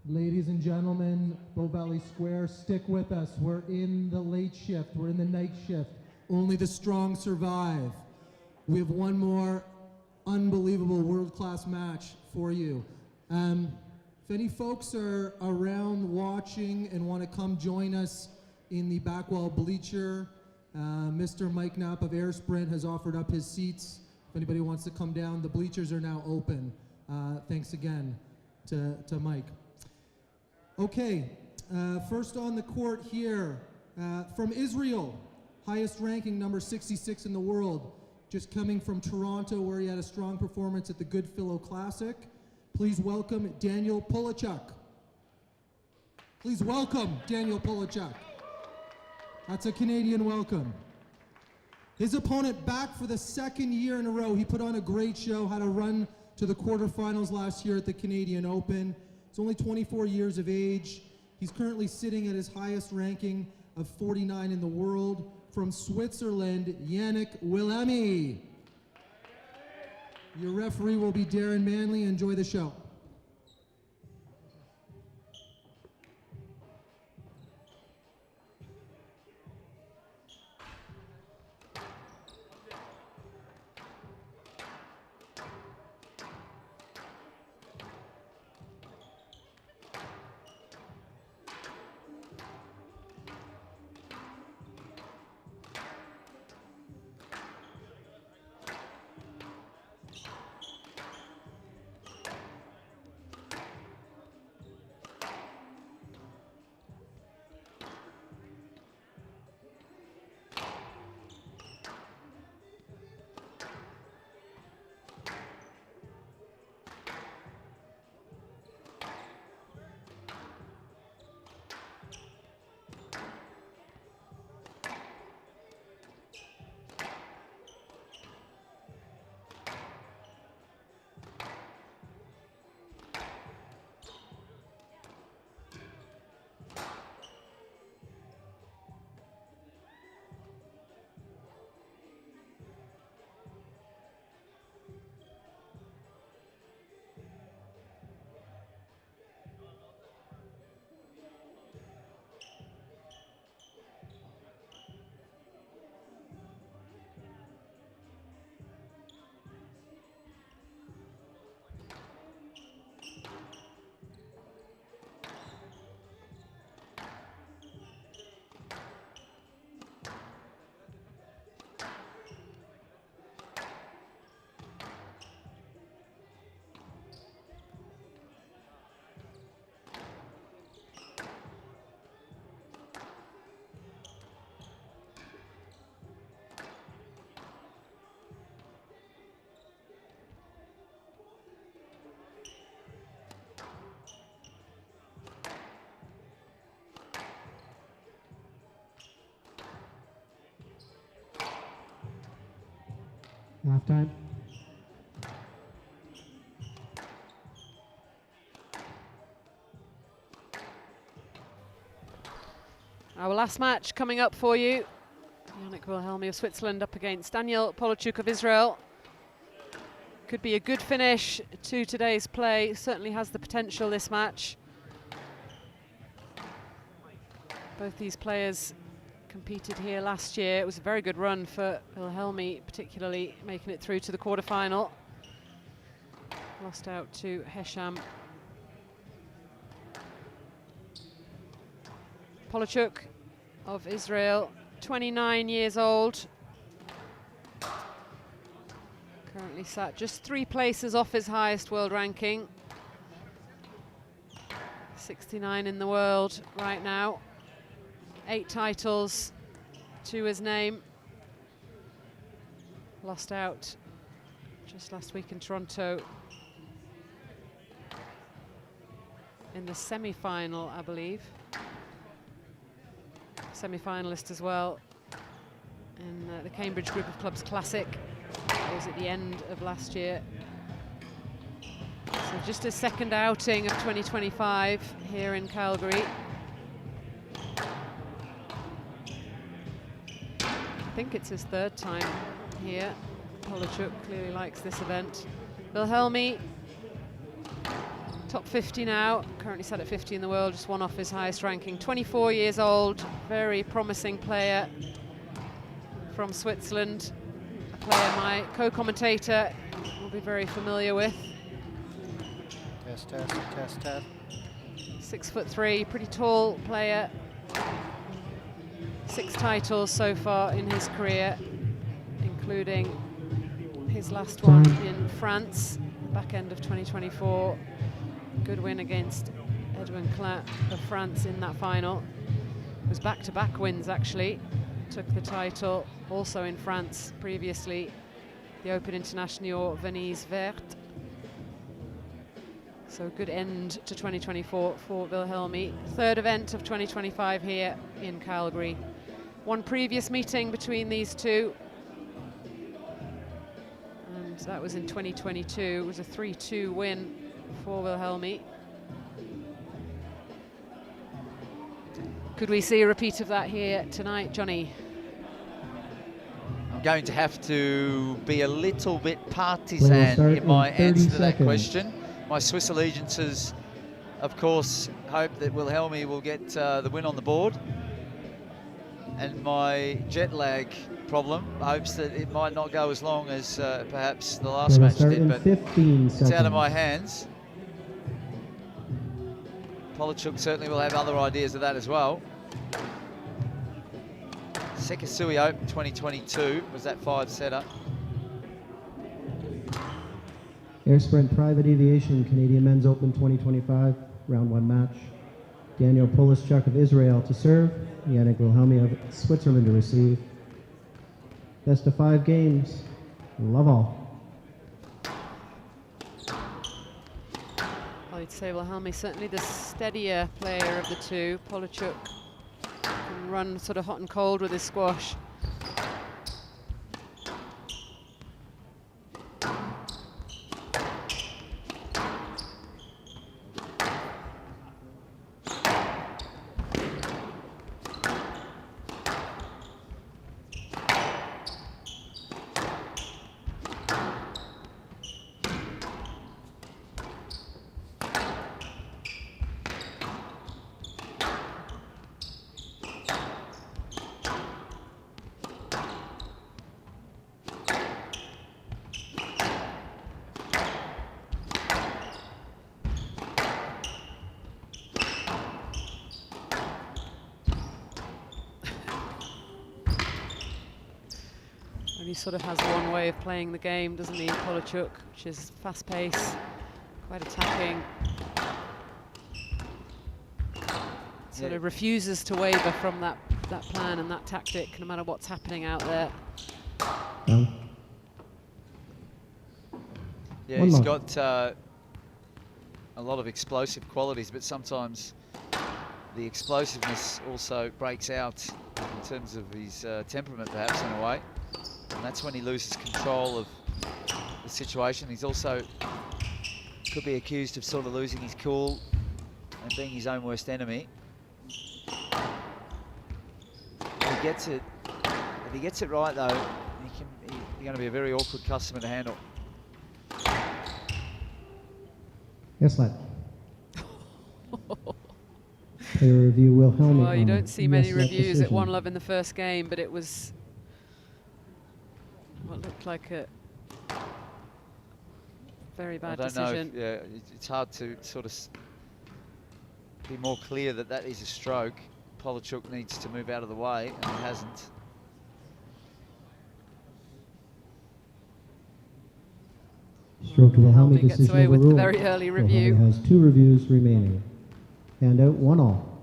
Ladies and gentlemen, Bow Valley Square, stick with us. We're in the late shift. We're in the night shift. Only the strong survive. We have one more unbelievable world-class match for you. If any folks are around watching and want to come join us in the back wall bleacher, Mr. Mike Knapp of Air Sprint has offered up his seats. If anybody wants to come down, the bleachers are now open. Thanks again to Mike. Okay, first on the court here, from Israel, highest ranking, number 66 in the world, just coming from Toronto where he had a strong performance at the Goodfellow Classic. Please welcome Daniel Polachuk. Please welcome Daniel Polachuk. That's a Canadian welcome. His opponent back for the second year in a row. He put on a great show, had a run to the quarterfinals last year at the Canadian Open. He's only 24 years of age. He's currently sitting at his highest ranking of 49 in the world. From Switzerland, Yannick Willamy. Your referee will be Darren Manley. Enjoy the show. Halftime. Our last match coming up for you. Yannick Willamy of Switzerland up against Daniel Polachuk of Israel. Could be a good finish to today's play. Certainly has the potential, this match. Both these players competed here last year. It was a very good run for Willamy, particularly making it through to the quarterfinal. Lost out to Hesham. Polachuk of Israel, 29 years old. Currently sat just 3 places off his highest world ranking. 69 in the world right now. 8 titles to his name. Lost out just last week in Toronto in the semi-final, I believe. Semi-finalist as well in the Cambridge Group of Clubs Classic. That was at the end of last year. So just his second outing of 2025 here in Calgary. I think it's his 3rd time here. Polachuk clearly likes this event. Willamy Top 50 now, currently set at 50 in the world, just one off his highest ranking. 24 years old, very promising player from Switzerland. A player my co-commentator will be very familiar with. Test, test, test, test. 6'3", pretty tall player. 6 titles so far in his career, including his last one in France, back end of 2024. Good win against Edwin Klein of France in that final. It was back-to-back wins, actually. Took the title also in France previously, the Open International Venise Verte. So good end to 2024 for Wilhelmi. Third event of 2025 here in Calgary. One previous meeting between these two, and that was in 2022. It was a 3-2 win for Wilhelmi. Could we see a repeat of that here tonight, Johnny? I'm going to have to be a little bit partisan in my answer to that question. My Swiss allegiances, of course, hope that Wilhelmi will get the win on the board. And my jet lag problem hopes that it might not go as long as perhaps the last match did, but it's out of my hands. Polachuk certainly will have other ideas of that as well. Sekisui Open 2022 was that 5-setter. Air Sprint Private Aviation Canadian Men's Open 2025, round 1 match. Daniel Polischuk of Israel to serve, Yannick Wilhelmi of Switzerland to receive. Best of 5 games. Love all. I'd say Wilhelmi certainly the steadier player of the two. Polachuk can run sort of hot and cold with his squash. He sort of has one way of playing the game, doesn't he, Polachuk, which is fast-paced, quite attacking. Sort of refuses to waver from that plan and that tactic, no matter what's happening out there. Yeah, he's got a lot of explosive qualities, but sometimes the explosiveness also breaks out in terms of his temperament, perhaps, in a way. And that's when he loses control of the situation. He's also could be accused of sort of losing his cool and being his own worst enemy. If he gets it right, though, he's going to be a very awkward customer to handle. Yes, lad. Player review Wilhelmi. Well, you don't see many reviews at 1-love in the first game, but it was what looked like a very bad decision. Yeah, it's hard to sort of be more clear that that is a stroke. Polachuk needs to move out of the way, and he hasn't. Stroke to Wilhelmi, gets decision away with the overruled. very early review. Wilhelmi has 2 reviews remaining. Hand out 1-all.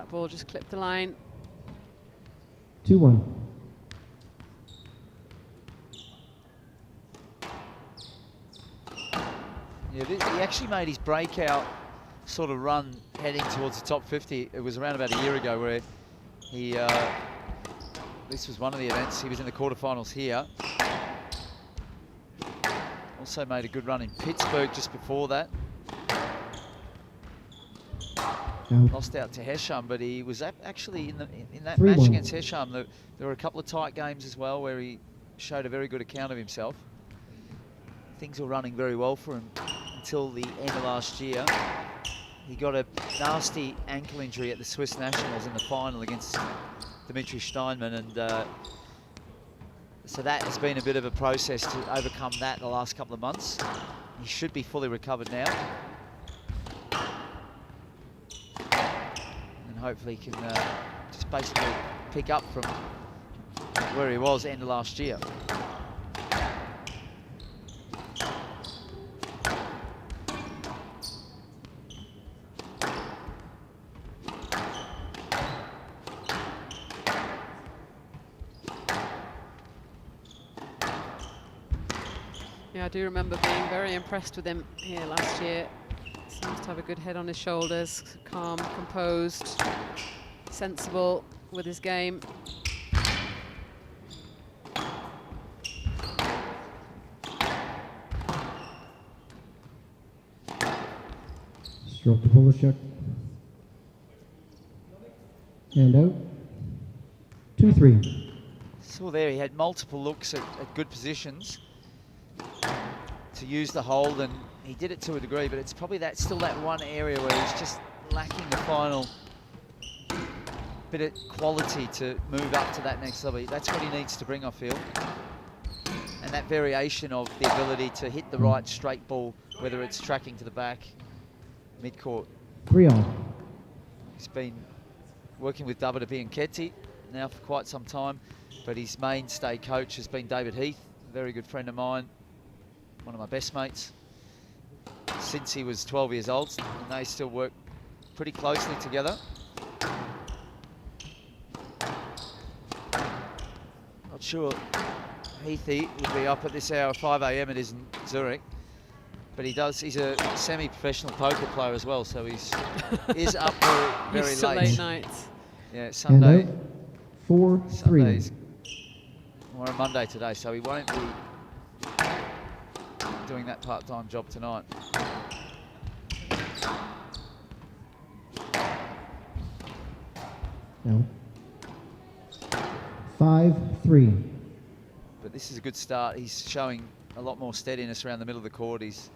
That ball just clipped the line. 2-1. Yeah, he actually made his breakout sort of run heading towards the top 50. It was around about a year ago where he, this was one of the events, he was in the quarterfinals here. Also made a good run in Pittsburgh just before that. Lost out to Hesham, but he was actually in that match against Hesham. There were a couple of tight games as well where he showed a very good account of himself. Things were running very well for him until the end of last year. He got a nasty ankle injury at the Swiss Nationals in the final against Dimitri Steinman, and so that has been a bit of a process to overcome that the last couple of months. He should be fully recovered now. And hopefully he can just basically pick up from where he was end of last year. Yeah, I do remember being very impressed with him here last year. Seems to have a good head on his shoulders, calm, composed, sensible with his game. Stroke to Polishchuk. And out. 2-3. Saw there he had multiple looks at good positions to use the hold, and he did it to a degree, but it's probably still that one area where he's just lacking the final bit of quality to move up to that next level. That's what he needs to bring, I feel. And that variation of the ability to hit the right straight ball, whether it's tracking to the back, mid-court. 3-all. He's been working with David Baillargeon now for quite some time, but his mainstay coach has been David Heath, a very good friend of mine, one of my best mates since he was 12 years old, and they still work pretty closely together. Not sure Heathy would be up at this hour, 5 AM it is in Zurich, but he's a semi-professional poker player as well, so he's up very Used to late. late nights. Yeah, Sunday. And out. 4-3. Sundays. We're on Monday today, so he won't be doing that part-time job tonight. No. 5-3. But this is a good start. He's showing a lot more steadiness around the middle of the court. He's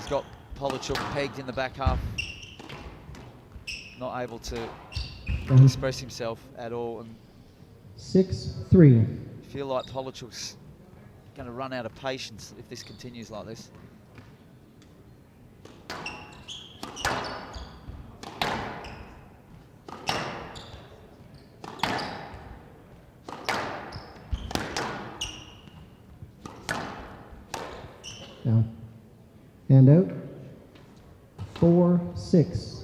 got Polishchuk pegged in the back half, not able to express himself at all, and 6-3. feel like Polishchuk's going to run out of patience if this continues like this. Down. And out. 4-6.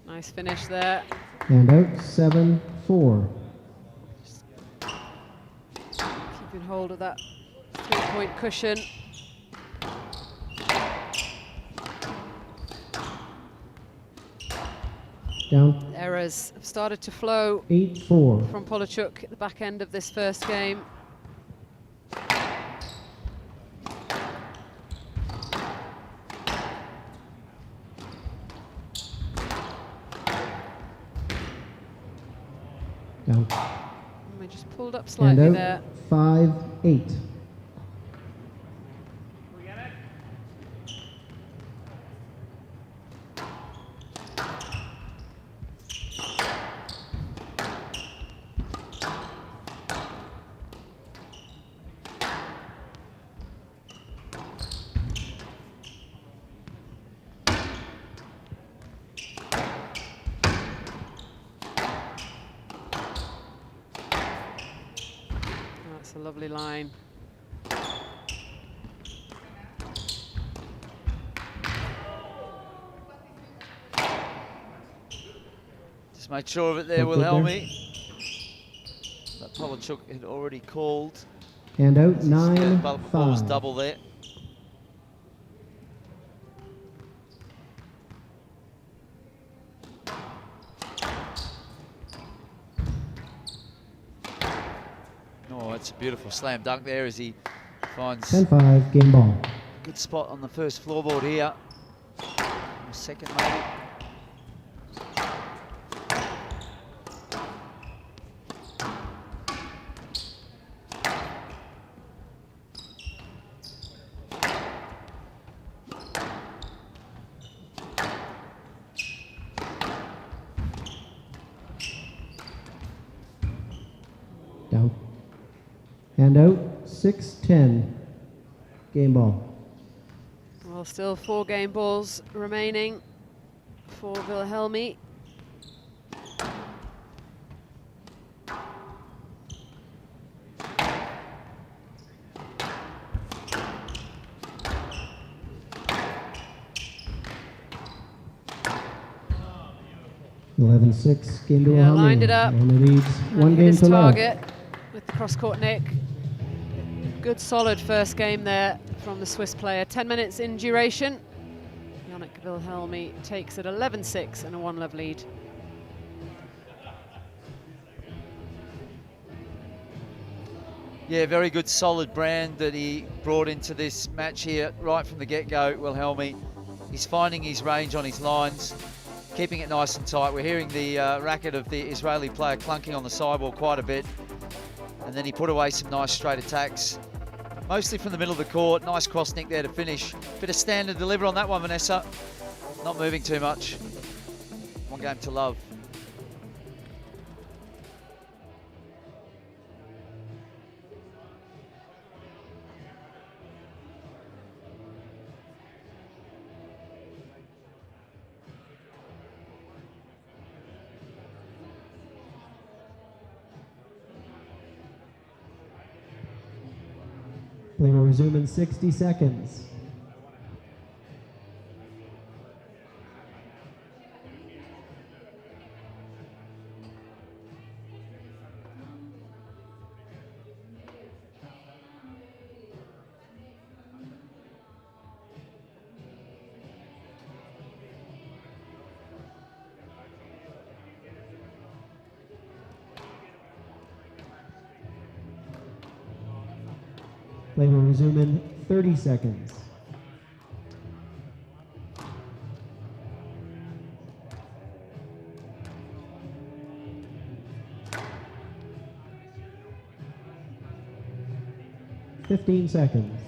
Nice finish there. And out. 7-4. Keeping hold of that 3-point cushion. Down. Errors have started to flow 8-4. from Polishchuk at the back end of this first game. Down. And we just pulled up And slightly out. there. 5-8. lovely line. Just made sure of it there, Wilhelmi. That Polachuk had already called. Hand out, Ball was 9-5. double there. Oh, it's a beautiful slam dunk there as he finds 10-5, game ball. good spot on the first floorboard here. Second maybe. Down. Hand out, 6-10, game ball. Well, still 4 game balls remaining for Wilhelmi. Eleven 6, game to Yeah, Wilhelmi. lined it up. Wilhelmi leads And one hit game his to love. target with the cross-court nick. Good solid first game there from the Swiss player. 10 minutes in duration. Yannick Wilhelmi takes it 11-6 and a 1-love lead. Yeah, very good solid brand that he brought into this match here right from the get-go, Wilhelmi. He's finding his range on his lines, keeping it nice and tight. We're hearing the racket of the Israeli player clunking on the sidewall quite a bit. And then he put away some nice straight attacks, mostly from the middle of the court. Nice cross nick there to finish. Bit of stand and deliver on that one, Vanessa. Not moving too much. One game to love. Play will resume in 60 seconds. Play will resume in 30 seconds. Fifteen seconds.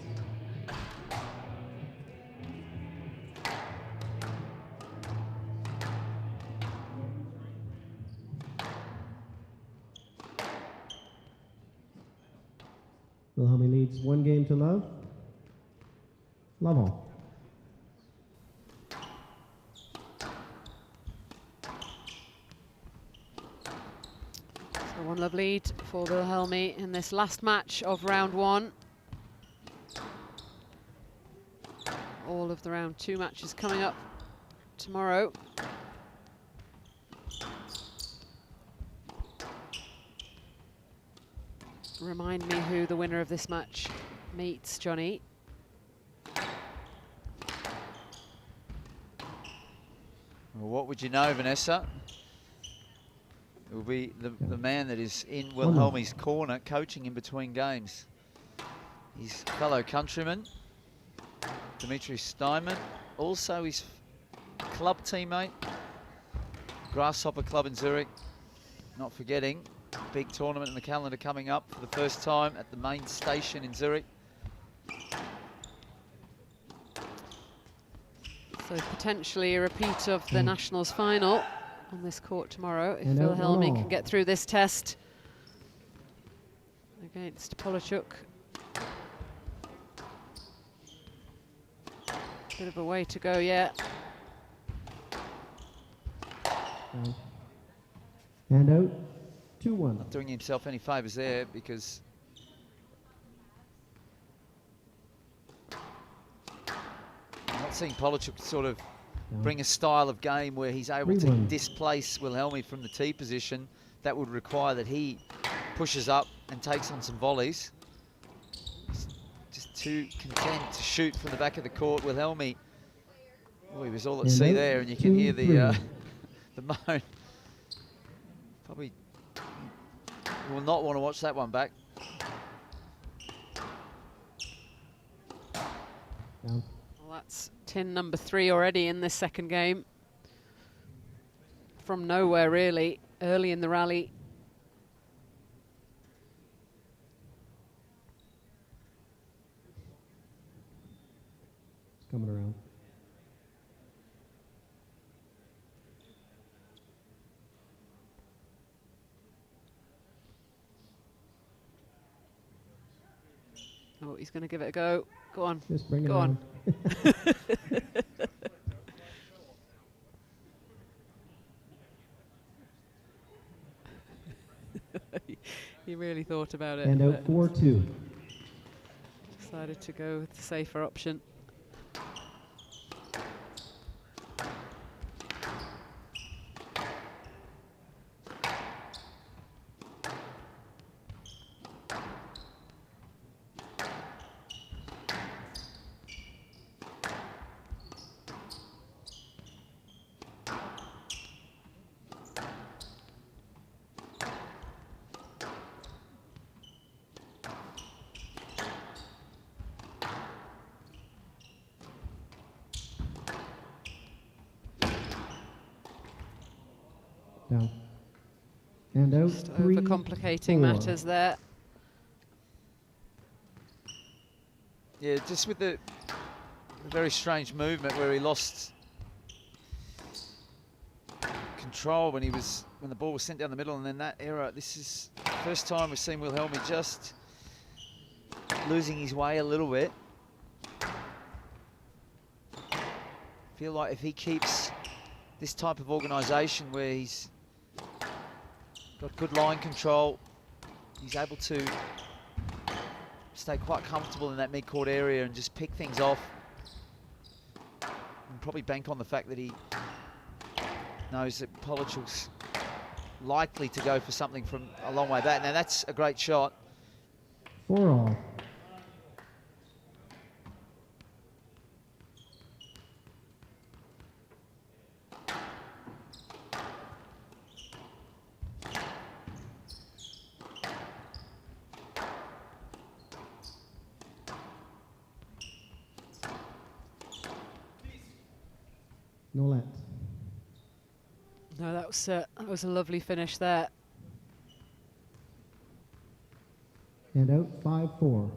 Wilhelmi leads one game to love. Love all. So 1-love lead for Wilhelmi in this last match of round 1. All of the round 2 matches coming up tomorrow. Remind me who the winner of this match meets, Johnny. Well, what would you know, Vanessa? It will be the man that is in Wilhelmi's corner, coaching in between games. His fellow countryman, Dimitri Steinman, also his club teammate, Grasshopper Club in Zurich. Not forgetting, big tournament in the calendar coming up for the first time at the main station in Zurich. So potentially a repeat of the Nationals final on this court tomorrow if And out Wilhelmi one can all. get through this test against Polachuk. Bit of a way to go yet. Hand out, 2-1. Not doing himself any favours there because seen Polachuk sort of bring a style of game where he's able to displace Wilhelmi from the tee position. That would require that he pushes up and takes on some volleys. Just too content to shoot from the back of the court. Wilhelmi, oh, he was all at sea there, and you can hear the the moan. Probably will not want to watch that one back. Well, that's tin number 3 already in this second game. From nowhere, really, early in the rally. It's coming around. Oh, he's going to give it a go. Go on. Just bring it Go on. He really thought about it. And out 4-2. Decided to go with the safer option. Down. And out Just 3, overcomplicating 4. matters there. Yeah, just with the very strange movement where he lost control when the ball was sent down the middle, and then that error. This is the first time we've seen Wilhelmi just losing his way a little bit. Feel like if he keeps this type of organisation where he's got good line control, he's able to stay quite comfortable in that mid-court area and just pick things off. And probably bank on the fact that he knows that Polachuk's likely to go for something from a long way back. Now that's a great shot. 4-all. No let. No, that was a lovely finish there. And out 5-4.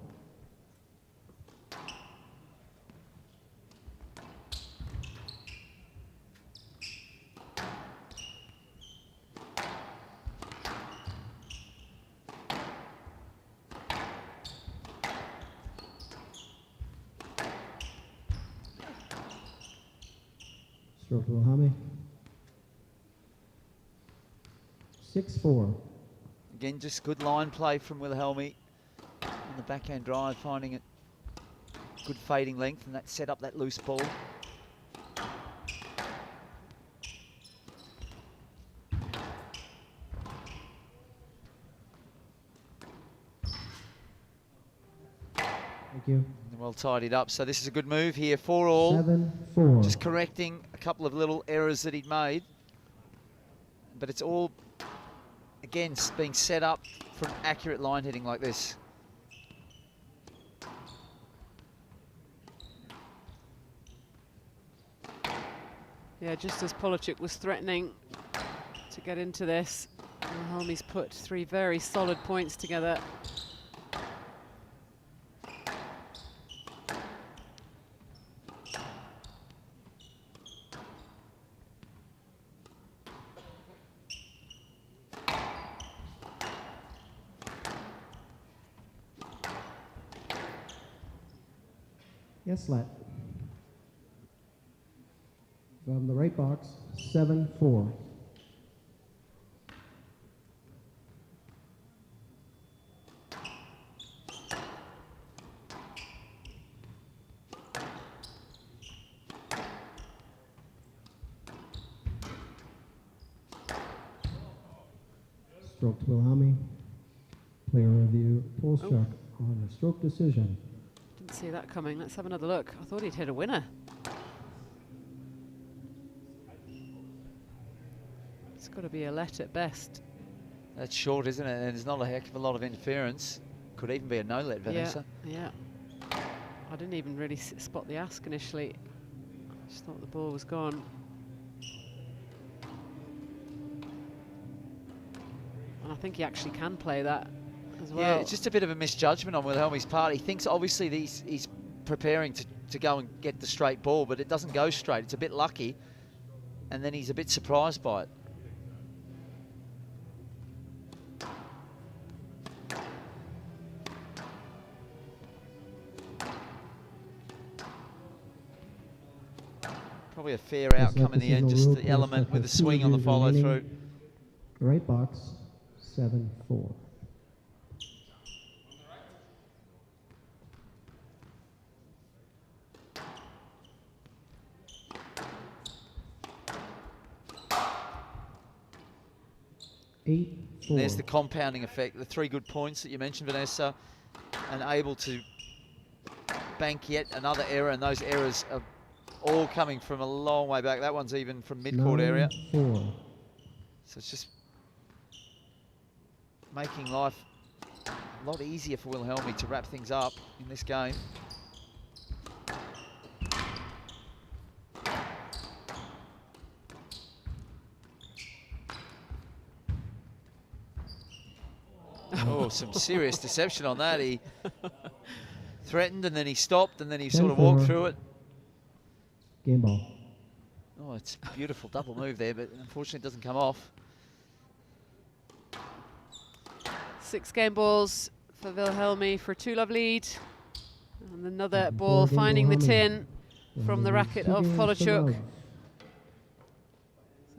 Stroke to Wilhelmi. 6-4. Again, just good line play from Wilhelmi on the backhand drive, finding it good fading length, and that set up that loose ball. Thank you. Well tidied up, so this is a good move here, 4-all. 7-4. Just correcting a couple of little errors that he'd made. But it's all, again, being set up from accurate line hitting like this. Yeah, just as Polachuk was threatening to get into this, Wilhelmi's put 3 very solid points together. Yes, let. From the right box, 7-4. Stroked Wilhelmi. Player review, Polstruck on the stroke decision. Didn't see that coming. Let's have another look. I thought he'd hit a winner. It's got to be a let at best. That's short, isn't it? And there's not a heck of a lot of interference. Could even be a no-let, Vanessa. Yeah. I didn't even really spot the ask initially. Just thought the ball was gone. And I think he actually can play that as well. Yeah, it's just a bit of a misjudgment on Wilhelmi's part. He thinks obviously that he's preparing to go and get the straight ball, but it doesn't go straight. It's a bit lucky, and then he's a bit surprised by it. Probably a fair outcome in the end, just the element with the swing on the follow through. Right box, 7-4. There's the compounding effect, the 3 good points that you mentioned, Vanessa, and able to bank yet another error, and those errors are all coming from a long way back. That one's even from mid-court area. 9-4. So it's just making life a lot easier for Wilhelmi to wrap things up in this game. Oh, some serious deception on that. He threatened and then he stopped and then he sort of walked through it. Game ball. Oh, it's a beautiful double move there, but unfortunately it doesn't come off. 6 game balls for Wilhelmi for a 2-love lead. And another ball finding the tin from the racket of Polachuk. So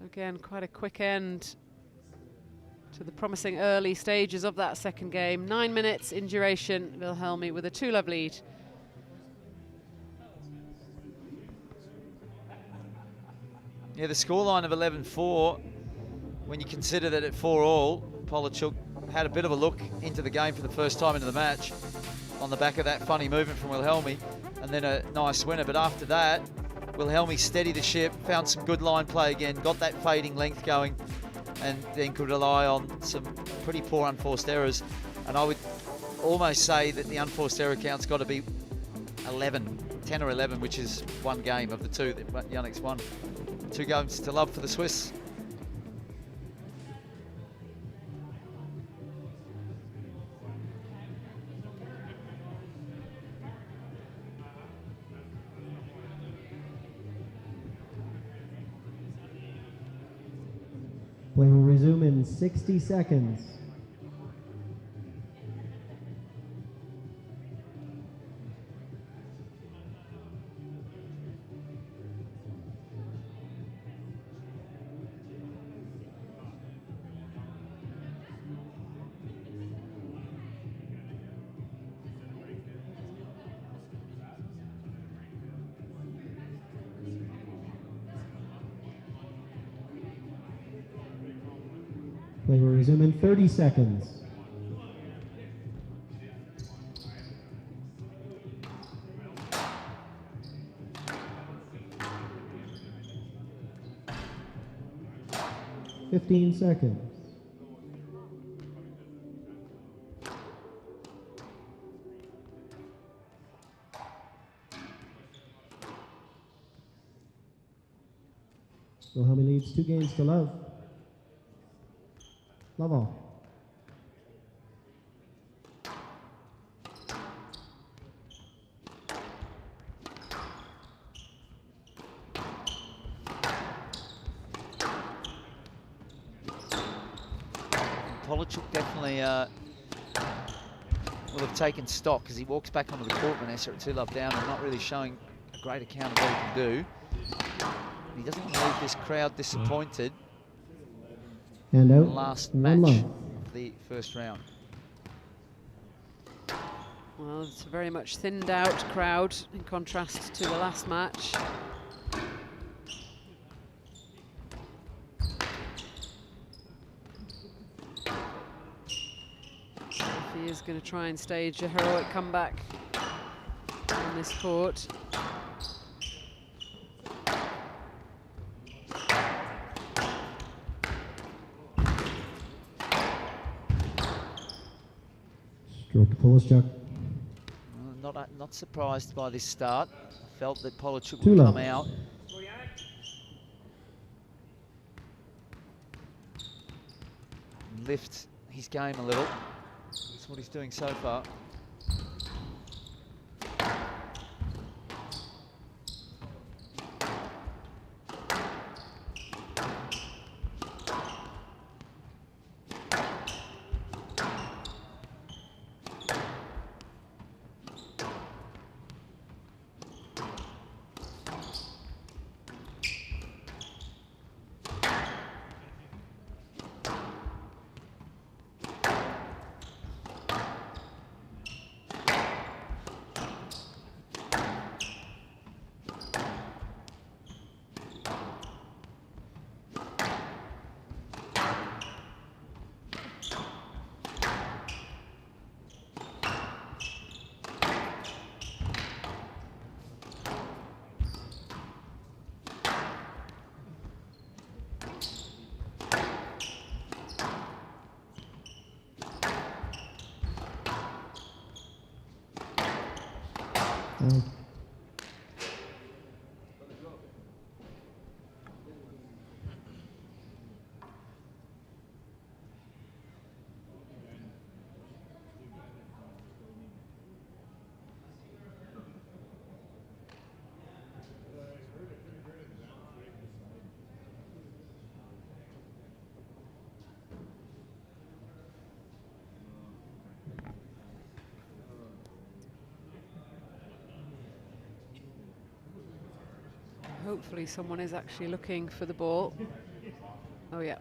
again, quite a quick end to the promising early stages of that second game. 9 minutes in duration, Wilhelmi with a 2-love lead. Yeah, the scoreline of 11-4, when you consider that at 4-all, Polachuk had a bit of a look into the game for the first time into the match on the back of that funny movement from Wilhelmi, and then a nice winner. But after that, Wilhelmi steadied the ship, found some good line play again, got that fading length going, and then could rely on some pretty poor unforced errors. And I would almost say that the unforced error count's got to be 10 or 11, which is one game of the 2 that Yannick's won. 2 games to love for the Swiss. Play will resume in 60 seconds. Play will resume in 30 seconds. Fifteen seconds. Wilhelmi leads 2 games to love. Love all. Polachuk definitely will have taken stock as he walks back onto the court, Vanessa, at 2-love down and not really showing a great account of what he can do. He doesn't leave this crowd disappointed. And out. Last One match love. of the first round. Well, it's a very much thinned out crowd in contrast to the last match. is going to try and stage a heroic comeback on this court. Stroke to Polishchuk. Not surprised by this start. I felt that Polishchuk Too would low. come out. Lift his game a little. That's what he's doing so far. Hopefully someone is actually looking for the ball. Oh yeah.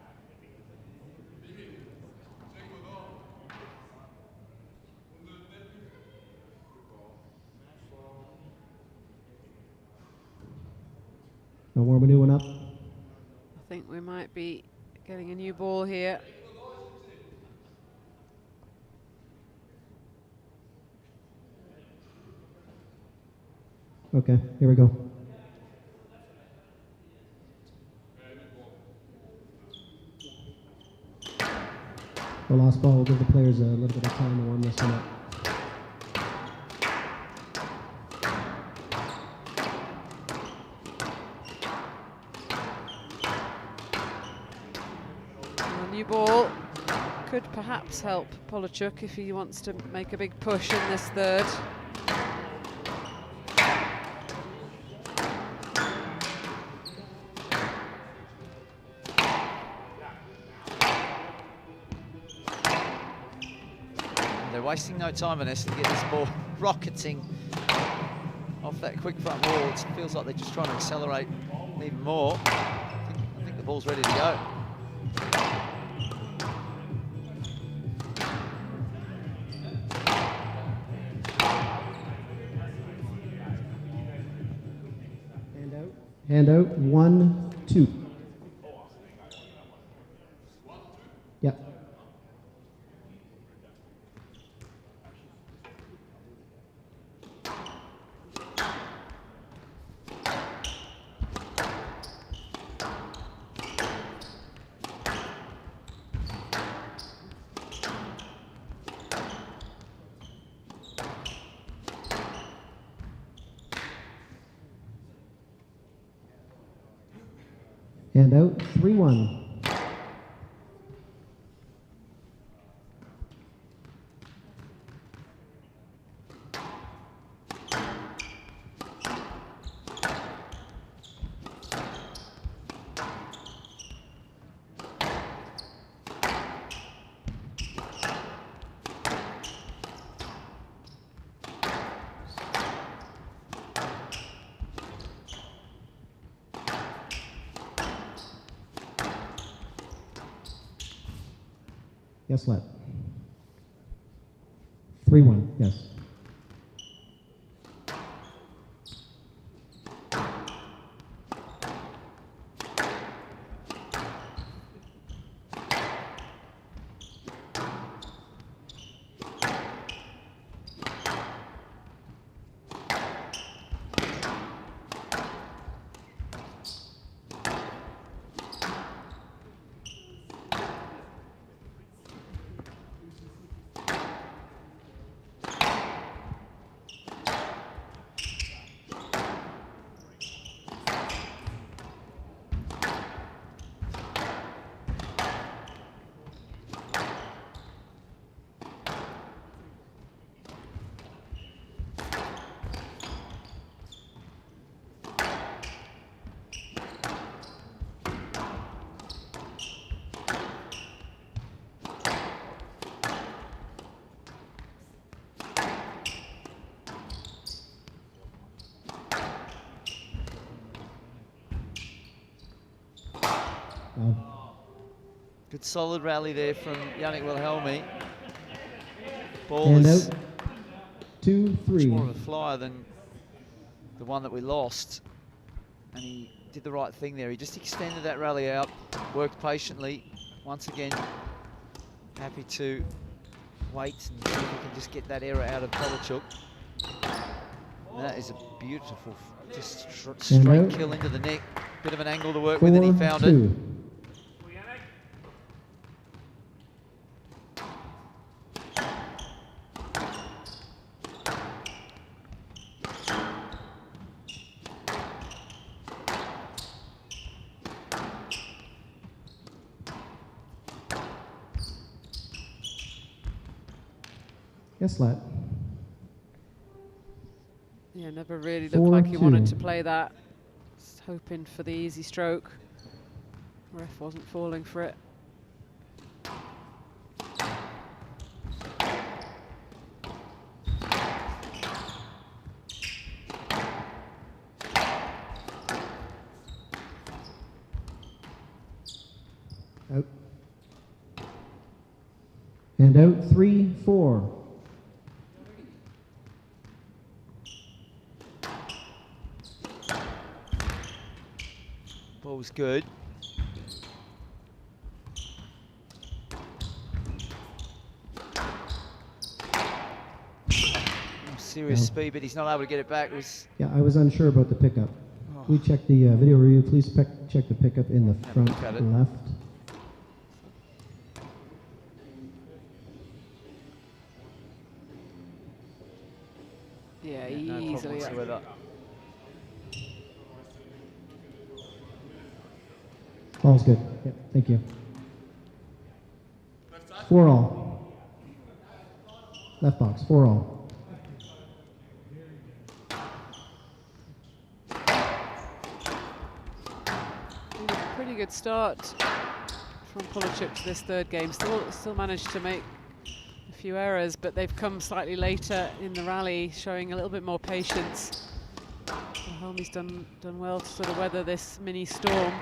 I'll warm a new one up. I think we might be getting a new ball here. Okay, here we go. The lost ball will give the players a little bit of time to warm this one up. A new ball could perhaps help Polishchuk if he wants to make a big push in this third. Wasting no time on this to get this ball rocketing off that quick front wall. It feels like they're just trying to accelerate even more. I think the ball's ready to go. Hand out, 1, 2. Yep. Hand out, 3-1. Yes, let. 3-1, yes. Good solid rally there from Yannick Wilhelmi. Ball And is out. 2-3. much more of a flyer than the one that we lost. And he did the right thing there. He just extended that rally out, worked patiently. Once again, happy to wait and see if we can just get that error out of Polachuk. That is a beautiful, just straight kill into the neck. Bit of an angle to work with, and he found it. Yes, Lat. Yeah, never really looked like he 4-2. wanted to play that. Just hoping for the easy stroke. Ref wasn't falling for it. Out. And out 3-4. Ball was good. Serious speed, but he's not able to get it back. It was Yeah, I was unsure about the pickup. We checked the video review. Please check the pickup in the front look at it. left. Yeah, no problem easily. whatsoever. Ball's good. Yep, thank you. 4-all. Left box, 4-all. Pretty good start from Polachuk to this third game. Still managed to make a few errors, but they've come slightly later in the rally, showing a little bit more patience. Helmi's done well to sort of weather this mini storm.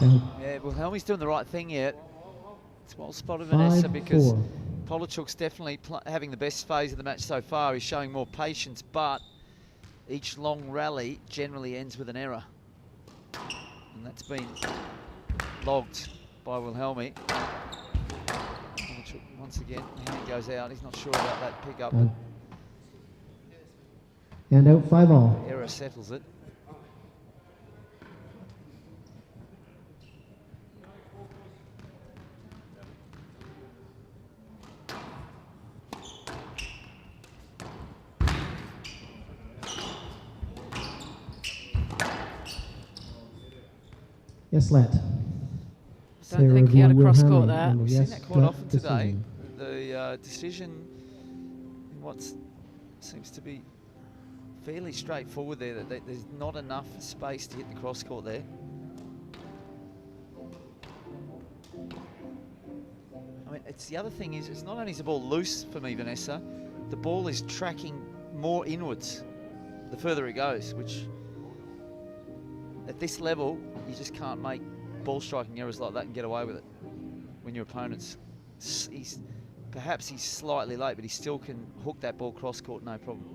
Yeah, well, Helmi's doing the right thing here. It's well spotted, Vanessa, because 5-4. Polachuk's definitely having the best phase of the match so far. He's showing more patience, but each long rally generally ends with an error. And that's been logged by Wilhelmi. Polachuk, once again, the hand goes out. He's not sure about that pickup. And out 5-all. Error settles it. Yes, Lat. Don't think he had a cross court there. We've Yes, seen that quite often today. decision. The decision in what seems to be fairly straightforward there, that there's not enough space to hit the cross court there. I mean, it's the other thing is, it's not only is the ball loose for me, Vanessa, the ball is tracking more inwards the further it goes, which at this level, you just can't make ball striking errors like that and get away with it when your opponent's, perhaps he's slightly late, but he still can hook that ball cross court, no problem.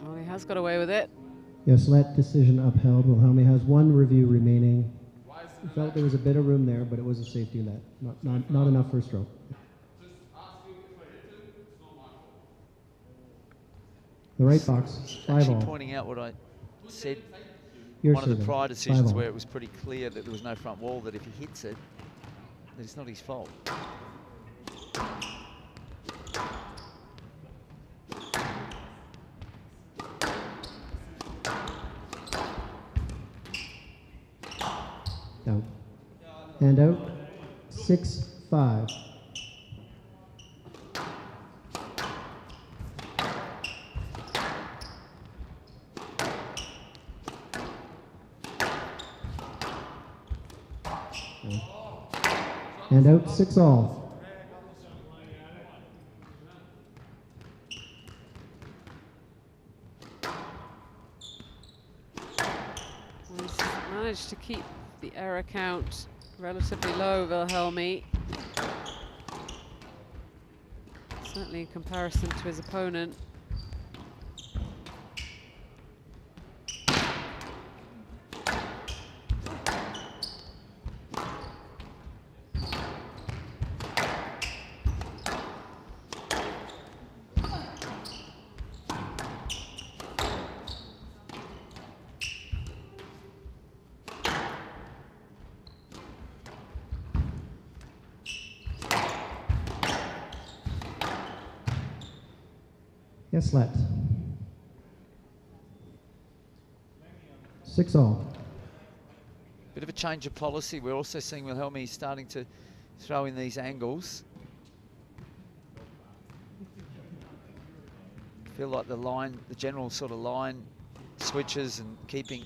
Oh, he has got away with it. Yes, Lat decision upheld. Wilhelmi has one review remaining. He felt there was a bit of room there, but it was a safety net. Not enough for a stroke. The right box, Actually 5-all. pointing out what I said You're one of the serving. prior decisions 5-all. where it was pretty clear that there was no front wall, that if he hits it, that it's not his fault. Out. And out. 6-5. And out 6-all. He's managed to keep the error count relatively low, Wilhelmi. Certainly in comparison to his opponent. Yes, let. 6-all. Bit of a change of policy. We're also seeing Wilhelmi starting to throw in these angles. Feel like the line, the general sort of line switches and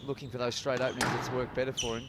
looking for those straight openings that's worked better for him.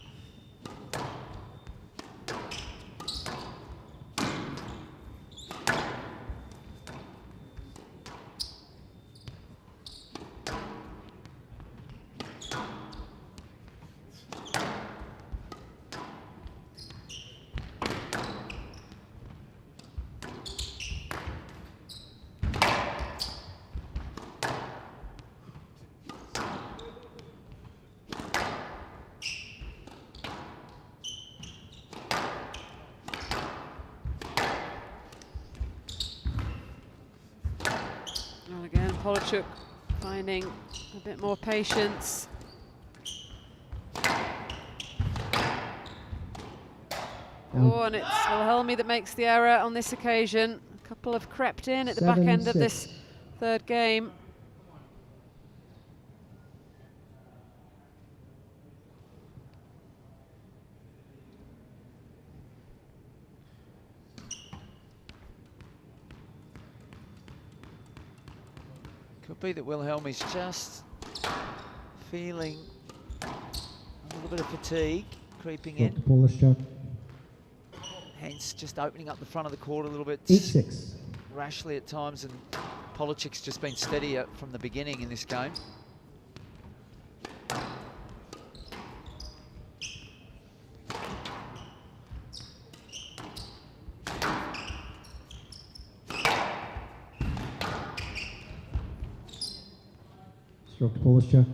Well, again, Polachuk finding a bit more patience. Oh, and it's Wilhelmi that makes the error on this occasion. A couple have crept in at the back end of this third game. Could be that Wilhelmi's just feeling a little bit of fatigue creeping in. Polish chuck. Hence, just opening up the front of the court a little bit 8-6. rashly at times, and Polachuk's just been steady from the beginning in this game. Stroke to Polish chuck.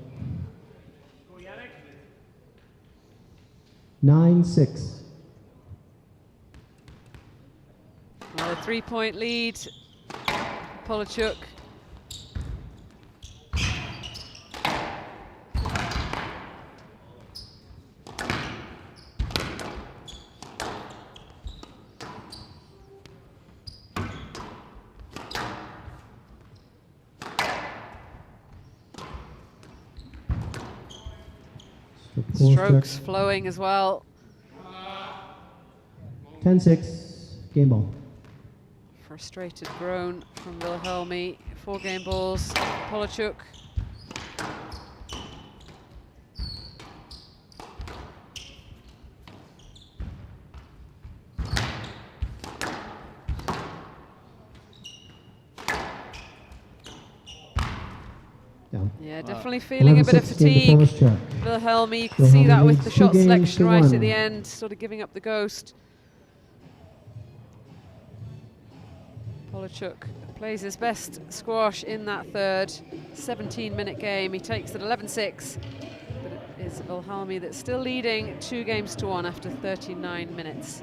9-6. Well, a 3-point lead, Polachuk. Strokes flowing as well. 10-6. Game ball. Frustrated groan from Wilhelmi. 4 game balls. Polachuk. Yeah, definitely feeling a bit of fatigue. Wilhelmi, you can see that with the shot selection right at the end, sort of giving up the ghost. Polachuk plays his best squash in that third 17-minute game. He takes it 11-6, but it is Wilhelmi that's still leading 2-1 after 39 minutes.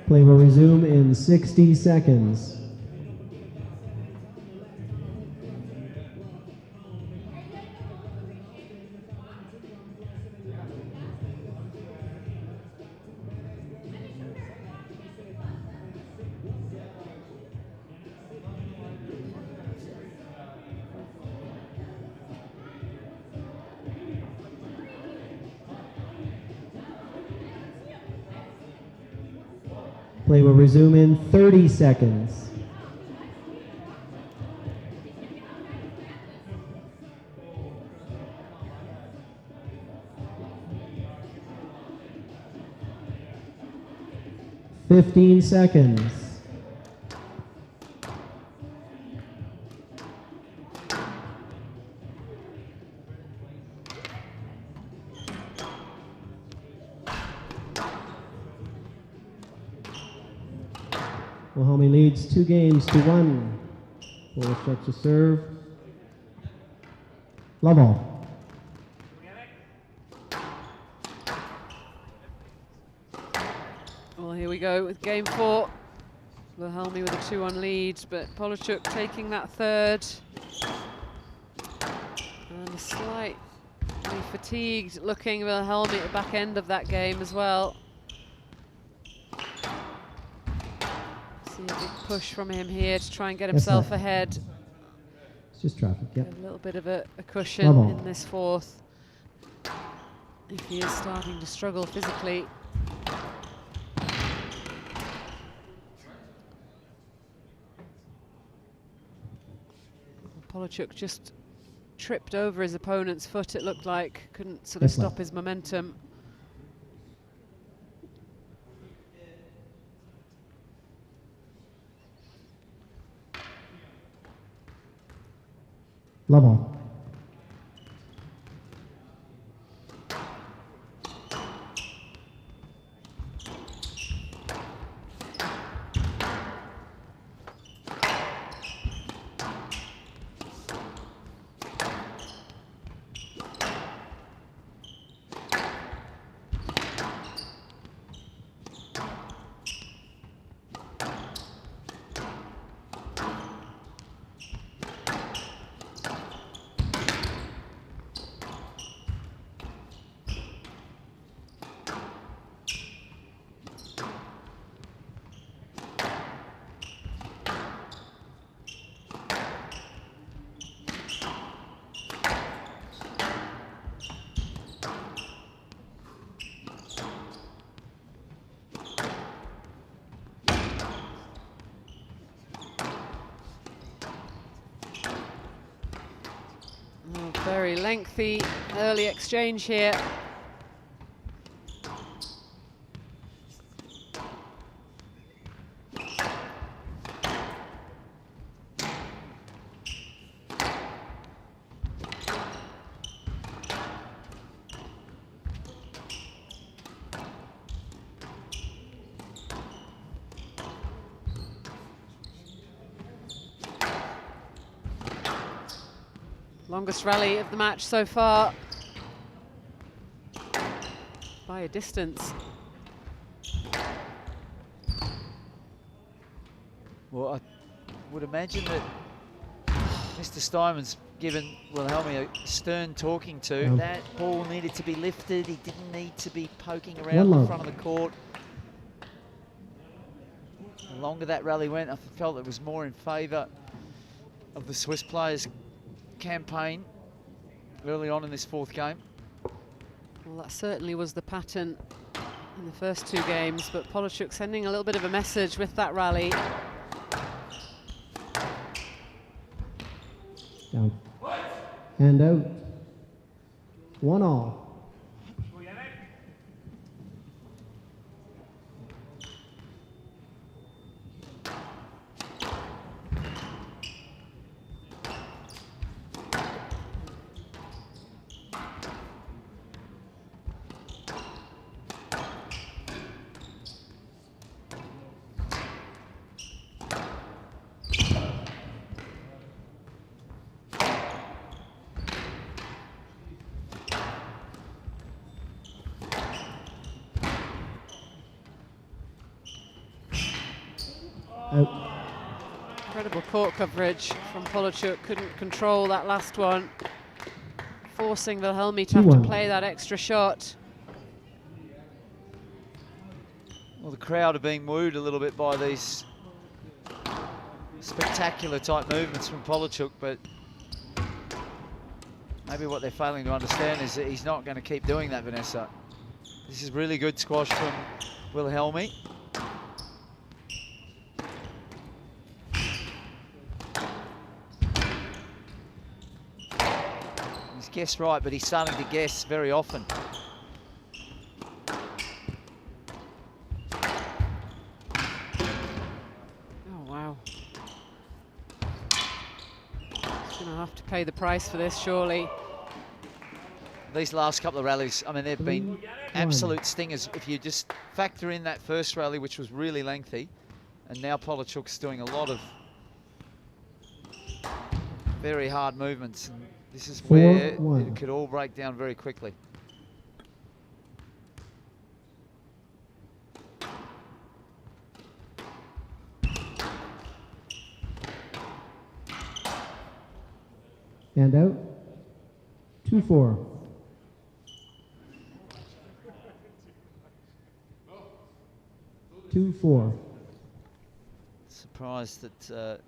Play will resume in 60 seconds. Play will resume in 30 seconds. Fifteen seconds. Wilhelmy leads 2-1. Polish Czech to serve. Love all. Well, here we go with game 4. Wilhelmy with a 2-1 lead, but Polachuk taking that third. And a slightly fatigued looking Wilhelmy at the back end of that game as well. See a big push from him here to try and get himself ahead. It's just traffic, yep. A little bit of a cushion in this fourth. If he is starting to struggle physically. Polachuk just tripped over his opponent's foot, it looked like. Couldn't sort of stop his momentum. Love all. Very lengthy early exchange here. Longest rally of the match so far by a distance. Well, I would imagine that Mr. Steinman's given Wilhelmy a stern talking to. That ball needed to be lifted. He didn't need to be poking around the front of the court. The longer that rally went, I felt it was more in favour of the Swiss players' campaign early on in this fourth game. Well, that certainly was the pattern in the first two games, but Polachuk sending a little bit of a message with that rally. Down. And out. 1-all. Out. Incredible court coverage from Polachuk. Couldn't control that last one, forcing Wilhelmy to have to 2-1. play that extra shot. Well, the crowd are being wooed a little bit by these spectacular type movements from Polachuk, but maybe what they're failing to understand is that he's not going to keep doing that, Vanessa. This is really good squash from Wilhelmy. He's guessed right, but he's starting to guess very often. Oh, wow. He's going to have to pay the price for this, surely. These last couple of rallies, I mean, they've been absolute stingers. If you just factor in that first rally, which was really lengthy, and now Polachuk's doing a lot of very hard movements. And this is where it could all break down very quickly. And out. 2-4. Surprised that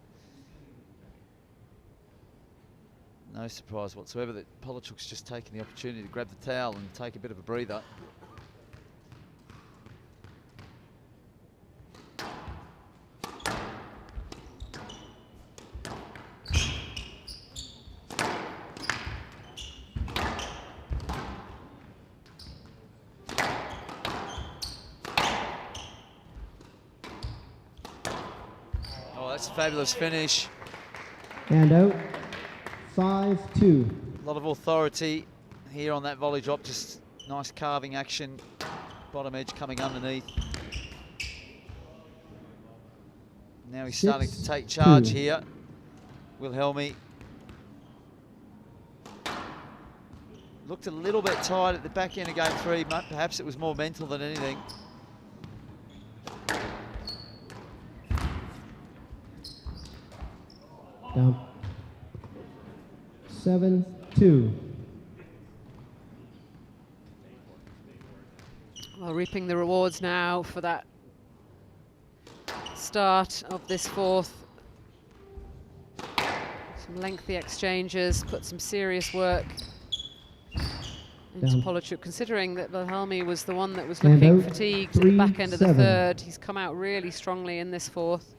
no surprise whatsoever that Polachuk's just taken the opportunity to grab the towel and take a bit of a breather. Oh, that's a fabulous finish. And out. 5-2. A lot of authority here on that volley drop, just nice carving action, bottom edge coming underneath. Now he's starting to take charge here. Wilhelmy looked a little bit tired at the back end of game 3, but perhaps it was more mental than anything. Down. 7-2. Well, reaping the rewards now for that start of this fourth. Some lengthy exchanges, put some serious work into Polachuk, considering that Wilhelmy was the one that was looking fatigued at the back end of the third. He's come out really strongly in this fourth.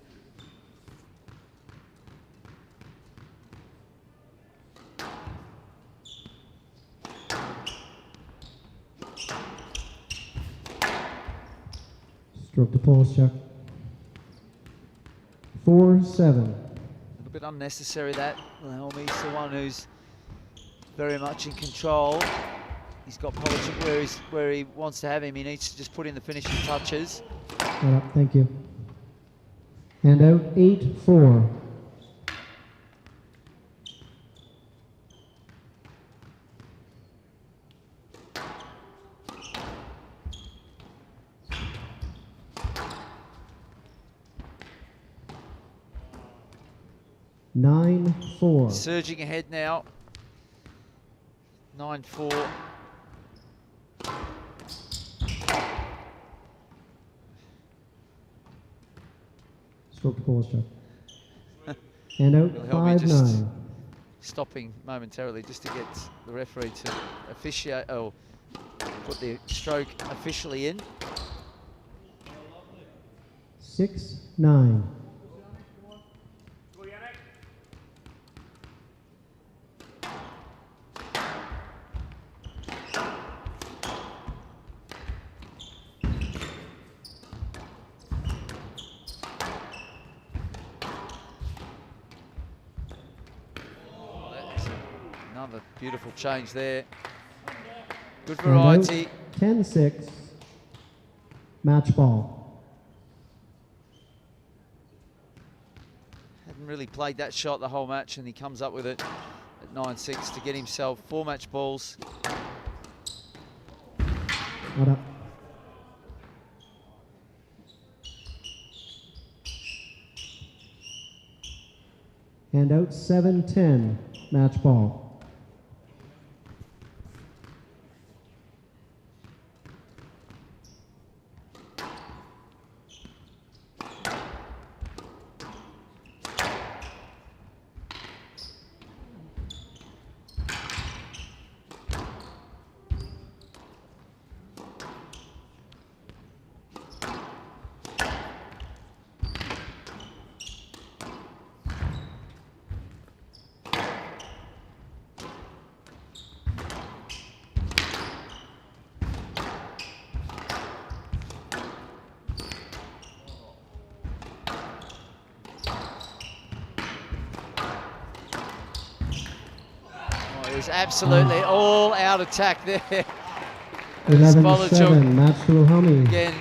Stroke the pulse check. 4-7. A little bit unnecessary that. Wilhelmy's the one who's very much in control. He's got Polachuk where he wants to have him. He needs to just put in the finishing touches. Right up, thank you. And out. 8-4. Surging ahead now. 9-4. Stroke the pulse check. And out. 5-9. Stopping momentarily just to get the referee to officiate, put the stroke officially in. 6-9. Another beautiful change there. Good variety. 10-6. Match ball. Hadn't really played that shot the whole match, and he comes up with it at 9-6 to get himself 4 match balls. What up? Hand out 7-10, match ball. Was absolutely all out attack there. 11-7, match to Wilhelmi. Again,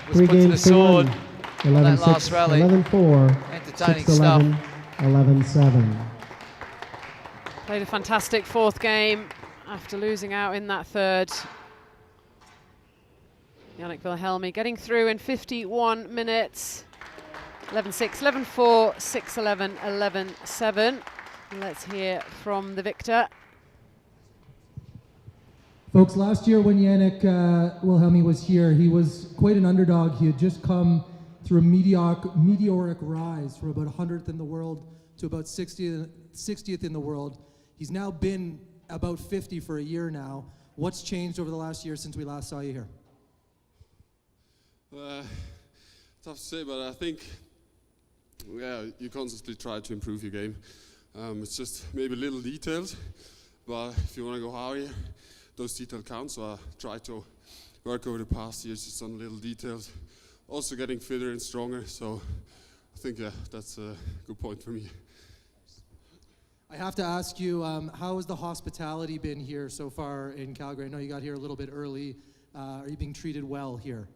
was put to the sword on that last rally. 11-4, entertaining 6-11, stuff. 11-7. Played a fantastic fourth game after losing out in that third. Yannick Wilhelmi getting through in 51 minutes. 11-6, 11-4, 6-11, 11-7. Let's hear from the victor. Folks, last year when Yannick Wilhelmi was here, he was quite an underdog. He had just come through a meteoric rise from about 100th in the world to about 60th in the world. He's now been about 50 for a year now. What's changed over the last year since we last saw you here? Tough to say, but I think you constantly try to improve your game. It's just maybe little details, but if you want to go higher, those details count. So I try to work over the past years just on little details. Also getting fitter and stronger. So I think that's a good point for me. I have to ask you, how has the hospitality been here so far in Calgary? I know you got here a little bit early. Are you being treated well here?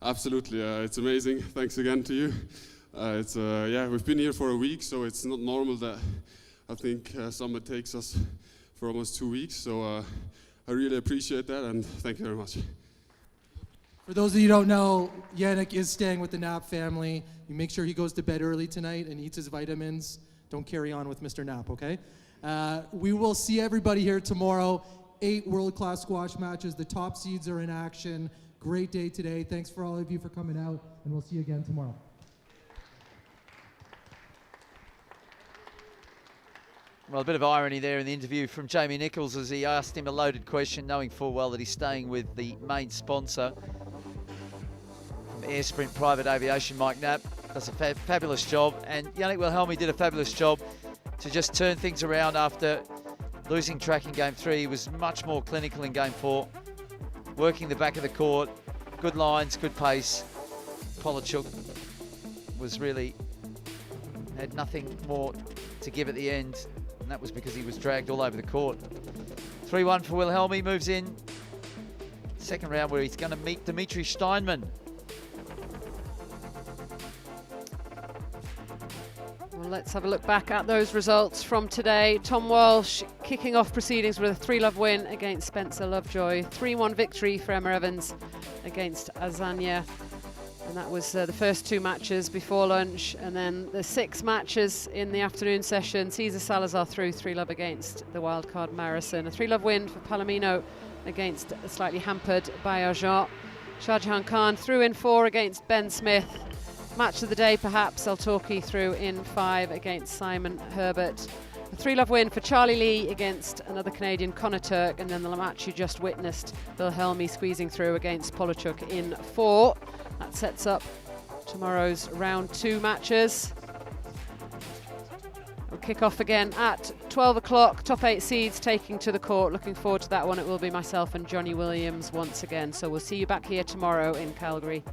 Absolutely, it's amazing. Thanks again to you. We've been here for a week, so it's not normal that I think summer takes us for almost 2 weeks. So I really appreciate that, and thank you very much. For those of you who don't know, Yannick is staying with the Knapp family. You make sure he goes to bed early tonight and eats his vitamins. Don't carry on with Mr. Knapp, okay? We will see everybody here tomorrow. 8 world-class squash matches. The top seeds are in action. Great day today. Thanks for all of you for coming out, and we'll see you again tomorrow. Well, a bit of irony there in the interview from Jamie Nichols as he asked him a loaded question, knowing full well that he's staying with the main sponsor. From Air Sprint Private Aviation, Mike Knapp does a fabulous job, and Yannick Wilhelmi did a fabulous job to just turn things around after losing track in Game 3. He was much more clinical in Game 4, working the back of the court, good lines, good pace. Polachuk was really, had nothing more to give at the end. And that was because he was dragged all over the court. 3-1 for Wilhelmi, moves in. Second round where he's going to meet Dimitri Steinman. Well, let's have a look back at those results from today. Tom Walsh kicking off proceedings with a 3-love win against Spencer Lovejoy. 3-1 victory for Emma Evans against Azania. And that was the first 2 matches before lunch, and then the 6 matches in the afternoon session. César Salazar through 3-love against the wildcard Marrison. A 3-love win for Palomino against a slightly hampered Baillargeon. Shah Jahan Khan through in 4 against Ben Smith. Match of the day perhaps, Altorki through in 5 against Simon Herbert. A 3-love win for Charlie Lee against another Canadian, Connor Turk, and then the match you just witnessed, Wilhelmi squeezing through against Polachuk in 4. That sets up tomorrow's round 2 matches. We'll kick off again at 12 o'clock. Top 8 seeds taking to the court. Looking forward to that one. It will be myself and Johnny Williams once again. So we'll see you back here tomorrow in Calgary.